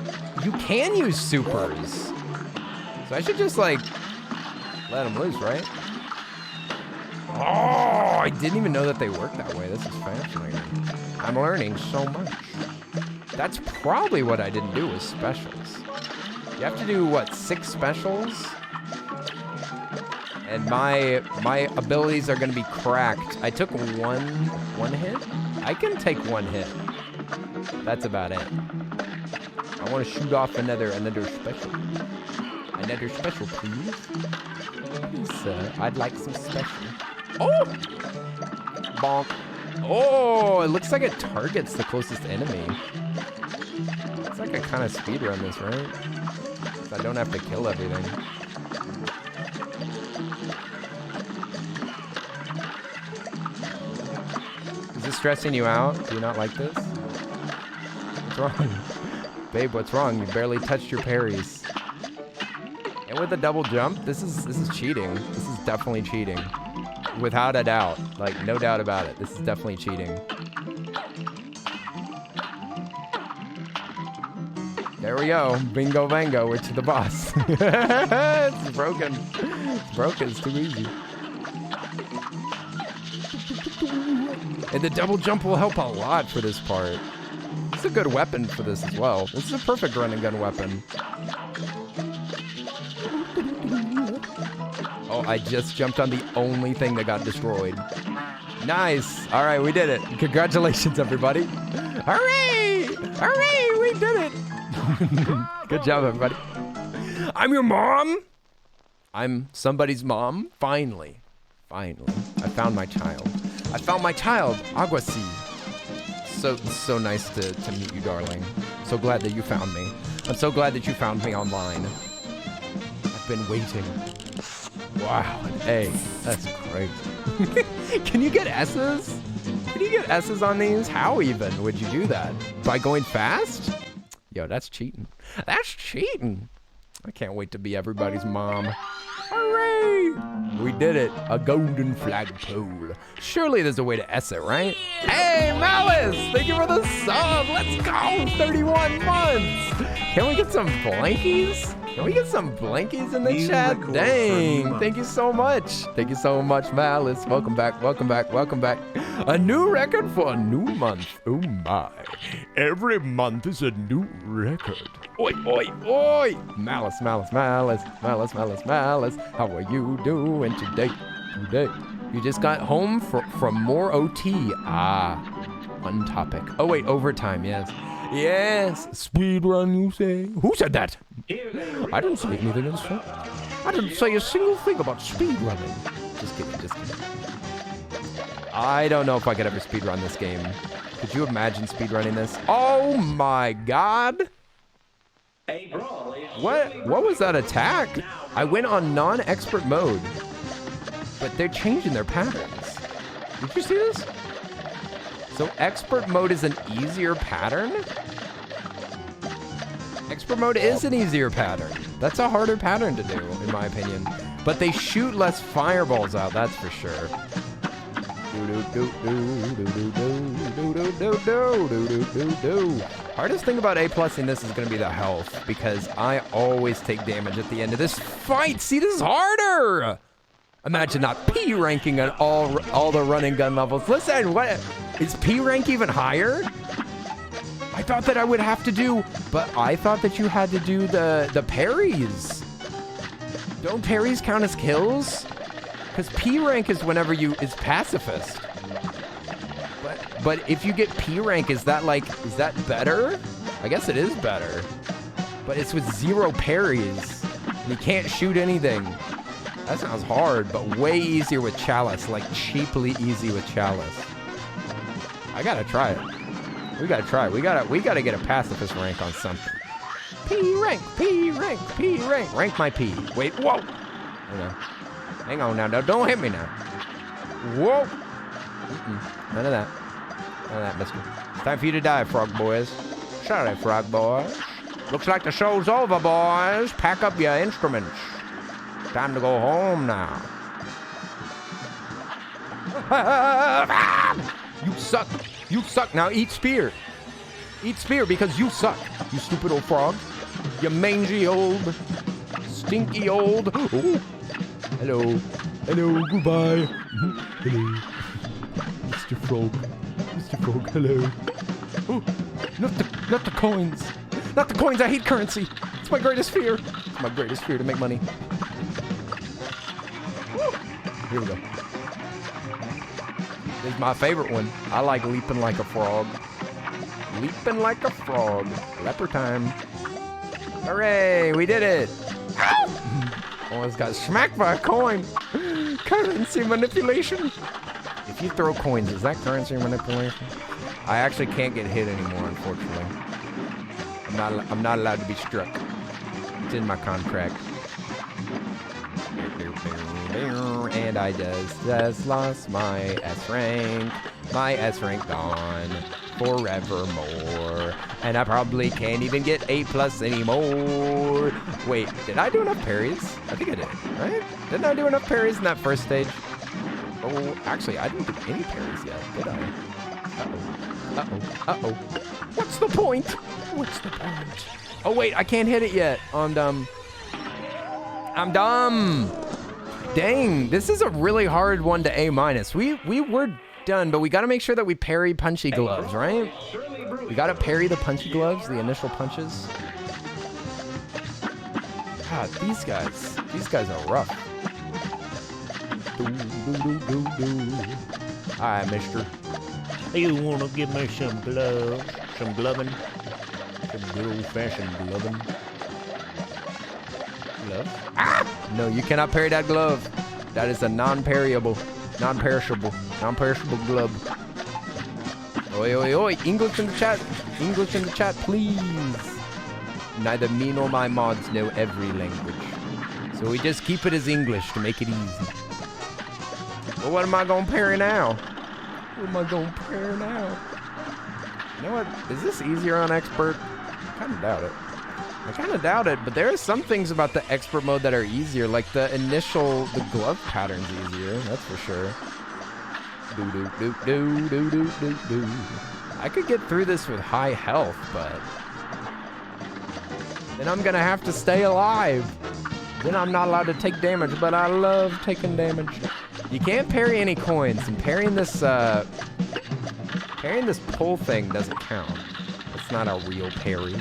you can use supers. So I should just, like, let them loose, right? Oh, I didn't even know that they work that way. This is fascinating. I'm learning so much. That's probably what I didn't do with specials. You have to do, what, 6 specials? And my abilities are gonna be cracked. I took one hit? I can take one hit. That's about it. I want to shoot off another special. Another special, please. Please, sir. I'd like some special. Oh! Bonk. Oh, it looks like it targets the closest enemy. It's like I kind of speedrun this, right? So I don't have to kill everything. Is this stressing you out? Do you not like this? What's wrong? Babe, what's wrong? You barely touched your parries. And with the double jump, this is cheating. This is definitely cheating. Without a doubt. Like, no doubt about it. This is definitely cheating. There we go. Bingo bango. We're to the boss. It's broken. It's broken. It's too easy. And the double jump will help a lot for this part. It's a good weapon for this as well. This is a perfect run and gun weapon. Oh, I just jumped on the only thing that got destroyed. Nice. All right, we did it. Congratulations, everybody. Hooray! Hooray! We did it. Good job, everybody. I'm your mom. I'm somebody's mom. Finally. Finally. I found my child. I found my child, Aguacy. So nice to meet you, darling. So glad that you found me. I'm so glad that you found me online. I've been waiting. Wow, an A. That's great. Can you get S's? Can you get S's on these? How even would you do that? By going fast? Yo, that's cheating. That's cheating. I can't wait to be everybody's mom. Hooray! We did it. A golden flagpole. Surely there's a way to S it, right? Hey, Malice! Thank you for the sub. Let's go. 31 months. Can we get some blankies? Can we get some blankies in the chat? Dang. Thank you so much. Thank you so much, Malice. Welcome back. Welcome back. Welcome back. A new record for a new month. Oh my. Every month is a new record. Oi, oi, oi! Malice, Malice, Malice, Malice, Malice, Malice. How are you doing today? You just got home from more OT. Ah, one topic. Oh wait, overtime, yes. Yes, speed run, you say? Who said that? I didn't say anything else. I didn't say a single thing about speed running. Just kidding, just kidding. I don't know if I could ever speed run this game. Could you imagine speed running this? Oh my god! What was that attack? I went on non-expert mode, but they're changing their patterns. Did you see this? So expert mode is an easier pattern? Expert mode is an easier pattern. That's a harder pattern to do, in my opinion. But they shoot less fireballs out, that's for sure. Hardest thing about A+ing this is going to be the health, because I always take damage at the end of this fight. See, this is harder. Imagine not P ranking on all the running gun levels. Listen, what is P rank even higher? I thought that I would have to do, but I thought that you had to do the parries. Don't parries count as kills? Because P rank is whenever is pacifist. But if you get P rank, is that better? I guess it is better. But it's with 0 parries. And you can't shoot anything. That sounds hard, but way easier with Chalice. Like cheaply easy with Chalice. I gotta try it. We gotta try it. We gotta get a pacifist rank on something. P rank, P rank, P rank. Rank my P. Wait, whoa. Hang on now, don't hit me now. Whoa. None of that. None of that, mister. It's time for you to die, frog boys. Sorry, frog boys. Looks like the show's over, boys. Pack up your instruments. Time to go home now. You suck. You suck. Now eat spear. Eat spear because you suck. You stupid old frog. You mangy old, stinky old. Oh. Hello. Hello. Goodbye. Hello. Mr. Frog. Mr. Frog. Hello. Oh, not the coins. Not the coins. I hate currency. It's my greatest fear. It's my greatest fear to make money. Woo. Here we go. This is my favorite one. I like leaping like a frog. Leaping like a frog. Leper time. Hooray, we did it. Almost got smacked by a coin. Currency manipulation. If you throw coins, is that currency manipulation? I actually can't get hit anymore, unfortunately. I'm not allowed to be struck. It's in my contract. And I just lost my S rank. My S rank gone forevermore. And I probably can't even get A+ anymore. Wait, did I do enough parries? I think I did, right? Didn't I do enough parries in that first stage? Oh, actually, I didn't do any parries yet, did I? Uh-oh. Uh-oh. Uh-oh. What's the point? What's the point? Oh, wait, I can't hit it yet. Oh, I'm dumb. I'm dumb. Dang, this is a really hard one to A-. We were done, but we got to make sure that we parry punchy gloves, right? We got to parry the punchy gloves, the initial punches. God, these guys are rough. Hi, mister. You want to give me some gloves? Some gloving? Some good old-fashioned gloving. Glove? Ah! No, you cannot parry that glove. That is a non-parryable, non-perishable glove. Oi, oi, oi. English in the chat. English in the chat, please. Neither me nor my mods know every language. So we just keep it as English to make it easy. Well, what am I going to parry now? What am I going to parry now? You know what? Is this easier on expert? kind of doubt it. I kind of doubt it, but there are some things about the expert mode that are easier, like the glove pattern's easier, that's for sure. Do. I could get through this with high health, but then I'm gonna have to stay alive. Then I'm not allowed to take damage, but I love taking damage. You can't parry any coins, and parrying this pull thing doesn't count. It's not a real parry.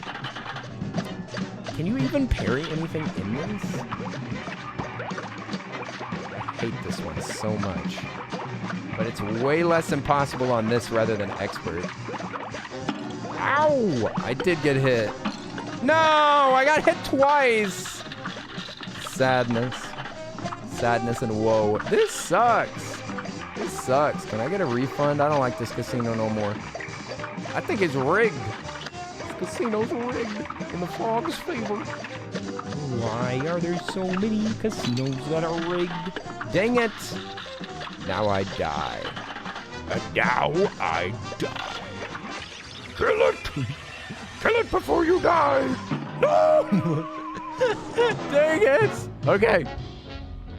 Can you even parry anything in this? I hate this one so much. But it's way less impossible on this rather than expert. Ow! I did get hit. No! I got hit twice! Sadness. Sadness and woe. This sucks. This sucks. Can I get a refund? I don't like this casino no more. I think it's rigged. This casino's rigged in the frog's favor. Why are there so many casinos that are rigged? Dang it! Now I die. And now I die. Kill it! Kill it before you die! No! Dang it! Okay.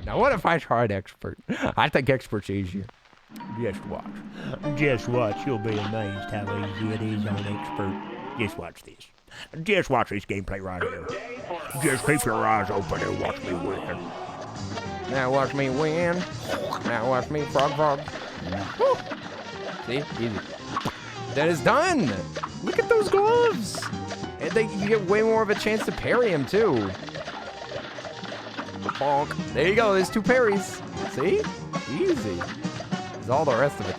Now what if I tried expert? I think expert's easier. Just watch. Just watch. You'll be amazed how easy it is on expert. Just watch this. Just watch this gameplay right here. Just keep your eyes open and watch me win. Now watch me win. Now watch me frog. Woo. See? Easy. That is done! Look at those gloves! And you get way more of a chance to parry him, too. Bonk. There you go, there's 2 parries. See? Easy. There's all the rest of it.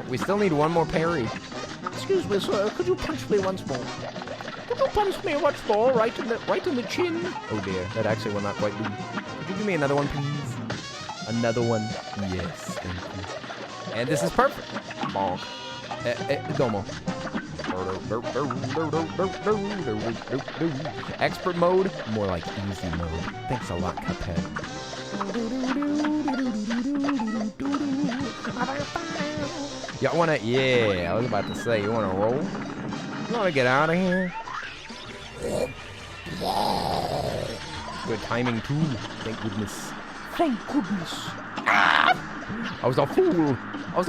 We still need one more parry. Excuse me, sir. Could you punch me once more? Could you punch me once more, right in the chin? Oh dear, that actually will not quite do. Could you give me another one, please? Another one. Yes, thank you. And this is perfect. Bonk. Domo. Expert mode, more like easy mode. Thanks a lot, Cuphead. Y'all wanna, yeah, I was about to say, you wanna roll? You wanna get out of here? Good timing too, thank goodness. Thank goodness. I was a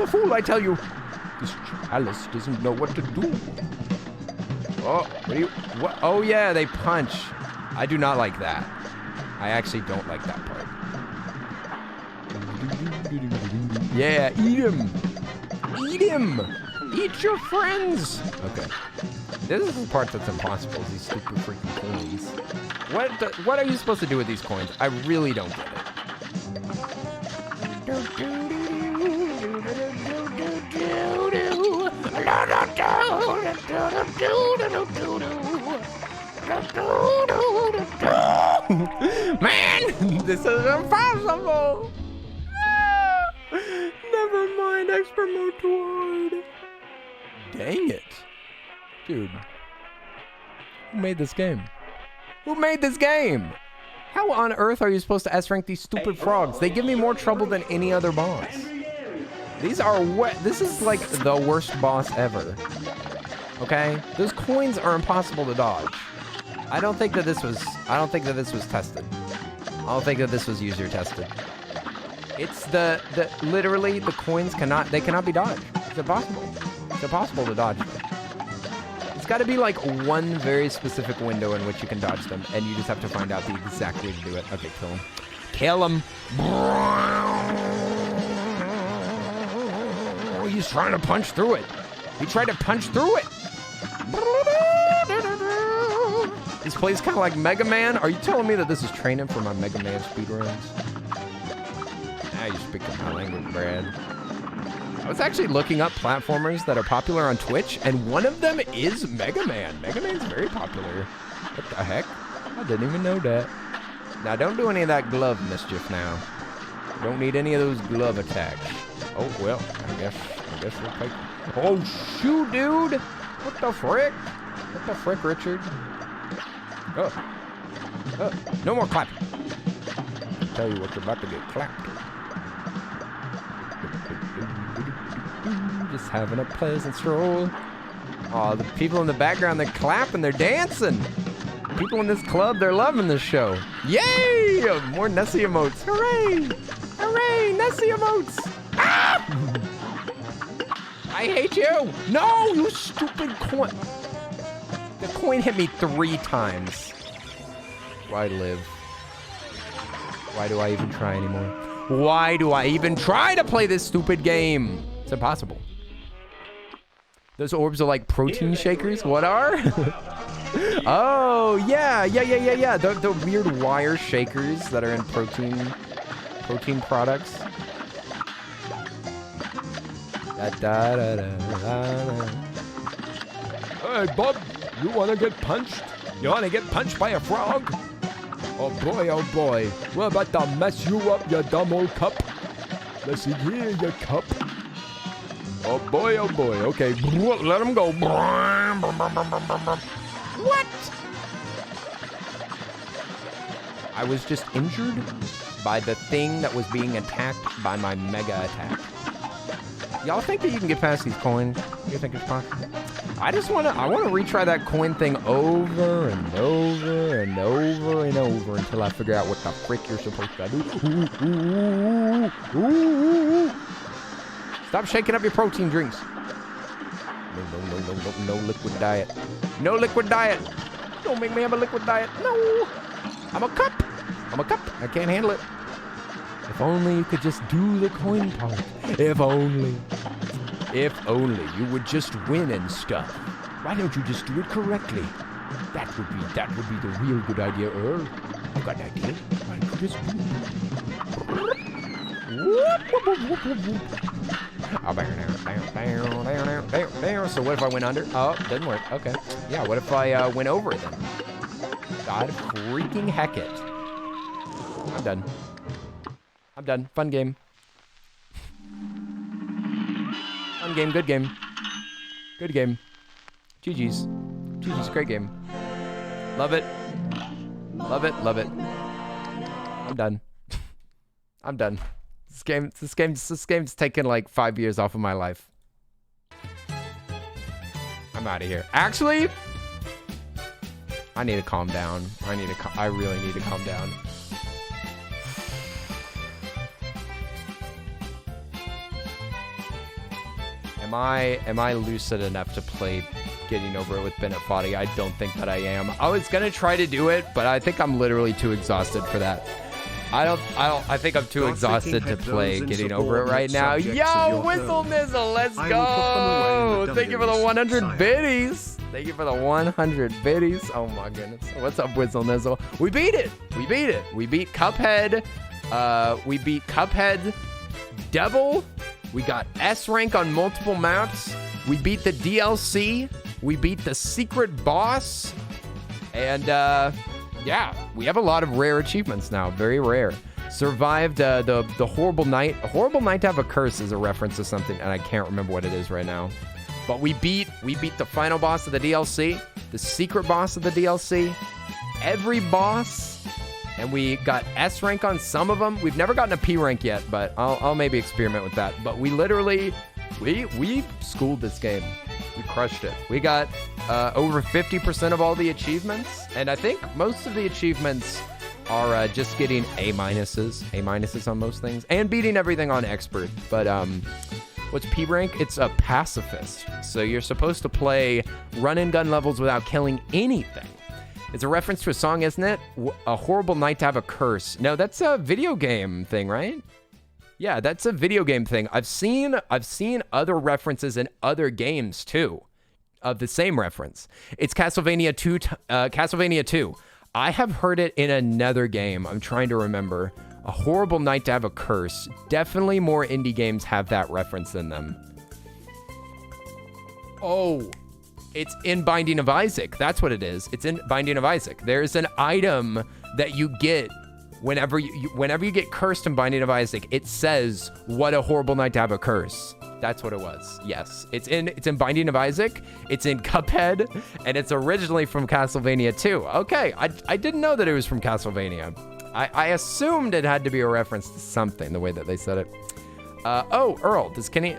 fool, I tell you. This Alice doesn't know what to do. Oh, what? Oh yeah, they punch. I do not like that. I actually don't like that part. Yeah, eat him. Eat him. Eat your friends. Okay. This is the part that's impossible, is these stupid freaking coins. What are you supposed to do with these coins? I really don't get it. Man, this is impossible. Never mind, expert mode too hard. Dang it. Dude. Who made this game? Who made this game? How on earth are you supposed to S-rank these stupid frogs? They give me more trouble than any other boss. These are this is like the worst boss ever. Okay? Those coins are impossible to dodge. I don't think that this was tested. I don't think that this was user tested. It's literally the coins cannot be dodged. It's impossible. It's impossible to dodge them. It's got to be like one very specific window in which you can dodge them, and you just have to find out the exact way to do it. Okay, kill him. Kill him. Oh, he's trying to punch through it. He tried to punch through it. This plays kind of like Mega Man. Are you telling me that this is training for my Mega Man speedruns? Now you're speaking my language, Brad. I was actually looking up platformers that are popular on Twitch, and one of them is Mega Man. Mega Man's very popular. What the heck? I didn't even know that. Now, don't do any of that glove mischief now. Don't need any of those glove attacks. Oh, well, I guess we'll take... Oh, shoot, dude! What the frick? What the frick, Richard? Oh. No more clapping. I'll tell you what, you're about to get clapped. Just having a pleasant stroll. Oh, the people in the background, they're clapping, they're dancing. People in this club, they're loving this show. Yay! More Nessie emotes. Hooray! Hooray! Nessie emotes! Ah! I hate you! No, you stupid coin. The coin hit me 3 times. Why live? Why do I even try anymore? Why do I even try to play this stupid game? It's impossible. Those orbs are like protein shakers? What are? Oh, yeah. The weird wire shakers that are in protein products. Hey, bub, you wanna get punched? You wanna get punched by a frog? Oh boy, we're about to mess you up, you dumb old cup. Listen here, you cup. Oh boy, okay, let him go. What? I was just injured by the thing that was being attacked by my mega attack. Y'all think that you can get past these coins? You think it's possible? I want to retry that coin thing over and over and over and over until I figure out what the frick you're supposed to do. Stop shaking up your protein drinks. No liquid diet. No liquid diet. Don't make me have a liquid diet. No. I'm a cup. I can't handle it. If only you could just do the coin part. If only you would just win and stuff. Why don't you just do it correctly? That would be the real good idea, Earl. I've got an idea. Why don't you just So what if I went under? Oh, didn't work. Okay. Yeah, what if I went over it then? God freaking heck it. I'm done. Fun game. Fun game, good game. Good game. GG's. Great game. Love it. Love it. I'm done. I'm done. This game's taken like 5 years off of my life. I'm out of here. Actually, I need to calm down. I really need to calm down. Am I lucid enough to play Getting Over It with Bennett Foddy? I don't think that I am. I was gonna try to do it, but I think I'm literally too exhausted for that. I think I'm too exhausted to play Getting Over It right now. Yo, Whistle Nizzle, let's go! Thank you for the 100 biddies. Thank you for the 100 biddies. Oh my goodness. What's up, Whistle Nizzle? We beat it. We beat Cuphead. We beat Cuphead Devil. We got S rank on multiple maps. We beat the DLC. We beat the secret boss. And yeah, we have a lot of rare achievements now. Very rare. Survived the horrible night. A horrible night to have a curse is a reference to something, and I can't remember what it is right now. But we beat the final boss of the DLC, the secret boss of the DLC, every boss. And we got S rank on some of them. We've never gotten a P rank yet, but I'll maybe experiment with that. But we literally, we schooled this game. We crushed it. We got over 50% of all the achievements. And I think most of the achievements are just getting A minuses on most things. And beating everything on expert. But what's P rank? It's a pacifist. So you're supposed to play run and gun levels without killing anything. It's a reference to a song, isn't it? A horrible night to have a curse. No, that's a video game thing, right? Yeah, that's a video game thing. I've seen other references in other games too, of the same reference. It's Castlevania 2. Castlevania 2. I have heard it in another game. I'm trying to remember. A horrible night to have a curse. Definitely more indie games have that reference in them. Oh. It's in Binding of Isaac. That's what it is. It's in Binding of Isaac. There's an item that you get whenever you get cursed in Binding of Isaac. It says, "What a horrible night to have a curse." That's what it was. Yes, it's in Binding of Isaac. It's in Cuphead, and it's originally from Castlevania 2. Okay, I didn't know that it was from Castlevania. I assumed it had to be a reference to something, the way that they said it. Oh, Earl, does Kenny,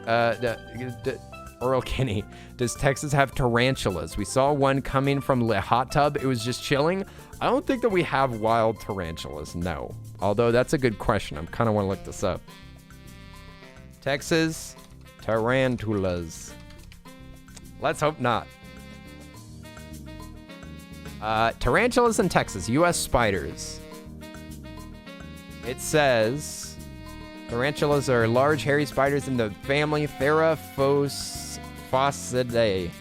Earl Kenny, does Texas have tarantulas? We saw one coming from the hot tub. It was just chilling. I don't think that we have wild tarantulas, no. Although that's a good question. I kind of want to look this up. Texas tarantulas. Let's hope not. Tarantulas in Texas, U.S. spiders. It says tarantulas are large hairy spiders in the family Theraphosidae.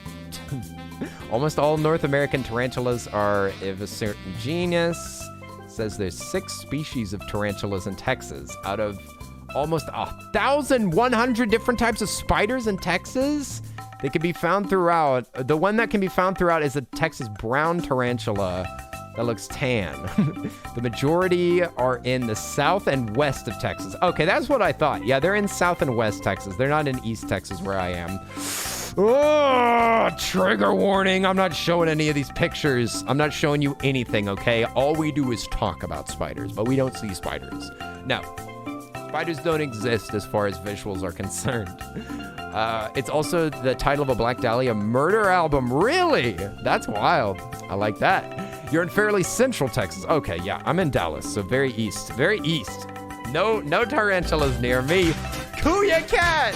Almost all North American tarantulas are of a certain genus. It says there's 6 species of tarantulas in Texas out of almost 1,100 different types of spiders in Texas. They can be found throughout. The one that can be found throughout is a Texas brown tarantula that looks tan. The majority are in the south and west of Texas. Okay, that's what I thought. Yeah, they're in south and west Texas. They're not in east Texas where I am. Oh, trigger warning. I'm not showing any of these pictures. I'm not showing you anything, okay? All we do is talk about spiders, but we don't see spiders. No, spiders don't exist as far as visuals are concerned. It's also the title of a Black Dahlia murder album. Really? That's wild. I like that. You're in fairly central Texas. Okay, yeah, I'm in Dallas, so very east. Very east. No tarantulas near me. Kuya Cat!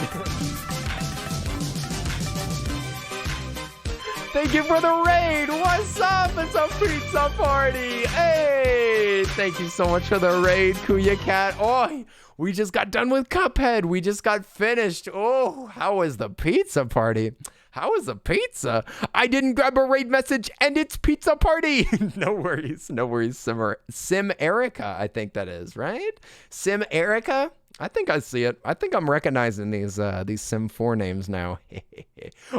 Thank you for the raid. What's up? It's a pizza party. Hey, thank you so much for the raid, Kuya Cat. Oh, we just got done with Cuphead. We just got finished. Oh, how was the pizza party? How was the pizza? I didn't grab a raid message and it's pizza party. No worries. No worries. Sim Erica, I think that is, right? Sim Erica? I think I see it. I think I'm recognizing these Sim 4 names now.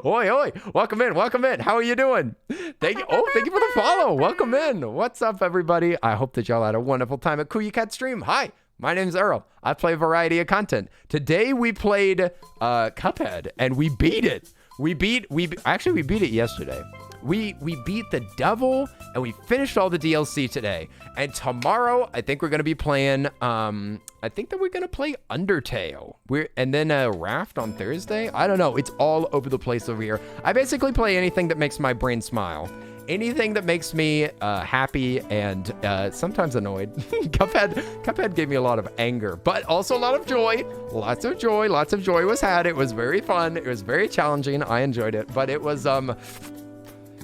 Oi, oi. Welcome in. Welcome in. How are you doing? Thank you. Oh, thank you for the follow. Welcome in. What's up, everybody? I hope that y'all had a wonderful time at Kuya Cat Stream. Hi. My name's Earl. I play a variety of content. Today we played Cuphead and we beat it. We beat it yesterday. We beat the devil and we finished all the DLC today. And tomorrow I think we're gonna be playing I think that we're gonna play Undertale. And then Raft on Thursday. I don't know. It's all over the place over here. I basically play anything that makes my brain smile. Anything that makes me happy and sometimes annoyed. Cuphead gave me a lot of anger, but also a lot of joy. Lots of joy was had. It was very fun. It was very challenging. I enjoyed it, but it was tough.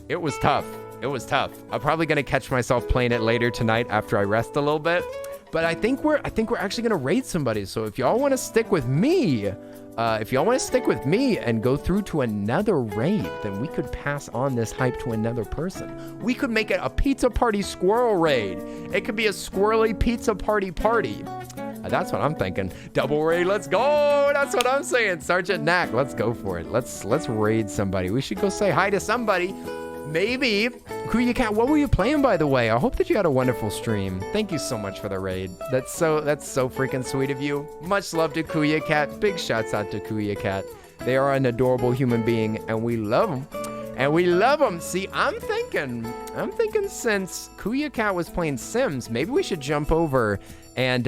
It was tough. I'm probably gonna catch myself playing it later tonight after I rest a little bit. But I think we're actually gonna raid somebody. So if y'all want to stick with me, and go through to another raid, then we could pass on this hype to another person. We could make it a pizza party squirrel raid. It could be a squirrely pizza party. That's what I'm thinking. Double raid, let's go. That's what I'm saying. Sergeant Knack, let's go for it. Let's raid somebody. We should go say hi to somebody. Maybe. Kuya Cat, what were you playing, by the way? I hope that you had a wonderful stream. Thank you so much for the raid. That's so freaking sweet of you. Much love to Kuya Cat. Big shouts out to Kuya Cat. They are an adorable human being, and we love them. See, I'm thinking since Kuya Cat was playing Sims, maybe we should jump over and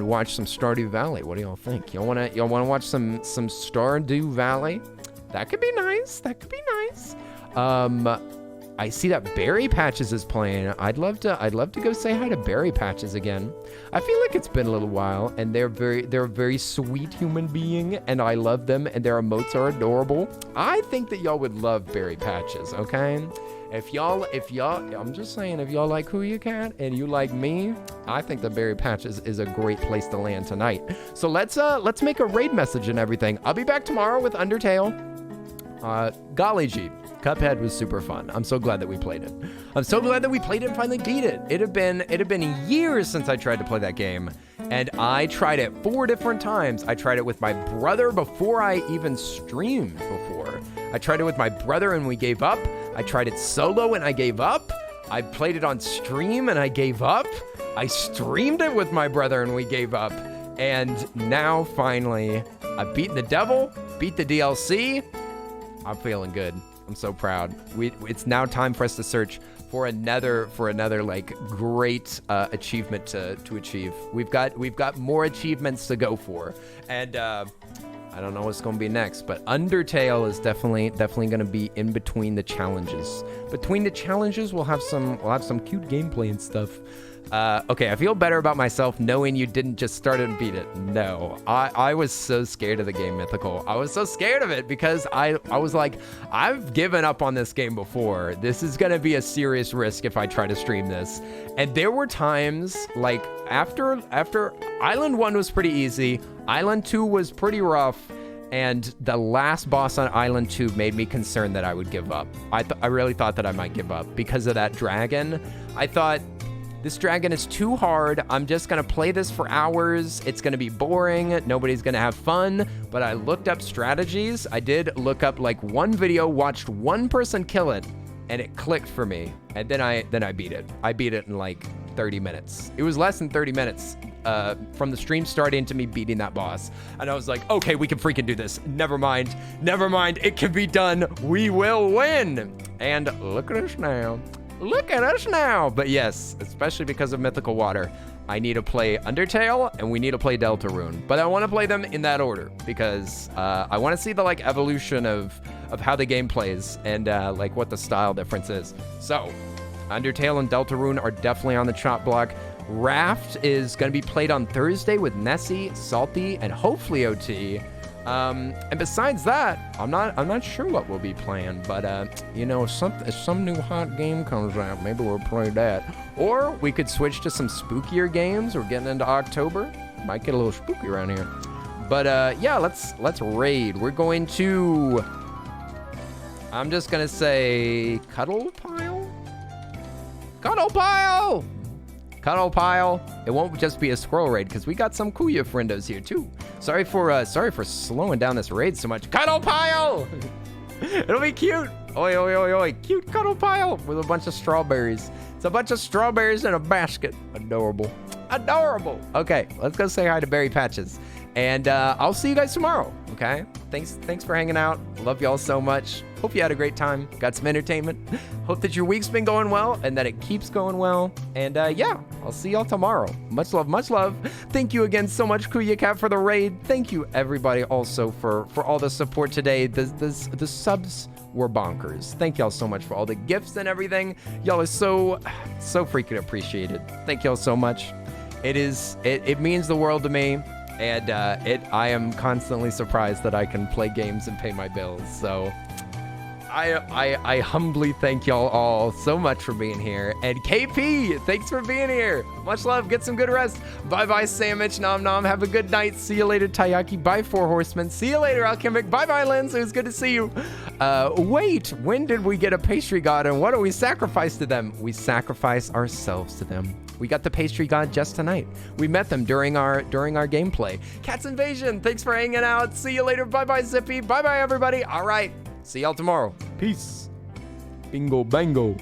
watch some Stardew Valley. What do y'all think? Y'all wanna watch some Stardew Valley? That could be nice. I see that Berry Patches is playing. I'd love to go say hi to Berry Patches again. I feel like it's been a little while, and they're a very sweet human being, and I love them, and their emotes are adorable. I think that y'all would love Berry Patches, okay? If y'all, I'm just saying, if y'all like Kuya Cat and you like me, I think that Berry Patches is a great place to land tonight. So let's make a raid message and everything. I'll be back tomorrow with Undertale. Golly gee. Cuphead was super fun. I'm so glad that we played it. I'm so glad that we played it and finally beat it. It had been years since I tried to play that game, and I tried it 4 different times. I tried it with my brother before I even streamed before. I tried it with my brother and we gave up. I tried it solo and I gave up. I played it on stream and I gave up. I streamed it with my brother and we gave up. And now finally, I've beaten the devil, beat the DLC. I'm feeling good. I'm so proud. It's now time for us to search for another like great achievement to achieve. We've got more achievements to go for, and I don't know what's gonna be next, but Undertale is definitely gonna be in between the challenges. Between the challenges, we'll have some cute gameplay and stuff. Okay, I feel better about myself knowing you didn't just start it and beat it. No, I was so scared of the game Mythical. I was so scared of it because I was like, I've given up on this game before. This is gonna be a serious risk if I try to stream this. And there were times like after Island 1 was pretty easy, Island 2 was pretty rough, and the last boss on Island 2 made me concerned that I would give up. I really thought that I might give up because of that dragon. I thought, this dragon is too hard. I'm just gonna play this for hours. It's gonna be boring. Nobody's gonna have fun. But I looked up strategies. I did look up like one video, watched one person kill it, and it clicked for me. And then I beat it. I beat it in like 30 minutes. It was less than 30 minutes from the stream starting to me beating that boss. And I was like, okay, we can freaking do this. Never mind. It can be done. We will win. And look at us now. Look at us now. But yes, especially because of Mythical Water, I need to play Undertale and we need to play Deltarune. But I want to play them in that order because I want to see the like evolution of how the game plays and like what the style difference is. So Undertale and Deltarune are definitely on the chop block. Raft is going to be played on Thursday with Nessie, Salty, and hopefully OT. And besides that, I'm not sure what we'll be playing, but you know, if some new hot game comes out, maybe we'll play that. Or we could switch to some spookier games. We're getting into October. Might get a little spooky around here. But yeah, let's raid. We're going to, I'm just gonna say Cuddle Pile? Cuddle Pile. It won't just be a squirrel raid because we got some Kuya friendos here too. Sorry for slowing down this raid so much. Cuddle Pile. It'll be cute. Oi, oi, oi, oi. Cute Cuddle Pile with a bunch of strawberries. It's a bunch of strawberries in a basket. Adorable. Okay, let's go say hi to Berry Patches. And I'll see you guys tomorrow, okay? Thanks for hanging out. Love y'all so much. Hope you had a great time. Got some entertainment. Hope that your week's been going well and that it keeps going well. And yeah, I'll see y'all tomorrow. Much love, much love. Thank you again so much, Kuya Cat, for the raid. Thank you, everybody, also for all the support today. The subs were bonkers. Thank y'all so much for all the gifts and everything. Y'all are so freaking appreciated. Thank y'all so much. It means the world to me. And I am constantly surprised that I can play games and pay my bills. So I humbly thank y'all all so much for being here. And KP, thanks for being here. Much love. Get some good rest. Bye-bye, Sandwich. Nom Nom. Have a good night. See you later, Taiyaki. Bye, Four Horsemen. See you later, Alchemic. Bye-bye, Linz. It was good to see you. Wait, when did we get a pastry god and what do we sacrifice to them? We sacrifice ourselves to them. We got the pastry god just tonight. We met them during our gameplay. Cat's Invasion, thanks for hanging out. See you later. Bye-bye, Zippy. Bye-bye, everybody. All right. See y'all tomorrow. Peace. Bingo bango.